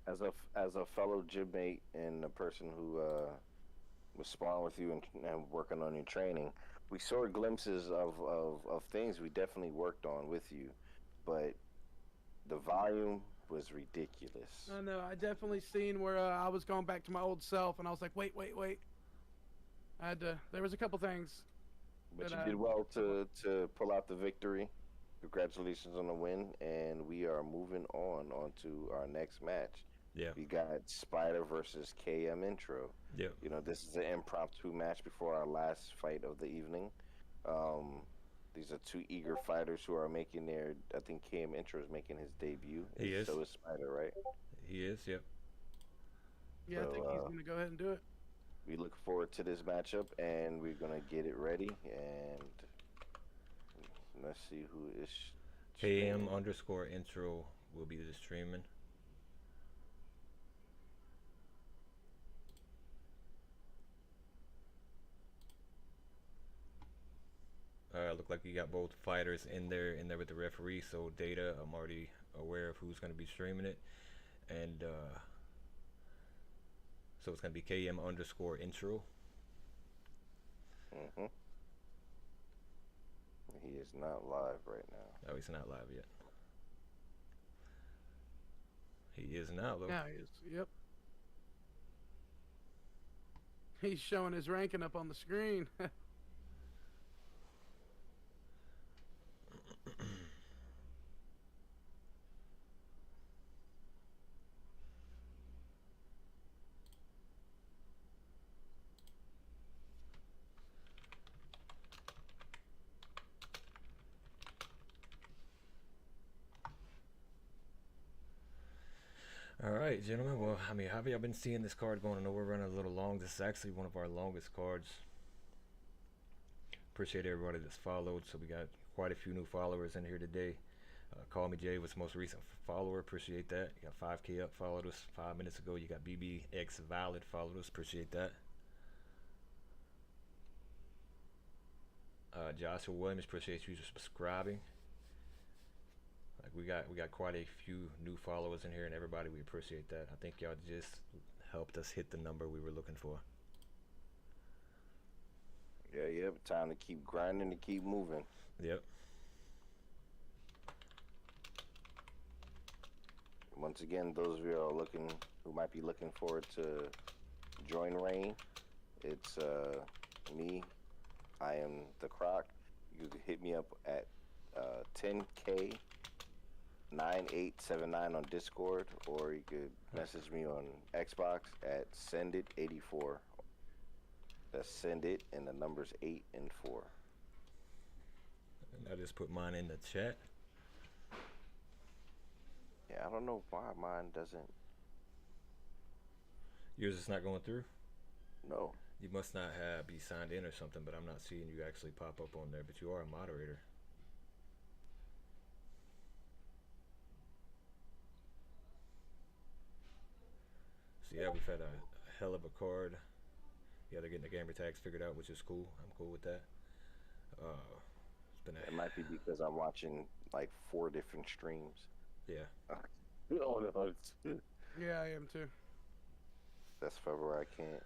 As a fellow gym mate and a person who was sparring with you and working on your training, we saw glimpses of things we definitely worked on with you, but the volume was ridiculous. I know. I definitely seen where I was going back to my old self, and I was like, wait. I had to. There was a couple things. But that you I- did well to pull out the victory. Congratulations on the win, and we are moving on to our next match. Yeah. We got Spider versus KM Intro. Yep. You know, this is an impromptu match before our last fight of the evening. These are two eager fighters who are making their. I think KM Intro is making his debut. He is. So is Spider, right? He is. Yep. Yeah, I think he's gonna go ahead and do it. We look forward to this matchup, and we're gonna get it ready. And let's see who is. KM_intro will be the streaming. Look like you got both fighters in there with the referee. So Data, I'm already aware of who's going to be streaming it, and so it's going to be KM_intro. He is not live right now. Oh, he's not live yet. He is now, though. Yeah, he is. Yep. He's showing his ranking up on the screen. All right, gentlemen. Well, I mean, have y'all been seeing this card going? I know we're running a little long. This is actually one of our longest cards. Appreciate everybody that's followed. So we got quite a few new followers in here today. Call Me Jay was the most recent follower. Appreciate that. You got 5K up, followed us 5 minutes ago. You got BBX Valid followed us. Appreciate that. Joshua Williams, appreciate you subscribing. Like we got quite a few new followers in here, and everybody, we appreciate that. I think y'all just helped us hit the number we were looking for. Yeah. Time to keep grinding, to keep moving. Yep. Once again, those of you who might be looking forward to join Reign, it's me. I am the Croc. You can hit me up at 10K 9879 on Discord, or you could message me on Xbox at sendit84. That's send it, and the numbers 8 and 4. And I just put mine in the chat. Yeah, I don't know why mine doesn't. Yours is not going through? No. You must not be signed in or something, but I'm not seeing you actually pop up on there. But you are a moderator. So yeah, we've had a hell of a card. Yeah, they're getting the gamer tags figured out, which is cool. I'm cool with that. It's been It might be because I'm watching like 4 different streams. Yeah. Oh no, it's Yeah, I am too. that's February. I can't.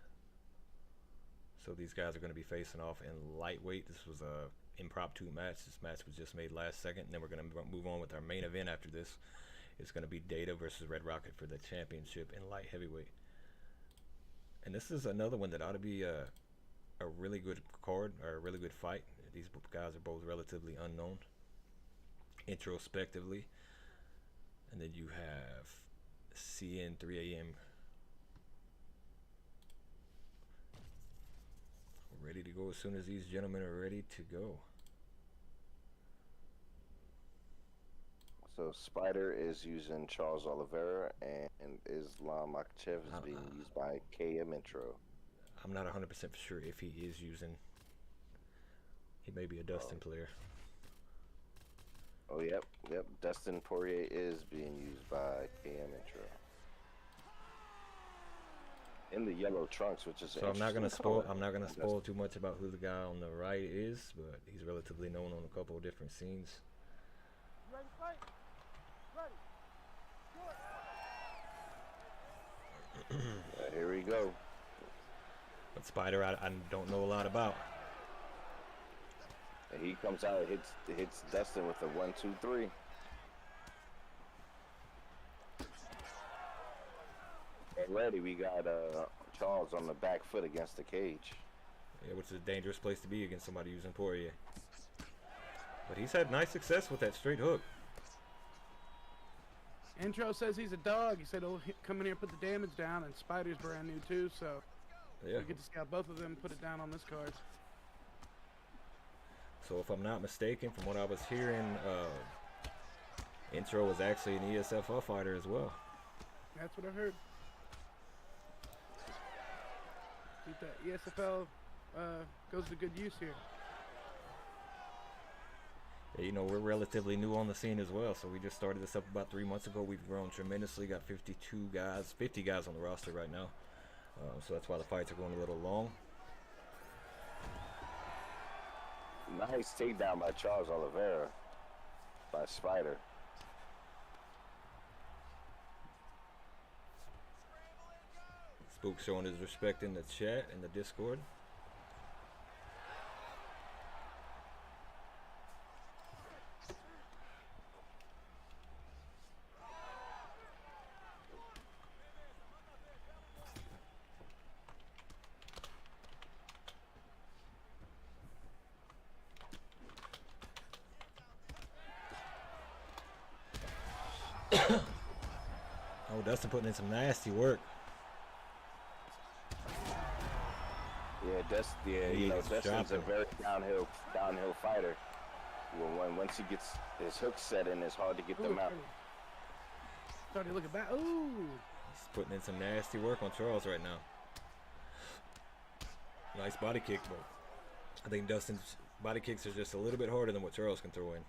So these guys are going to be facing off in lightweight. This was a impromptu match. This match was just made last second. And then we're going to move on with our main event after this. It's going to be Data versus Red Rocket for the championship in light heavyweight. And this is another one that ought to be a really good card, or a really good fight. These guys are both relatively unknown, introspectively. And then you have CN 3 AM Ready to go as soon as these gentlemen are ready to go. So Spider is using Charles Oliveira, and Islam Makhachev is being used by KM Intro. I'm not 100% sure if he is using. He may be a Dustin player. Oh, yep. Dustin Poirier is being used by KM Intro. In the yellow trunks, which is So I'm not gonna interesting color. I'm not gonna spoil too much about who the guy on the right is, but he's relatively known on a couple of different scenes. Ready to fight? Ready. Here we go. But Spider, I don't know a lot about. And he comes out, hits Dustin with a 1-2-3. Already we got Charles on the back foot against the cage. Yeah, which is a dangerous place to be against somebody using Poirier. But he's had nice success with that straight hook. Intro says he's a dog. He said he'll come in here and put the damage down, and Spider's brand new too, so yeah, we get to see how both of them put it down on this card. So if I'm not mistaken, from what I was hearing, Intro was actually an ESFL fighter as well. That's what I heard. Think that ESFL goes to good use here. You know, we're relatively new on the scene as well, so we just started this up about 3 months ago. We've grown tremendously, got 50 guys on the roster right now, so that's why the fights are going a little long. Nice takedown by Charles Oliveira by Spider. Spook showing his respect in the chat and the Discord. Oh, Dustin putting in some nasty work. Yeah, you know, Dustin's a very downhill fighter. Once he gets his hooks set in, it's hard to get them out. Started looking back. Ooh. He's putting in some nasty work on Charles right now. Nice body kick, but I think Dustin's body kicks are just a little bit harder than what Charles can throw in.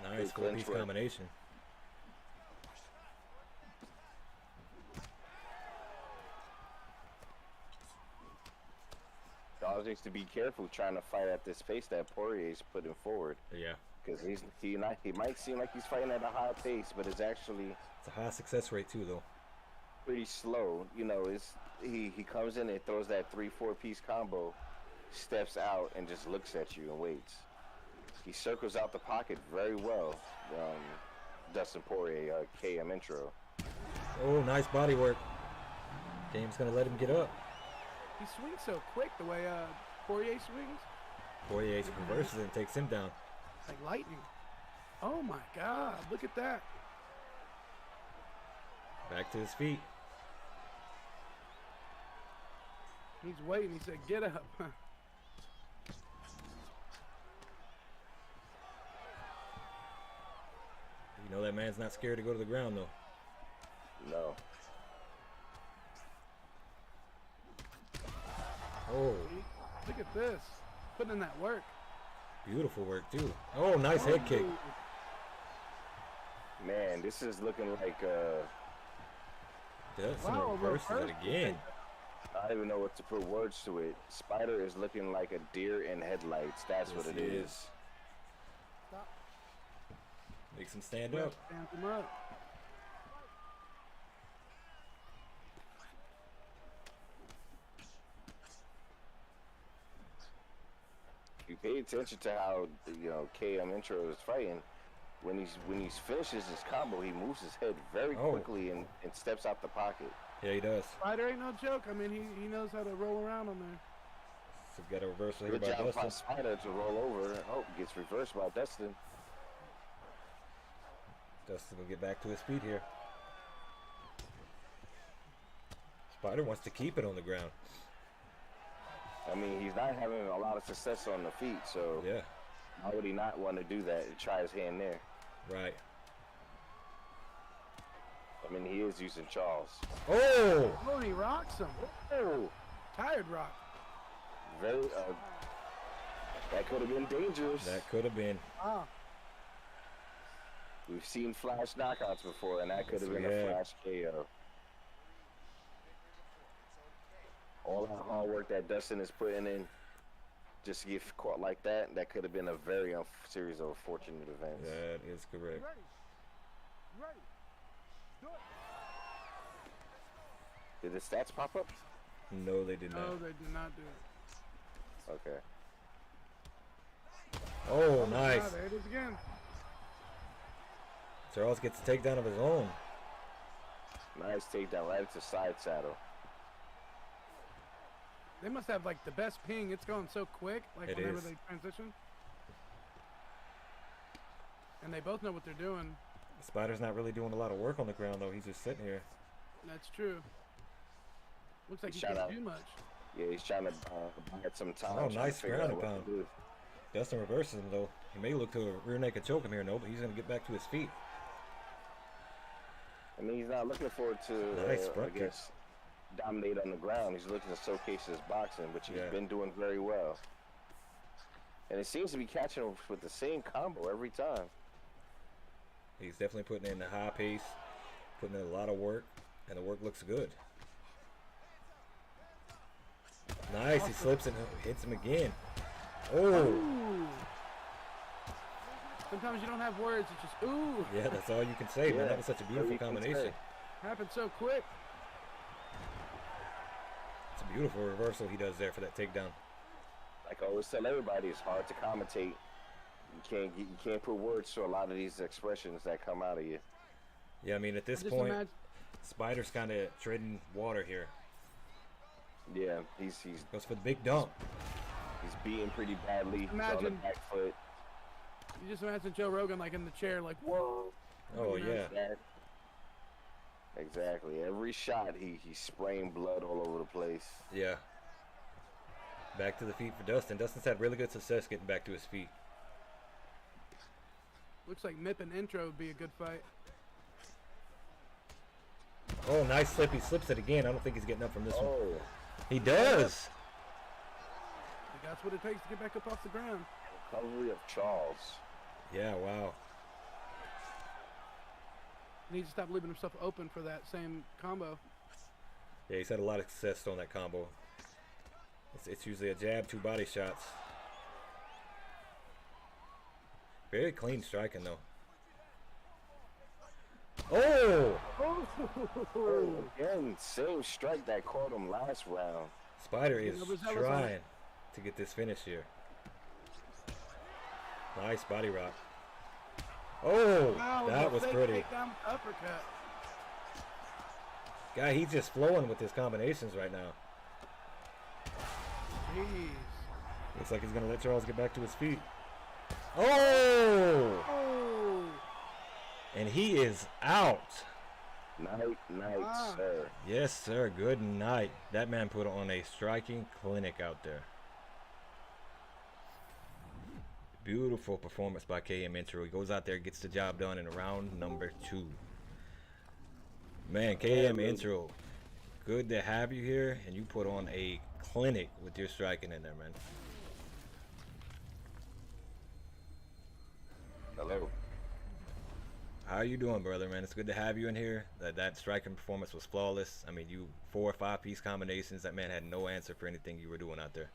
Nice four-piece combination. Charles needs to be careful trying to fight at this pace that Poirier's putting forward. Yeah. Because he might seem like he's fighting at a high pace, but it's actually a high success rate too, though. Pretty slow. You know, he comes in and throws that 3-4 piece combo, steps out and just looks at you and waits. He circles out the pocket very well. Dustin Poirier, KM Intro. Oh, nice body work. Game's gonna let him get up. He swings so quick the way Poirier swings. Poirier reverses and takes him down. Like lightning. Oh my God, look at that. Back to his feet. He's waiting, he said, get up. You know that man's not scared to go to the ground, though. No. Oh. Look at this. Putting in that work. Beautiful work, too. Oh, nice head kick. Man, this is looking like Dustin reverses it again. I don't even know what to put words to it. Spider is looking like a deer in headlights. That's what it is. Stop. Makes him stand up. Stand him up. pay attention to how KM Intro is fighting. When he finishes his combo, he moves his head very quickly and steps out the pocket. Yeah, he does. Spider ain't no joke. I mean, he knows how to roll around on there. So got a reversal here Good by job by Dustin. Spider to roll over. Oh, gets reversed by Dustin. Dustin will get back to his feet here. Spider wants to keep it on the ground. I mean, he's not having a lot of success on the feet, so yeah, why would he not want to do that and try his hand there? Right. I mean, he is using Charles. Oh! Oh, he rocks him. Oh! Tired rock. Very, that could have been dangerous. That could have been. Ah. We've seen flash knockouts before, and that could have Yes, been we a have. flash KO. All that hard work that Dustin is putting in just to get caught like that, that could have been a very series of unfortunate events. That is correct. Ready. Do it. Did the stats pop up? No, they did No, not. they did not do it. Okay. Oh, nice. Ah, there it is again. Charles gets a takedown of his own. Nice takedown right into side saddle. They must have like the best ping. It's going so quick, like It whenever is. they transition. And they both know what they're doing. Spider's not really doing a lot of work on the ground though. He's just sitting here. That's true. Looks like he Shout can't out. do much. Yeah, he's trying to buy some time. Oh, trying to nice figure ground out and what to pound. do. Dustin reverses him though. He may look to a rear naked choke him here, no, but he's gonna get back to his feet. I mean, he's not looking forward to, Nice I front kick. guess, dominate on the ground. He's looking to showcase his boxing, which he's Yeah. been doing very well. And it seems to be catching him with the same combo every time. He's definitely putting in the high pace, putting in a lot of work, and the work looks good. Nice, he slips and hits him again. Oh, Ooh. Sometimes you don't have words. It's just ooh. yeah, that's all you can say, man. Yeah, That was such a all beautiful you can combination. say. Happened so quick. It's a beautiful reversal he does there for that takedown. Like I always tell everybody, it's hard to commentate. You can't put words to a lot of these expressions that come out of you. Yeah, I mean, at this Just point, imagine- Spider's kind of treading water here. Yeah, he's Goes for the big dump. he's beating pretty badly. He's on the Imagine- back foot. You just imagine Joe Rogan like in the chair, like whoa. Oh, You know? yeah. That- exactly. Every shot, he's spraying blood all over the place. Yeah. Back to the feet for Dustin. Dustin's had really good success getting back to his feet. Looks like Mip and Intro would be a good fight. Oh, nice slip. He slips it again. I don't think he's getting up from this one. Oh, He does. That's what it takes to get back up off the ground. recovery of Charles. Yeah, wow. He needs to stop leaving himself open for that same combo. Yeah, he's had a lot of success on that combo. It's usually a jab, 2 body shots. Very clean striking, though. Oh! Again, same strike that caught him last round. Spider is overzealous on it. trying to get this finish here. Nice body rock. Oh, Wow, that the was fake pretty. takedown with the uppercut. Guy, he's just flowing with his combinations right now. Jeez. Looks like he's gonna let Charles get back to his feet. Oh! Oh. And he is out. Night, Ah. sir. Yes, sir. Good night. That man put on a striking clinic out there. Beautiful performance by KM Intro. He goes out there, gets the job done in round number 2. Man, KM Intro, good to have you here, and you put on a clinic with your striking in there, man. Hello. How you doing, brother, man? It's good to have you in here. That striking performance was flawless. I mean, you 4 or 5 piece combinations. That man had no answer for anything you were doing out there.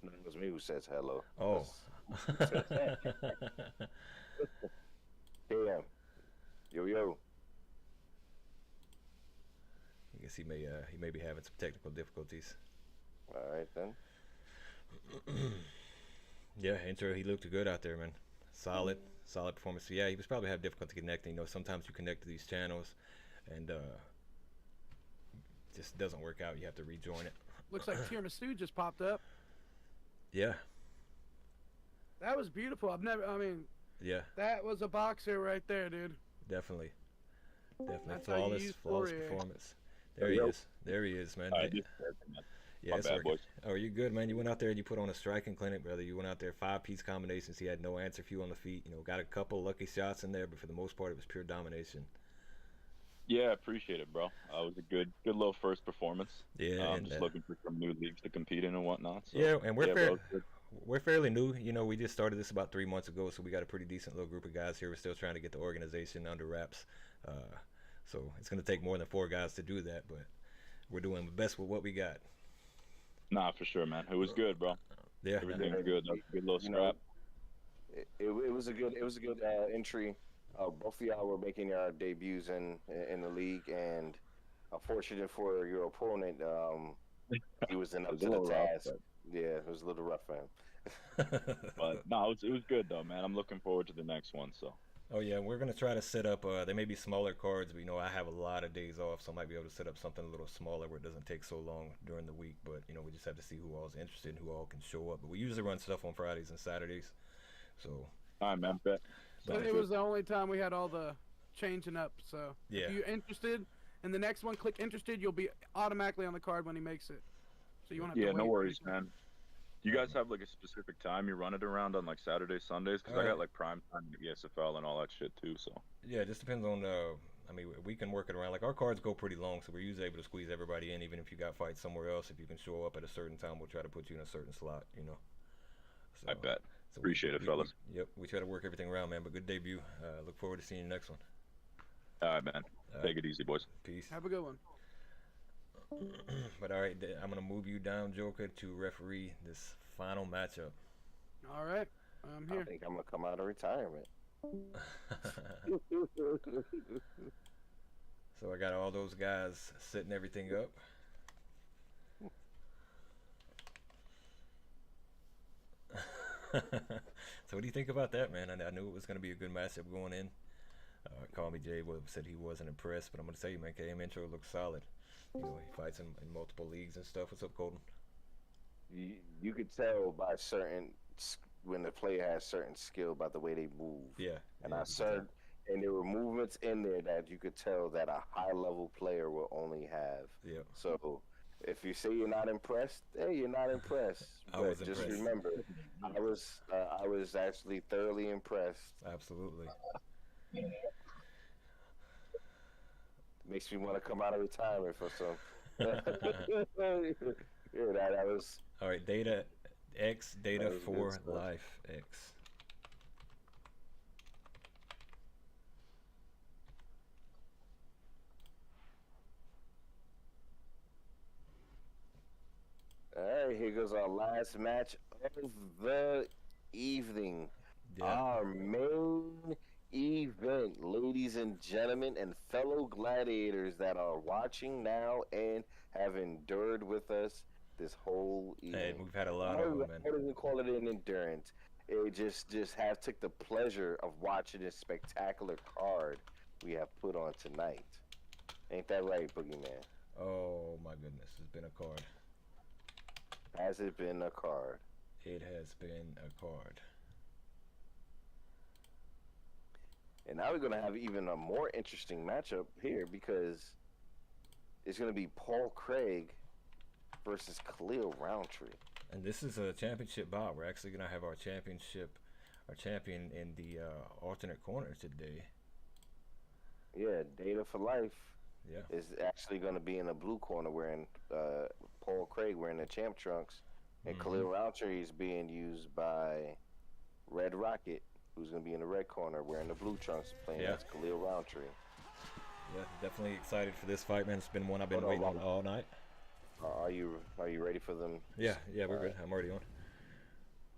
No, it was me who says hello. Oh. Damn. Yo. I guess he may be having some technical difficulties. All right then. Yeah, intro, he looked good out there, man. Solid performance. So, yeah, he was probably having difficulty connecting. You know, sometimes you connect to these channels and just doesn't work out. You have to rejoin it. Looks like Tiramisu just popped up. Yeah, That was beautiful. yeah, That was a boxer right there, dude. definitely. That's how you use Flawless Poirier. performance. There he is. There he is, man. Yeah, My it's bad, working. boys. Oh, you good, man? You went out there and you put on a striking clinic, brother. You went out there 5-piece combinations. He had no answer few on the feet. You know, got a couple lucky shots in there, but for the most part, it was pure domination. Yeah, I appreciate it, bro. It was a good little first performance. Yeah, I'm and, just looking for some new leagues to compete in and whatnot. So, yeah, and bro, good. we're fairly new. You know, we just started this about 3 months ago, so we got a pretty decent little group of guys here. We're still trying to get the organization under wraps. So it's going to take more than 4 guys to do that, but we're doing the best with what we got. Nah, for sure, man. It was good, bro. Yeah, Everything's good. That was a good little scrap. It was a good entry. Both of y'all were making your debuts in the league, and unfortunate for your opponent, he wasn't up It was to a the little rough, task. Yeah, it was a little rough for him. But no, it was good though, man. I'm looking forward to the next one. So. Oh yeah, we're gonna try to set up. They may be smaller cards, but you know I have a lot of days off, so I might be able to set up something a little smaller where it doesn't take so long during the week. But you know we just have to see who all is interested and who all can show up. But we usually run stuff on Fridays and Saturdays. So. All right, man. Bet. So it was the only time we had all the changing up. So Yeah. if you're interested in the next one, click interested. You'll be automatically on the card when he makes it. So you won't have Yeah, to no wait. worries, man. Do you guys have like a specific time you run it around on like Saturdays, Sundays? Because I got like prime time in the ESFL and all that shit too. So. Yeah, it just depends on. I mean, we can work it around. Like our cards go pretty long, so we're usually able to squeeze everybody in. Even if you got fights somewhere else, if you can show up at a certain time, we'll try to put you in a certain slot. You know. So, I bet. so Appreciate it, fellas. Yep, we try to work everything around, man. But good debut. Look forward to seeing you next one. All right, man. Take it easy, boys. Peace. Have a good one. But all right, I'm gonna move you down, Joker, to referee this final matchup. All right, I'm here. I think I'm gonna come out of retirement. So I got all those guys setting everything up. So what do you think about that, man? I knew it was going to be a good matchup going in. Call Me Jay said he wasn't impressed, but I'm going to tell you, man, KM Intro looks solid. You know, he fights in multiple leagues and stuff. What's up, Colton? You could tell by when the player has certain skill by the way they move. Yeah. And and there were movements in there that you could tell that a high level player will only have. Yeah. So if you say you're not impressed, hey, you're not impressed. I But was just impressed. remember, I was actually thoroughly impressed. Absolutely. Makes me want to come out of retirement for some. Yeah, that was. All right, Data X, Data That was good for stuff. Life X. All right, here goes our last match of the evening. Yeah. Our main event, ladies and gentlemen, and fellow gladiators that are watching now and have endured with us this whole evening. Hey, we've had a lot of them, man. I wouldn't even call it an endurance. It just have took the pleasure of watching this spectacular card we have put on tonight. Ain't that right, Boogeyman? Oh my goodness, it's been a card. Has it been a card? It has been a card. And now we're going to have even a more interesting matchup here because it's going to be Paul Craig versus Khalil Roundtree. And this is a championship bout. We're actually going to have our champion in the alternate corner today. Yeah, Data for Life Yeah. is actually going to be in the blue corner wearing Paul Craig wearing the champ trunks. And Khalil Roundtree is being used by Red Rocket, who's going to be in the red corner wearing the blue trunks playing Yeah. as Khalil Roundtree. Yeah, definitely excited for this fight, man. It's been one I've been Hold on, waiting on hold on. all night. Are you ready for them? Yeah, we're good. I'm already on.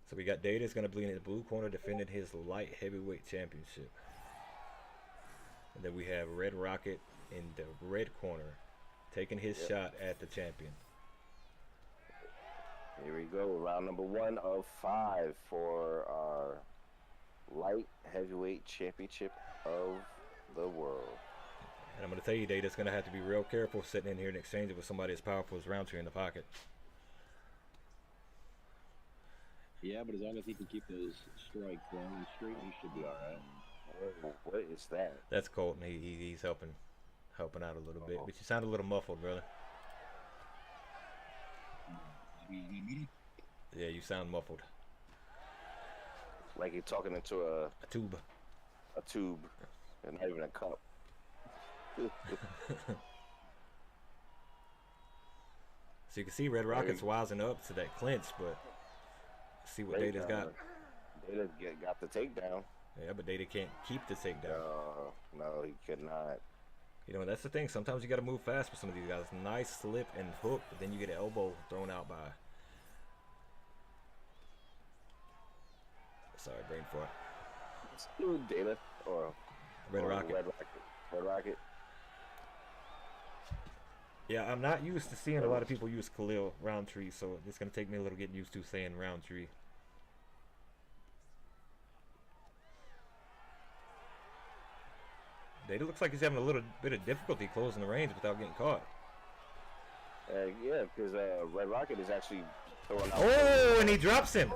So we got Data's going to be in the blue corner defending his light heavyweight championship. And then we have Red Rocket in the red corner taking his shot at the champion. Here we go. Round number 1 of 5 for our light heavyweight championship of the world. And I'm going to tell you, Data's going to have to be real careful sitting in here and exchanging with somebody as powerful as Roundtree in the pocket. Yeah, but as long as he can keep those strikes long and straight, he should be all right. What is that? That's Colton. He's helping out a little bit, but you sound a little muffled, brother. Yeah, you sound muffled. Like you're talking into a tube. A tube, and not even a cup. So you can see Red Rocket's wising up to that clinch, but see what Data's got. Data got the takedown. Yeah, but Data can't keep the takedown. No, he could not. You know, that's the thing. Sometimes you got to move fast with some of these guys. Nice slip and hook, but then you get an elbow thrown out by. Sorry, brain fart. Data or Red Rocket. Red Rocket. Yeah, I'm not used to seeing a lot of people use Khalil Roundtree, so it's gonna take me a little getting used to saying Roundtree. Data looks like he's having a little bit of difficulty closing the range without getting caught. Yeah, because Red Rocket is actually throwing out. Oh, and he drops him.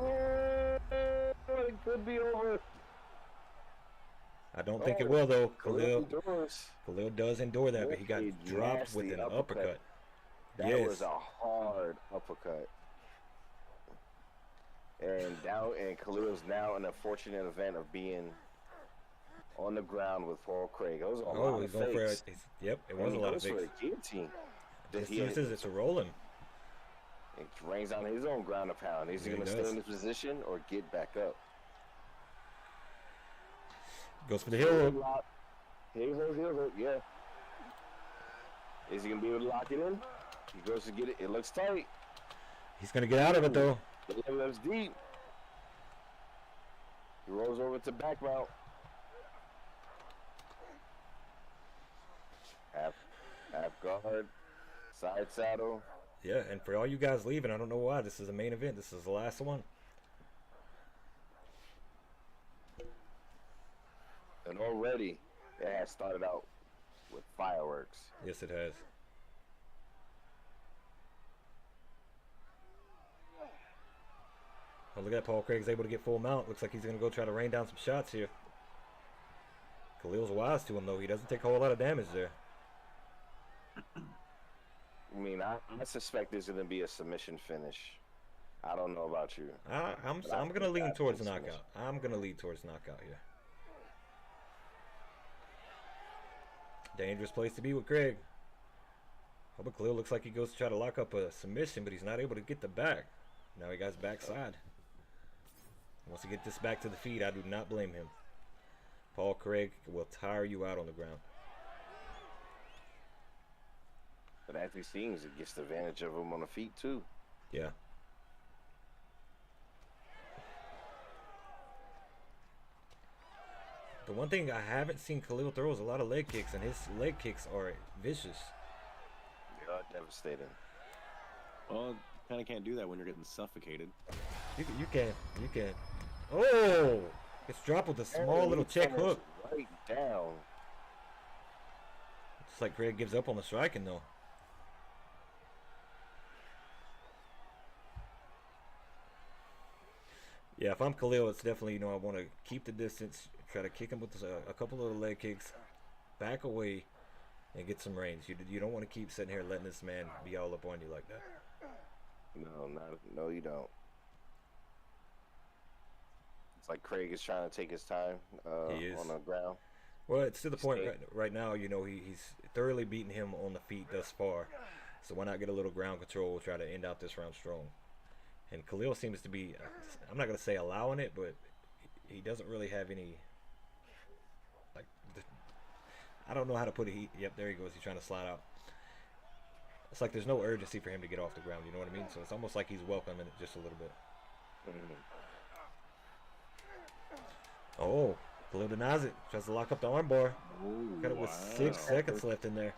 It could be over. I don't think it will, though. Khalil does endure that, but he got dropped with an uppercut. That was a hard uppercut. And Khalil's now in a fortunate event of being on the ground with Paul Craig. It was a lot of fakes. Yep, it was a lot of fakes. Guillotine. He uses it to roll him. It rains on his own ground and pound. Is he going to stay in this position or get back up? Goes for the heel hook. Heel hook, yeah. Is he going to be able to lock it in? He goes to get it. It looks tight. He's going to get out of it, though. The left's deep. He rolls over to back mount. Half guard. Side saddle. Yeah, and for all you guys leaving, I don't know why. This is a main event. This is the last one. And already, it has started out with fireworks. Yes, it has. Oh, look at that. Paul Craig's able to get full mount. Looks like he's going to go try to rain down some shots here. Khalil's wise to him, though. He doesn't take a whole lot of damage there. I mean, I suspect there's going to be a submission finish. I don't know about you. I'm going to lean towards knockout. I'm going to lean towards knockout here. Dangerous place to be with Craig. Oh, but Khalil looks like he goes to try to lock up a submission, but he's not able to get the back. Now he got his backside. Wants to get this back to the feet. I do not blame him. Paul Craig will tire you out on the ground. But as he seems, it gets the advantage of him on the feet, too. Yeah. The one thing I haven't seen Khalil throw is a lot of leg kicks, and his leg kicks are vicious. They are devastating. Well, kind of can't do that when you're getting suffocated. You can. Oh! It's dropped with a small little check hook. Right down. It's like Craig gives up on the striking, though. Yeah, if I'm Khalil, it's definitely, I want to keep the distance, try to kick him with a couple of leg kicks, back away, and get some range. You don't want to keep sitting here letting this man be all up on you like that. No, you don't. It's like Craig is trying to take his time on the ground. Well, it's to the point right now, he's thoroughly beaten him on the feet thus far. So why not get a little ground control, try to end out this round strong. And Khalil seems to be, I'm not going to say allowing it, but he doesn't really have any, I don't know how to put it. Yep, there he goes. He's trying to slide out. It's like there's no urgency for him to get off the ground, you know what I mean? So it's almost like he's welcoming it just a little bit. Oh, Khalil denies it. Tries to lock up the armbar. Got it with 6 seconds left in there.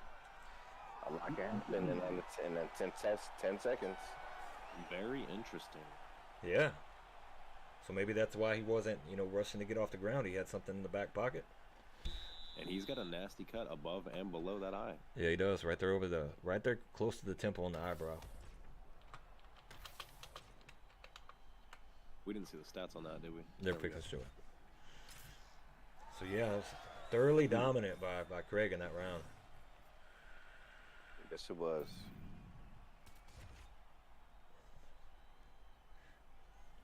A lock happened in 10 seconds. Very interesting. Yeah. So maybe that's why he wasn't, you know, rushing to get off the ground. He had something in the back pocket. And he's got a nasty cut above and below that eye. Yeah, he does. Right there right there close to the temple and the eyebrow. We didn't see the stats on that, did we? They're picking us to it. So yeah, it was thoroughly dominant by Craig in that round. Yes, it was.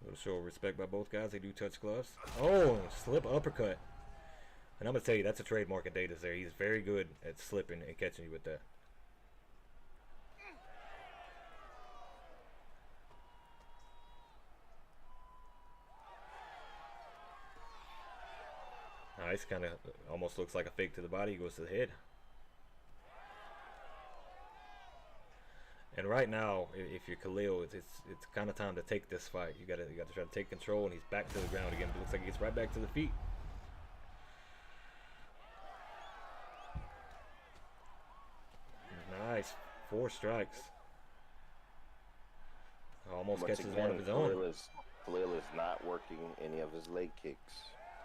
A little show of respect by both guys. They do touch gloves. Oh, slip uppercut. And I'm going to tell you, that's a trademark of Data's there. He's very good at slipping and catching you with that. Nice, kind of almost looks like a fake to the body. He goes to the head. And right now, if you're Khalil, it's kind of time to take this fight. You got to try to take control, and he's back to the ground again. It looks like he gets right back to the feet. Nice, 4 strikes. Almost Once catches again, one of his own. Khalil is not working any of his leg kicks.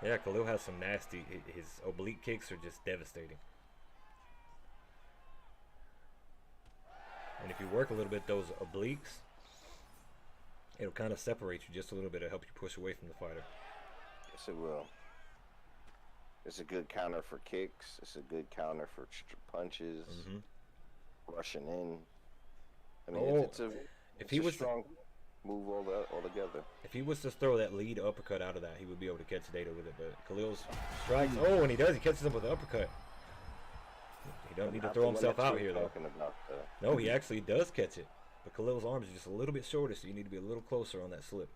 Yeah, Khalil has some nasty. His oblique kicks are just devastating. And if you work a little bit those obliques, it'll kind of separate you just a little bit to help you push away from the fighter. Yes, it will. It's a good counter for kicks. It's a good counter for punches. Rushing in. I mean, it's a strong move altogether. If he was to throw that lead uppercut out of that, he would be able to catch Data with it. But Khalil's strikes. Oh, and he does. He catches him with an uppercut. He don't need to throw himself out here, though. No, he actually does catch it. But Khalil's arms are just a little bit shorter, so you need to be a little closer on that slip.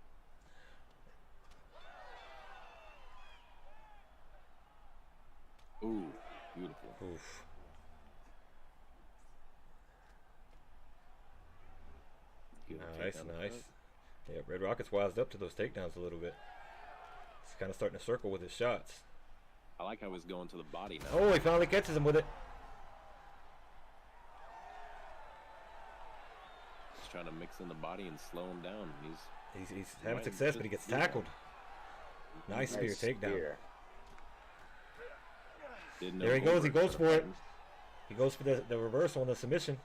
Ooh, beautiful. Oof. Nice, nice. Yeah, Red Rocket's wised up to those takedowns a little bit. He's kind of starting to circle with his shots. I like how he's going to the body now. Oh, he finally catches him with it. He's trying to mix in the body and slow him down. He's having success, but he gets tackled. Nice spear takedown. There he goes. He goes for it. He goes for the reversal on the submission.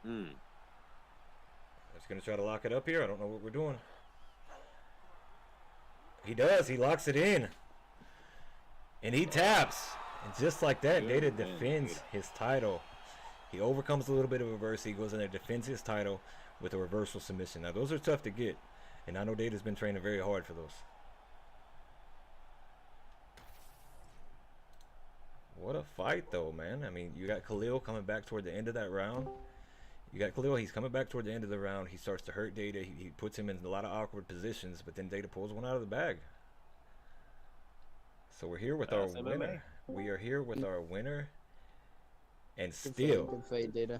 He's going to try to lock it up here. I don't know what we're doing. He does. He locks it in. And he taps. And just like that, Data defends his title. He overcomes a little bit of adversity. He goes in there, defends his title with a reversal submission. Now, those are tough to get. And I know Data's been training very hard for those. What a fight, though, man. I mean, you got Khalil coming back toward the end of that round. You got Khalil, he's coming back toward the end of the round. He starts to hurt Data. He puts him in a lot of awkward positions, but then Data pulls one out of the bag. So we're here with our winner. We are here with our winner. And still. Good fight, Data.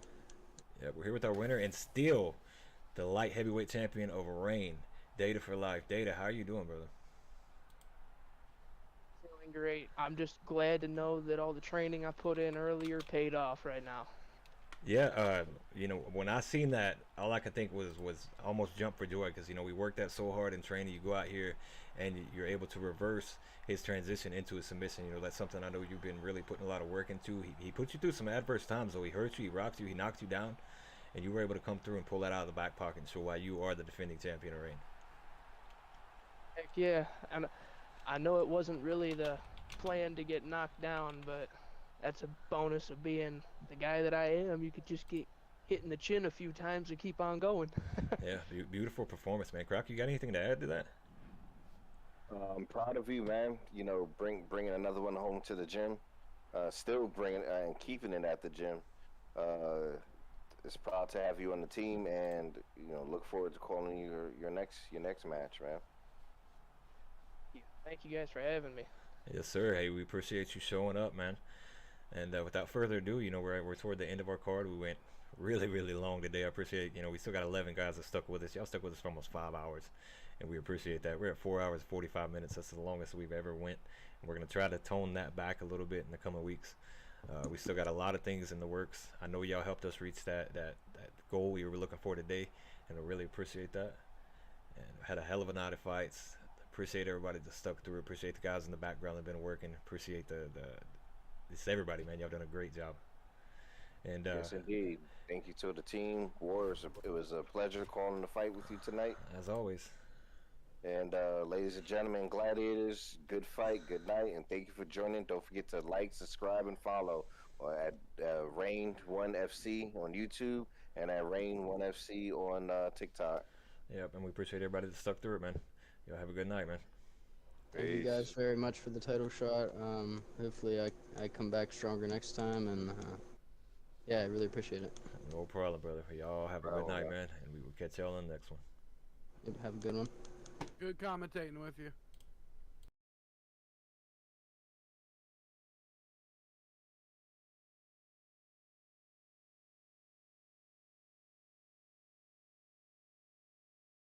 Yeah, we're here with our winner and still the light heavyweight champion of Reign. Data for life. Data, how are you doing, brother? Feeling great. I'm just glad to know that all the training I put in earlier paid off right now. Yeah, you know, when I seen that, all I could think was almost jump for joy, because, you know, we worked that so hard in training. You go out here and you're able to reverse his transition into a submission. You know, that's something I know you've been really putting a lot of work into. He put you through some adverse times, though. He hurt you, he rocked you, he knocked you down, and you were able to come through and pull that out of the back pocket and show why you are the defending champion of Reign. Heck yeah, and I know it wasn't really the plan to get knocked down, but that's a bonus of being the guy that I am. You could just get hit in the chin a few times and keep on going. Yeah, beautiful performance, man. Croc, you got anything to add to that? I'm proud of you, man. You know, bringing another one home to the gym. Still bringing and keeping it at the gym. It's proud to have you on the team, and you know, look forward to calling you your next match, man. Thank you guys for having me. Yes, sir. Hey, we appreciate you showing up, man. And without further ado, you know, we're toward the end of our card. We went really, really long today. I appreciate, you know, we still got 11 guys that stuck with us. Y'all stuck with us for almost 5 hours, and we appreciate that. We're at 4 hours 45 minutes. That's the longest we've ever went. And we're gonna try to tone that back a little bit in the coming weeks. We still got a lot of things in the works. I know y'all helped us reach that goal we were looking for today, and I really appreciate that. And had a hell of a night of fights. Appreciate everybody that stuck through. Appreciate the guys in the background that have been working. Appreciate just everybody, man. Y'all done a great job. And yes, indeed. Thank you to the team. Warriors, it was a pleasure calling the fight with you tonight. As always. And ladies and gentlemen, gladiators, good fight, good night, and thank you for joining. Don't forget to like, subscribe, and follow at Rain1FC on YouTube and at Rain1FC on TikTok. Yep, and we appreciate everybody that stuck through it, man. Y'all have a good night, man. Thank you guys very much for the title shot. Hopefully I come back stronger next time, and yeah, I really appreciate it. No problem, brother. Y'all have a good night, man, and we will catch y'all on the next one. Yep, have a good one. Good commentating with you.